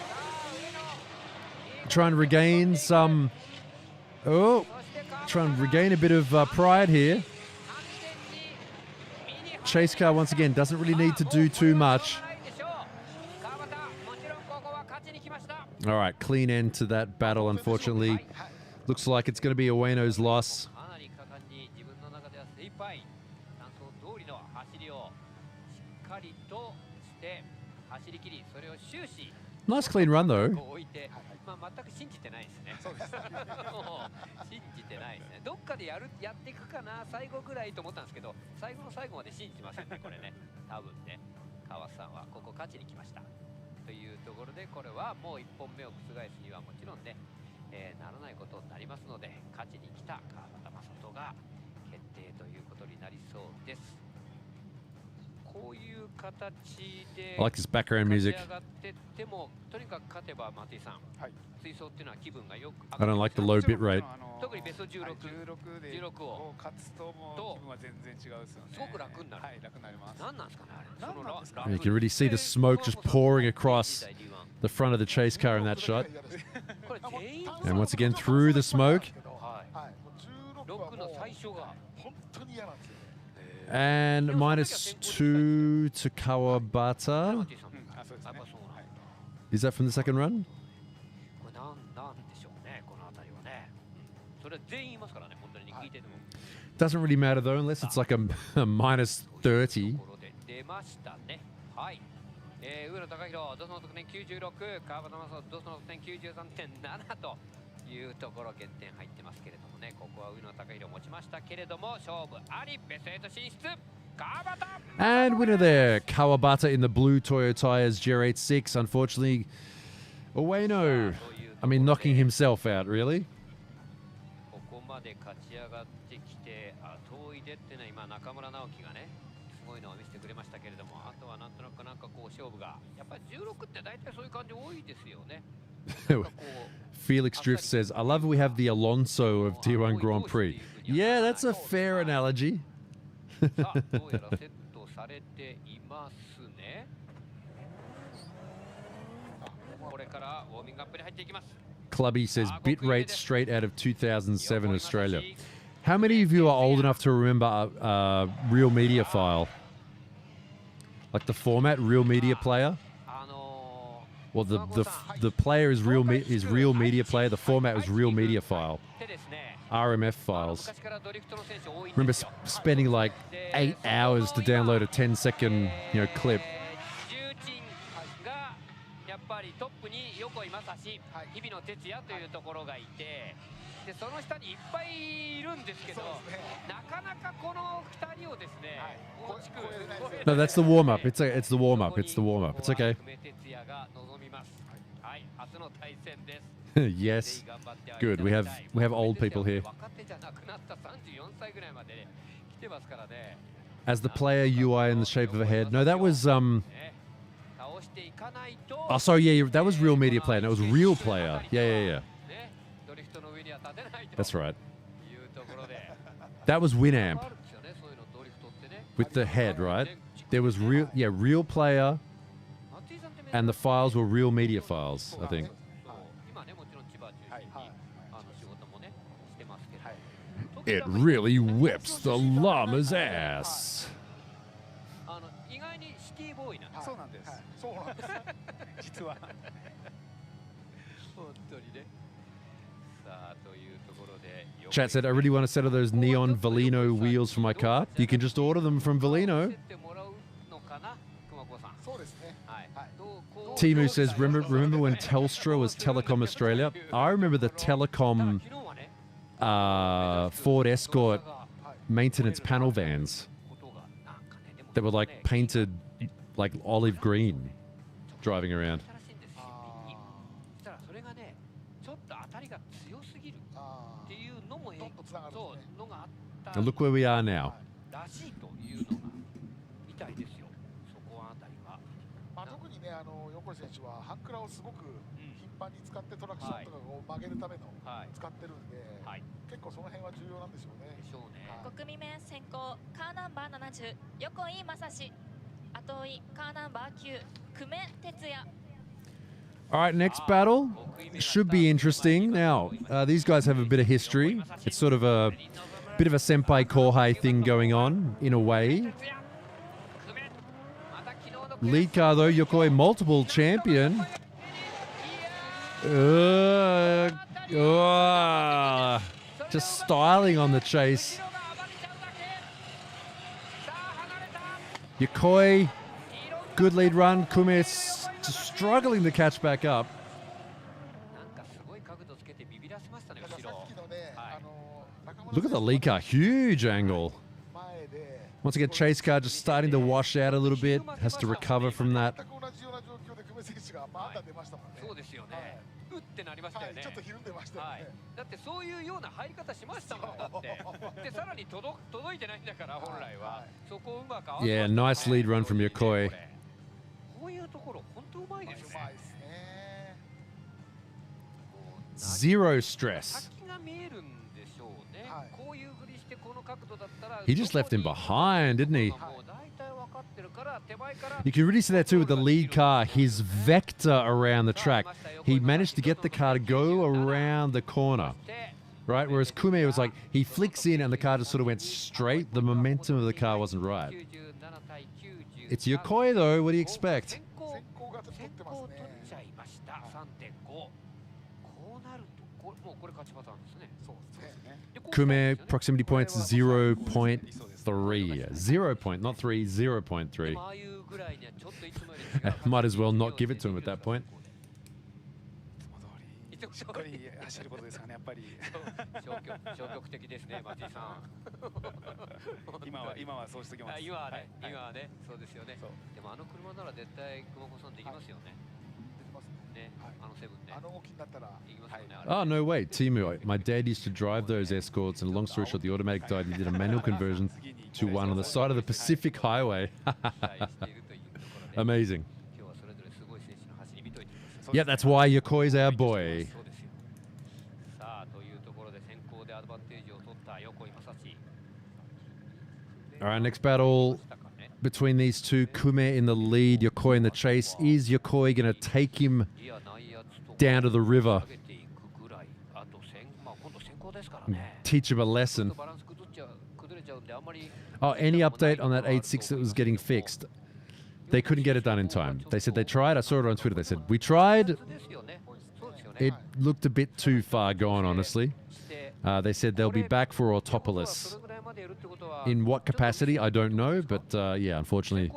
Try and regain some... Oh, try and regain a bit of pride here. Chase car, once again, doesn't really need to do too much. All right, clean end to that battle, unfortunately. Looks like it's going to be Ueno's loss. Nice clean run, though. どっかでやっていくかな最後ぐらいと思ったんですけど、最後の最後まで信じませんねこれね。多分ね、川さんはここ勝ちに来ましたというところで、これはもう1本目を覆すにはもちろんね、ならないことになりますので、勝ちに来た川端正人が決定ということになりそうです。こ I like this background music. I don't like the low bit rate. 特にベスト16を勝つともう気分は全然違うですよね。すごく楽になる。はい、楽になります。何なんですかねあれ。何なんですか。You can really see the smoke just pouring across the front of the chase car in that shot. And once again through the smoke. And -2 to Kawabata. Is that from the second run? Doesn't really matter though, unless it's like a -30. 上野貴弘、ドスの得点96、川端正人、ドスの得点93.7というところ減点入ってますけれどもね、ここは上野貴弘持ちましたけれども、勝負あり、ベスト8進出、川端 And winner there, Kawabata in the blue Toyo tires, GR86. Unfortunately, Ueno, I mean, knocking himself out, really. ここまで勝ち上がってきて、後追いでっていうのは今、中村直樹がね、すごいのを見せてくれましたけれども、あとはなんとなくこう勝負が、やっぱり16って大体そういう感じ多いですよね。Felix Drift says, I love we have the Alonso of D1 Grand Prix. Yeah, that's a fair analogy. Clubby says, bit rate straight out of 2007 Australia. How many of you are old enough to remember Real Media File? Like the format, Real Media Player? Well, the player is Real Media Player. The format was Real Media File. RMF files. Remember spending like 8 hours to download a 10-second, clip. でその下にいっぱいいるんですけど、なかなかこの2人をですね、大きく No, that's the warm up. It's the warm up. It's the warm up. It's okay. Yes. Good. We have old people here. As the player UI in the shape of a head. No, that was Oh, sorry. Yeah, that was Real Media Player. No, it was Real Player. Yeah. That's right. That was Winamp. With the head, right? There was Real Player, and the files were Real Media files, I think. It really whips the llama's ass. 意外にシティボーイなんです。そうなんです。そうなんです。実は。本当にね。さあというところで。Chat said, I really want a set of those neon Valino wheels for my car. You can just order them from Valino. Timu says, remember when Telstra was Telecom Australia? I remember the Telecom Ford Escort maintenance panel vans that were like painted like olive green driving around. And look where we are now. 特にね、横井選手はハンクラをすごく頻繁に使ってトラクションとかを曲げるための使ってるんで、結構その辺は重要なんでしょうね。5組目先行カーナンバー70横井正史、後追いカーナンバー9久米哲也。All right, next battle should be interesting. Now, these guys have a bit of history. It's sort of a bit of a senpai kohai thing going on in a way. Lead car though, Yokoi multiple champion. Just styling on the chase. Yokoi, good lead run. Kume just struggling to catch back up. Look at the lead car, huge angle. Once again, chase car just starting to wash out a little bit, has to recover from that. 久米選手がまだ出ましたもんね。そうですよね。うってなりましたよね。ちょっとひるんでましたよね。だってそういうような入り方しましたもんだって。でさらに届いてないんだから本来は。そこをうまく合わせて。Yeah, nice lead run from Yokoi. こういうところ本当うまいですね。うまいですね。Zero stress. He just left him behind, didn't he? You can really see that too with the lead car, his vector around the track. He managed to get the car to go around the corner, right? Whereas Kume was like, he flicks in and the car just sort of went straight. The momentum of the car wasn't right. It's Yokoi though, what do you expect? Kume, proximity points 0.3. 0 point, not 3, 0.3. Might as well not give it to him at that point. しっかり走ることですかね、やっぱり。消極的ですね、松井さん。今はそうしときます。今はね、そうですよね。でもあの車なら絶対熊子さんできますよね。Oh, no, wait. Timu, my dad used to drive those escorts, and long story short, the automatic died. He did a manual conversion to one on the side of the Pacific Highway. Amazing. Yeah, that's why Yokoi's our boy. All right, next battle between these two. Kume in the lead, Yokoi in the chase. Is Yokoi going to take him down to the river? Teach him a lesson. Oh, any update on that 8.6 that was getting fixed? They couldn't get it done in time. They said they tried. I saw it on Twitter. They said, we tried. It looked a bit too far gone, honestly. They said they'll be back for Autopolis. In what capacity, I don't know. But yeah, unfortunately,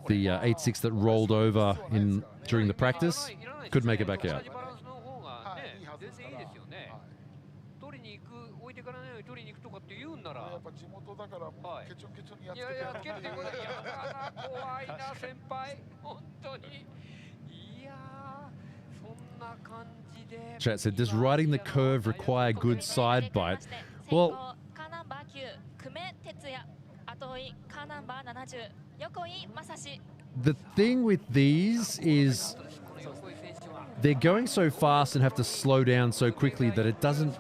the 8.6 that rolled over during the practice could make it back out. Chat said, does riding the curve require good side bite? Well, the thing with these is they're going so fast and have to slow down so quickly that it doesn't...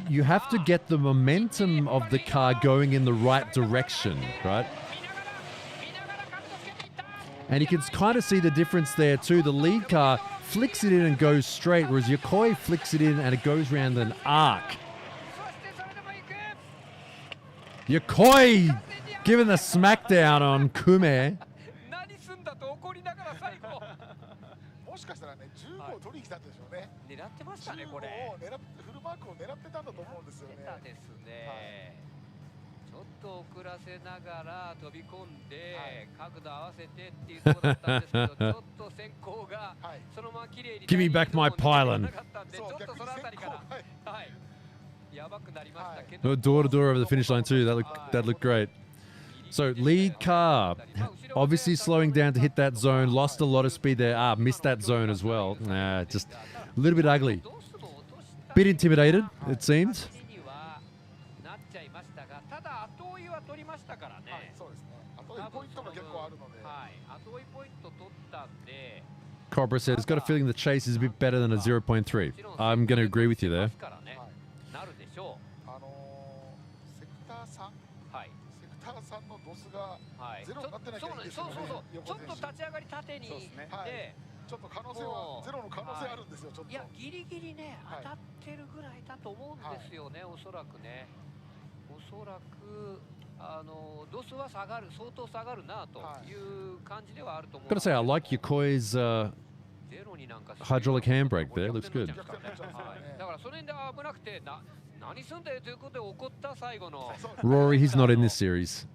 You have to get the momentum of the car going in the right direction, right? And you can kind of see the difference there too. The lead car flicks it in and goes straight, whereas Yokoi flicks it in and it goes around an arc. Yokoi giving the smackdown on Kume. もしかしたらね、15を取りに来たんでしょうね。狙ってましたね、これ。フルマークを狙ってたんだと思うんですよね。狙ってたですね。ちょっと遅らせながら飛び込んで、角度合わせてっていうところだったんですけど、ちょっと先行がそのまま綺麗に。Give me back my pylon. ちょっとそのあたりから、はい。やばくなりましたけど。Door to door over the finish line too. That looked great. So lead car, obviously slowing down to hit that zone, lost a lot of speed there. Missed that zone as well. Just a little bit ugly. Bit intimidated, it seemed. Cobra says, got a feeling the chase is a bit better than a 0.3. I'm going to agree with you there. ゼロになってないからいいですよね。ちょっと立ち上がり縦にで、ちょっと可能性はゼロの可能性あるんですよ。ちょっと。いやギリギリね当たってるぐらいだと思うんですよね。おそらくね。おそらくドスは下がる相当下がるなという感じではあると思う。Gotta say, I like Yokoi's hydraulic handbrake there. Looks good. だからその辺で危なくて何すんだよということで怒った最後の。Rory, he's not in this series.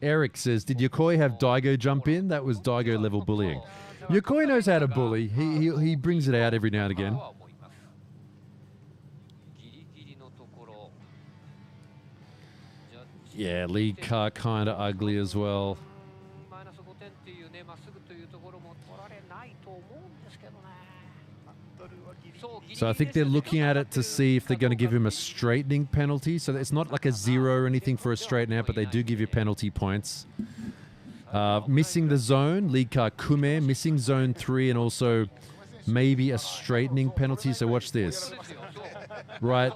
Eric says, did Yokoi have Daigo jump in? That was Daigo level bullying. Yokoi knows how to bully. He brings it out every now and again. Yeah, lead car kind of ugly as well. マイナス5点っていうね、まっすぐというところも取られないと思うんですけどね。 So I think they're looking at it to see if they're going to give him a straightening penalty. So it's not like a 0 or anything for a straighten out, but they do give you penalty points. Missing the zone, lead car Kume, missing zone 3, and also maybe a straightening penalty. So watch this. Right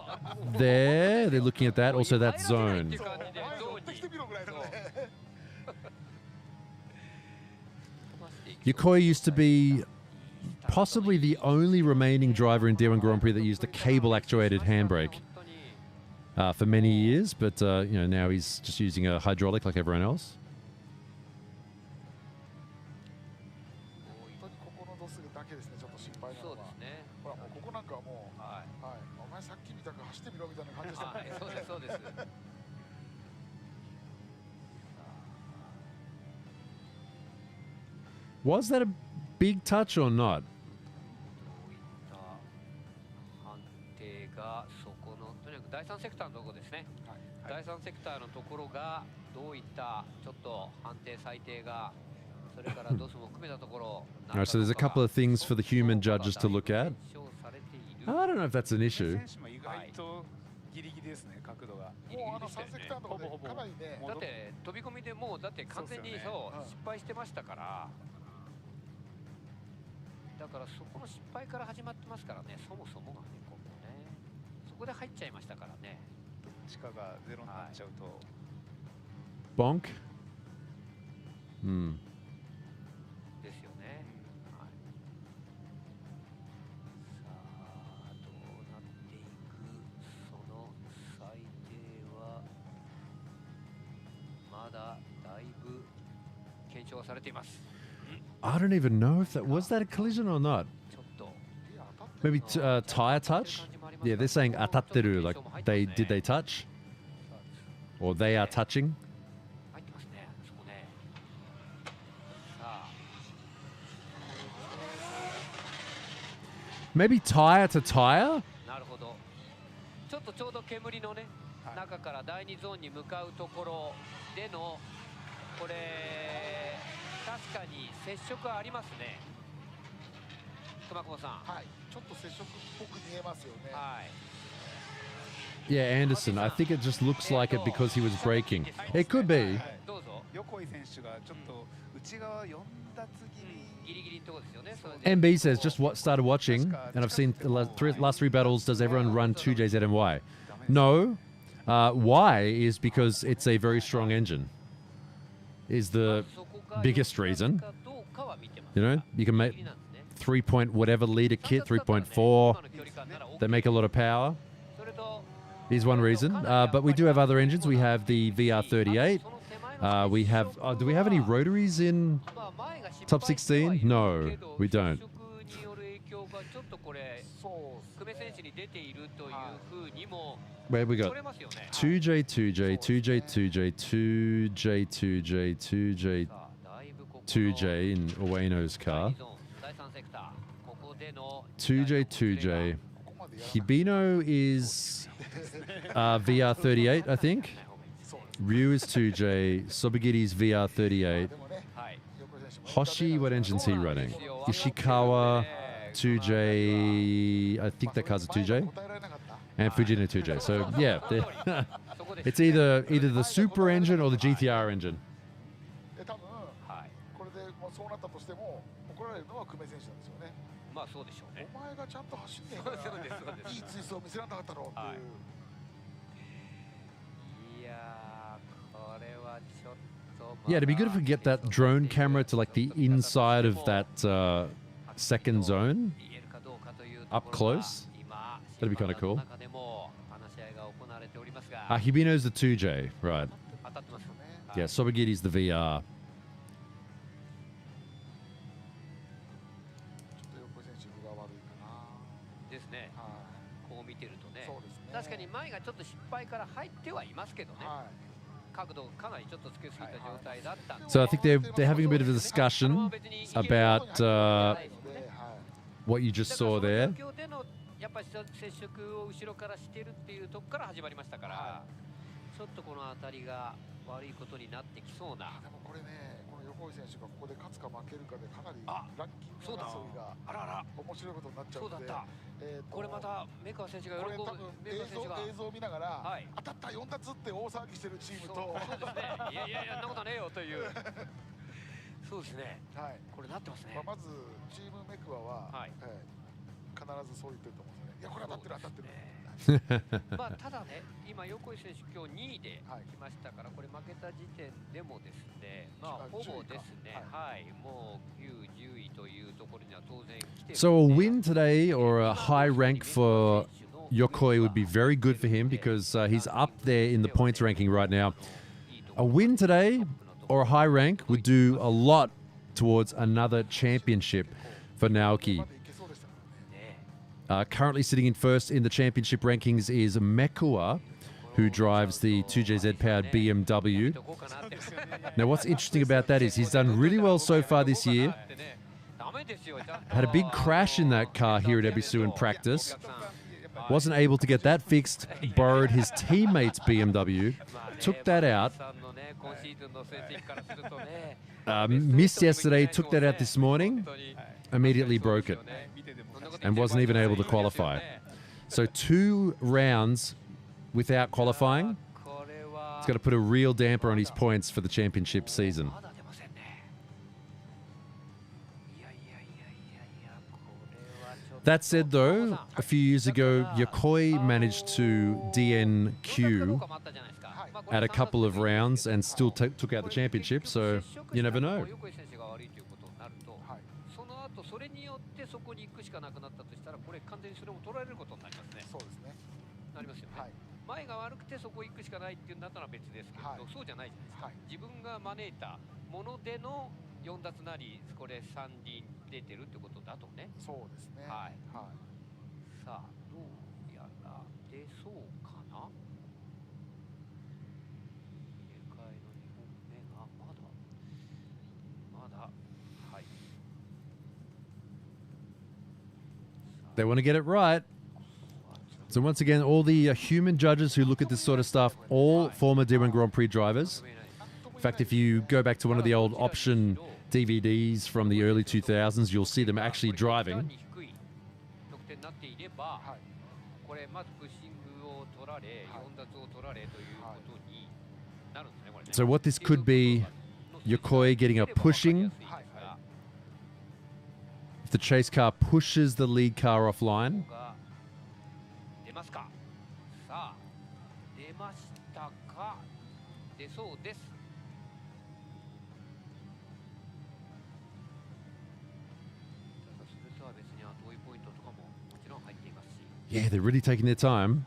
there, they're looking at that. Also that zone. Yokoi used to be possibly the only remaining driver in D1 Grand Prix that used a cable-actuated handbrake for many years, but now he's just using a hydraulic like everyone else. そうですね。ほらもうここなんかはもう、はい、お前さっき見たく走ってみろみたいな感じでしたね。そうですそうです。 Was that a big touch or not? 判定がそこのとにかく第3セクターのところですね。第3セクターのところがどういったちょっと判定裁定がそれからどうしても含めたところ。 Alright, so there's a couple of things for the human judges to look at. I don't know if that's an issue. ギリギリですね、角度が。もう3セクターのところでかなりね。だって飛び込みでもうだって完全にそう失敗してましたから。 だからそこの失敗から始まってますからね、そもそもがね、ここね、そこで入っちゃいましたからね。どっちかがゼロになっちゃうと。Bonk. Hmm. ですよね。はい。さあどうなっていくその裁定はまだだいぶ検証されています。 I don't even know if that was that a collision or not. Maybe tire touch. Yeah, they're saying atatteru, like did they touch, or they are touching. Maybe tire to tire. なるほど。ちょっとちょうど煙のね中から第2ゾーンに向かうところでのこれ。 確かに接触ありますね。熊久保さん。はい。ちょっと接触っぽく見えますよね。はい。 Yeah, Anderson. I think it just looks like it because he was braking. It could be. どうぞ。横井選手がちょっと内側4脱ギリギリってことですよね。 MB says just started watching, and I've seen the last three battles. Does everyone run 2JZMY? No. Why is because it's a very strong engine. Is the biggest reason. You know, you can make 3 point whatever liter kit, 3.4. They make a lot of power. Is one reason. But we do have other engines. We have the VR38. We have. Do we have any rotaries in top 16? No, we don't. Where we got 2J, 2J, 2J, 2J, 2J, 2J, 2J, 2J in Ueno's car. 2J, 2J. Hibino is VR38, I think. Ryu is 2J. Sobagiri's VR38. Hoshi, what engine's he running? Ishikawa, 2J. I think that car's a 2J. And Fujina 2J. So yeah, it's either the Super engine or the GTR engine. まあそうでしょうね。お前がちゃんと走んねえから。いい追走を見せられなかったろうっていう。いやー、これはちょっと。Yeah, it'd be good if we get that drone camera to like the inside of that second zone, up close. That'd be kind of cool. Hibino's the 2J, right? Yeah, Sobagiri's the VR. 確かに前がちょっと失敗から入ってはいますけどね。角度かなりちょっとつけすぎた状態だったんで。 So I think they're having a bit of a discussion about what you just saw there. やっぱり接触を後ろからしてるっていうところから始まりましたから、ちょっとこの当たりが悪いことになってきそうな。でもこれね、この横井選手がここで勝つか負けるかでかなりランキング争いが面白いことになっちゃうので、これまたメカ選手が喜ぶ。これ多分映像を見ながら、当たった4奪って大騒ぎしてるチームと、そうですね。いやいやいや、そんなことはねえよという。そうですね。はい。これなってますね。まずチームメクワは、必ずそう言ってると思うんですよね。いやこれ当たってる当たってる。まあただね、今横井選手今日2位で来ましたから、これ負けた時点でもですね、まあほぼですね、はい、もう9、10位というところには当然来てる。So a win today or a high rank for Yokoi would be very good for him because he's up there in the points ranking right now. A win today or a high rank would do a lot towards another championship for Naoki. Currently sitting in first in the championship rankings is Mekua, who drives the 2JZ-powered BMW. Now, what's interesting about that is he's done really well so far this year. Had a big crash in that car here at Ebisu in practice. Wasn't able to get that fixed. Borrowed his teammate's BMW. Took that out. Missed yesterday. Took that out this morning. Immediately broke it. And wasn't even able to qualify. So 2 rounds without qualifying. It's got to put a real damper on his points for the championship season. That said, though, a few years ago, Yokoi managed to DNQ at a couple of rounds and still took out the championship, so you never know. それによってそこに行くしかなくなったとしたら、これ完全にそれも取られることになりますね。そうですね。なりますよね。前が悪くてそこ行くしかないっていうんだったら別ですけど、そうじゃないじゃないですか。自分が招いたものでの4奪なり、これ3輪出てるってことだとね。そうですね。はい。さあ、どうやら出そうかな。入れ替えの2本目がまだ。はい。They want to get it right. So once again, all the human judges who look at this sort of stuff, all former D1 Grand Prix drivers. In fact, if you go back to one of the old option DVDs from the early 2000s, you'll see them actually driving. So what this could be, Yokoi getting a pushing. If the chase car pushes the lead car offline. Yeah, they're really taking their time.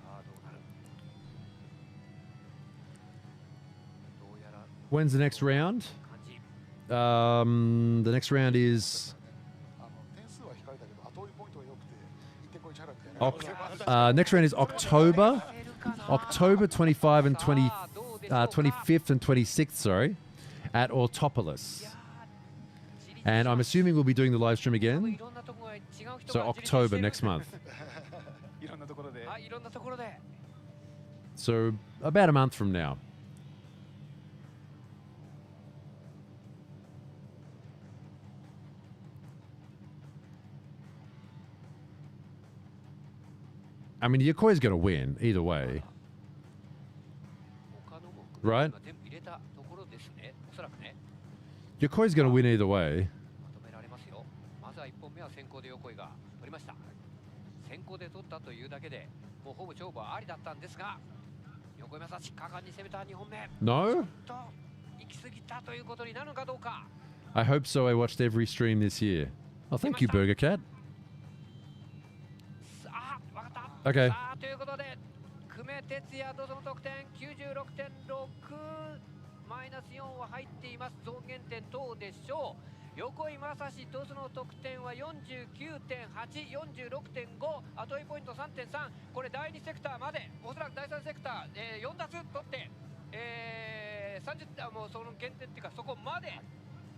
When's the next round? The next round is next round is October 25 and 25th and 26th, sorry, at Autopolis. And I'm assuming we'll be doing the live stream again. So October next month. So about a month from now. I mean, Yokoi's going to win either way. Right? Yokoi's going to win either way. No? I hope so. I watched every stream this year. Oh, thank you, Burger Cat. Okay. ということで、久米哲也どうぞの得点96.6マイナス4は入っています。増減点等でしょう。横井正史トスの得点は 49.8、46.5、あと1ポイント 3.3。これ第2セクターまで、おそらく第3セクター、4奪取って、30もうその減点っていうかそこまで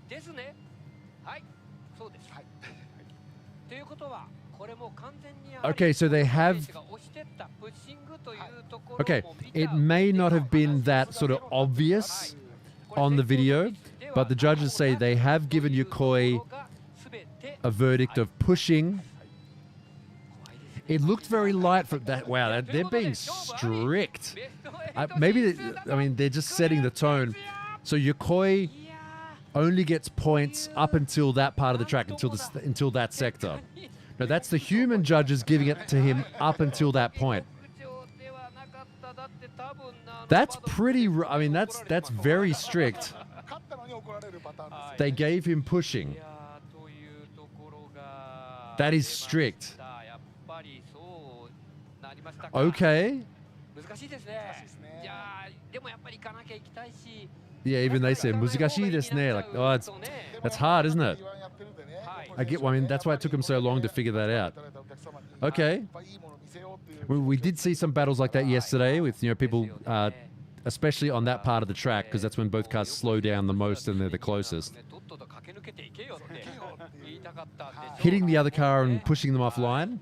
ですね。はい、そうです。はい。ということは Okay, so they have. Okay, it may not have been that sort of obvious on the video, but the judges say they have given Yokoi a verdict of pushing. It looked very light for that. Wow, they're being strict. Maybe, I mean, they're just setting the tone. So Yokoi only gets points up until that part of the track, until that sector. No, that's the human judges giving it to him up until that point. That's pretty. I mean, that's very strict. They gave him pushing. That is strict. Okay. Yeah, even they said 難しいですね. Like, oh, that's hard, isn't it? I get. I mean, that's why it took them so long to figure that out. Okay. We did see some battles like that yesterday with people, especially on that part of the track, because that's when both cars slow down the most and they're the closest. Hitting the other car and pushing them offline.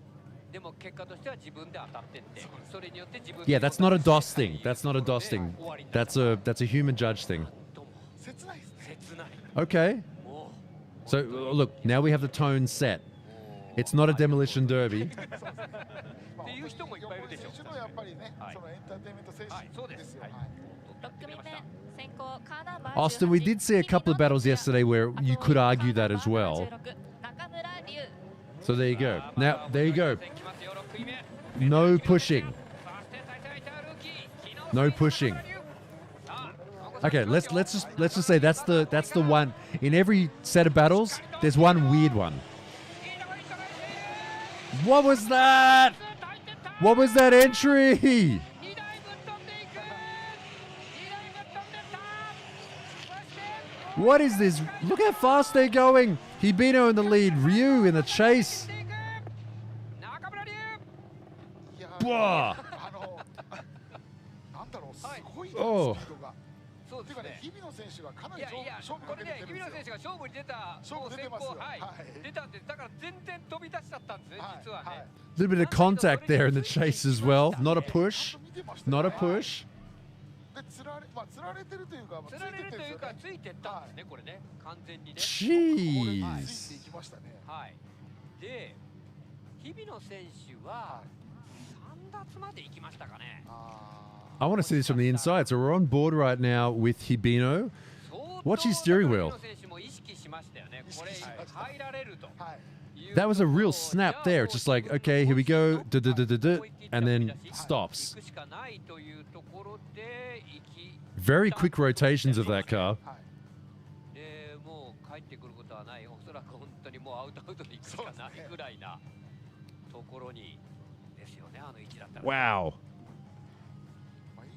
Yeah, that's not a DOS thing. That's not a DOS thing. That's a human judge thing. Okay. So look, now we have the tone set. It's not a demolition derby. Austin, we did see a couple of battles yesterday where you could argue that as well. So there you go. Now, there you go. No pushing. No pushing. Okay, let's just say that's the one. In every set of battles, there's one weird one. What was that? What was that entry? What is this? Look how fast they're going. Hibino in the lead, Ryu in the chase. Whoa. Oh. というかね、日比野選手がかなり勝負かけてるんですよ。日比野選手が勝負に出た、勝負出てますよ。出たんで、だから全然飛び出しちゃったんですね、実はね。A little bit of contact there in the chase as well. Not a push. Not a push. で、つられてるというか、つられるというか、ついてったんですね、これね、完全にね。Jeez. ついていきましたね。はい。で、日比野選手は3奪まで行きましたかね。I want to see this from the inside. So we're on board right now with Hibino. Watch his steering wheel. That was a real snap there. It's just like, okay, here we go, and then stops. Very quick rotations of that car. Wow.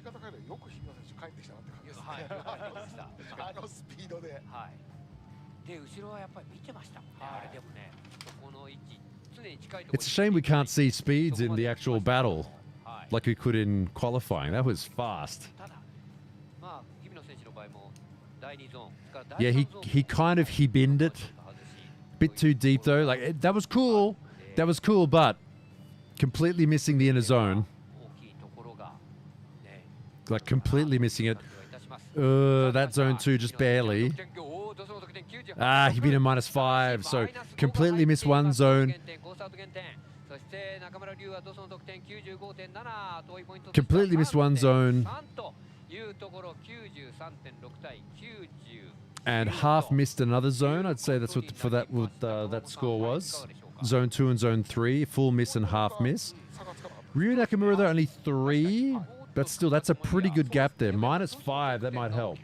言い方変えればよく日比野選手帰ってきたなって感じですね。あのスピードで。はい。で後ろはやっぱり見てましたもんね。あれでもね、この位置常に近いところ。It's a shame we can't see speeds in the actual battle like we could in qualifying. That was fast. Yeah, he kind of binned it. A bit too deep though. Like that was cool. That was cool, but completely missing the inner zone. Like completely missing it. That zone 2 just barely. Ah, he beat him -5. So completely missed one zone. Completely missed one zone. And half missed another zone. I'd say that's what that score was. Zone 2 and zone 3. Full miss and half miss. Ryu Nakamura though, only 3. But still, that's a pretty good gap there. -5, that might help.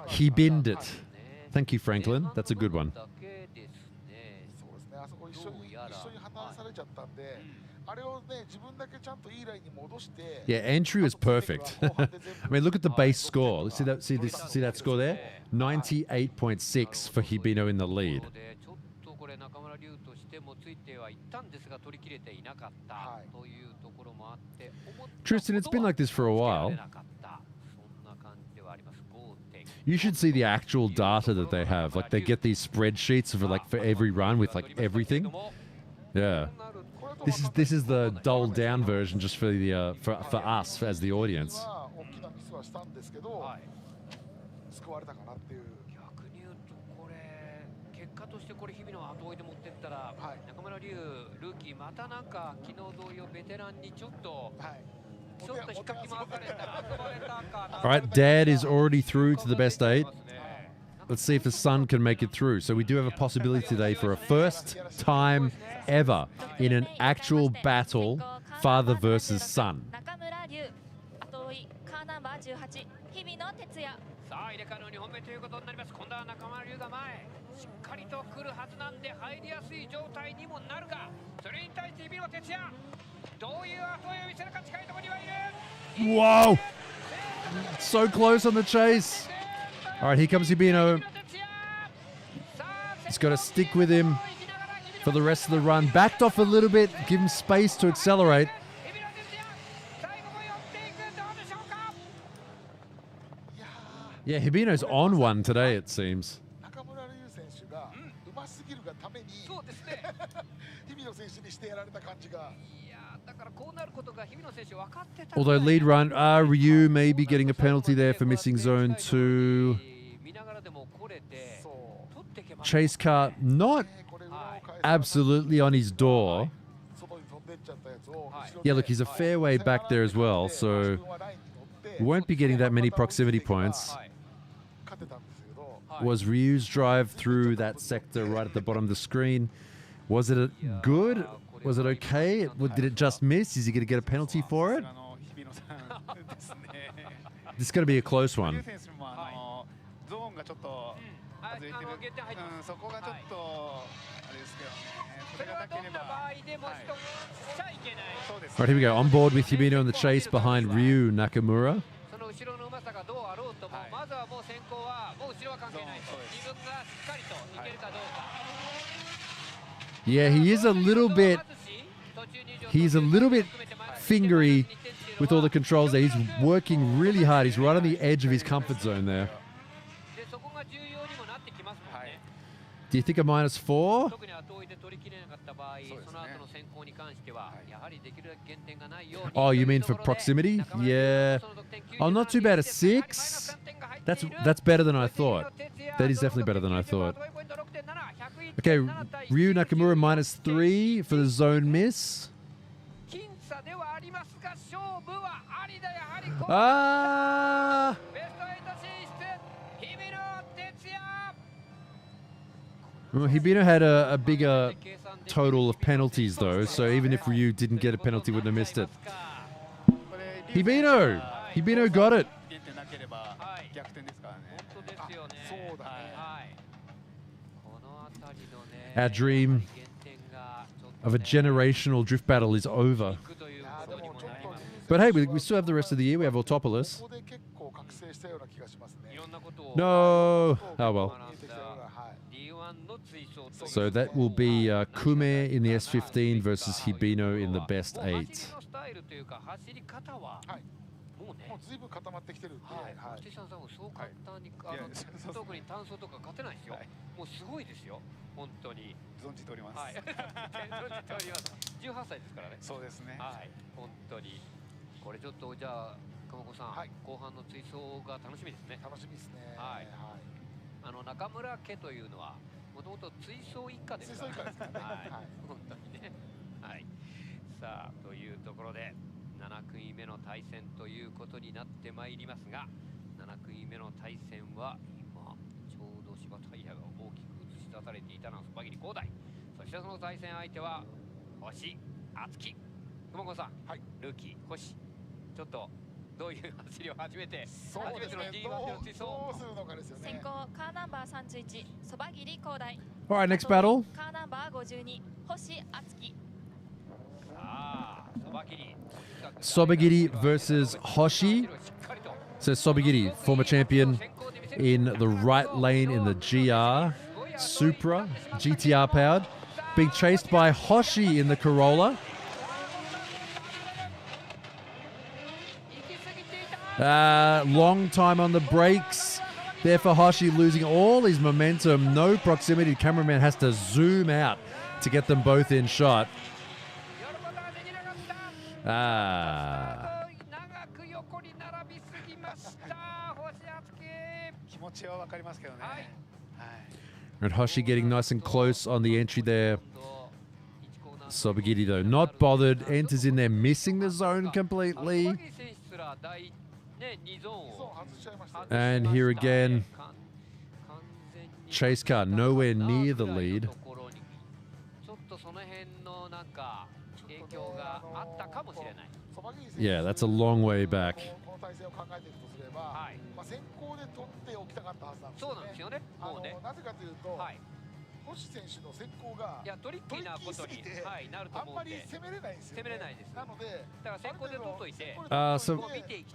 He binned it. Thank you, Franklin. That's a good one. Yeah, entry was perfect. I mean, look at the base score. See that score there? 98.6 for Hibino in the lead. Tristan, it's been like this for a while. You should see the actual data that they have. Like they get these spreadsheets for every run with like everything. Yeah. This is the dulled down version just for the for us as the audience. 逆に言うとこれ結果としてこれ日々の後追いで持ってったら、中村龍ルーキーまたなんか昨日同様ベテランにちょっと引っかき回された遊ばれたかな。 All right, Dad is already through to the best 8. Let's see if his son can make it through. So we do have a possibility today for a first time ever in an actual battle, father versus son. さあ入れ替えの2本目ということになります。今度は中村龍が前しっかりと来るはずなんで入りやすい状態にもなるが、それに対して日比野哲也どういう後追いを見せるか。近いところにはいる。 Whoa! So close on the chase. All right, here comes Hibino. He's got to stick with him for the rest of the run. Backed off a little bit, give him space to accelerate. Yeah, Hibino's on one today, it seems. Although lead run, Ryu may be getting a penalty there for missing zone 2. Chase car not absolutely on his door. Yeah, look, he's a fair way back there as well, so won't be getting that many proximity points. Was Ryu's drive through that sector right at the bottom of the screen? Was it good? Was it okay? Did it just miss? Is he going to get a penalty for it? This is going to be a close one. Right, here we go. On board with Hibino in the chase behind Ryu Nakamura. Yeah, he's a little bit fingery with all the controls there. He's working really hard. He's right on the edge of his comfort zone there. Do you think a -4? Oh, you mean for proximity? Yeah. Oh, not too bad. A 6? That's better than I thought. That is definitely better than I thought. Okay, Ryu Nakamura -3 for the zone miss. Ah! Well, Hibino had a bigger total of penalties though, so even if Ryu didn't get a penalty, wouldn't have missed it. Hibino got it. Our dream of a generational drift battle is over. But hey, we still have the rest of the year. We have Autopolis. No. Oh well. So that will be Kume in the S15 versus Hibino in the best 8. ずいぶん固まってきてるんで、はい。さんそう簡単に特に単走とか勝てないですよ。もうすごいですよ。本当に存じております。はい。存じております。18歳ですからね。そうですね。はい。本当にこれちょっとじゃあ鎌子さん、後半の追走が楽しみですね。楽しみですね。はい。中村家というのはもともと追走一家ですから。追走一家ですからね。はい。本当にね。はい。さあというところで。7組目の対戦ということになってまいりますが、7組目の対戦は今ちょうど柴タイヤが大きく映し出されていたのはスパギリ広大、そしてその対戦相手は星敦樹。熊子さん、はい、ルーキー星、ちょっとどういう走りを初めての D1 での追走どうするのかですよね。先行カーナンバー31そばぎり広大。All right, next battle. カーナンバー52星敦樹。さあ、そばぎり。Sobagiri versus Hoshi. So Sobagiri, former champion in the right lane in the GR Supra, GTR powered, being chased by Hoshi in the Corolla. Long time on the brakes. There for Hoshi, losing all his momentum. No proximity. Cameraman has to zoom out to get them both in shot. Ah. And Hoshi getting nice and close on the entry there. Sobagiri, though, not bothered. Enters in there, missing the zone completely. And here again, chase car nowhere near the lead. Yeah, that's a long way back. So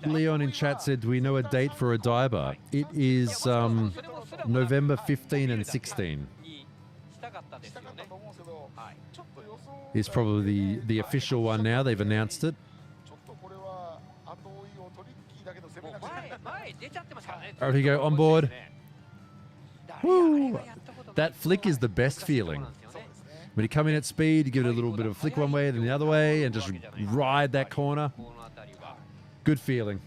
Leon in chat said, do we know a date for a diver? It is November 15 and 16. Is probably the official one now. They've announced it. All right, here you go, on board. Woo! That flick is the best feeling. When you come in at speed, you give it a little bit of a flick one way, then the other way, and just ride that corner. Good feeling.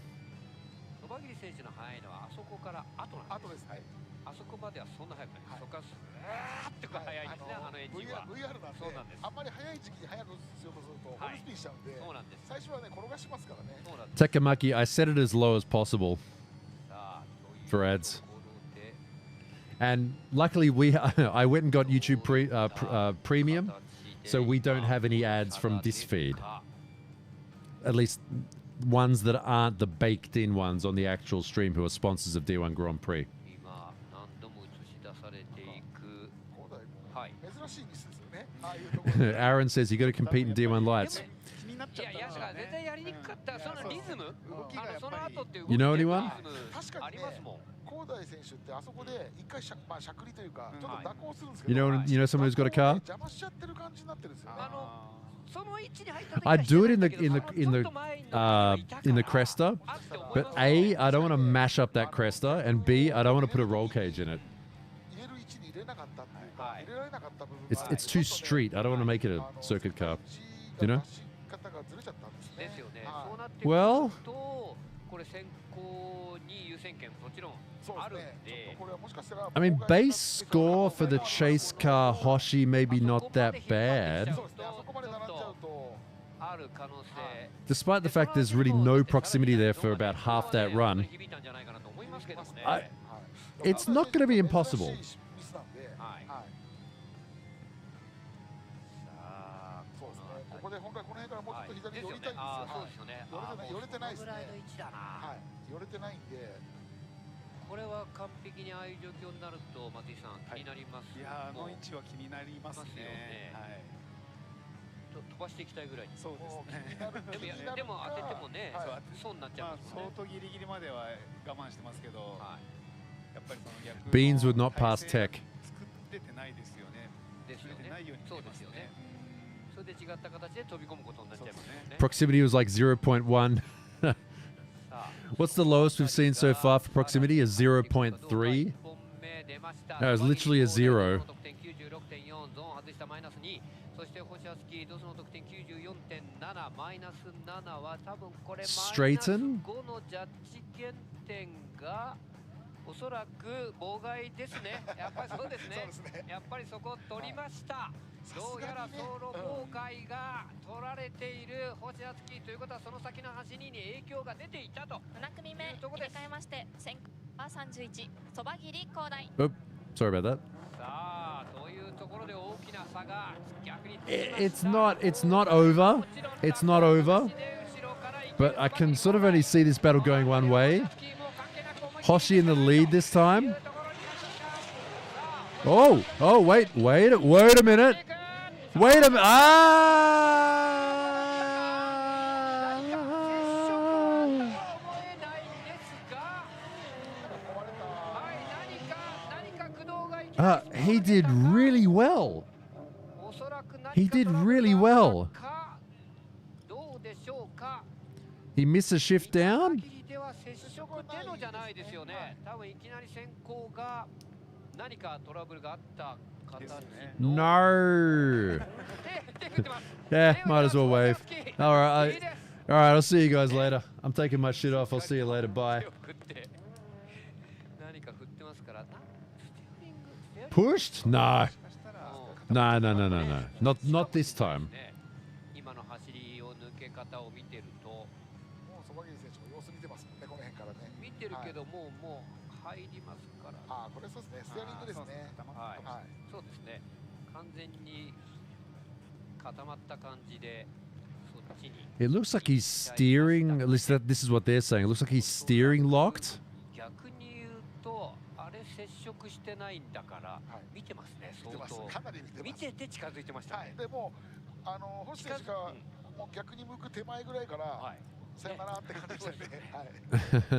Takamaki, I set it as low as possible for ads. And luckily, I went and got YouTube Premium, so we don't have any ads from this feed. At least ones that aren't the baked-in ones on the actual stream who are sponsors of D1 Grand Prix. Aaron says you got to compete in D1 Lights. You know anyone? You know someone who's got a car? I'd do it in the Cresta, but A, I don't want to mash up that Cresta, and B, I don't want to put a roll cage in it. It's too street. I don't want to make it a circuit car. You know? Well, I mean, base score for the chase car Hoshi maybe not that bad. Despite the fact there's really no proximity there for about half that run. It's not going to be impossible. Beans would not pass tech. Proximity was like 0.1. What's the lowest we've seen so far for proximity? Is 0.3? No, it was literally a 0. Straighten? おそらく妨害ですね。やっぱりそうですね。やっぱりそこ取りました。どうやら走路妨害が取られている星敦樹ということはその先の走りに影響が出ていたと。7組目入れ替えまして先行は31そば切り高台。Oh, sorry about that. さあというところで大きな差が逆に。It's not over. It's not over. But I can sort of only see this battle going one way. Hoshi in the lead this time. Oh, wait a minute. Wait a minute. He did really well. He missed a shift down? 切りでは接触でのじゃないですよね。多分いきなり先行が何かトラブルがあった形。 No. Yeah, might as well wave. All right, I'll see you guys later. I'm taking my shit off. I'll see you later. Bye. 何か振ってますから。Pushed? No. No. Not this time. 今の走りを抜け方を見てると、もうそば切り選手も様子見てますもんね、この辺からね。見てるけどもう入りますから。ああ、これそうですね。ステアリングですね。はい。そうですね。完全に固まった感じでそっちに。 It looks like he's steering. At least this is what they're saying. It looks like he's steering locked. 逆に言うとあれ接触してないんだから見てますね。相当。かなり見てます。見てて近づいてましたね。でも星選手がもう逆に向く手前ぐらいからさよならって感じでしたね。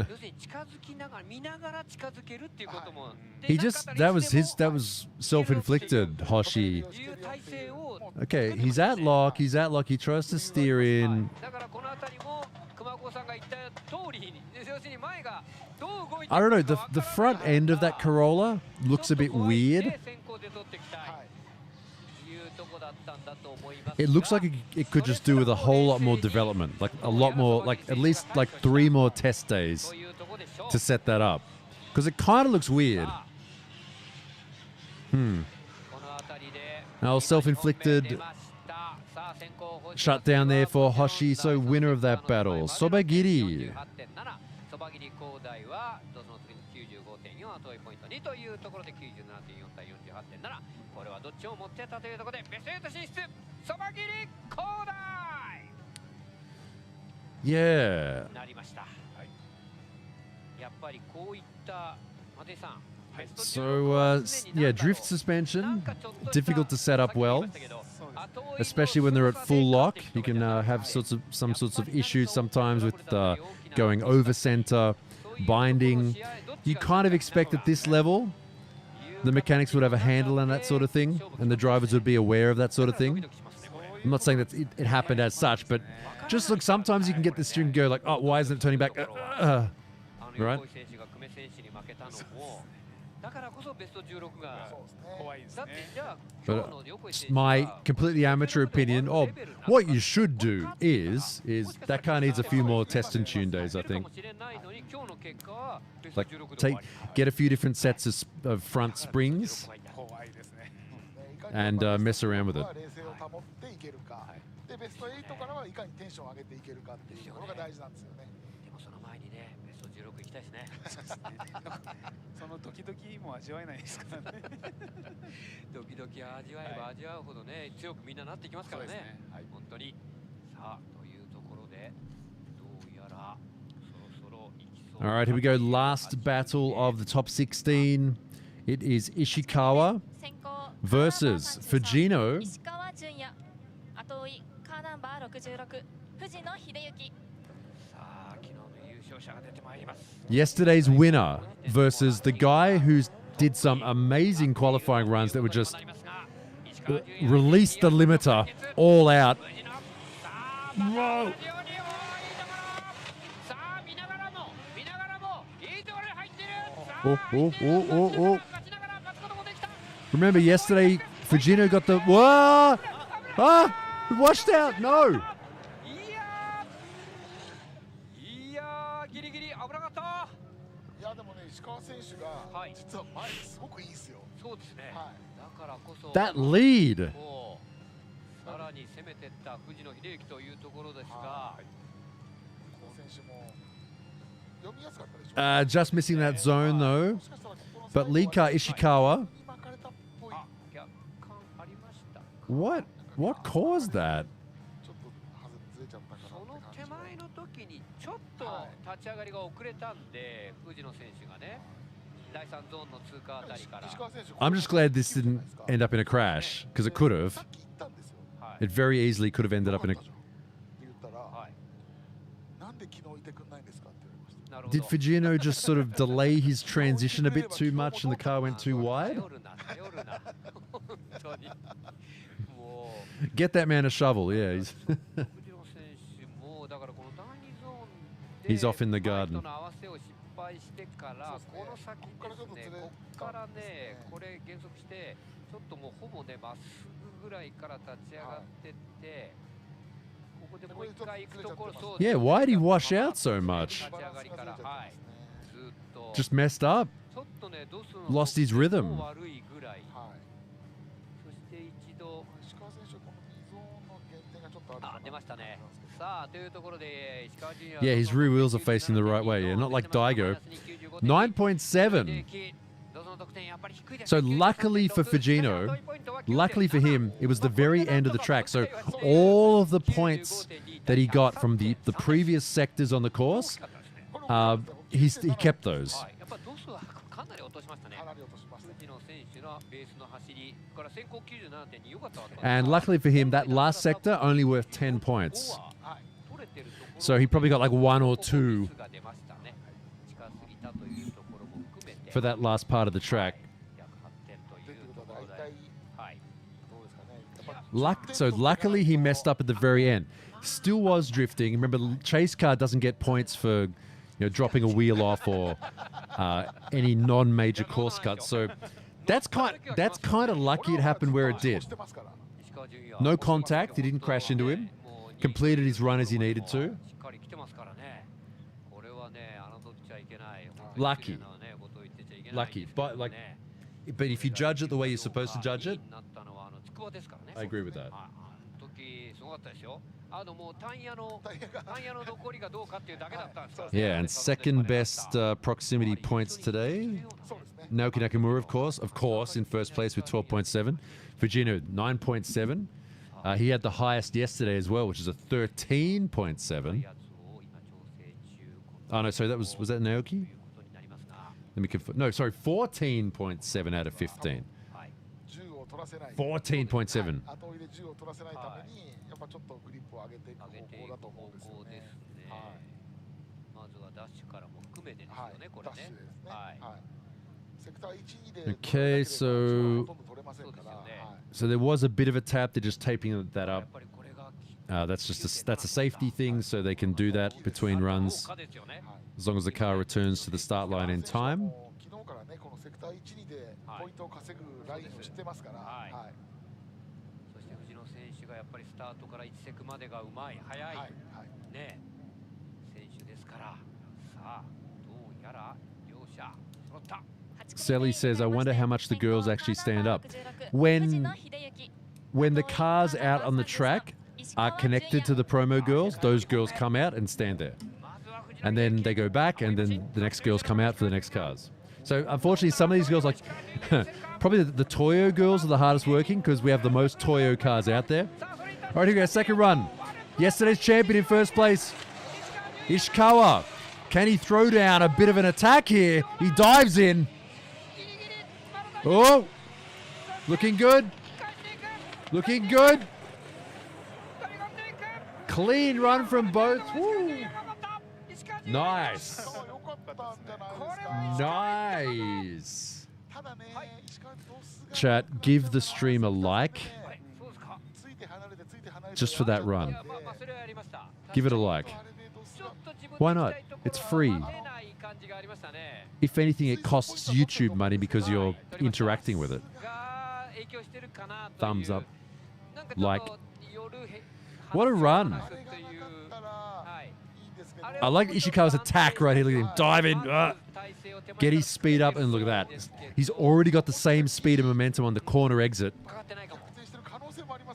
要するに近づきながら見ながら近づけるっていうことも。 He just that was self-inflicted. Hoshi. Okay, he's at lock. He tries to steer in. だからこの辺りも熊子さんが言った通りに要するに前がどう動いて I don't know. The front end of that Corolla looks a bit weird. It looks like it could just do with a whole lot more development, like a lot more, like at least like 3 more test days to set that up, because it kind of looks weird. Now self-inflicted shutdown there for Hoshi, so winner of that battle, Sobagiri. というところで 97.4 対 48.7 これはどっちを持ってたというところでベスト8進出そば切り広大 Yeah. なりました、やっぱりこういったマテイさん So yeah, drift suspension, difficult to set up well, especially when they're at full lock. You can have some sorts of issues sometimes with going over center, binding. You kind of expect at this level the mechanics would have a handle on that sort of thing, and the drivers would be aware of that sort of thing. I'm not saying that it happened as such, but just look, sometimes you can get the steering and go like, oh, why isn't it turning back? Right? But my completely amateur opinion, what you should do is that car needs a few more test and tune days, I think. Like get a few different sets of front springs and mess around with it. でベスト8からはいかにテンションを上げていけるかっていうところが大事なんですよね。でもその前にねベスト16行きたいですね。そのドキドキも味わえないですからね。ドキドキ味わえば味わうほどね強くみんななっていきますからね。本当にさあというところでどうやらそろそろ行きそう。 All right, here we go. Last battle of the top 16. It is Ishikawa versus Fujino. Yesterday's winner versus the guy who did some amazing qualifying runs that were just release the limiter all out. Whoa. Oh. Remember yesterday, Fujino got the... Whoa! Ah! Washed out! No! いやでもね石川選手が実は前すごくいいですよ。そうですね。だからこそ That lead! さらに攻めていった藤野秀幸というところですが、この選手も読みやすかったでしょ。Just missing that zone though. But lead car Ishikawa. What caused that? その手前の時にちょっと立ち上がりが遅れたんで、藤野選手がね、第3ゾーンの通過あたりから。 I'm just glad this didn't end up in a crash, because it could have. It very easily could have ended up in a... Did Fujino just sort of delay his transition a bit too much and the car went too wide? Get that man a shovel, yeah. He's だからこの第2ゾーン He's off in the garden. ライトの合わせを失敗してからこの先ですね、ここからね、これ減速してちょっともうほぼねまっすぐぐらいから立ち上がってって、ここでもう一回行くところ、そう Yeah, why did he wash out so much? 立ち上がりからはいずっと Just messed up. ちょっとねドスの Lost his rhythm. 悪いぐらい、そして一度石川選手この依存の減点がちょっとあるかな。出ましたね。さあというところで石川ジュニア Yeah, his rear wheels are facing the right way. Yeah, not like Daigo. 9.7. So luckily for Fujino, luckily for him, it was the very end of the track. So all of the points that he got from the previous sectors on the course, he kept those. やっぱドスはかなり落としましたね。藤野選手のベースの走りから先行 97.2 良かったわけです。 And luckily for him, that last sector only worth 10 points. So he probably got like 1 or 2 for that last part of the track. So luckily he messed up at the very end. Still was drifting. Remember, chase car doesn't get points for dropping a wheel off or any non-major course cuts. So that's kind of lucky it happened where it did. No contact. He didn't crash into him. Completed his run as he needed to. Lucky. But if you judge it the way you're supposed to judge it, I agree with that. Yeah, and second best proximity points today. Naoki Nakamura, of course, in first place with 12.7. Fujino, 9.7. He had the highest yesterday as well, which is a 13.7. Oh, no, sorry, was that Naoki? Let me confirm. No, sorry, 14.7 out of 15. 14.7. Okay, so there was a bit of a tap. They're just taping that up. That's a safety thing, so they can do that between runs as long as the car returns to the start line in time. そして藤野選手がやっぱりスタートから1セクまでがうまい、速い、ね、選手ですから、さあ、どうやら両者揃った。 Sally says, I wonder how much the girls actually stand up. When the cars out on the track are connected to the promo girls, those girls come out and stand there. And then they go back, and then the next girls come out for the next cars. So unfortunately, some of these girls, like probably the Toyo girls, are the hardest working because we have the most Toyo cars out there. All right, here we go, second run. Yesterday's champion in first place, Ishikawa. Can he throw down a bit of an attack here? He dives in. Oh, looking good. Looking good. Clean run from both. Woo. Nice. Nice. Chat, give the stream a like just for that run. Give it a like. Why not? It's free. If anything, it costs YouTube money because you're interacting with it. Thumbs up. Like. What a run. I like Ishikawa's attack right here. Look at him dive in. Get his speed up, and look at that. He's already got the same speed and momentum on the corner exit.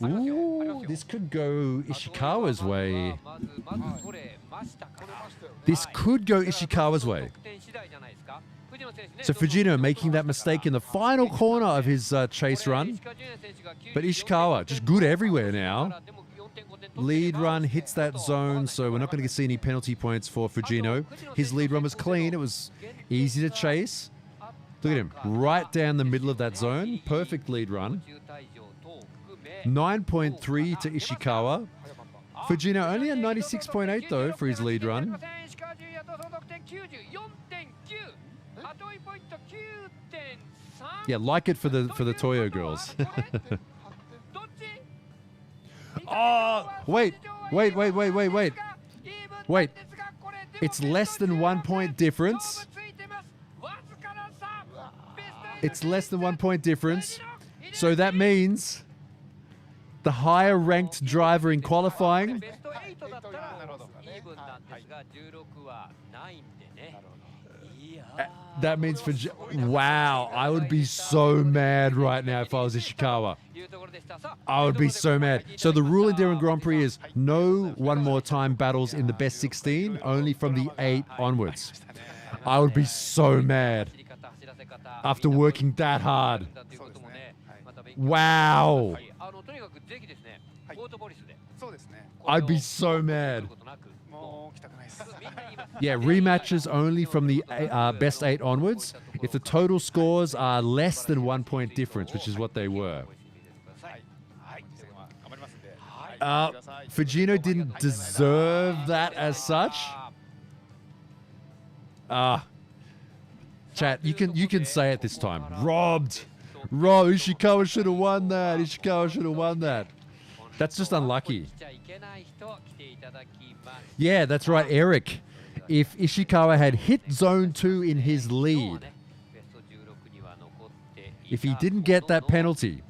Ooh, this could go Ishikawa's way. This could go Ishikawa's way. So Fujino making that mistake in the final corner of his chase run. But Ishikawa, just good everywhere now. Lead run hits that zone, so we're not going to see any penalty points for Fujino. His lead run was clean. It was easy to chase. Look at him, right down the middle of that zone. Perfect lead run. 9.3 to Ishikawa. Fujino only at 96.8 though for his lead run. Yeah, like it for the Toyo girls. Oh, wait. It's less than 1 point difference. It's less than 1 point difference. So that means the higher ranked driver in qualifying that means for wow, I would be so mad right now if I was Ishikawa. I would be so mad. So the rule in D1 Grand Prix is no one more time battles in the best 16, only from the 8 onwards. I would be so mad after working that hard. Wow. I'd be so mad. Yeah, rematches only from the best 8 onwards. If the total scores are less than 1 point difference, which is what they were. Fujino didn't deserve that as such. Chat, you can say it this time. Robbed. Ishikawa should have won that. Ishikawa should have won that. That's just unlucky. Yeah, that's right, Eric. If Ishikawa had hit zone 2 in his lead, if he didn't get that penalty,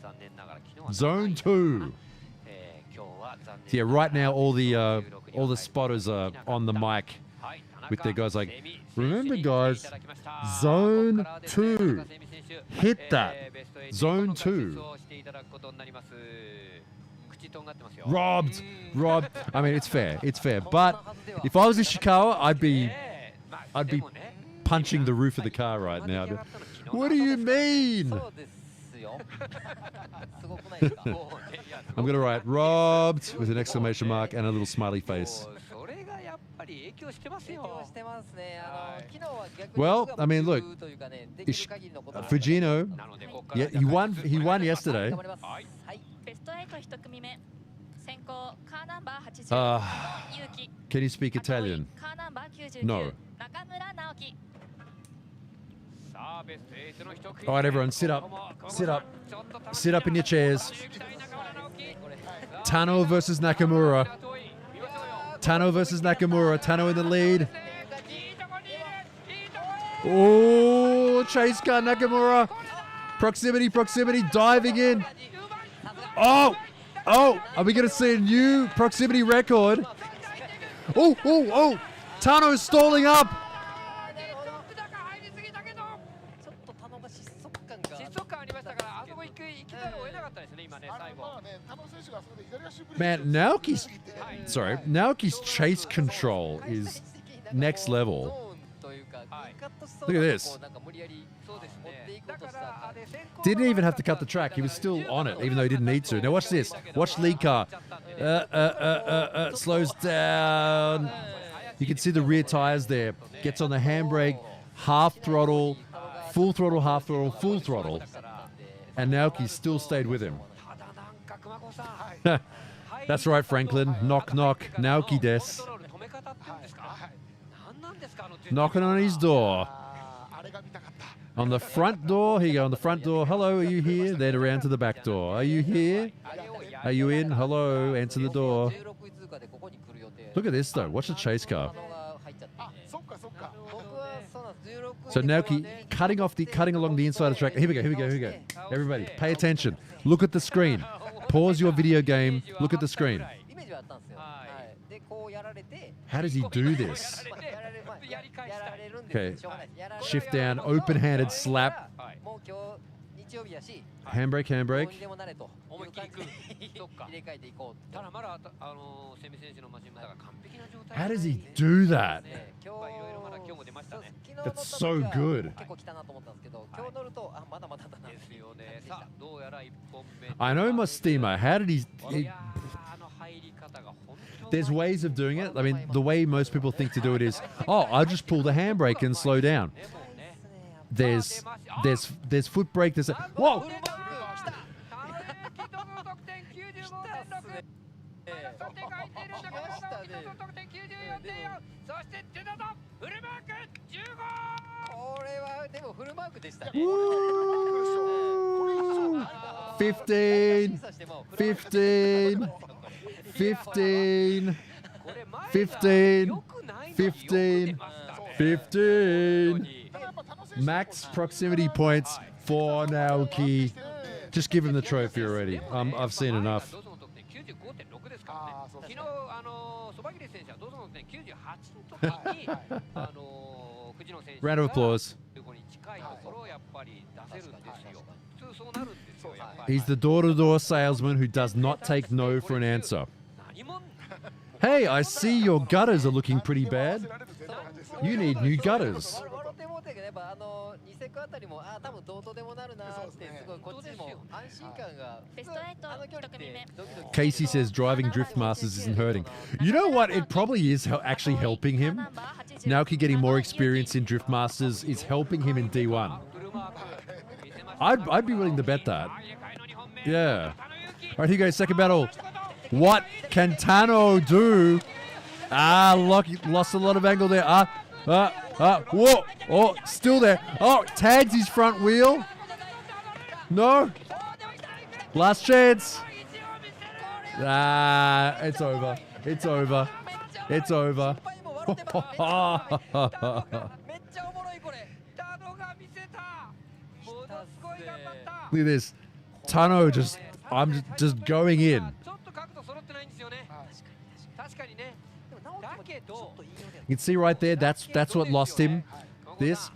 zone 2. Yeah, right now all the spotters are on the mic with their guys like, remember guys, zone 2, hit that, zone 2. Robbed. I mean, it's fair. But if I was Ishikawa, I'd be punching the roof of the car right now. What do you mean? I'm gonna write robbed with an exclamation mark and a little smiley face. Well, I mean, look, Fujino, yeah, he won yesterday. Can you speak Italian? No. All right, everyone, sit up. Sit up. Sit up in your chairs. Tano versus Nakamura. Tano versus Nakamura. Tano in the lead. Oh, chase car Nakamura. Proximity, diving in. Oh, are we going to see a new proximity record? Oh, Tano's stalling up. Man, Naoki's chase control is next level. Look at this. Didn't even have to cut the track. He was still on it, even though he didn't need to. Now watch this. Watch lead car. Slows down. You can see the rear tires there. Gets on the handbrake. Half throttle. Full throttle, half throttle, full throttle. And Naoki still stayed with him. That's right, Franklin. Knock, knock. Naoki des. Knocking on his door. On the front door. Here you go, on the front door. Hello, are you here? Then around to the back door. Are you here? Are you in? Hello, answer the door. Look at this, though. Watch the chase car. So Naoki cutting along the inside of the track. Here we go. Everybody, pay attention. Look at the screen. Pause your video game. Look at the screen. How does he do this? Okay. Shift down, open-handed slap. Handbrake. How does he do that? That's so good. I know Mustima. How did he there's ways of doing it. I mean, the way most people think to do it is, I'll just pull the handbrake and slow down. There's foot brake. There's whoa. Woo! 15. 15. 15. 15. Max proximity points for Naoki. Just give him the trophy already. I've seen enough. Round of applause. He's the door-to-door salesman who does not take no for an answer. Hey, I see your gutters are looking pretty bad. You need new gutters. Casey says driving Drift Masters isn't hurting. You know what? It probably is actually helping him. Naoki getting more experience in Drift Masters is helping him in D1. I'd be willing to bet that. Yeah. All right, here goes second battle. What can Tano do? Lost a lot of angle there. Whoa. Oh, still there. Oh, tags his front wheel. No. Last chance. It's over. It's over. It's over. Look at this. Tano I'm just going in. You can see right there, that's what lost him. This.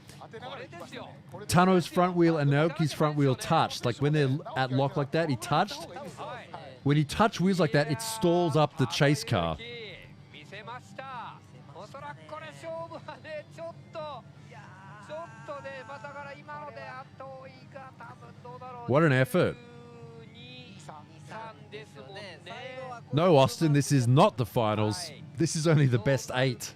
Tano's front wheel and Naoki's front wheel touched. Like when they're at lock like that, he touched. When you touch wheels like that, it stalls up the chase car. What an effort. No, Austin, this is not the finals. This is only the best 8.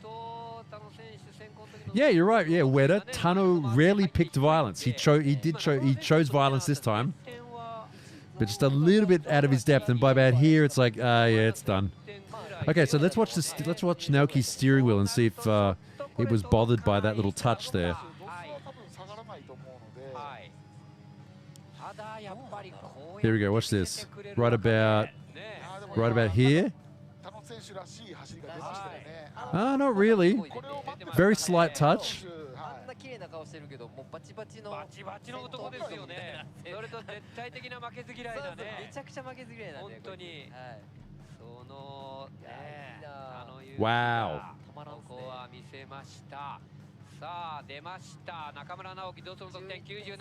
Yeah, you're right. Yeah, Weta. Tano rarely picked violence. He chose violence this time, but just a little bit out of his depth. And by about here, it's like, yeah, it's done. Okay, so let's watch this. Let's watch Naoki's steering wheel and see if it was bothered by that little touch there. Here we go. Watch this. Right about here. Not really. Very slight touch. Wow. さあ出ました中村直樹同走の得点 97.7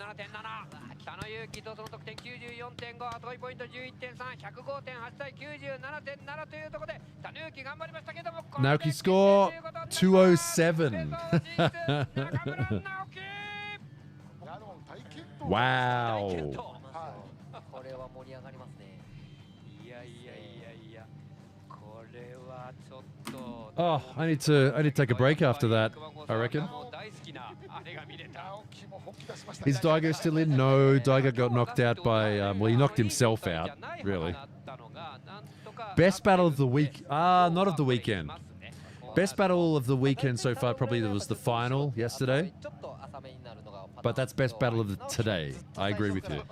田野裕樹同走の得点 94.5 後追いポイント 11.3 105.8 対 97.7 というところで田野裕樹頑張りましたけども Naoki score 207 Wow これは盛り上がりますねいやこれはちょっと Oh, I need to take a break after that, I reckon. Is Daigo still in? No, Daigo got knocked out by, well, he knocked himself out, really. Best battle of the week, not of the weekend. Best battle of the weekend so far probably was the final yesterday. But that's best battle of the today. I agree with you.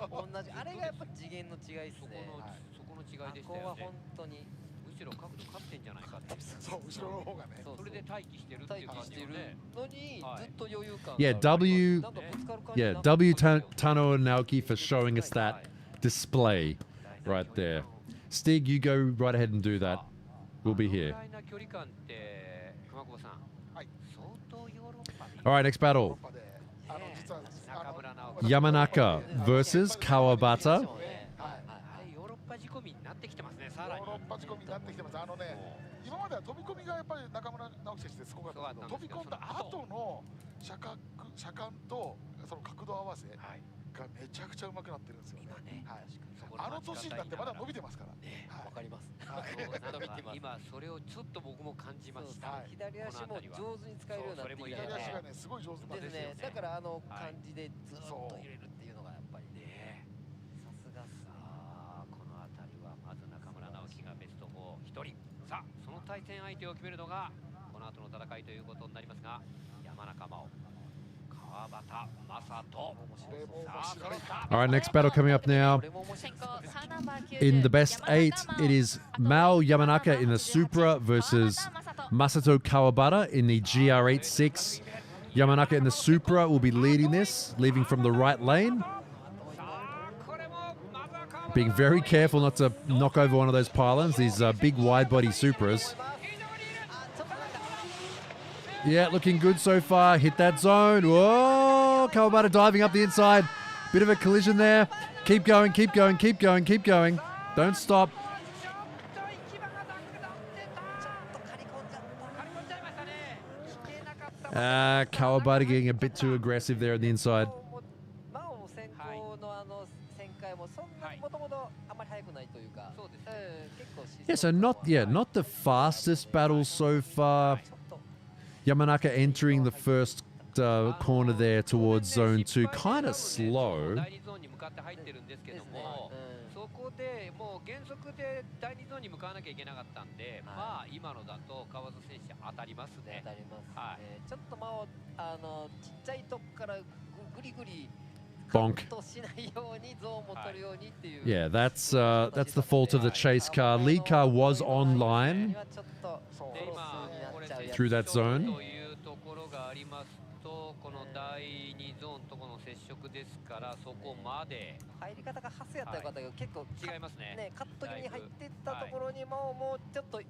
Yeah, W Tano and Naoki for showing us that display right there. Stig, you go right ahead and do that. We'll be here. All right, next battle. Yamanaka versus Kawabata. 今までは飛び込みがやっぱり中村直樹選手ですごかったけど、飛び込んだ後の車間とその角度合わせがめちゃくちゃ上手くなってるんですよね。あの年になってまだ伸びてますから。わかります。今それをちょっと僕も感じました。左足も上手に使えるようになってきて、左足がねすごい上手なんですね。だからあの感じでずっと入れるっていうのがやっぱりね。さすがさあこの辺りはまず中村直樹がベスト4一人。さあその対戦相手を決めるのがこの後の戦いということになりますが、山中真央、川端正人。All right, next battle coming up now. In the best 8, it is Mao Yamanaka in the Supra versus Masato Kawabata in the GR86. Yamanaka in the Supra will be leading this, leaving from the right lane. Being very careful not to knock over one of those pylons, these big wide-body Supras. Yeah, looking good so far. Hit that zone. Whoa! Kawabata diving up the inside. Bit of a collision there. Keep going, keep going, keep going, keep going. Don't stop. Kawabata getting a bit too aggressive there on the inside. Yeah, so not the fastest battle so far. Yamanaka entering the first corner there towards zone 2, kind of slow. そこでもう減速で第2ゾーンに向かわなきゃいけなかったんで、まあ今のだと川端選手当たりますね。当たりますね。ちょっとちっちゃいとこからぐりぐり Bonk. Yeah, that's the fault of the chase car. Lead car was online through that zone. この第2ゾーンとこの接触ですからそこまで入り方がハスやったらよかったけど結構違いますね。カット気味に入っていったところにもうちょっと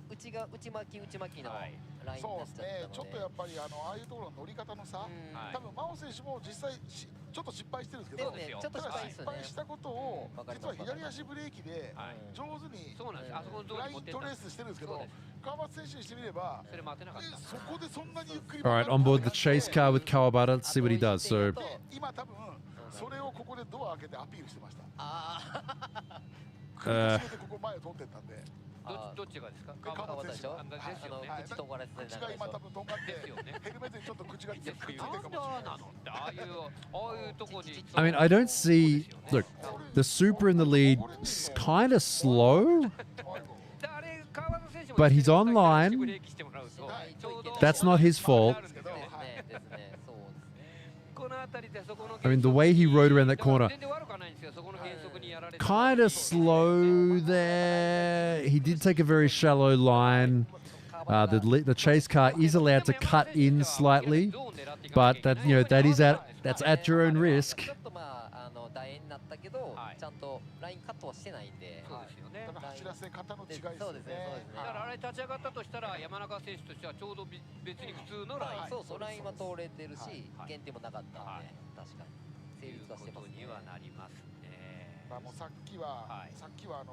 内巻きのラインになっちゃったので、そうですね。ちょっとやっぱりああいうところの乗り方の差、多分真央選手も実際ちょっと失敗してるんですけど、ちょっと失敗したことを実は左足ブレーキで上手にライントレースしてるんですけど、川端選手にしてみればそこでそんなにゆっくり。All right, on board the chase car with Kawabata. Let's see what he does. So. 今多分それをここでドア開けてアピールしてました。ここ前を通ってったんで。どっちがですか？川端でしょ。口とんがらせで口が今多分とんがってヘルメットにちょっと口がついてるかもしれない。ああいうとこに。I mean, I don't see. Look, the Supra in the lead, kind of slow, but he's online. That's not his fault. I mean, the way he rode around that corner, kind of slow there. He did take a very shallow line. The chase car is allowed to cut in slightly, but that's at your own risk. 走らせ方の違いですね。だからあれ立ち上がったとしたら山中選手としてはちょうど別に普通のライン、そうラインは通れてるし減点もなかったんで確かに成立はしてますね。にはなりますね。もうさっきは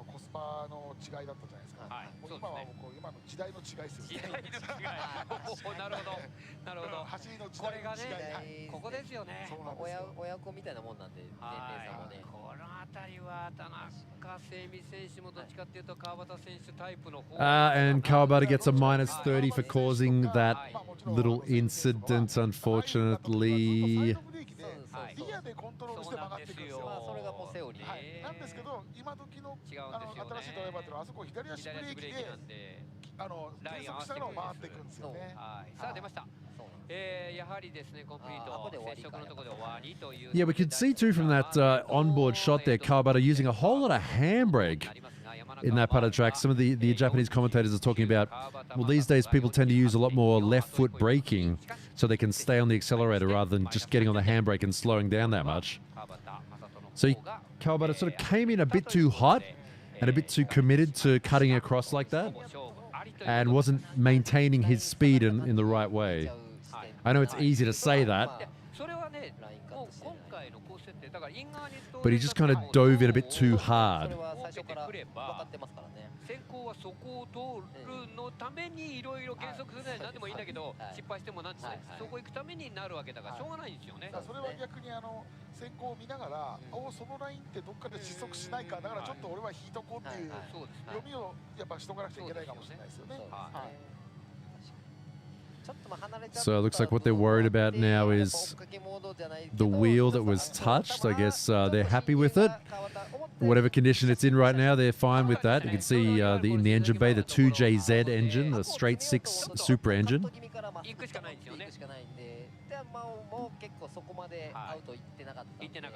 コスパの違いだったじゃないですか。今は今の時代の違いですよね。時代の違い。なるほど。走りの時代の違い。ここですよね。親子みたいなもんなんで年齢差もね。この辺りは田中聖美選手もどっちかっていうと川端選手タイプの方。And Kawabata gets a -30 for causing that little incident, unfortunately. リアでコントロールして曲がっていくんですよ。それがもうセオリー。なんですけど今時の新しいドライバーってのはあそこ左足ブレーキで減速したのを回っていくんですよね。さあ出ました。やはりですねコンプリート接触のところで終わりという。Yeah, we could see too from that onboard shot there, Kawabata using a whole lot of handbrake in that part of the track. Some of the Japanese commentators are talking about, well, these days people tend to use a lot more left foot braking so they can stay on the accelerator rather than just getting on the handbrake and slowing down that much. So Kawabata sort of came in a bit too hot and a bit too committed to cutting across like that and wasn't maintaining his speed in the right way. I know it's easy to say that, but he just kind of dove in a bit too hard. 先行はそこを通るのためにいろいろ減速するのは何でもいいんだけど失敗してもなんてそこ行くためになるわけだからしょうがないんですよね。それは逆に先行を見ながらそのラインってどっかで失速しないかだからちょっと俺は引いとこうっていう読みをやっぱしとかなくちゃいけないかもしれないですよね。So it looks like what they're worried about now is the wheel that was touched. I guess they're happy with it. Whatever condition it's in right now, they're fine with that. You can see in the engine bay, the 2JZ engine, the straight 6 super engine. も結構そこまでアウト行ってなか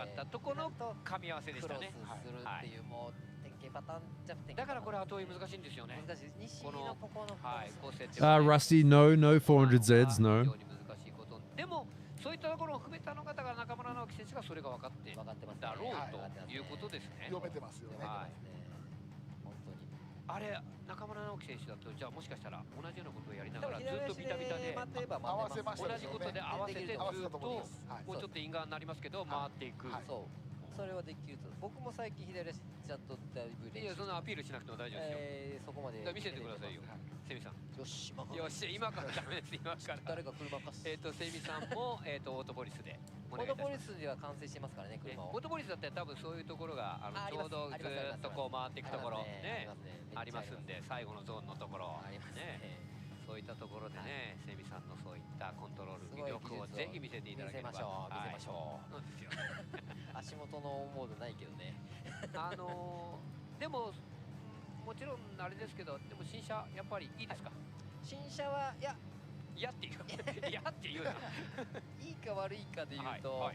ったところの噛み合わせでしたね。クロスするっていうもう展けパターンジャンプ展だからこれ後追い難しいんですよね。難しい。西日のここの構成って Rusty, no 400Zs, no. 難しいこと。でもそういったところを含めたのがだから中村直樹選手がそれが分かってますだろうということですね。読めてますよね。本当に。あれ中村直樹選手だとじゃあもしかしたら同じようなことをやりながらずっとビタビタで合わせました同じことで合わせてずっともうちょっとイン側になりますけど回っていく。そう。それはできると。僕も最近左足ちゃんとだいぶいやそんなアピールしなくても大丈夫ですよ。そこまで見せてくださいよ。セミさん。よし今からダメです今から。誰か車貸す。セミさんもオートポリスで。オートポリスでは完成してますからね車を。オートポリスだって多分そういうところがちょうどずっとこう回っていくところねありますんで最後のゾーンのところね。そういったところでね、セミさんのそういったコントロール魅力をぜひ見せていただければ。見せましょう。足元のモードないけどね。でももちろんあれですけど、でも新車やっぱりいいですか？新車はいやっていうやっていうな。いいか悪いかで言うと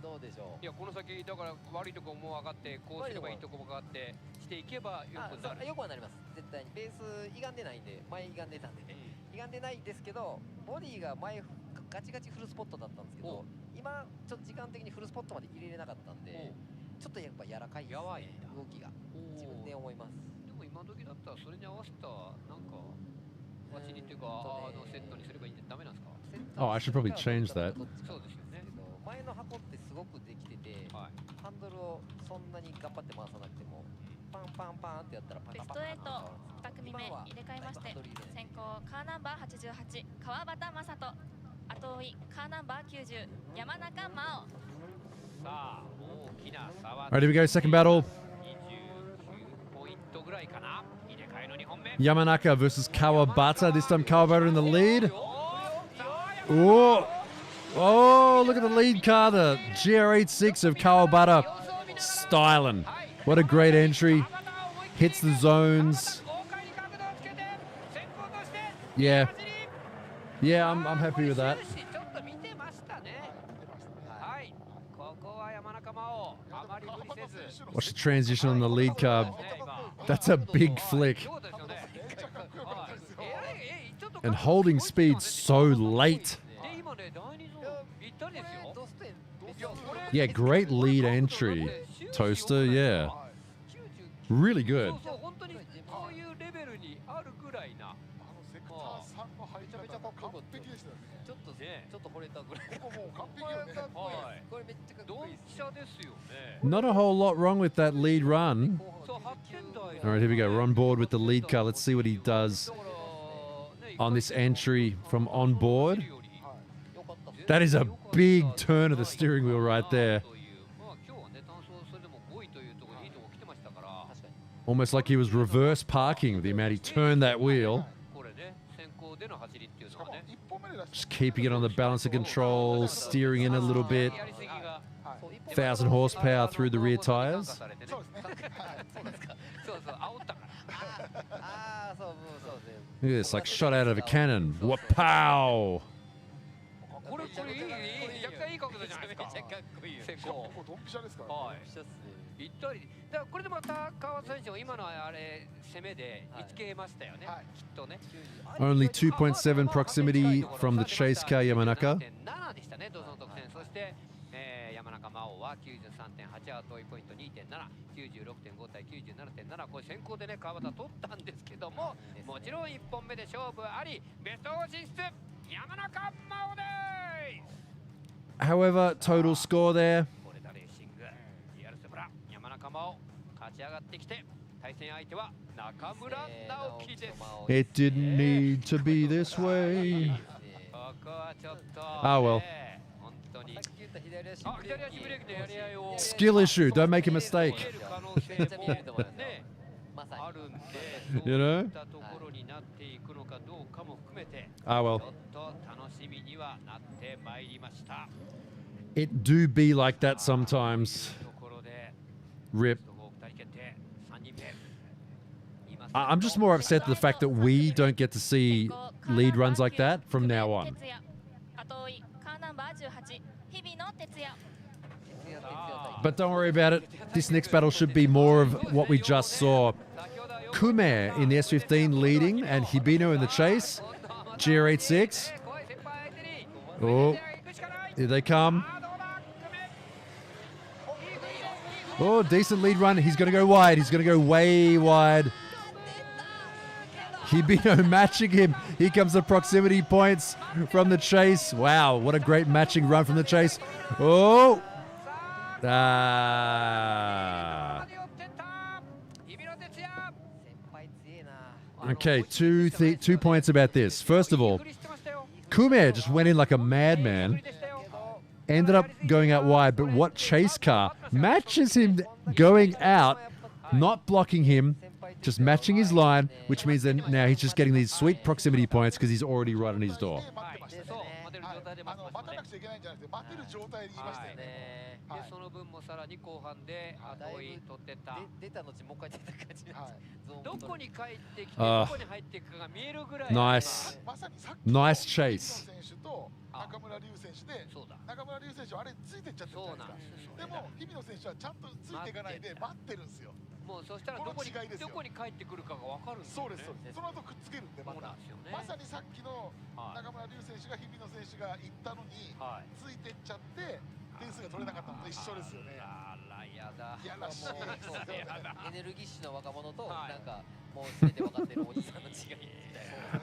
どうでしょう。いやこの先だから悪いところも分かってこうすればいいところも分かってしていけばよくなる。よくはなります。絶対にベース歪んでないんで前歪んでたんで。歪んでないですけどボディが前ガチガチフルスポットだったんですけど今ちょっと時間的にフルスポットまで入れれなかったんでちょっとやっぱ柔らかいですね動きが自分で思います。でも今時だったらそれに合わせたなんか走りっていうかセットにすればいいんでダメなんですか？ Oh, I should probably change that. そうですよね。前の箱ってすごくできててハンドルをそんなに頑張って回さなくてもパンパンパンってやったらパンベスト8 2組目入れ替えまして先行カーナンバー88川端正人後追いカーナンバー90山中真央。さあ大きな差は Alright, here we go, second battle. 29ポイントぐらいかな。入れ替えの2本目 Yamanaka versus Kawabata. This time Kawabata in the lead. Oh, look at the lead car, the GR86 of Kawabata. Styling. What a great entry. Hits the zones. Yeah. Yeah, I'm happy with that. Watch the transition on the lead car. That's a big flick. And holding speed so late. Yeah, great lead entry. Toaster, yeah. Really good. Not a whole lot wrong with that lead run. All right, here we go. We're on board with the lead car. Let's see what he does on this entry from on board. That is a big turn of the steering wheel right there. Almost like he was reverse parking with the amount he turned that wheel. Just keeping it on the balance of control, steering in a little bit. 1,000 horsepower through the rear tires. Look at this, like shot out of a cannon. What pow! Only 2.7 proximity from the chase car Yamanaka. 山中真央は 93.8 後追いポイント 2.7、96.5 対 97.7、これ先行でね川端取ったんですけども、もちろん1本目で勝負ありベスト4進出山中真央です。 However, total score there. これだレーシングリアルスブラ山中真央勝ち上がってきて対戦相手は中村直樹です。 It didn't need to be this way. ここはちょっと Ah well. Skill issue. Don't make a mistake. You know? Ah well. It do be like that sometimes. Rip. I'm just more upset at the fact that we don't get to see lead runs like that from now on. But don't worry about it. This next battle should be more of what we just saw. Kume in the S15 leading and Hibino in the chase. GR86. Oh, here they come. Oh, decent lead run. He's going to go wide. He's going to go way wide. Hibino matching him. Here comes the proximity points from the chase. Wow, what a great matching run from the chase. Oh. Okay, two points about this. First of all, Kume just went in like a madman. Ended up going out wide, but what chase car matches him going out, not blocking him, just matching his line, which means that now he's just getting these sweet proximity points because he's already right on his door. でその分もさらに後半で後追い取ってった出た後もう一回出た感じどこに帰ってきてどこに入っていくかが見えるぐらい Nice. Nice chase. 中村龍選手で中村龍選手はあれついてっちゃってるじゃないですかでも日比野選手はちゃんとついていかないで待ってるんですよもうそしたらどこに帰ってくるかが分かるんですよねそうですその後くっつけるんでまたまさにさっきの中村龍選手が日比野選手が行ったのについてっちゃって点数が取れなかったのと一緒ですよねあらやだやらしいエネルギッシュな若者となんかもう全て分かってるおじさんの違い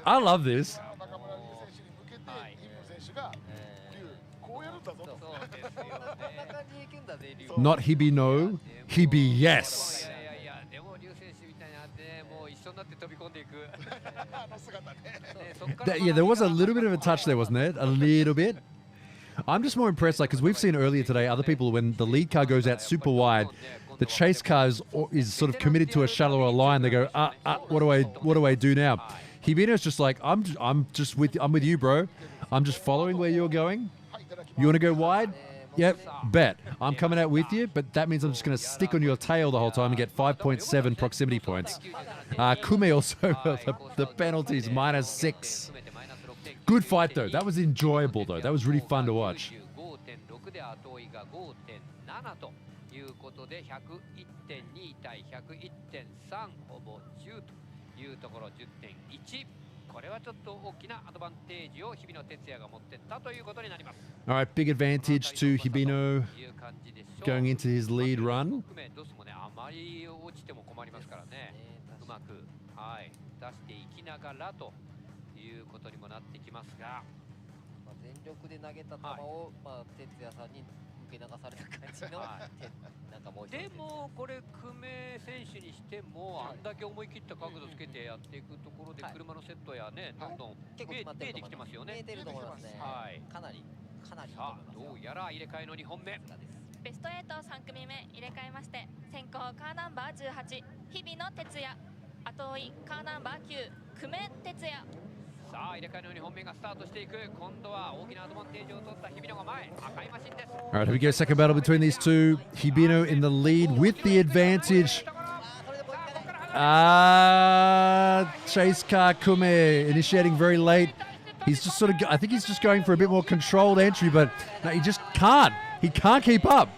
I love this. 中村龍選手に向けて日比野選手がこうやるんだぞとこんな感じでいくんだね龍 Not Hibino, Hibi yes. Yeah, there was a little bit of a touch there, wasn't there? A little bit. I'm just more impressed, like, because we've seen earlier today, other people, when the lead car goes out super wide, the chase car is sort of committed to a shallower line. They go, what do I do now? Hibino's just like, I'm with you, bro. I'm just following where you're going. You want to go wide? Yep, bet. I'm coming out with you, but that means I'm just going to stick on your tail the whole time and get 5.7 proximity points. Kume also, the penalties, -6. Good fight, though. That was enjoyable, though. That was really fun to watch. All right, big advantage to Hibino going into his lead run.ベスト8 3組目入れ替えまして先行カーナンバー18日比野哲也後追いカーナンバー9久米哲也さあ入れ替えの2本目がスタートしていく今度は大きなアドバンテージを取った日比野が前赤いマシンです All right, here we go. Second battle between these two. Hibino in the lead with the advantage. Chase car Kume initiating very late. He's just sort of, I think he's just going for a bit more controlled entry, but no, he just can't. He can't keep up.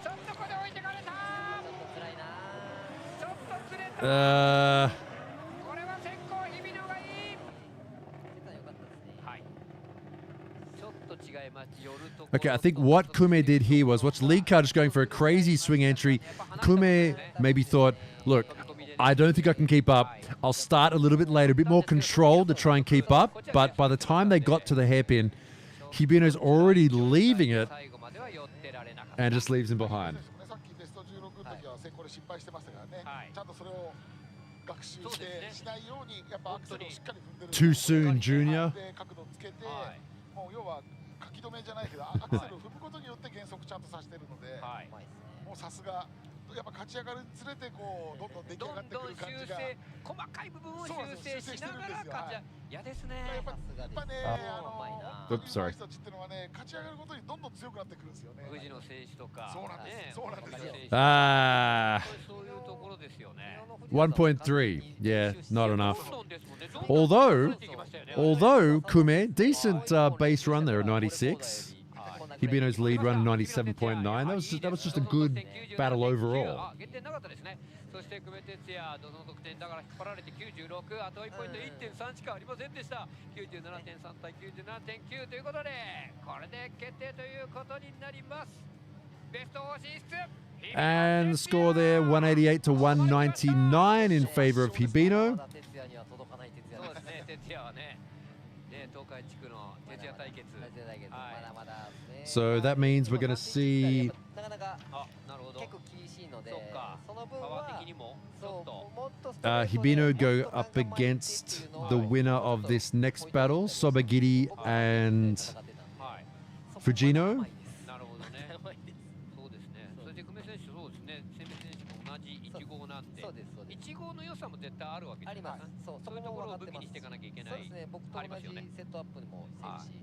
Okay, I think what Kume did here was watch lead car just going for a crazy swing entry. Kume maybe thought, look, I don't think I can keep up. I'll start a little bit later, a bit more controlled to try and keep up. But by the time they got to the hairpin, Hibino's already leaving it and just leaves him behind. Too soon, Junior. 止めじゃないけどアクセルを踏むことによって減速ちゃんとさせてるので、もうさすがやっぱ勝ち上がるにつれてこうどんどん出来上がってくる感じが細かい部分を修正しながら勝ち嫌ですねやっぱねsorry 人たちってのはね勝ち上がるごとにどんどん強くなってくるんですよね藤野選手とかそうなんですそうなんですよそういうところですよね 1.3 yeah not enough although Kume decent base run there at 96 Hibino's lead run 97.9. That was just a good battle overall. 減点なかったですね。そして久米哲也、どの得点だから引っ張られて96、あと1ポイント1.3しかありませんでした。97.3 対 97.9 ということで、これで決定ということになります。ベスト4進出。And the score there, 188 to 199 in favor of Hibino. そうですね、哲也はね、東海地区の哲也対決。So that means we're going to see なるほど。結構厳しいので、その分パワはー的にもちょっと。Hibino go up against the winner of this next battle, Sobagiri and Fujino. なるほどね。そうですね。それで久米選手、そうですね。攻め選手も同じ1号なんで、1号の良さも絶対あるわけですから、そういうところを武器にしていかなきゃいけない。そうですね、僕と同じセットアップにも戦士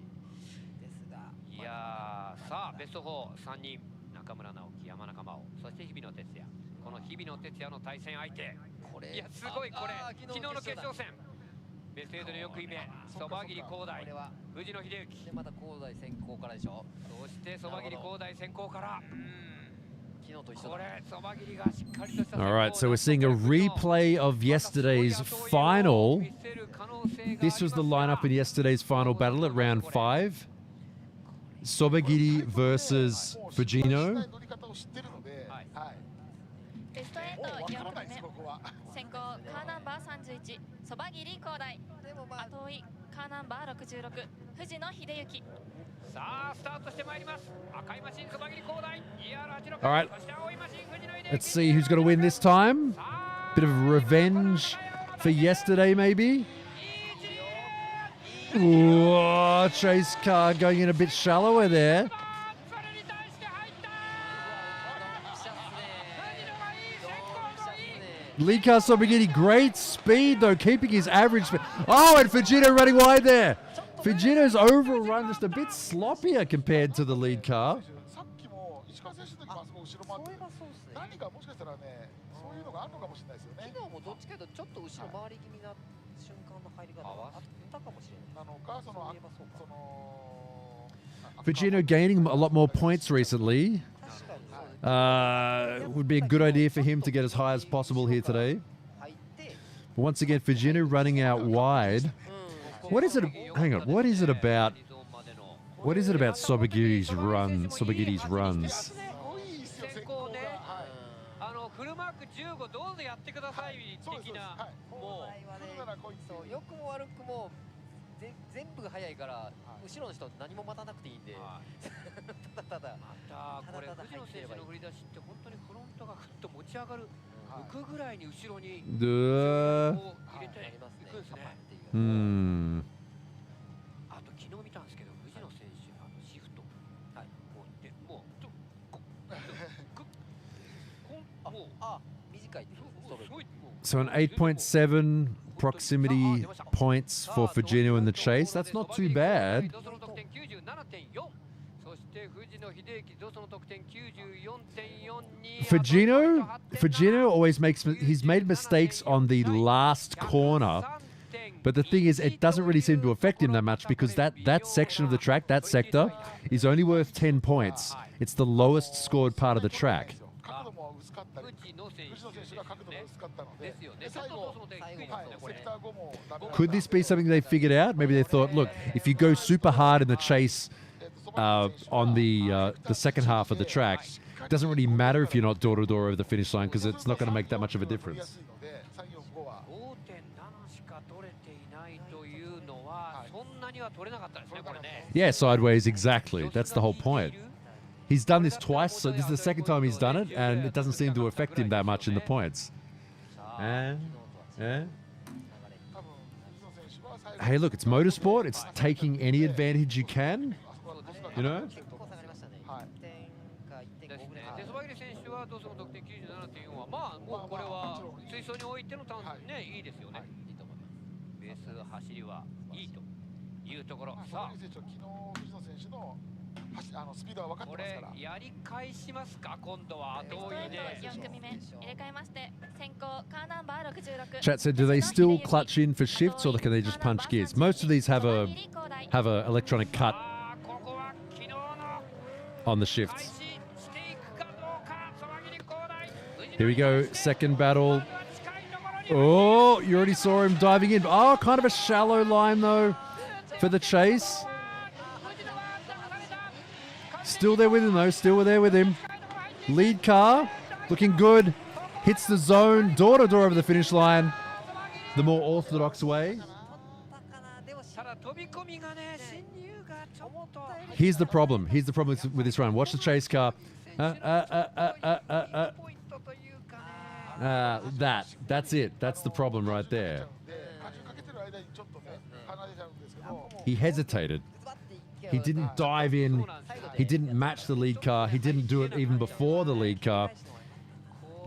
ですが。いやー、さあベスト4、3人、中村直樹、山中真央、そして日比野哲也。この日比野哲也の対戦相手、いやすごいこれ、昨日の決勝戦。ベスト8の6位目、そばぎり広大、藤野秀幸。でまた広大先行からでしょ。そしてそばぎり広大先行から。昨日と一緒だ。これそばぎりがしっかりとした。All right, so we're seeing a replay of yesterday's final. This was the lineup in yesterday's final battle at round 5. Sobagiri versus Fujino. ベスト8、4組目、先行カーナンバー31、そばぎり広大、後追いカーナンバー66、藤野秀幸。さあスタートしてまいります。赤いマシンそばぎり広大、ER86。 All right, let's see who's going to win this time. Bit of revenge for yesterday, maybe. Ooh, chase car going in a bit shallower there. Lead car Sobagiri, great speed though, keeping his average speed. Oh, and Fujino running wide there. Fujino's overrun just a bit sloppier compared to the lead car. Fujino gaining a lot more points recently. Would be a good idea for him to get as high as possible here today. But once again, Fujino running out wide. What is it? Hang on. What is it about? What is it about Sobagiri's runs? フルマーク15どうぞやってください的な、もう良くも悪くも全部が速いから後ろの人何も待たなくていいんで、ただこれ藤野選手の振り出しって本当にフロントがふっと持ち上がる、浮くぐらいに後ろにこう入れていくんですね。あと昨日見たんですけど藤野選手のシフト、もう短い。 So an 8.7 proximity points for Fujino in the chase. That's not too bad. Fujino always he's made mistakes on the last corner. But the thing is, it doesn't really seem to affect him that much because that section of the track, that sector, is only worth 10 points. It's the lowest scored part of the track. Could this be something they figured out? Maybe they thought, look, if you go super hard in the chase on the second half of the track, it doesn't really matter if you're not door-to-door over the finish line because it's not going to make that much of a difference. Yeah, sideways, exactly. That's the whole point. He's done this twice, so this is the second time he's done it, and it doesn't seem to affect him that much in the points. Hey, look, it's motorsport. It's taking any advantage you can, you know? Chat said, do they still clutch in for shifts or can they just punch gears? Most of these have a electronic cut. on the shifts. Here we go, second battle. Oh, you already saw him diving in. Oh, kind of a shallow line though for the chase. Still there with him though, still there with him. Lead car, looking good. Hits the zone, door to door over the finish line. The more orthodox way. Here's the problem. Here's the problem with this run. Watch the chase car. That's it. That's the problem right there. He hesitated. He didn't dive in. He didn't match the lead car. He didn't do it even before the lead car.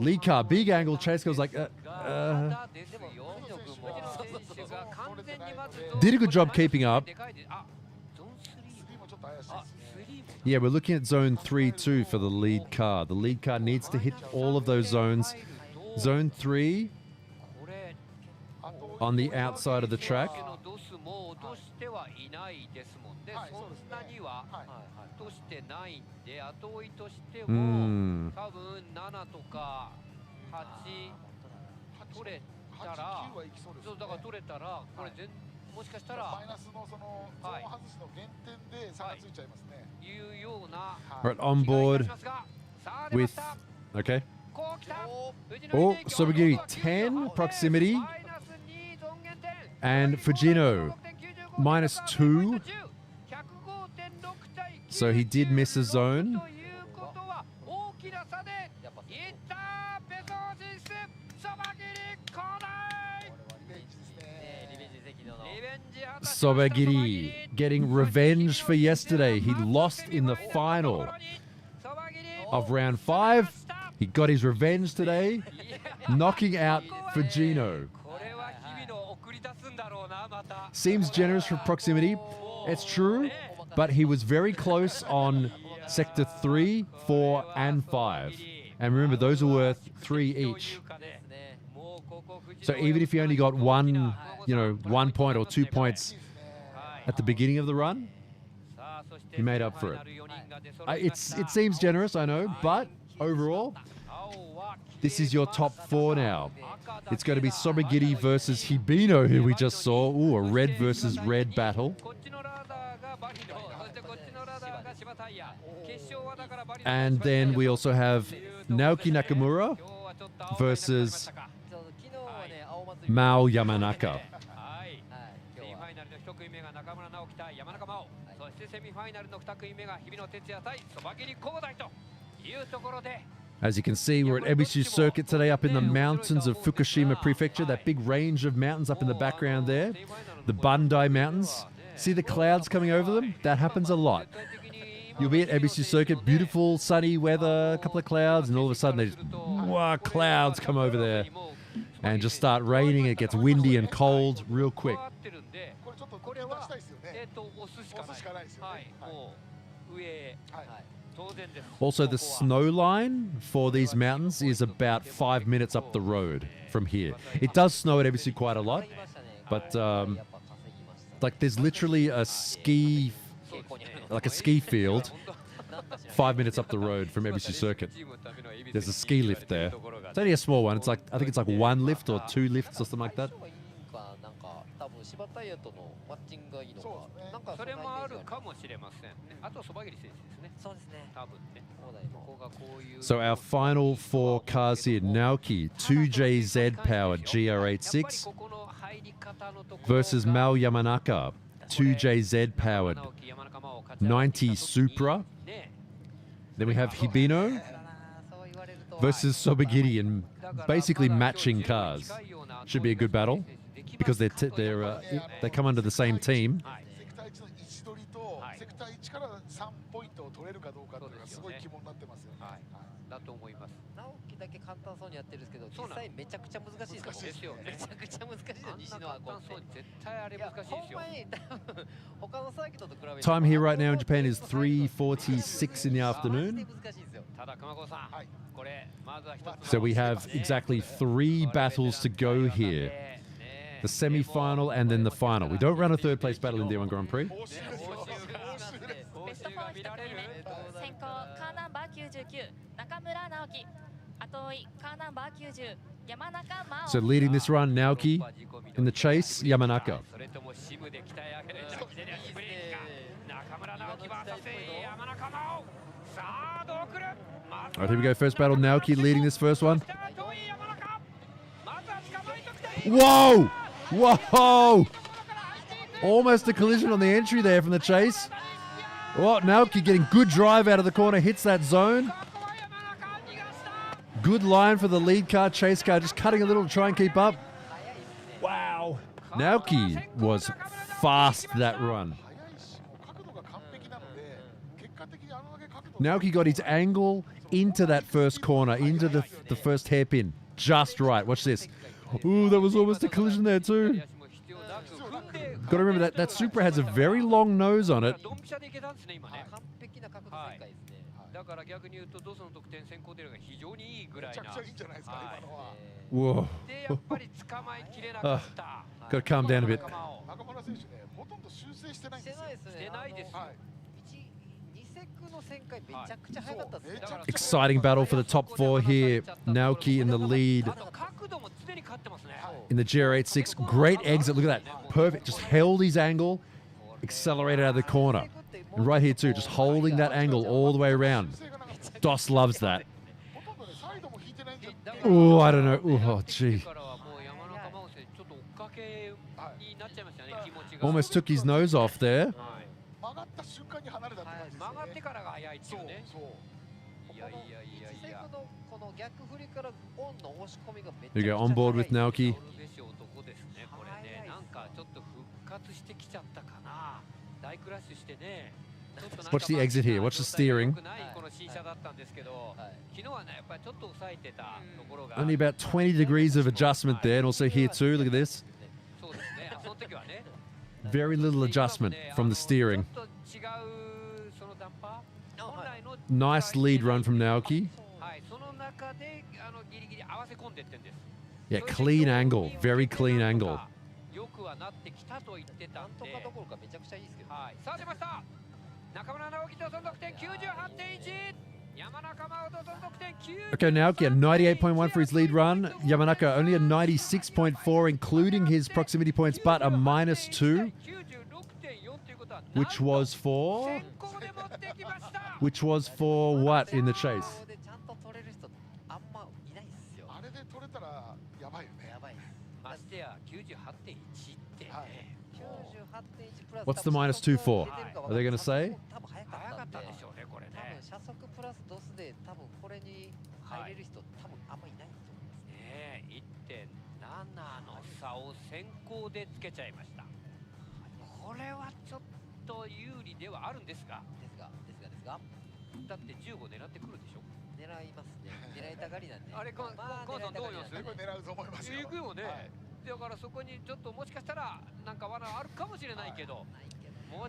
Lead car, big angle. Chase car was like, Did a good job keeping up. Yeah, we're looking at zone 3 too for the lead car. The lead car needs to hit all of those zones. Zone 3 on the outside of the track. Right, on board with, okay. Oh, Sobagiri 10 proximity. And Fujino -2. So he did miss a zone. Sobagiri getting revenge for yesterday. He lost in the final of round 5. He got his revenge today, knocking out Fujino. Seems generous for proximity. It's true, but he was very close on sector 3, 4, and 5. And remember, those are worth 3 each. So even if he only got 1 point or 2 points at the beginning of the run, he made up for it. It seems generous, I know, but overall, this is your top 4 now. It's going to be Sobagiri versus Hibino, who we just saw. Ooh, a red versus red battle. And then we also have Naoki Nakamura versus Mao Yamanaka. As you can see, we're at Ebisu Circuit today up in the mountains of Fukushima Prefecture, that big range of mountains up in the background there, the Bandai Mountains. See the clouds coming over them? That happens a lot. You'll be at Ebisu Circuit, beautiful sunny weather, a couple of clouds, and all of a sudden they just, wow, clouds come over there and just start raining. It gets windy and cold real quick. Also, the snow line for these mountains is about 5 minutes up the road from here. It does snow at Ebisu quite a lot, but like there's literally a ski field 5 minutes up the road from Ebisu Circuit. There's a ski lift there. It's only a small one. It's like, I think it's like 1 lift or 2 lifts or something like that. So our final 4 cars here, Naoki 2JZ powered GR86 versus Mao Yamanaka 2JZ powered 90 Supra. Then we have Hibino versus Sobagiri, and basically matching cars. Should be a good battle because they come under the same team. Time here right now in Japan is 3:46 in the afternoon. So we have exactly 3 battles to go here. the semi-final, and then the final. We don't run a third place battle in D1 Grand Prix. ベスト4 1組目先行カーナンバー99中村直樹後追いカーナンバー90山中真央 So leading this run, Naoki. In the chase, Yamanaka. All right, here we go. First battle, Naoki leading this first one. Whoa! Whoa! Almost a collision on the entry there from the chase. Well, Naoki getting good drive out of the corner, hits that zone. Good line for the lead car, chase car, just cutting a little to try and keep up. Wow. Naoki was fast that run. Naoki got his angle into that first corner, into the first hairpin. Just right. Watch this. Ooh, that was almost a collision there too. Got to remember that Supra has a very long nose on it. Whoa. Got to calm down a bit. Exciting battle for the top four here. Naoki in the lead in the GR86. Great exit. Look at that. Perfect. Just held his angle. Accelerated out of the corner. And right here too. Just holding that angle all the way around. Dos loves that. Oh, I don't know. Oh, gee. Almost took his nose off there. There you go, on board with Naoki. Watch the exit here, watch the steering. Only about 20 degrees of adjustment there, and also here too, look at this. Very little adjustment from the steering. Nice lead run from Naoki. Yeah, clean angle, very clean angle. Okay, Naoki at 98.1 for his lead run. Yamanaka only a 96.4, including his proximity points, but a -2, which was for what in the chase? What's the -2 for? Are they going to say?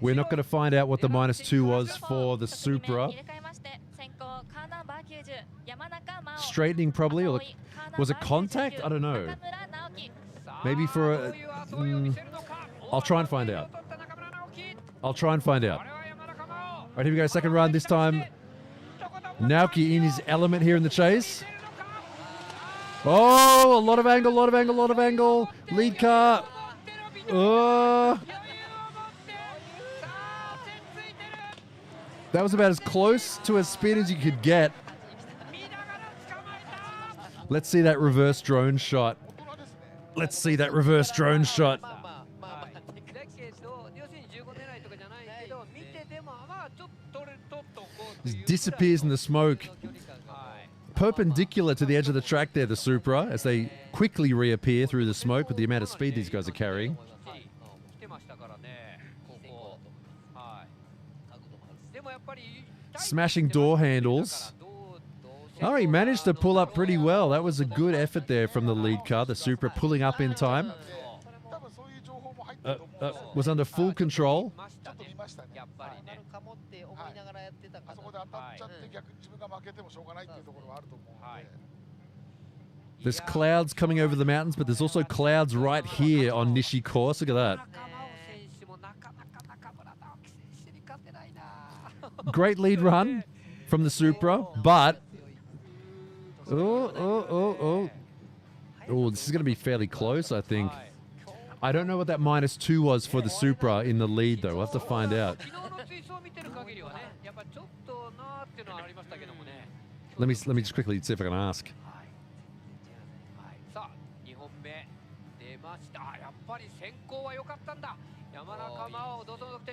We're not going to find out what the -2 was for the Supra. Straightening probably, or was it contact? I don't know. Maybe for a... I'll try and find out. I'll try and find out. All right, here we go, second run. This time, Naoki in his element here in the chase. Oh, a lot of angle, lot of angle, lot of angle. Lead car. That was about as close to a spin as you could get. Let's see that reverse drone shot. Let's see that reverse drone shot. Just disappears in the smoke. Perpendicular to the edge of the track there, the Supra, as they quickly reappear through the smoke with the amount of speed these guys are carrying. Smashing door handles. Oh, he managed to pull up pretty well. That was a good effort there from the lead car, the Supra pulling up in time. Was under full control. There's clouds coming over the mountains, but there's also clouds right here on Nishi course. Look at that. Great lead run from the Supra, but oh, this is going to be fairly close, I think. I don't know what that -2 was for the Supra in the lead, though. We'll have to find out. Let me just quickly see if I can ask.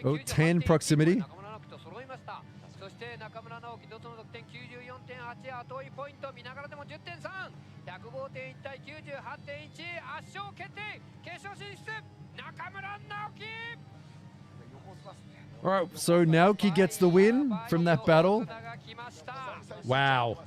Oh, 10 proximity. そして中村直樹、ドトの得点 94.8、後追いポイント見ながらでも 10.3、105.1 対 98.1、圧勝決定、決勝進出、中村直樹。 All right, so Naoki gets the win from that battle. Wow.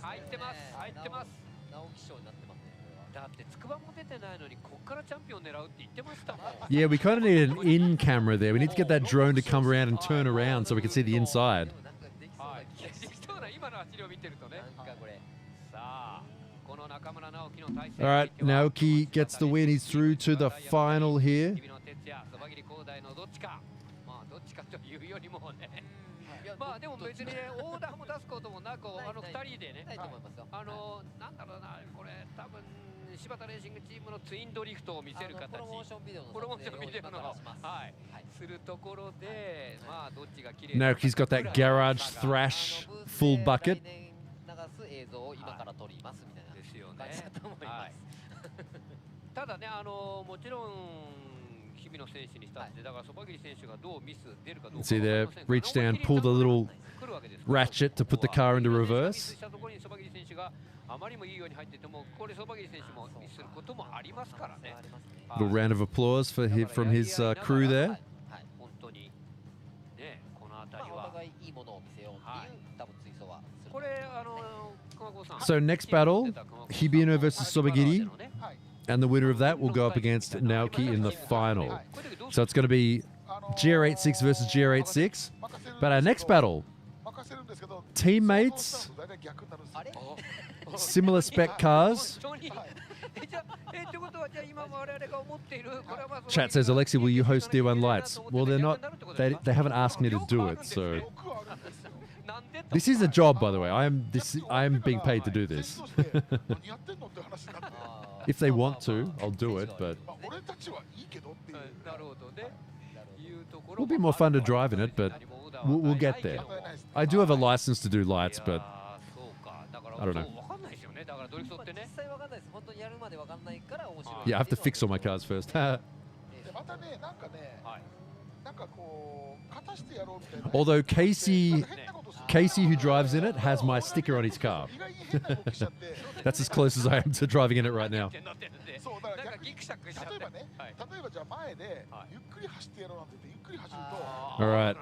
Yeah, we kind of need an in camera there. We need to get that drone to come around and turn around so we can see the inside. All right, Naoki gets the win. He's through to the final here. まあでも別にね、オーダーも出すこともなく、2人でね、なんだろうな、これ多分柴田レーシングチームのツインドリフトを見せる形、プロモーションビデオのするところで、まあどっちが綺麗。 Naoki's got that garage thrash full bucket. 流す映像を今から撮りますみたいなですよね。ただね、もちろん See there, reach down, pull the little ratchet to put the car into reverse. Little round of applause for from his crew there. So next battle, Hibino versus Sobagiri. And the winner of that will go up against Naoki in the final. So it's going to be GR86 versus GR86. But our next battle, teammates, similar spec cars. Chat says, Alexi, will you host D1 Lights? Well, they're not. They haven't asked me to do it, so. This is a job, by the way. I am being paid to do this. If they want to, I'll do it, but it'll be more fun to drive in it, but we'll get there. I do have a license to do lights, but I don't know. Yeah, I have to fix all my cars first. Although Casey, who drives in it, has my sticker on his car. That's as close as I am to driving in it right now. All right.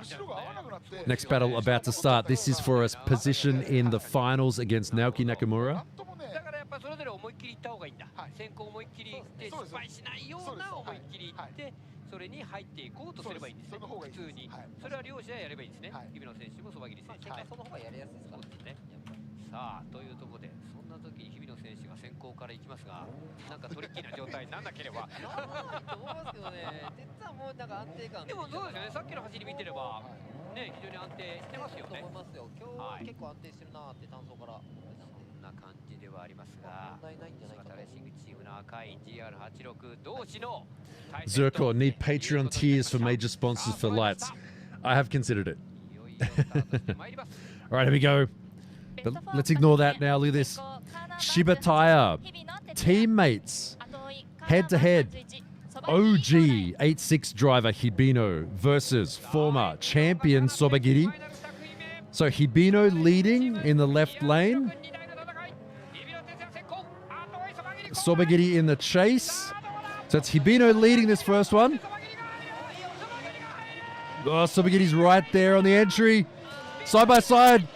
Next battle about to start. This is for a position in the finals against Naoki Nakamura. それぞれ思いっきり行った方がいいんだ。先行思いっきり行って失敗しないような思いっきり行ってそれに入っていこうとすればいいんですね。普通に。それは両者やればいいんですね。日比野選手もそばぎり選手も。その方がやりやすいですね。さあというところでそんな時に日比野選手が先行から行きますが、なんかトリッキーな状態になんなければ。と思いますけどね。鉄はもうなんか安定感。でもそうですよね。さっきの走り見てればね非常に安定してますよね。と思いますよ。今日結構安定してるなって単走から。 な感じではありますが、柴田レーシングチームの赤い GR86 同士の Zircor, need Patreon tiers for major sponsors for lights. I have considered it. All right, here we go. But let's ignore that now. Look at this. Shiba Tire teammates head to head. OG 86 driver Hibino versus former champion Sobagiri. So Hibino leading in the left lane. Sobagiri in the chase. So it's Hibino leading this first one. Oh, Sobagiri's right there on the entry. Side by side.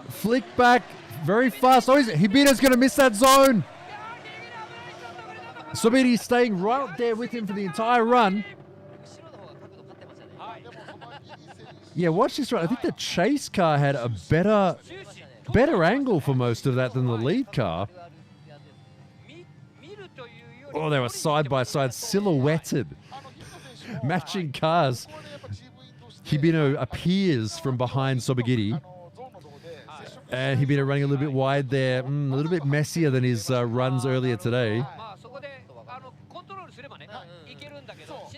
Flick back very fast. Oh, Hibino's going to miss that zone. Sobagiri's staying right there with him for the entire run. Yeah, watch this run. I think the chase car had a better Better angle for most of that than the lead car. Oh, they were side by side, silhouetted. Matching cars. Hibino appears from behind Sobagiri. And Hibino running a little bit wide there. A little bit messier than his runs earlier today.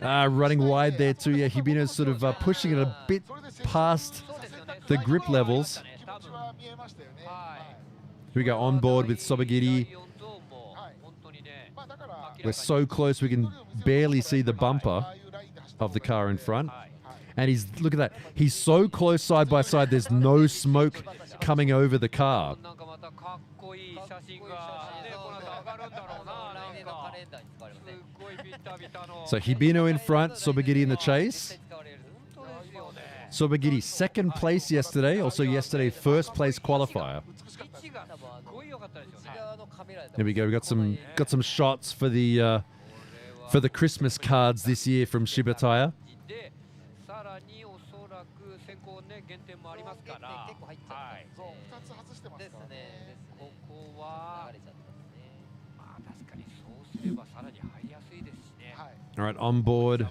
Running wide there too. Yeah, Hibino's sort of pushing it a bit past the grip levels. Here we go, on board with Sobagiri. We're so close we can barely see the bumper of the car in front. And look at that. He's so close side by side, there's no smoke coming over the car. So Hibino in front, Sobagiri in the chase. Sobagiri second place yesterday, also yesterday first place qualifier. There we go. We got some shots for the Christmas cards this year from Shibataya. All right, on board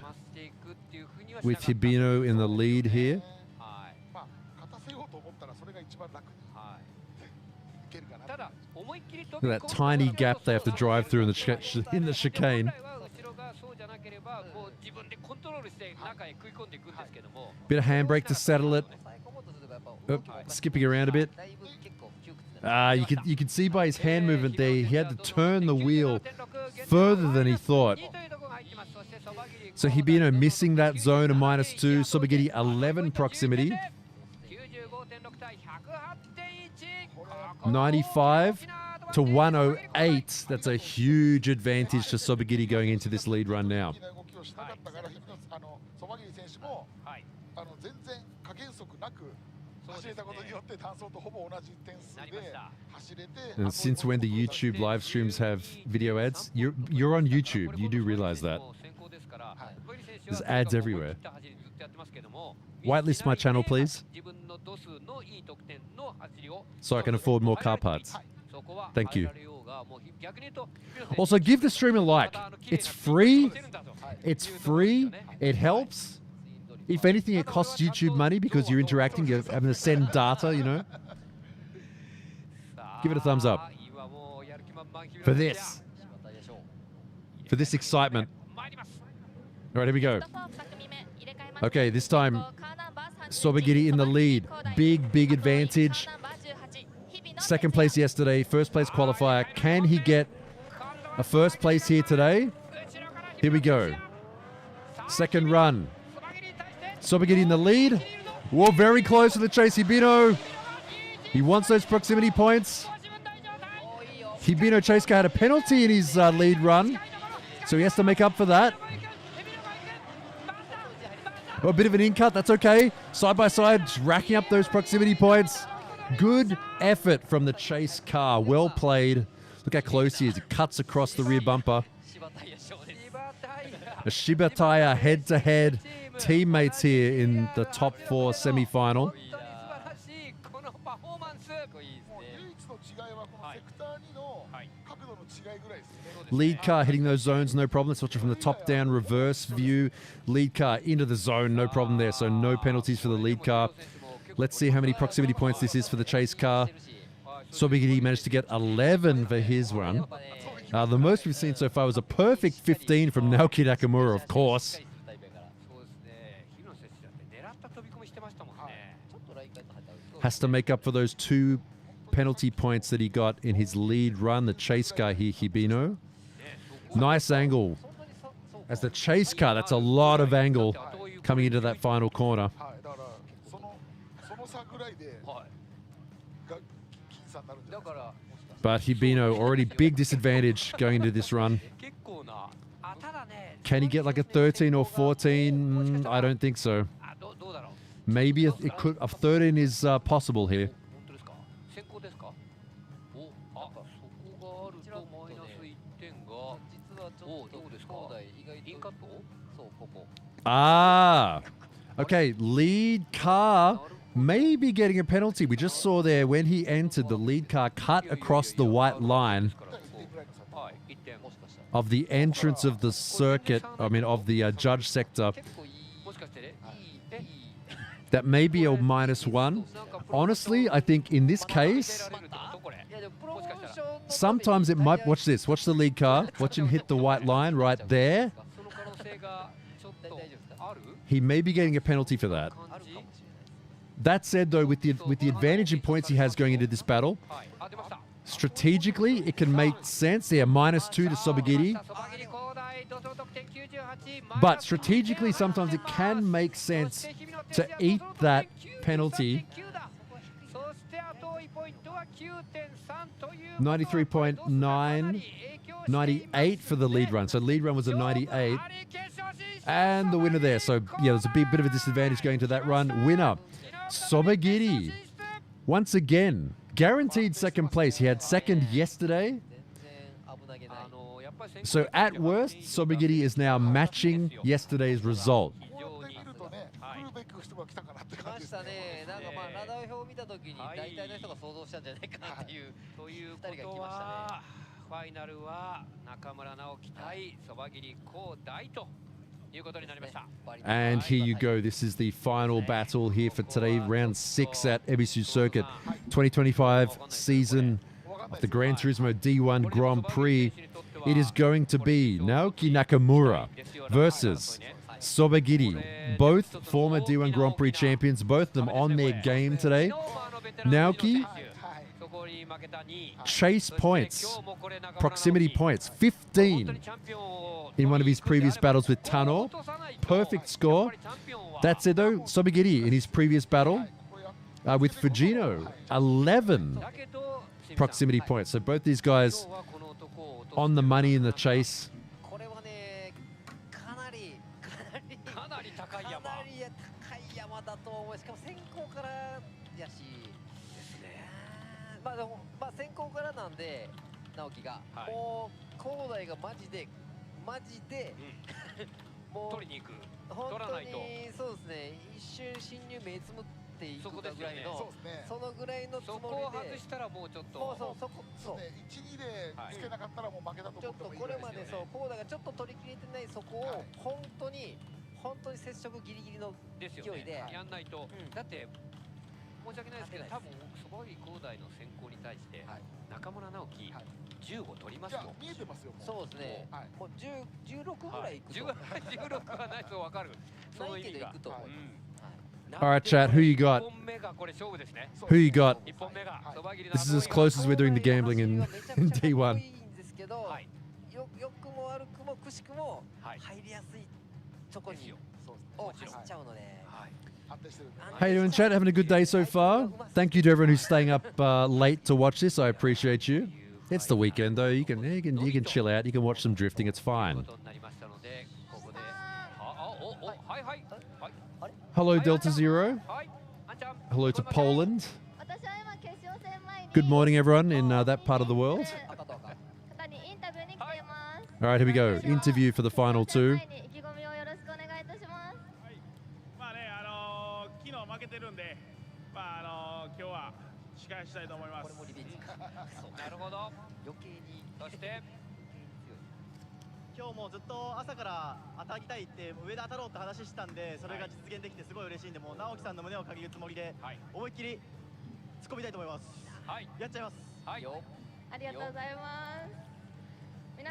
with Hibino in the lead here. Look at that tiny gap they have to drive through in the chicane. Bit of handbrake to settle it. Skipping around a bit. You can see by his hand movement there, he had to turn the wheel further than he thought. So Hibino missing that zone of -2. Sobagiri 11 proximity. 95 to 108. That's a huge advantage to Sobagiri going into this lead run now. And since when do YouTube live streams have video ads? You're on YouTube. You do realize that. There's ads everywhere. Whitelist my channel, please, so I can afford more car parts. Thank you. Also, give the stream a like. It's free. It's free. It helps. If anything, it costs YouTube money because you're interacting. You're having to send data, you know. Give it a thumbs up for this. For this excitement. All right, here we go. Okay, this time Sobagiri in the lead. Big advantage. Second place yesterday, first place qualifier. Can he get a first place here today? Here we go. Second run. Sobagiri in the lead. Whoa, very close to the chase. Hibino. He wants those proximity points. Hibino chase car had a penalty in his lead run, so he has to make up for that. Oh, a bit of an in-cut, that's okay. Side by side, just racking up those proximity points. Good effort from the chase car. Well played. Look how close he is. He cuts across the rear bumper. A Shibataya head-to-head teammates here in the top 4 semi-final. Lead car hitting those zones, no problem. Let's watch it from the top-down reverse view. Lead car into the zone, no problem there. So no penalties for the lead car. Let's see how many proximity points this is for the chase car. Sobagiri managed to get 11 for his run. The most we've seen so far was a perfect 15 from Naoki Nakamura, of course. Has to make up for those 2 penalty points that he got in his lead run, the chase car here, Hibino. Nice angle. As the chase car, that's a lot of angle coming into that final corner. But Hibino already big disadvantage going into this run. Can he get like a 13 or 14? I don't think so. Maybe a 13 is possible here. Okay, lead car maybe getting a penalty. We just saw there when he entered, the lead car cut across the white line of the entrance of the circuit, of the judge sector. That may be a -1. Honestly, I think in this case, sometimes it might, watch this, watch the lead car, watch him hit the white line right there. He may be getting a penalty for that. That said, though, with the advantage in points he has going into this battle, strategically, it can make sense. Yeah, -2 to Sobagiri. But strategically, sometimes it can make sense to eat that penalty. 93.9, 98 for the lead run. So lead run was a 98. And the winner there. So, yeah, there's a bit of a disadvantage going to that run. Winner, Sobagiri. Once again, guaranteed second place. He had second yesterday. So at worst, Sobagiri is now matching yesterday's result. And here you go. This is the final battle here for today, round 6 at Ebisu Circuit, 2025 season of the Gran Turismo D1 Grand Prix. It is going to be Naoki Nakamura versus Sobagiri, both former D1 Grand Prix champions, both of them on their game today. Naoki, chase points, proximity points, 15 in one of his previous battles with Tano. Perfect score. That said, though, Sobagiri in his previous battle with Fujino, 11 proximity points. So both these guys on the money in the chase. All right, chat, who you got? Who you got? This is as close as we're doing the gambling in D1. How you doing, chat? Having a good day so far? Thank you to everyone who's staying up late to watch this. I appreciate you. It's the weekend, though. You can chill out. You can watch some drifting. It's fine. Hello, Delta Zero. Hello to Poland. Good morning, everyone in that part of the world. All right, here we go. Interview for the final two.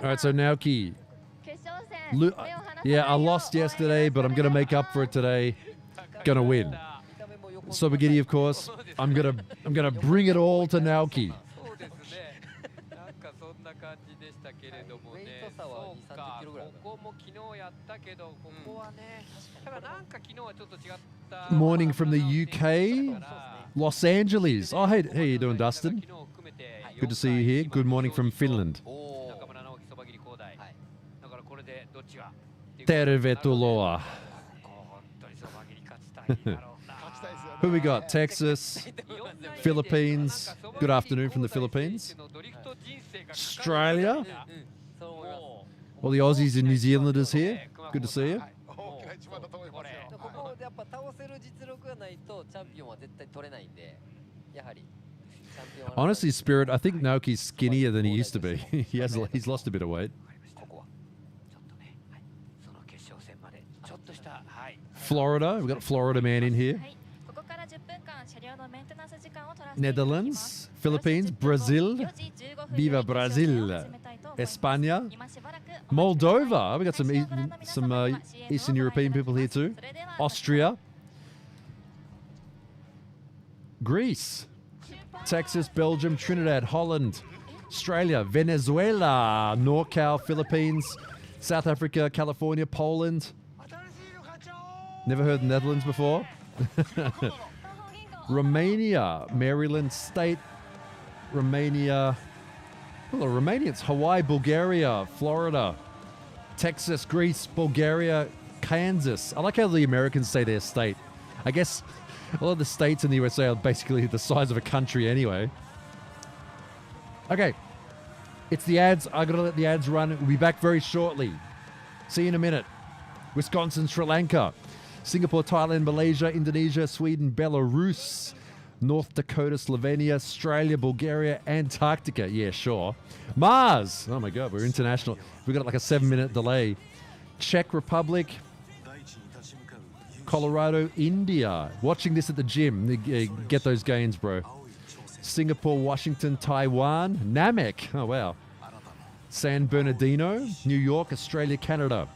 All right, so Naoki. Yeah, I lost yesterday, but I'm going to make up for it today. Gonna win. Sobagiri, of course. I'm gonna bring it all to Naoki. Morning from the UK, Los Angeles. Oh, hey, how you doing, Dustin? Good to see you here. Good morning from Finland. Tervetuloa. Who we got? Texas, Philippines. Good afternoon from the Philippines. Australia. All the Aussies and New Zealanders here. Good to see you. やっぱ倒せる実力がないとチャンピオンは絶対取れないんで、やはり。Honestly, Spirit, I think Naoki's skinnier than he used to be. He's lost a bit of weight. Florida, we've got a Florida man in here. Netherlands, Philippines, Brazil, Viva Brazil, España, Moldova. We got some Eastern European people here too. Austria, Greece, Texas, Belgium, Trinidad, Holland, Australia, Venezuela, NorCal, Philippines, South Africa, California, Poland. Never heard the Netherlands before. Romania, Maryland State, Romania. Well, Romanians, Hawaii, Bulgaria, Florida, Texas, Greece, Bulgaria, Kansas. I like how the Americans say their state. I guess a lot of the states in the USA are basically the size of a country anyway. Okay, it's the ads. I gotta let the ads run. We'll be back very shortly. See you in a minute. Wisconsin, Sri Lanka, Singapore, Thailand, Malaysia, Indonesia, Sweden, Belarus, North Dakota, Slovenia, Australia, Bulgaria, Antarctica. Yeah, sure. Mars. Oh my God, we're international. We've got like a 7-minute delay. Czech Republic, Colorado, India. Watching this at the gym. Get those gains, bro. Singapore, Washington, Taiwan, Namek. Oh, wow. San Bernardino, New York, Australia, Canada,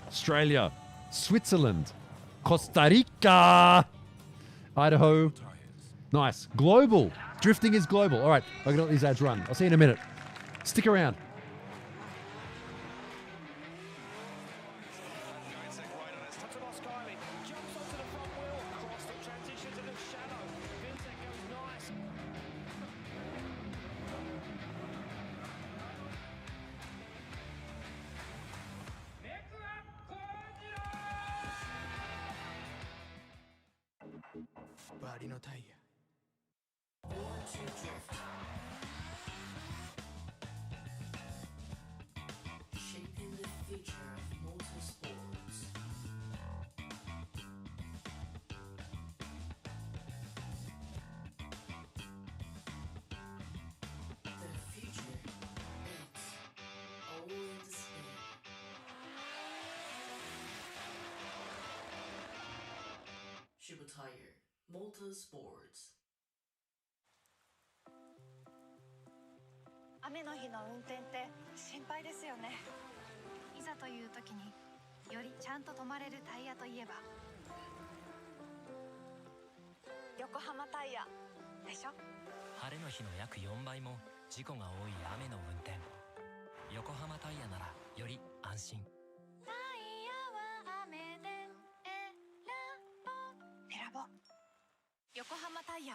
Australia, Switzerland, Costa Rica, Idaho. Nice. Global. Drifting is global. All right, I'm going to let these ads run. I'll see you in a minute. Stick around. Shaping the future of motorsports. The future, it's all in display. Super Tire Motorsports. 雨の日の運転って心配ですよね。いざという時によりちゃんと止まれるタイヤといえば横浜タイヤでしょ。晴れの日の約4倍も事故が多い雨の運転。横浜タイヤならより安心。タイヤは雨で選ぼう。横浜タイヤ。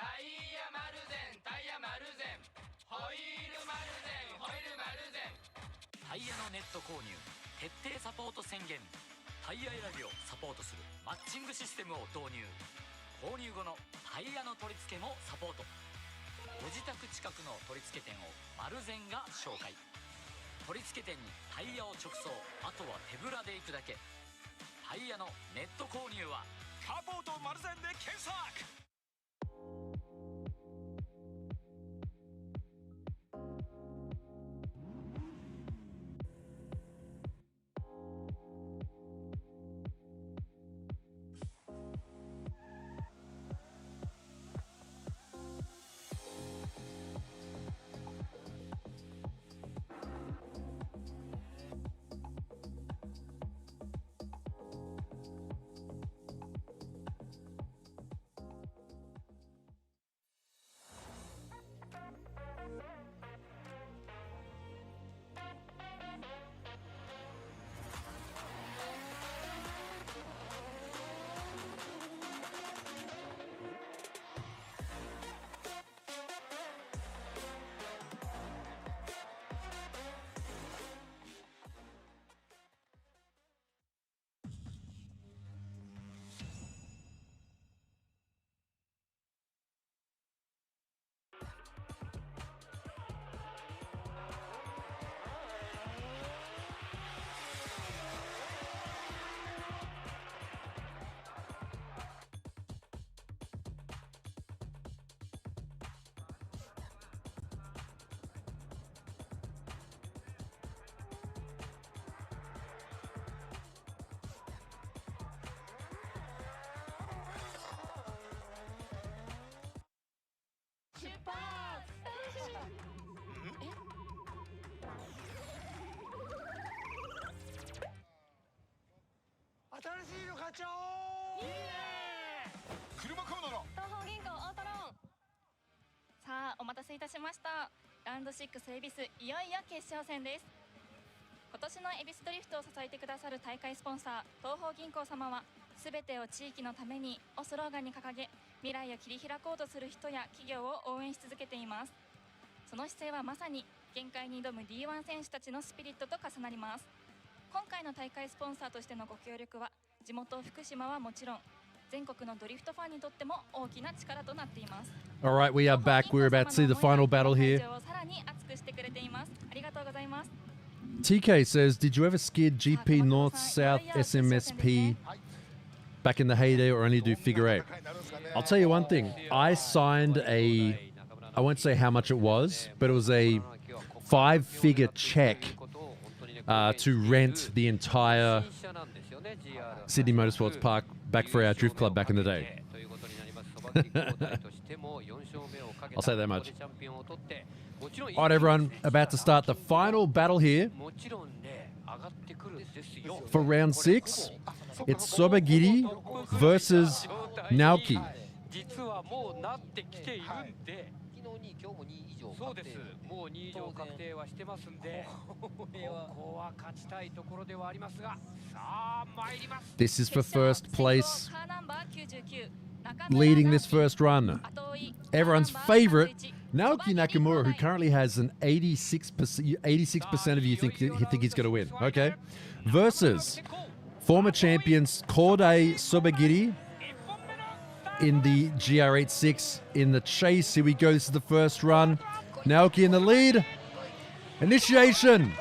タイヤ丸善タイヤ丸善ホイール丸善ホイール丸善。タイヤのネット購入徹底サポート宣言。タイヤ選びをサポートするマッチングシステムを導入。購入後のタイヤの取り付けもサポート。ご自宅近くの取り付け店を丸善が紹介。取り付け店にタイヤを直送、あとは手ぶらで行くだけ。タイヤのネット購入はサポート丸善で検索。新しいの買っちゃおう。車買うなら東方銀行オートローン。さあお待たせいたしました。ラウンド6エビスいよいよ決勝戦です。今年のエビスドリフトを支えてくださる大会スポンサー東方銀行様は、すべてを地域のためにをスローガンに掲げ、未来を切り開こうとする人や企業を応援し続けています。その姿勢はまさに限界に挑む D1 選手たちのスピリットと重なります。今回の大会スポンサーとしてのご協力は、地元福島はもちろん全国のドリフトファンにとっても大きな力となっています。 All right, we are back. We're about to see the final battle here. さらに熱くしてくれています。ありがとうございます。 TK says, did you ever skid GP North South SMSP back in the heyday or only do figure eight? I'll tell you one thing. I signed I won't say how much it was, but it was a 5-figure check to rent the entire Sydney Motorsports Park back for our drift club back in the day. I'll say that much. All right, everyone, about to start the final battle here for round 6. It's Sobagiri versus Naoki. 実はもうなってきているんで、昨日に今日も2以上そうです。もう2以上確定はしてますんで、ここは勝ちたいところではありますが、さあ参ります。 This is for first place, leading this first run. Everyone's favorite, Naoki Nakamura, who currently has an 86% of you think he's going to win. Okay, versus former champions Kordei Sobagiri in the GR86 in the chase. Here we go. This is the first run. Naoki in the lead. Initiation.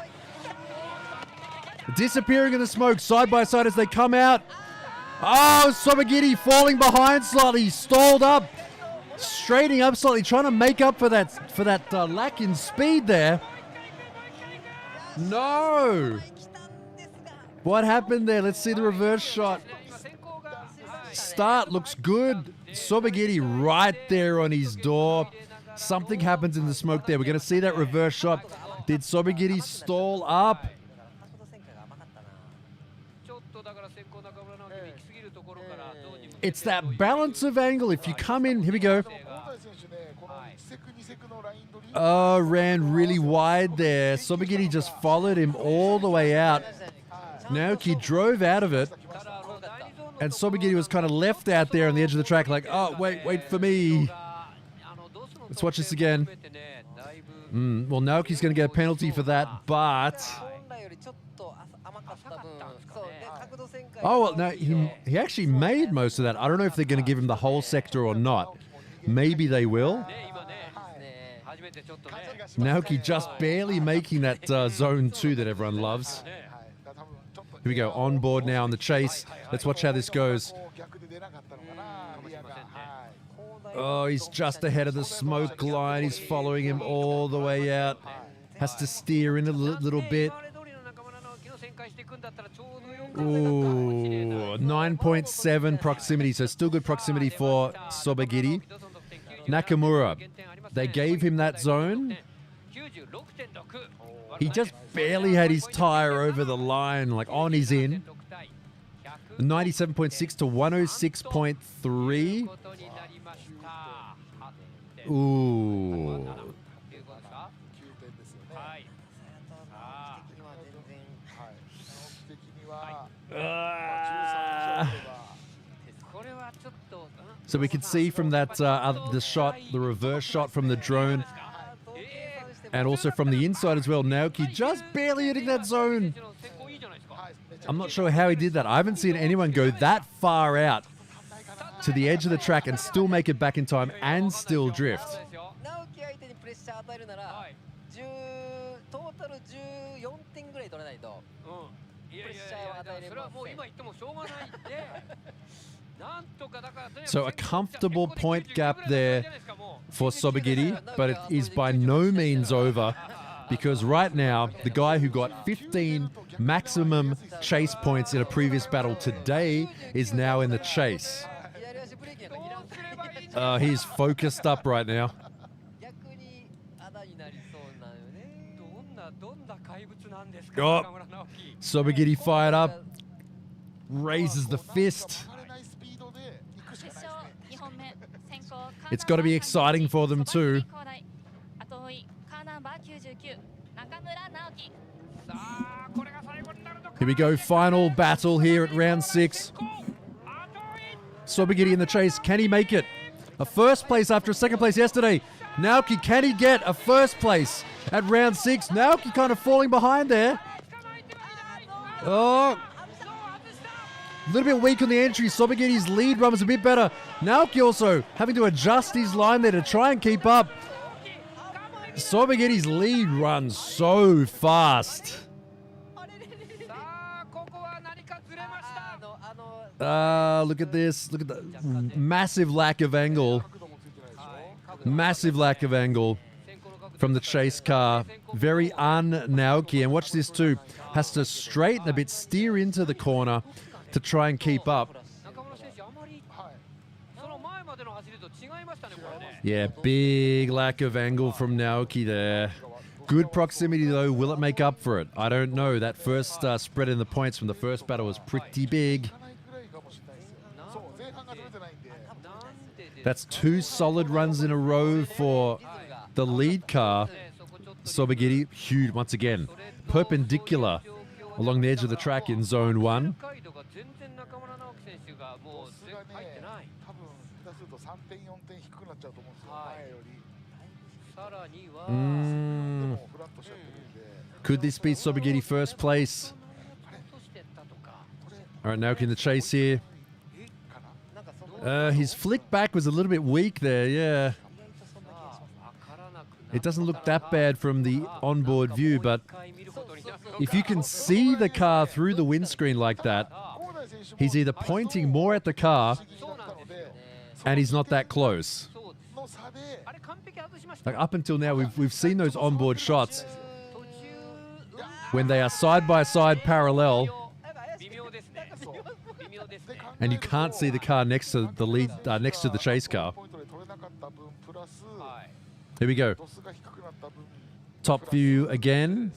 Disappearing in the smoke, side by side as they come out. Oh, Sobagiri falling behind slightly, stalled up, straightening up slightly, trying to make up for that lack in speed there. No. What happened there? Let's see the reverse shot. Start looks good. Sobagiri right there on his door. Something happens in the smoke there. We're going to see that reverse shot. Did Sobagiri stall up? It's that balance of angle. If you come in, here we go. Oh, ran really wide there. Sobagiri just followed him all the way out. Naoki drove out of it. And Sobagiri was kind of left out there on the edge of the track like, oh, wait for me. Let's watch this again. Well, Naoki's going to get a penalty for that, but... Oh, well, no, he actually made most of that. I don't know if they're going to give him the whole sector or not. Maybe they will. Naoki just barely making that zone 2 that everyone loves. Here we go, on board now on the chase. Let's watch how this goes. Oh, he's just ahead of the smoke line. He's following him all the way out. Has to steer in a little bit. Ooh, 9.7 proximity, so still good proximity for Sobagiri. Nakamura, they gave him that zone. He just barely had his tire over the line, like on his in. 97.6 to 106.3. Ooh. So we could see from that the shot, the reverse shot from the drone, and also from the inside as well. Naoki just barely hitting that zone. I'm not sure how he did that. I haven't seen anyone go that far out to the edge of the track and still make it back in time and still drift. So a comfortable point gap there for Sobagiri, but it is by no means over, because right now the guy who got 15 maximum chase points in a previous battle today is now in the chase. He's focused up right now. Oh, Sobagiri fired up, raises the fist. It's got to be exciting for them too. Here we go, final battle here at round 6. Sobagiri in the chase, can he make it? A first place after a second place yesterday. Naoki, can he get a first place at round 6? Naoki kind of falling behind there. Oh, a little bit weak on the entry. Sobagiri's lead run was a bit better. Naoki also having to adjust his line there to try and keep up. Sobagiri's lead runs so fast. Look at this. Look at the massive lack of angle. Massive lack of angle from the chase car. Very un-Naoki. And watch this too. Has to straighten a bit, steer into the corner to try and keep up. Yeah, big lack of angle from Naoki there. Good proximity though. Will it make up for it? I don't know. That first spread in the points from the first battle was pretty big. That's 2 solid runs in a row for the lead car. Sobagiri, huge once again. Perpendicular along the edge of the track in zone 1. Could this be Sobagiri first place? All right, Naoki in the chase here. His flick back was a little bit weak there, yeah. It doesn't look that bad from the onboard view, but if you can see the car through the windscreen like that, he's either pointing more at the car and he's not that close. Like up until now, we've seen those onboard shots when they are side by side parallel, and you can't see the car next to the lead, next to the chase car. Here we go. Top view again.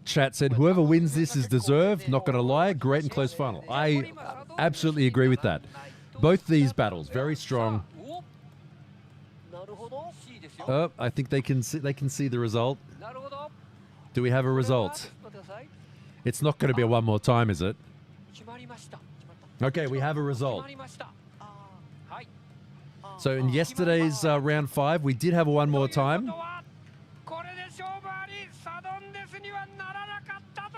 Chat said, whoever wins this is deserved. Not going to lie, great and close final. I absolutely agree with that. Both these battles, very strong. Oh, I think they can see the result. Do we have a result? It's not going to be a one more time, is it? Okay, we have a result. So in yesterday's round 5, we did have a one more time.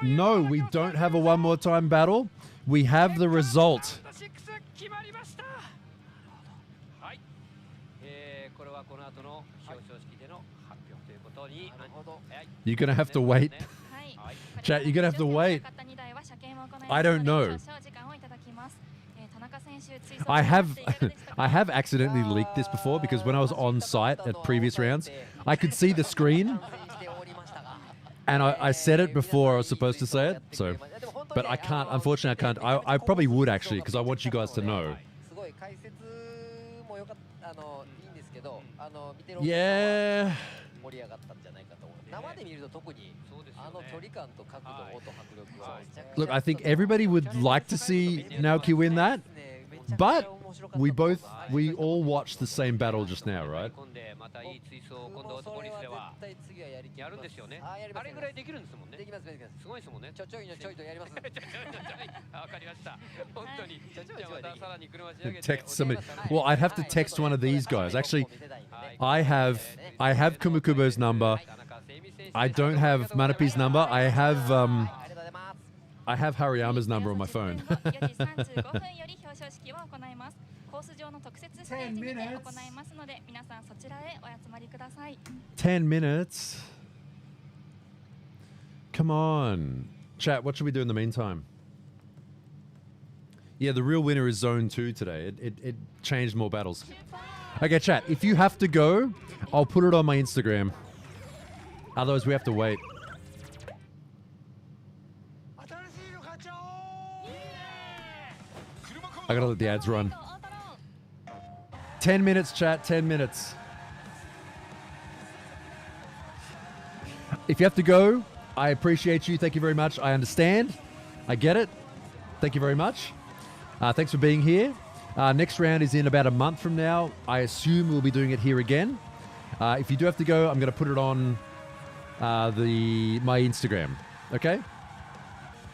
No, we don't have a one more time battle. We have the result. はこの後の表彰式での発表ということになります。 You're gonna have to wait. Chat, you're gonna have to wait. I don't know. I have accidentally leaked this before because when I was on site at previous rounds, I could see the screen, and I said it before I was supposed to say it. So, but I can't. Unfortunately, I can't. I probably would actually because I want you guys to know. Yeah. Look, I think everybody would like to see Naoki win that, but we all watched the same battle just now, right? やるんですよね。あれぐらいできるんですもんね。できますできます。すごいですもんね。ちょいとやります。わかりました。本当に。じゃあまたさらに車仕上げて。 Text somebody. Well, I'd have to text one of these guys. Actually, I have Kumukubo's number. I don't have Manapi's number. I have Hariyama's number on my phone. 10 minutes. Come on. Chat, what should we do in the meantime? Yeah, the real winner is Zone 2 today. It changed more battles. Okay, chat, if you have to go, I'll put it on my Instagram. Otherwise, we have to wait. I gotta let the ads run. 10 minutes, chat, 10 minutes. If you have to go, I appreciate you. Thank you very much. I understand. I get it. Thank you very much. Thanks for being here. Next round is in about a month from now. I assume we'll be doing it here again. If you do have to go, I'm going to put it on my Instagram. Okay?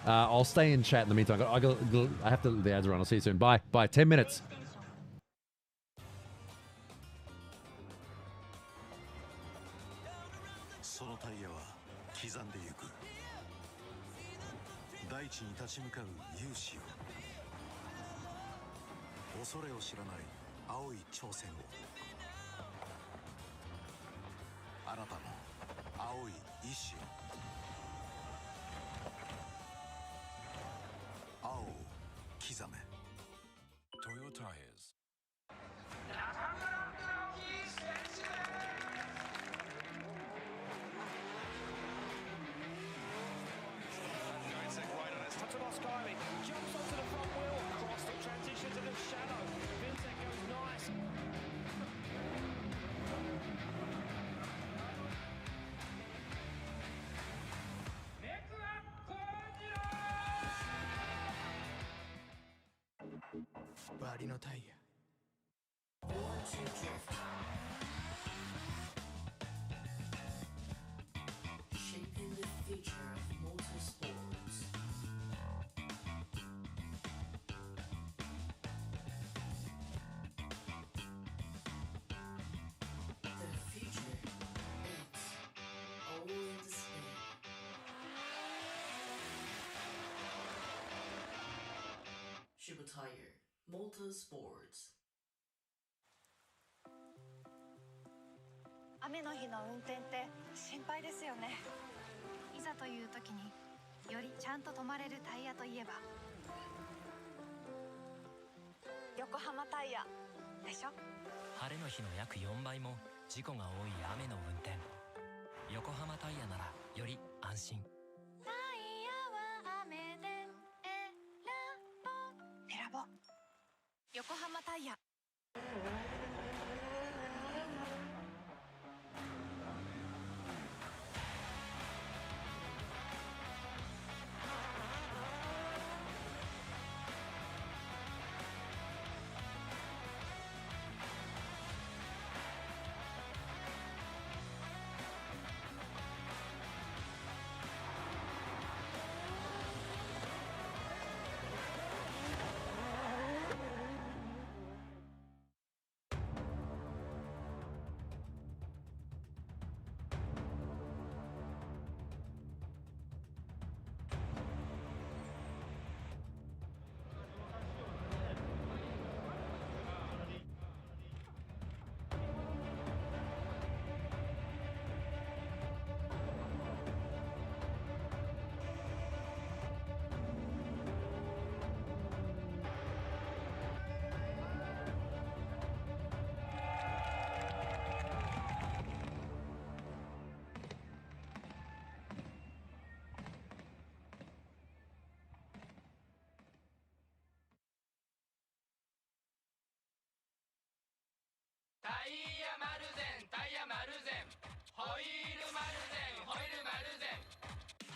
I'll stay in chat in the meantime. I have to let the ads run. I'll see you soon. Bye. Bye. 10 minutes. そのタイヤは刻んでゆく。大地に立ち向かう勇士を、恐れを知らない青い挑戦を、あなたの青い意志を、青を刻め。Toyo Tires。 Jumps onto the front wheel, across the transition to the shadow. Vincent goes nice. バリのタイヤ。Shaping the future of motorsports. The future, it's all in the same. Shiba Tire Motorsports. 雨の日の運転って心配ですよね。いざという時によりちゃんと止まれるタイヤといえば横浜タイヤでしょ。晴れの日の約4倍も事故が多い雨の運転。横浜タイヤならより安心。タイヤは雨で選ぼう。横浜タイヤ。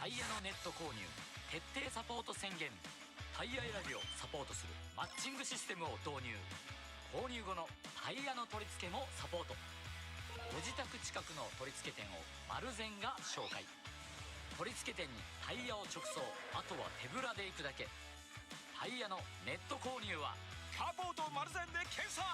タイヤのネット購入徹底サポート宣言。タイヤ選びをサポートするマッチングシステムを導入。購入後のタイヤの取り付けもサポート。ご自宅近くの取り付け店を丸善が紹介。取り付け店にタイヤを直送、あとは手ぶらで行くだけ。タイヤのネット購入はカポート丸善で検索。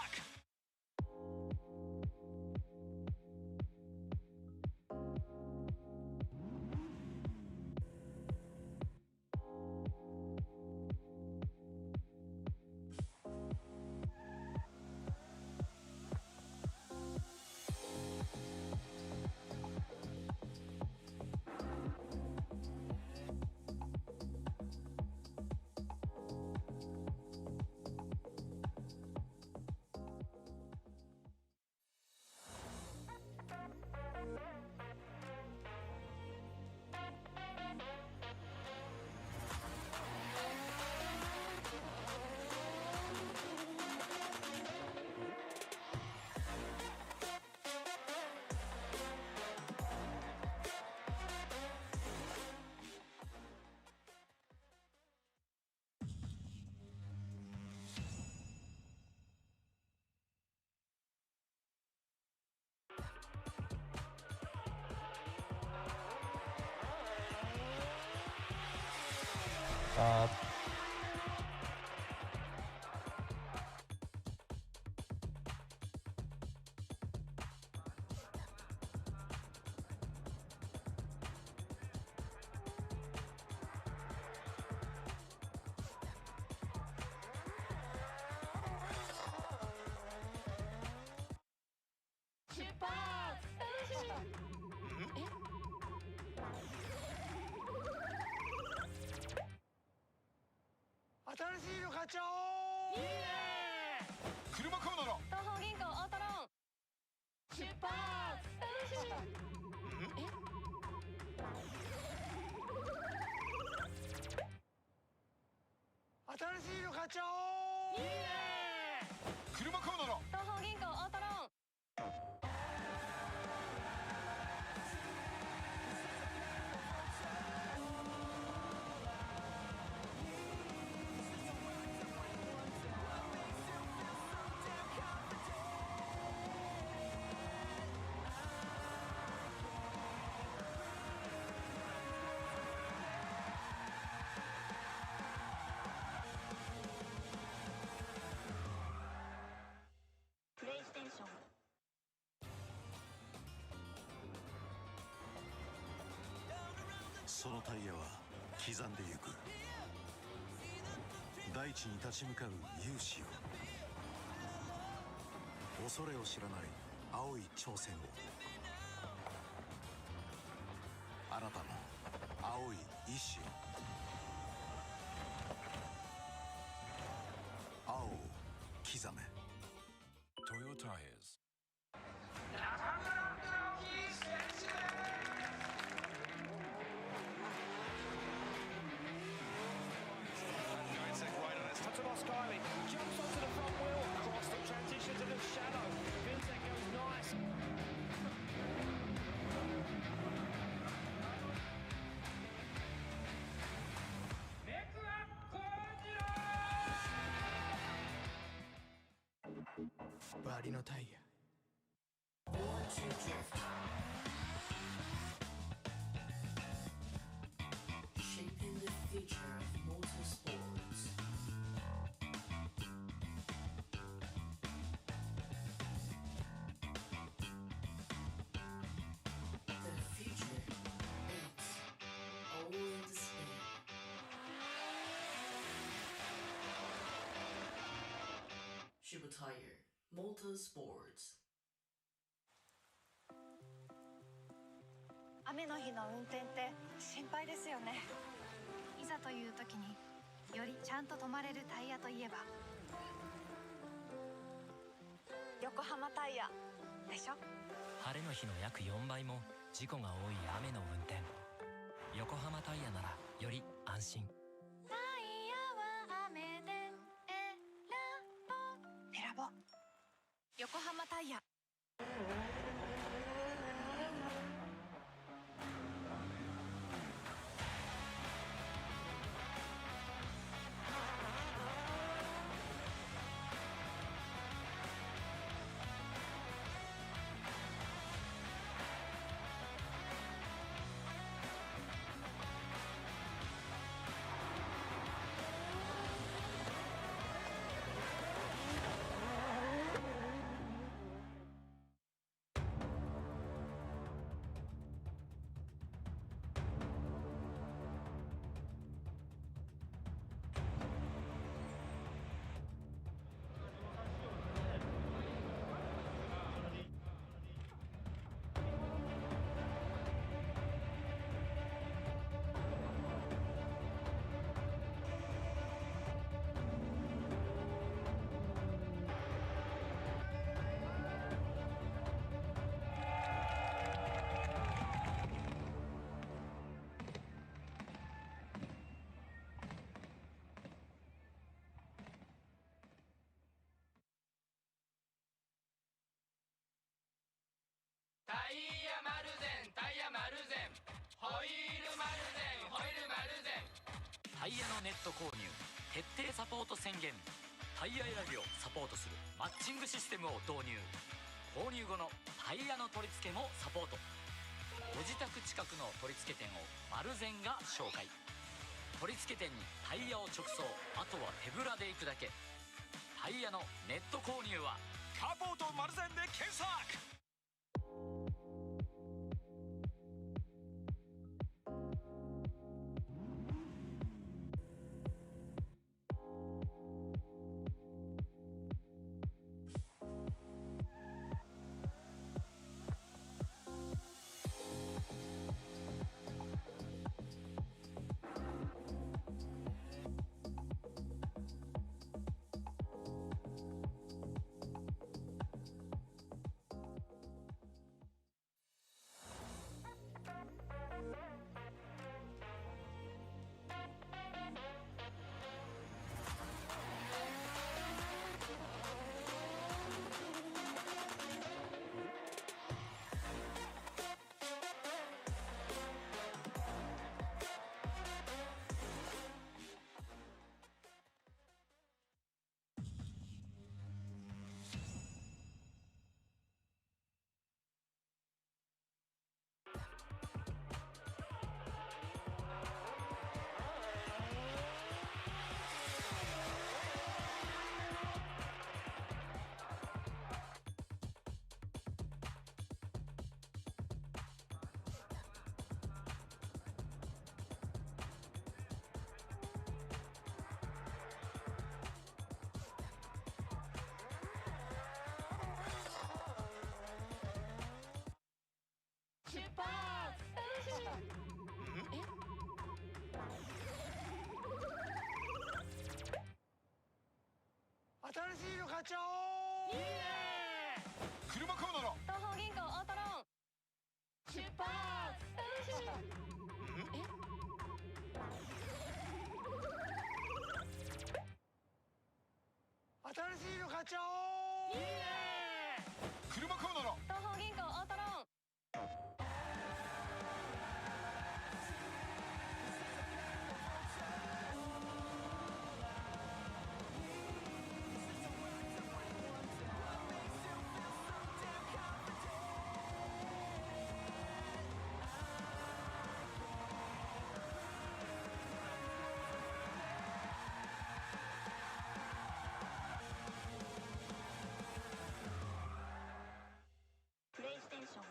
新しいの買っちゃおう。いいね。車買うなら東方銀行オートローン。出発。新しいの買っちゃおう。いいね。車買うなら東方銀行オートローン。プレイステーション。そのタイヤは刻んでゆく。大地に立ち向かう勇士を、恐れを知らない青い挑戦を。あなたも青い意志を。青を刻め。トヨタイズ。Matsumoto Skyling jumps onto the front wheel, across the transitions in the shadow. Vincent goes nice. Next up, Kojiro! バリのタイヤ。Shaping the future of motorsports. The future is always in. Shiba Tire Motorsports. 雨の日の運転って心配ですよね。いざという時によりちゃんと止まれるタイヤといえば横浜タイヤでしょ。晴れの日の約4倍も事故が多い雨の運転。横浜タイヤならより安心。タイヤは雨で選ぼう。横浜タイヤ。イヤマルゼンタイヤマルゼンホイールマルゼンホイールマルゼン。タイヤのネット購入徹底サポート宣言。タイヤ選びをサポートするマッチングシステムを導入。購入後のタイヤの取り付けもサポート。ご自宅近くの取り付け店をマルゼンが紹介。取り付け店にタイヤを直送、あとは手ぶらで行くだけ。タイヤのネット購入はサポートマルゼンで検索。新しいの買っちゃおう。いいね。車買うなら東方銀行オートローン出発。新しいの買っちゃおう。いいね。車買うなら東方銀行オートローン。プレイステーション。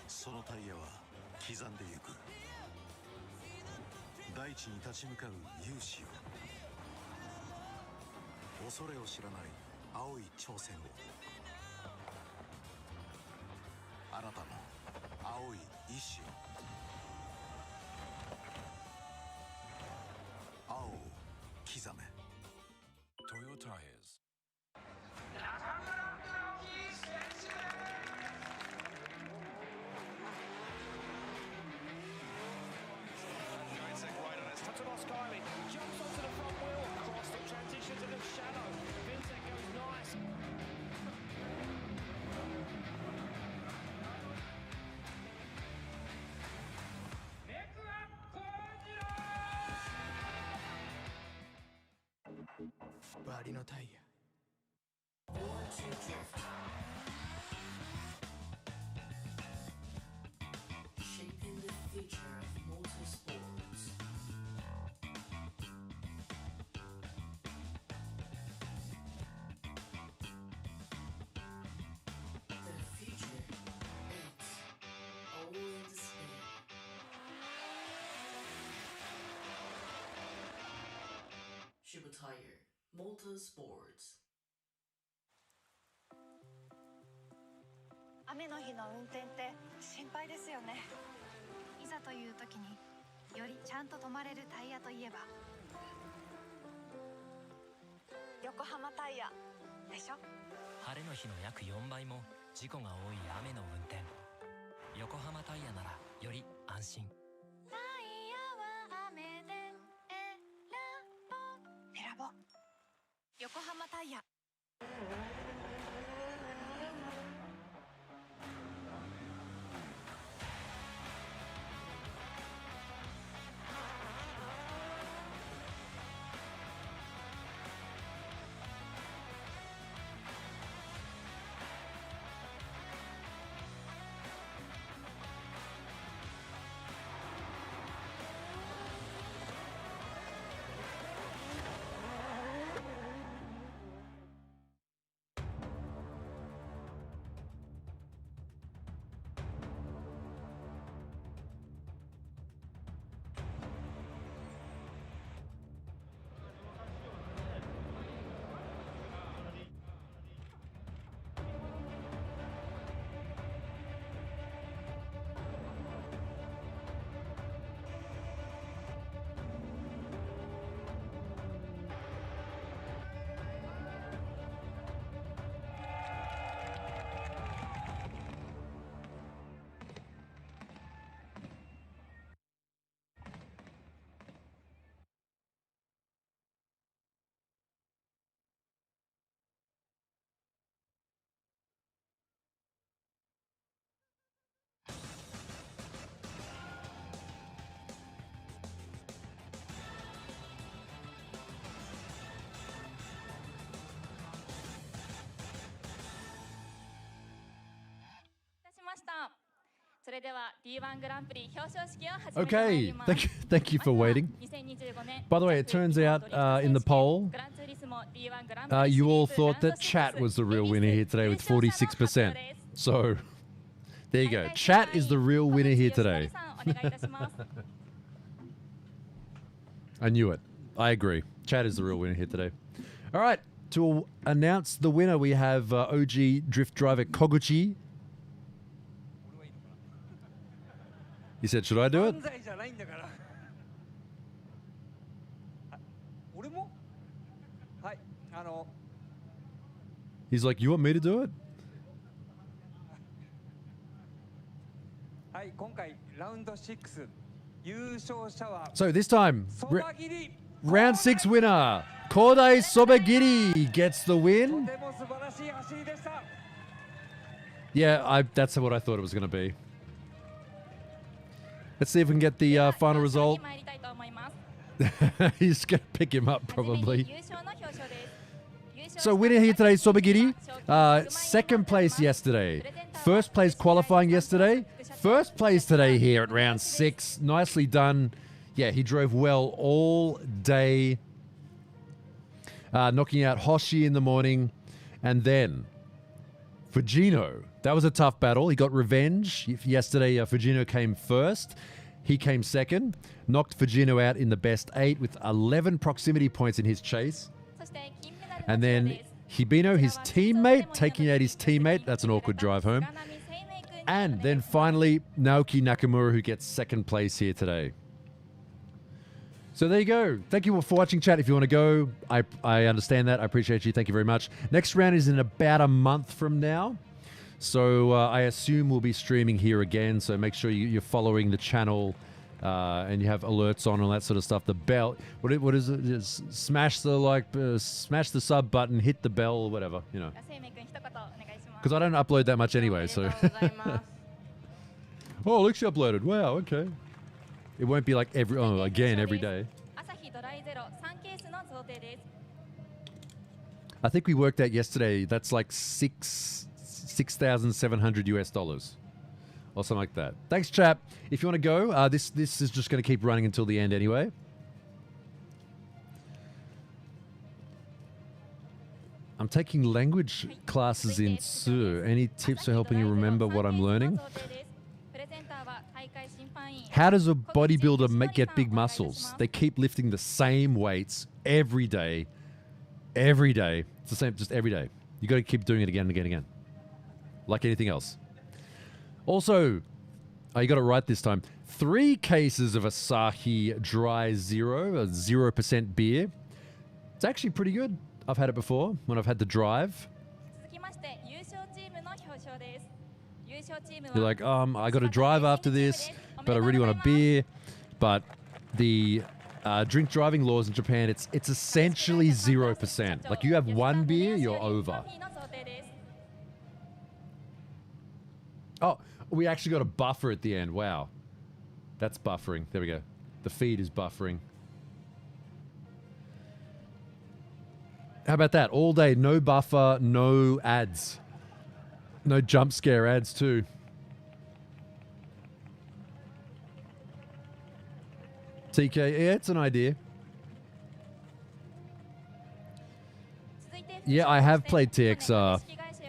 そのタイヤは刻んでゆく。大地に立ち向かう勇士を、恐れを知らない青い挑戦を、あなたの青い意志を、青を刻め。トヨタイズ。中村直樹選手。Tatsuno's Kylie jumps onto the front wheel, across the transitions in the shadow. Vincent goes nice. Barino Taya. Shaping the future of motorsports. The future, it's all in the same. Shiba Tire Motorsports. 雨の日の運転って心配ですよね。いざという時によりちゃんと止まれるタイヤといえば横浜タイヤでしょ。晴れの日の約4倍も事故が多い雨の運転。横浜タイヤならより安心。タイヤは雨で選ぼう横浜タイヤ。Okay, thank you for waiting. By the way, it turns out in the poll, you all thought that Chat was the real winner here today with 46%. So there you go. Chat is the real winner here today. I knew it. I agree. Chat is the real winner here today. All right, to announce the winner, we have OG drift driver Koguchi. He said, should I do it? He's like, you want me to do it? So this time, round 6 winner, Kodai Sobagiri gets the win. Yeah, that's what I thought it was going to be. Let's see if we can get the final result. He's going to pick him up probably. So winner here today, Sobagiri. Second place yesterday. First place qualifying yesterday. First place today here at round 6. Nicely done. Yeah, he drove well all day. Knocking out Hoshi in the morning. And then Fujino. That was a tough battle. He got revenge. Yesterday, Fujino came first. He came second. Knocked Fujino out in the best 8 with 11 proximity points in his chase. And then Hibino, his teammate, taking out his teammate. That's an awkward drive home. And then finally, Naoki Nakamura, who gets second place here today. So there you go. Thank you all for watching, chat. If you want to go, I understand that. I appreciate you. Thank you very much. Next round is in about a month from now. So I assume we'll be streaming here again. So make sure you're following the channel and you have alerts on and all that sort of stuff. The bell, what is it? Just smash the smash the sub button, hit the bell or whatever, you know. Because I don't upload that much anyway. So. Oh, looks you uploaded. Wow. Okay. It won't be like every day. I think we worked out yesterday. That's like $6,700 US or something like that. Thanks, chap. If you want to go, this is just going to keep running until the end anyway. I'm taking language classes in Tsu. Any tips for helping you remember what I'm learning? How does a bodybuilder get big muscles? They keep lifting the same weights every day. Every day. It's the same, just every day. You got to keep doing it again and again and again. Like anything else. Also, you got it right this time. 3 cases of Asahi Dry Zero, a 0% beer. It's actually pretty good. I've had it before when I've had to drive. You're like, I got to drive after this, but I really want a beer. But the drink driving laws in Japan, it's essentially 0%. Like you have one beer, you're over. Oh, we actually got a buffer at the end. Wow. That's buffering. There we go. The feed is buffering. How about that? All day, no buffer, no ads. No jump scare ads too. TK, yeah, it's an idea. Yeah, I have played TXR.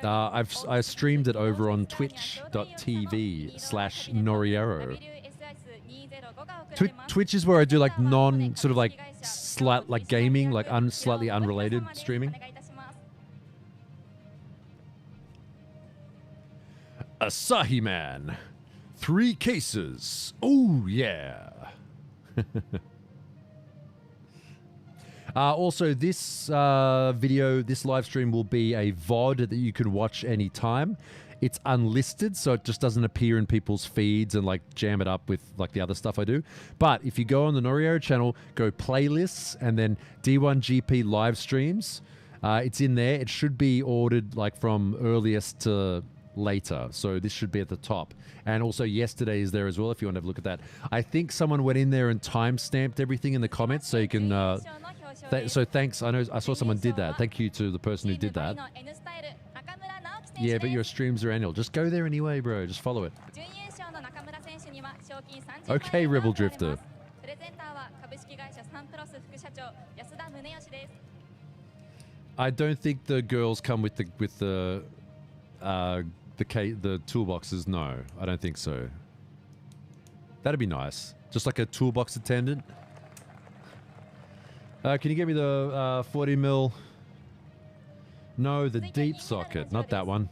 I streamed it over on twitch.tv/Noriero. Twitch is where I do like sort of like like gaming, like slightly unrelated streaming. Asahi Man. 3 cases. Oh, yeah. Also, this video, this live stream will be a VOD that you can watch anytime. It's unlisted, so it just doesn't appear in people's feeds and like jam it up with like the other stuff I do. But if you go on the Noriero channel, go playlists and then D1 GP live streams. It's in there. It should be ordered like from earliest to later, so this should be at the top. And also yesterday is there as well if you want to have a look at that. I think someone went in there and time-stamped everything in the comments, so you can so thanks. I saw someone did that. Thank you to the person who did that. Yeah, but your streams are annual. Just go there anyway, bro. Just follow it. Okay, Rebel Drifter. I don't think the girls come with the toolboxes. No, I don't think so. That'd be nice. Just like a toolbox attendant. Can you get me the 40 mil? No, the deep socket, not that one.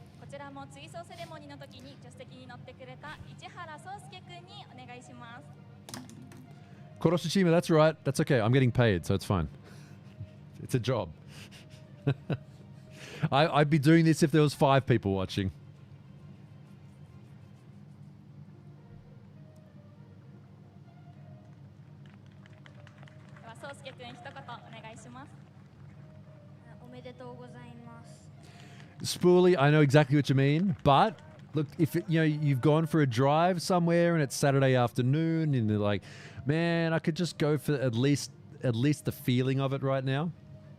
Koroshishima, that's right. That's okay. I'm getting paid, so it's fine. It's a job. I'd be doing this if there was 5 people watching. Spoolie, I know exactly what you mean, but look, if you've gone for a drive somewhere and it's Saturday afternoon and you're like, man, I could just go for at least the feeling of it right now,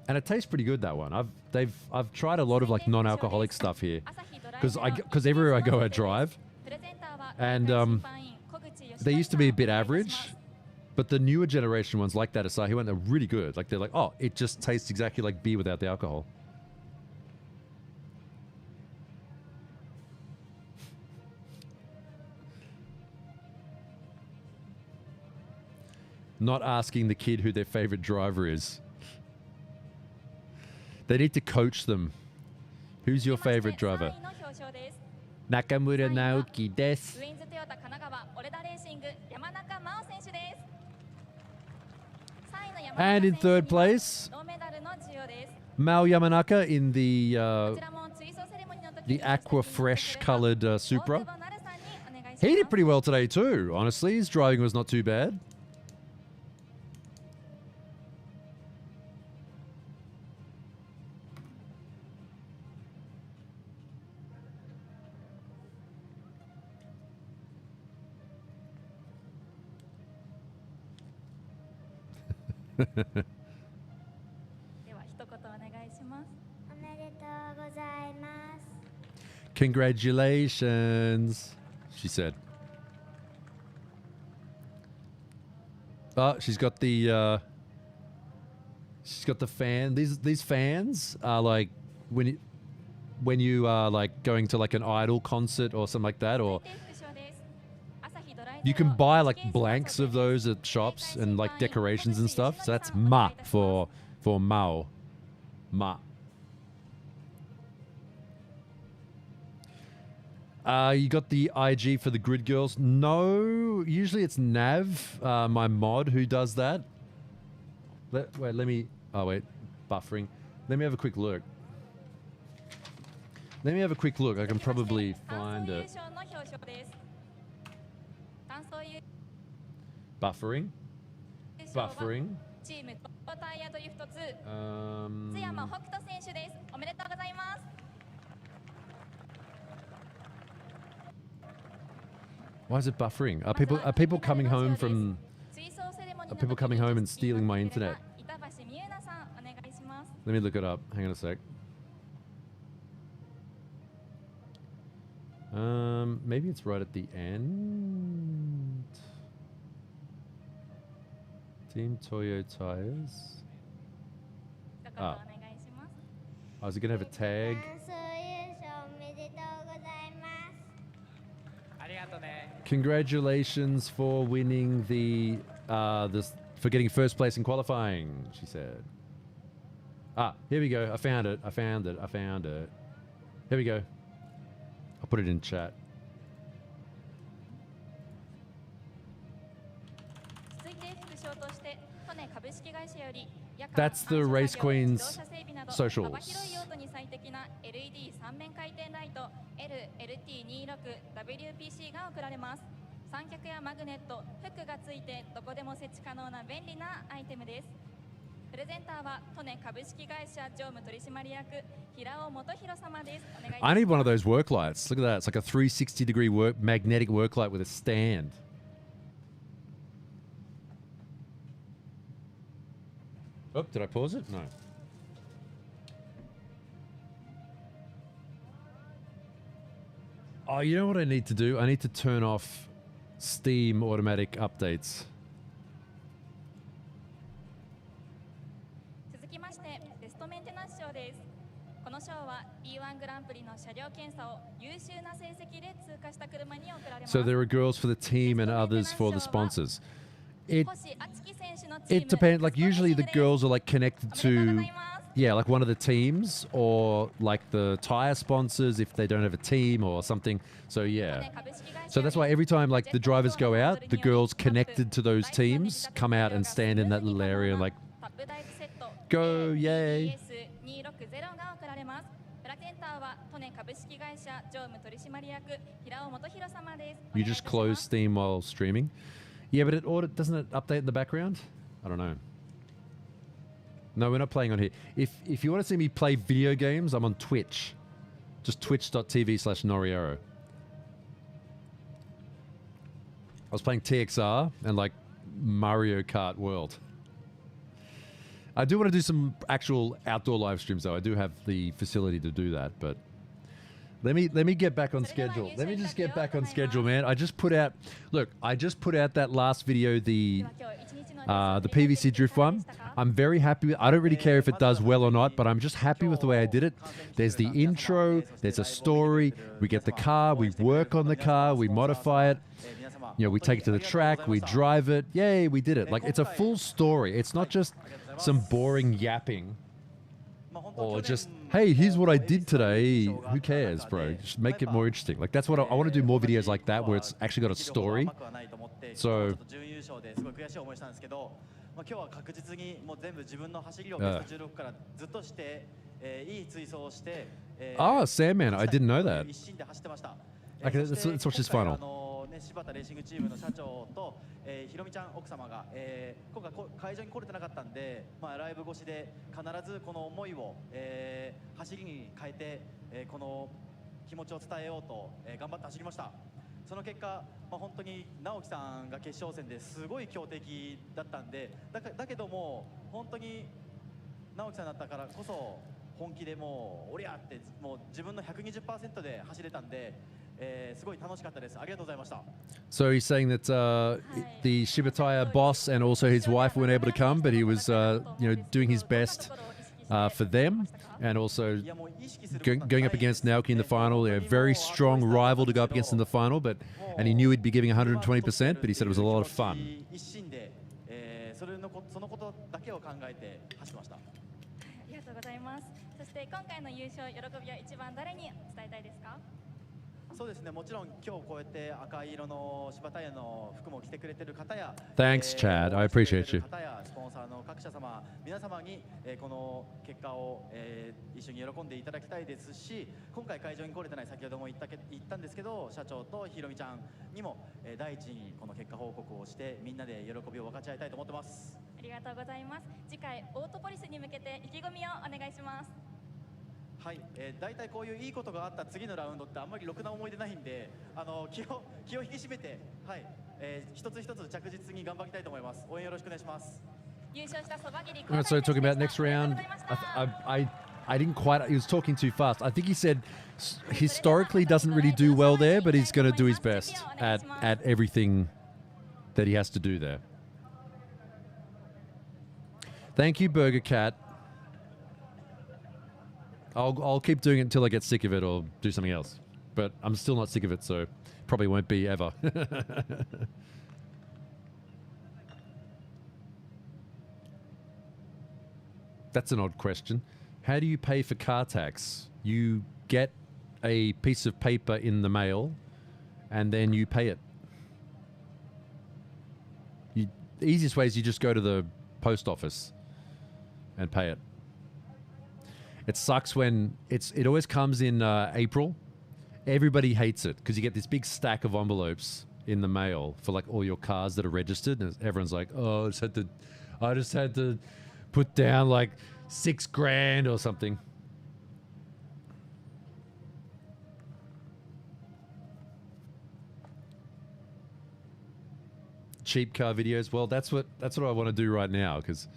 and it tastes pretty good, that one. I've tried a lot of like non-alcoholic stuff here because everywhere I go I drive, and they used to be a bit average, but the newer generation ones like that Asahi one, they're really good. Like they're like, oh, it just tastes exactly like beer without the alcohol. Not asking the kid who their favorite driver is. They need to coach them. Who's your favorite driver? Nakamura Naoki desu. And in third place, Mao Yamanaka in the aqua fresh colored Supra. He did pretty well today too, honestly. His driving was not too bad. Congratulations, she said. Oh, she's got the fan. These fans are like when you are like going to like an Idol concert or something like that, or you can buy like blanks of those at shops and like decorations and stuff. So that's Ma for Mao. Ma. You got the IG for the Grid Girls? No, usually it's Nav, my mod, who does that. Let me... Oh, wait. Buffering. Let me have a quick look. I can probably find it. Buffering. buffering. チームトヨタイヤドリフト2津山北斗選手です。おめでとうございます。 Why is it buffering? Are people coming home from? Are people coming home and stealing my internet? 板橋美優奈さんお願いします。 Let me look it up. Hang on a sec. Maybe it's right at the end. Team Toyo tires. Ah. Oh, is it gonna have a tag? Congratulations for winning for getting first place in qualifying, she said. Ah, here we go. I found it. Here we go. I'll put it in chat. That's the Race Queen's socials. LED 三面回転ライト LLT26WPC が贈られます。三脚やマグネット、フックがついてどこでも設置可能な便利なアイテムです。プレゼンターは利根株式会社常務取締役平尾元弘様です。お願いします。 I need one of those work lights. Look at that. It's like a 360-degree magnetic work light with a stand. Oh, did I pause it? No. Oh, you know what I need to do? I need to turn off Steam automatic updates. 続きましてベストメンテナンス賞です。この賞は D1 グランプリの車両検査を優秀な成績で通過した車に贈られます。 So there are girls for the team and others for the sponsors. It depends. Like usually the girls are like connected to, yeah, like one of the teams or like the tire sponsors if they don't have a team or something. So yeah. So that's why every time like the drivers go out, the girls connected to those teams come out and stand in that little area and like, go, yay. You just close Steam while streaming? Yeah, but doesn't it update in the background? I don't know. No, we're not playing on here. If you want to see me play video games, I'm on Twitch. Just twitch.tv/Noriero. I was playing TXR and like Mario Kart World. I do want to do some actual outdoor live streams though. I do have the facility to do that, but let me get back on schedule. Let me just get back on schedule, man. I just put out that last video, the PVC drift one. I'm very happy with. I don't really care if it does well or not, but I'm just happy with the way I did it. There's the intro, there's a story, we get the car, we work on the car, we modify it. You know, we take it to the track, we drive it. Yay, we did it. Like, it's a full story. It's not just some boring yapping or just, hey, here's what I did today. Who cares, bro? Just make it more interesting. Like, that's what I want to do, more videos like that where it's actually got a story. So, oh, Sandman, I didn't know that. Okay, let's watch this final. 柴田レーシングチームの社長と、ひろみちゃん奥様が、今回会場に来れてなかったんで、ライブ越しで必ずこの思いを、走りに変えて、この気持ちを伝えようと、頑張って走りました。その結果、本当に直樹さんが決勝戦ですごい強敵だったんで、だけども本当に直樹さんだったからこそ本気でもうおりゃってもう自分の 120% で走れたんで。So he's saying that the Shibataya boss and also his wife weren't able to come, but he was, doing his best for them, and also going up against Naoki in the final. They're a very strong rival to go up against in the final, and he knew he'd be giving 120%, but he said it was a lot of fun. そして今回の優勝喜びは一番誰に伝えたいですか？そうですね、もちろん今日こうやって赤い色の芝タイヤの服も着てくれてる方や、Thanks, Chad. I appreciate you. 方やスポンサーの各社様、皆様に、この結果を、一緒に喜んでいただきたいですし、今回会場に来れてない先ほども言ったんですけど、社長とひろみちゃんにも、第一にこの結果報告をしてみんなで喜びを分かち合いたいと思ってます。ありがとうございます。次回オートポリスに向けて意気込みをお願いします。はい、大体こういういいことがあった次のラウンドってあんまりろくな思い出ないんで、気を引き締めて、はい、一つ一つ着実に頑張りたいと思います。応援よろしくお願いします。優勝したそばぎり。All right, so talking about next round, I didn't quite. He was talking too fast. I think he said historically doesn't really do well there, but he's going to do his best at everything that he has to do there. Thank you, Burger Cat. I'll keep doing it until I get sick of it or do something else. But I'm still not sick of it, so probably won't be ever. That's an odd question. How do you pay for car tax? You get a piece of paper in the mail and then you pay it. The easiest way is you just go to the post office and pay it. It sucks when it always comes in April. Everybody hates it because you get this big stack of envelopes in the mail for like all your cars that are registered, and everyone's like, "Oh, I just had to put down like $6,000 or something." Cheap car videos. Well, that's what I want to do right now because.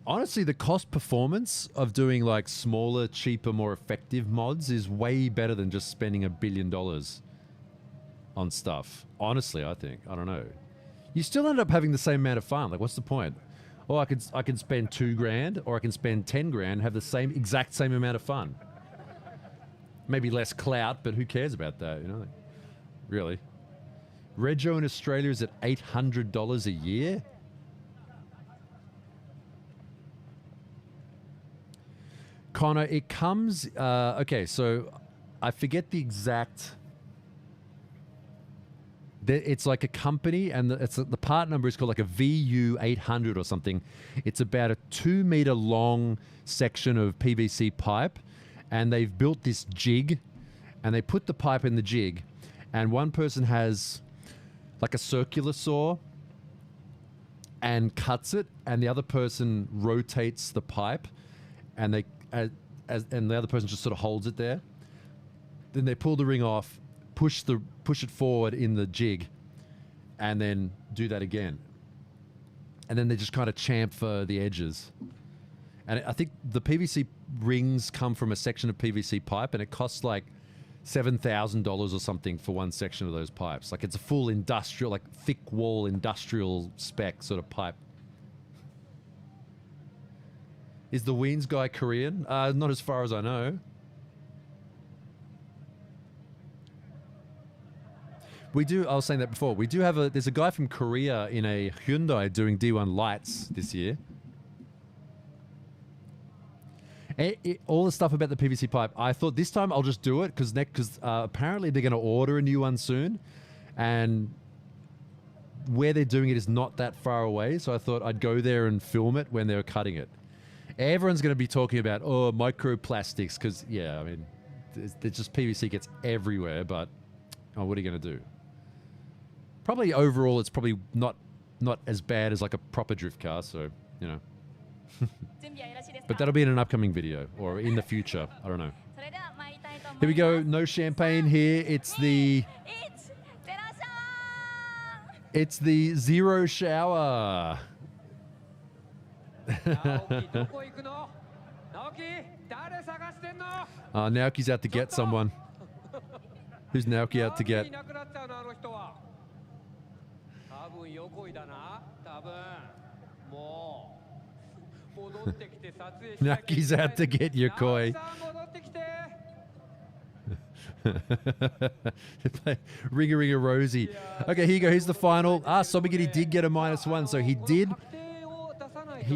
Honestly, the cost performance of doing like smaller, cheaper, more effective mods is way better than just spending $1 billion on stuff. Honestly, I think. I don't know. You still end up having the same amount of fun. Like, what's the point? Oh, I can spend $2,000 or I can spend $10,000, have the exact same amount of fun. Maybe less clout, but who cares about that? You know, like, really. Rego in Australia is at $800 a year. Connor, it comes... okay, so I forget the exact... It's like a company, and the part number is called like a VU800 or something. It's about a 2-meter long section of PVC pipe, and they've built this jig, and they put the pipe in the jig, and one person has like a circular saw and cuts it, and the other person rotates the pipe, and they... and the other person just sort of holds it there. Then they pull the ring off, push it forward in the jig, and then do that again. And then they just kind of chamfer the edges. And I think the PVC rings come from a section of PVC pipe, and it costs like $7,000 or something for one section of those pipes. Like it's a full industrial, like thick wall industrial spec sort of pipe. Is the Weens guy Korean? Not as far as I know. I was saying that before. We do have there's a guy from Korea in a Hyundai doing D1 lights this year. All the stuff about the PVC pipe, I thought this time I'll just do it because apparently they're going to order a new one soon. And where they're doing it is not that far away. So I thought I'd go there and film it when they were cutting it. Everyone's going to be talking about, microplastics, because, yeah, I mean, there's just PVC gets everywhere, but, what are you going to do? Probably overall, it's probably not as bad as like a proper drift car, so, you know. But that'll be in an upcoming video, or in the future, I don't know. Here we go, no champagne here, it's the zero shower. Naoki's out to get someone. Who's Naoki out to get? Naoki's out to get Yokoi. Ringa Ringa Rosie. Okay, here you go. Here's the final. Sobagiri did get a -1, so he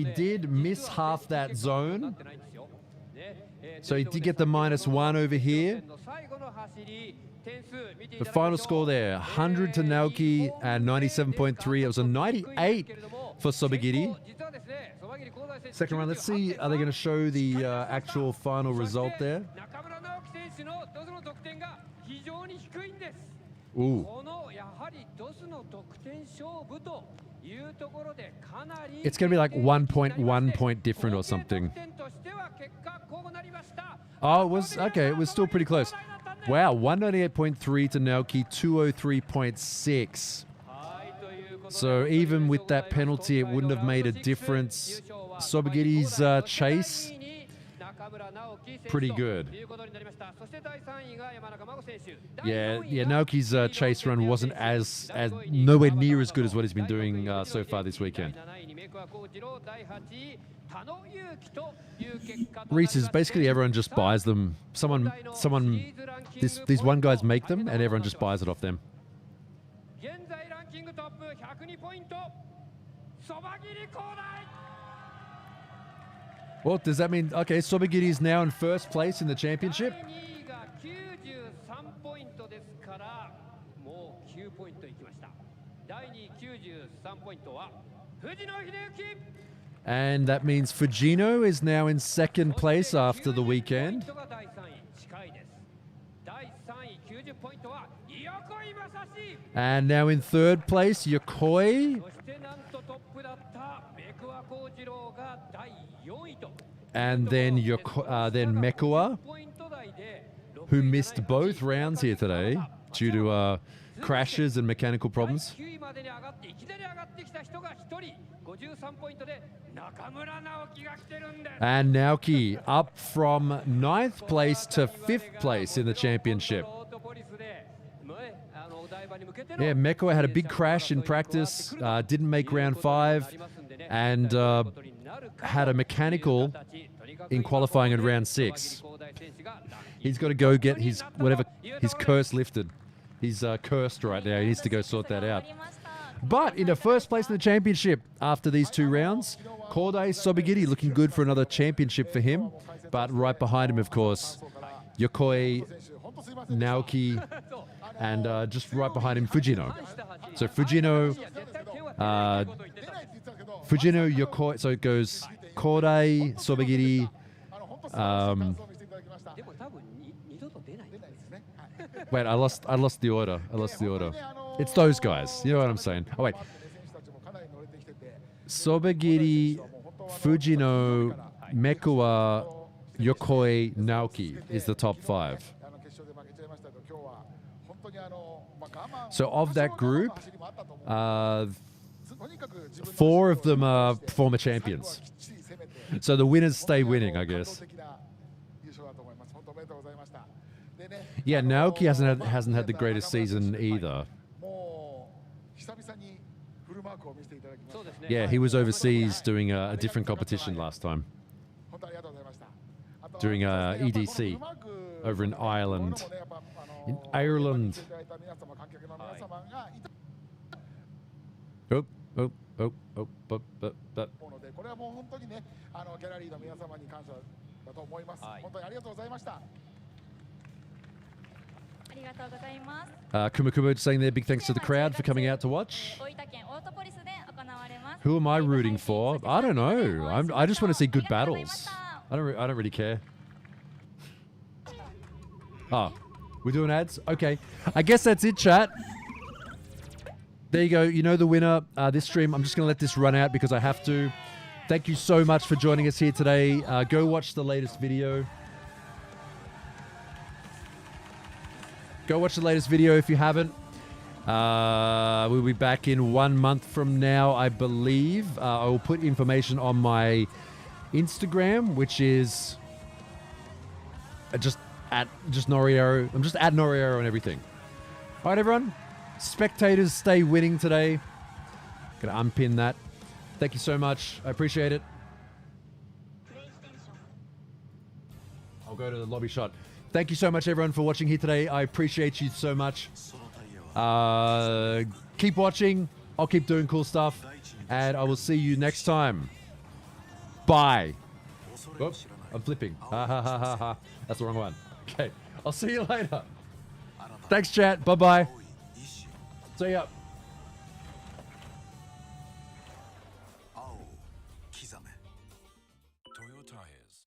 did miss half that zone. So he did get the -1 over here. The final score there, 100 to Naoki and 97.3. It was a 98 for Sobagiri. Second round, let's see, are they going to show the actual final result there? Ooh. It's going to be like 1.1 point different or something. Oh, it was, okay, it was still pretty close. Wow, 198.3 to Naoki, 203.6. So even with that penalty, it wouldn't have made a difference. Sobagiri's chase, pretty good. Yeah, Naoki's chase run wasn't as nowhere near as good as what he's been doing so far this weekend. Reese's, basically everyone just buys them. These one guys make them, and everyone just buys it off them. Well, does that mean, okay, Sobagiri is now in first place in the championship? And that means Fujino is now in second place after the weekend. And now in third place, Yokoi. And then Mekua, who missed both rounds here today due to crashes and mechanical problems. And Naoki up from 9th place to 5th place in the championship. Yeah, Mekua had a big crash in practice, didn't make round 5, and had a mechanical in qualifying in round 6. He's got to go get his curse lifted. He's cursed right now. He needs to go sort that out. But in the first place in the championship after these 2 rounds, Kodai Sobagiri looking good for another championship for him. But right behind him, of course, Yokoi, Naoki, and just right behind him, Fujino. So Fujino, Yokoi, so it goes Kodai, Sobagiri, wait, I lost the order. It's those guys. You know what I'm saying? Oh, wait. Sobagiri, Fujino, Mekua, Yokoi, Naoki is the top 5. So of that group, 4 of them are former champions. So the winners stay winning, I guess. Yeah, Naoki hasn't had the greatest season either. Yeah, he was overseas doing a different competition last time. Doing EDC over in Ireland. In Ireland. Kumakuma saying there, big thanks to the crowd for coming out to watch. Who am I rooting for? I don't know. I just want to see good battles. I don't really care. Oh, we're doing ads? Okay. I guess that's it, chat. There you go. You know the winner. This stream, I'm just going to let this run out because I have to. Thank you so much for joining us here today. Go watch the latest video. Go watch the latest video if you haven't. We'll be back in 1 month from now, I believe. I will put information on my Instagram, which is just Noriero. I'm just at Noriero and everything. All right, everyone. Spectators stay winning today. Gonna unpin that. Thank you so much. I appreciate it. I'll go to the lobby shot. Thank you so much, everyone, for watching here today. I appreciate you so much. Keep watching. I'll keep doing cool stuff. And I will see you next time. Bye. Whoops. I'm flipping. Ha ha ha ha ha. That's the wrong one. Okay. I'll see you later. Thanks, chat. Bye bye. See ya. 青を刻めトヨタイズ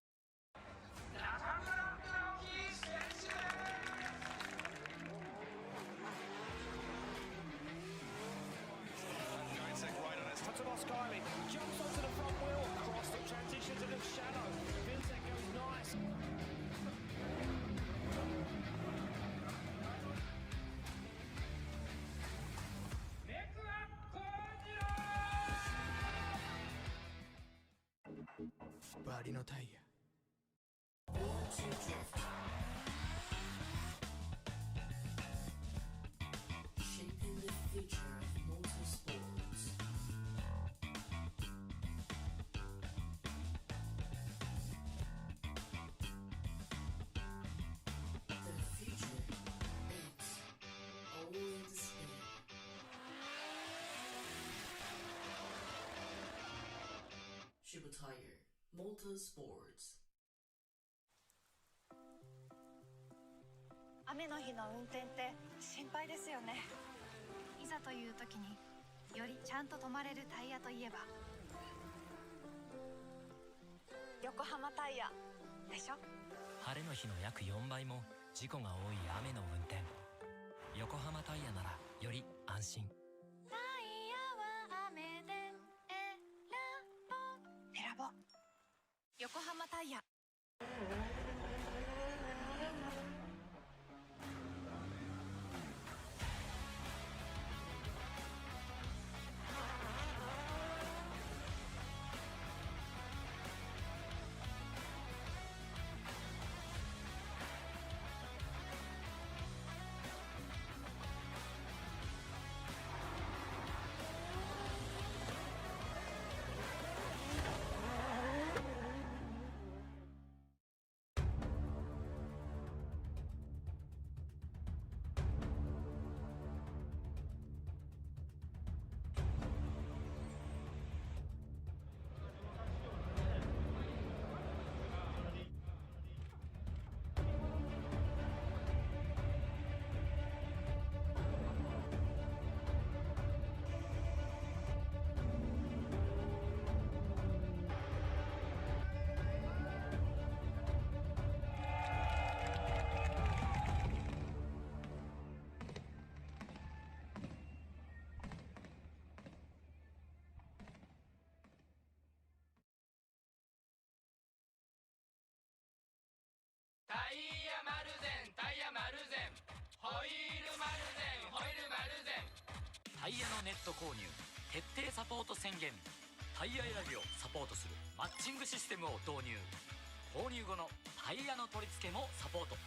Tatsubo Skyling jumps onto the front wheel, across the transitions into shadow. Vincent goes nice. Body no tire. Shaping the future of motorsports. The future, it's all in display. Shiba Tire Motorsports. 雨の日の運転って心配ですよね。いざという時によりちゃんと止まれるタイヤといえば横浜タイヤでしょ。晴れの日の約4倍も事故が多い雨の運転。横浜タイヤならより安心。タイヤは雨で選ぼう。横浜タイヤ。タイヤ丸善タイヤ丸善ホイール丸善ホイール丸善タイヤのネット購入徹底サポート宣言。タイヤ選びをサポートするマッチングシステムを導入。購入後のタイヤの取り付けもサポート。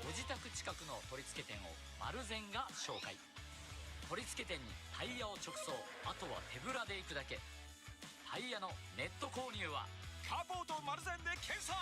ご自宅近くの取り付け店を丸善が紹介。取り付け店にタイヤを直送、あとは手ぶらで行くだけ。タイヤのネット購入はカポート丸善で検索。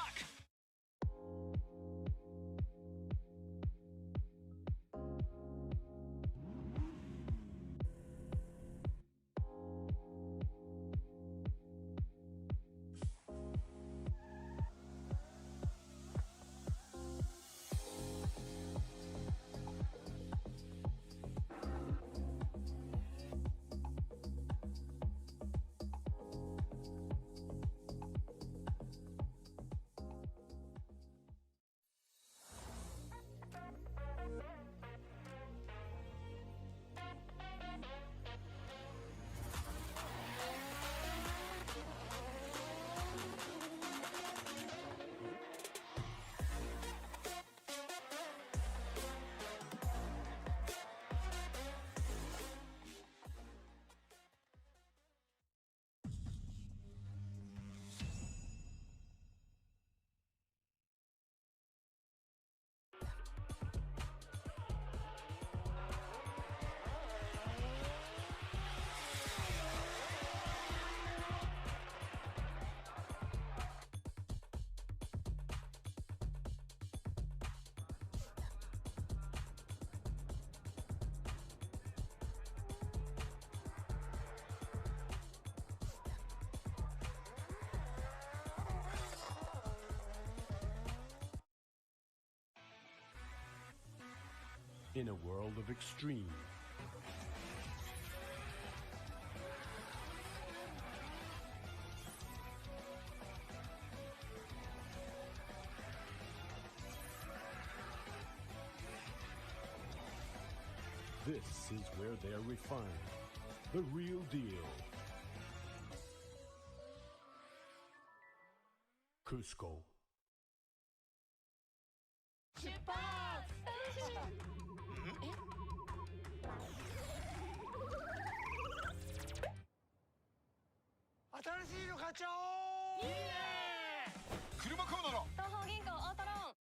in a world of extreme. This is where they're refined. The real deal. Cusco. 出発新しいの買っちゃおう。いいね。車買うなら東方銀行オートローン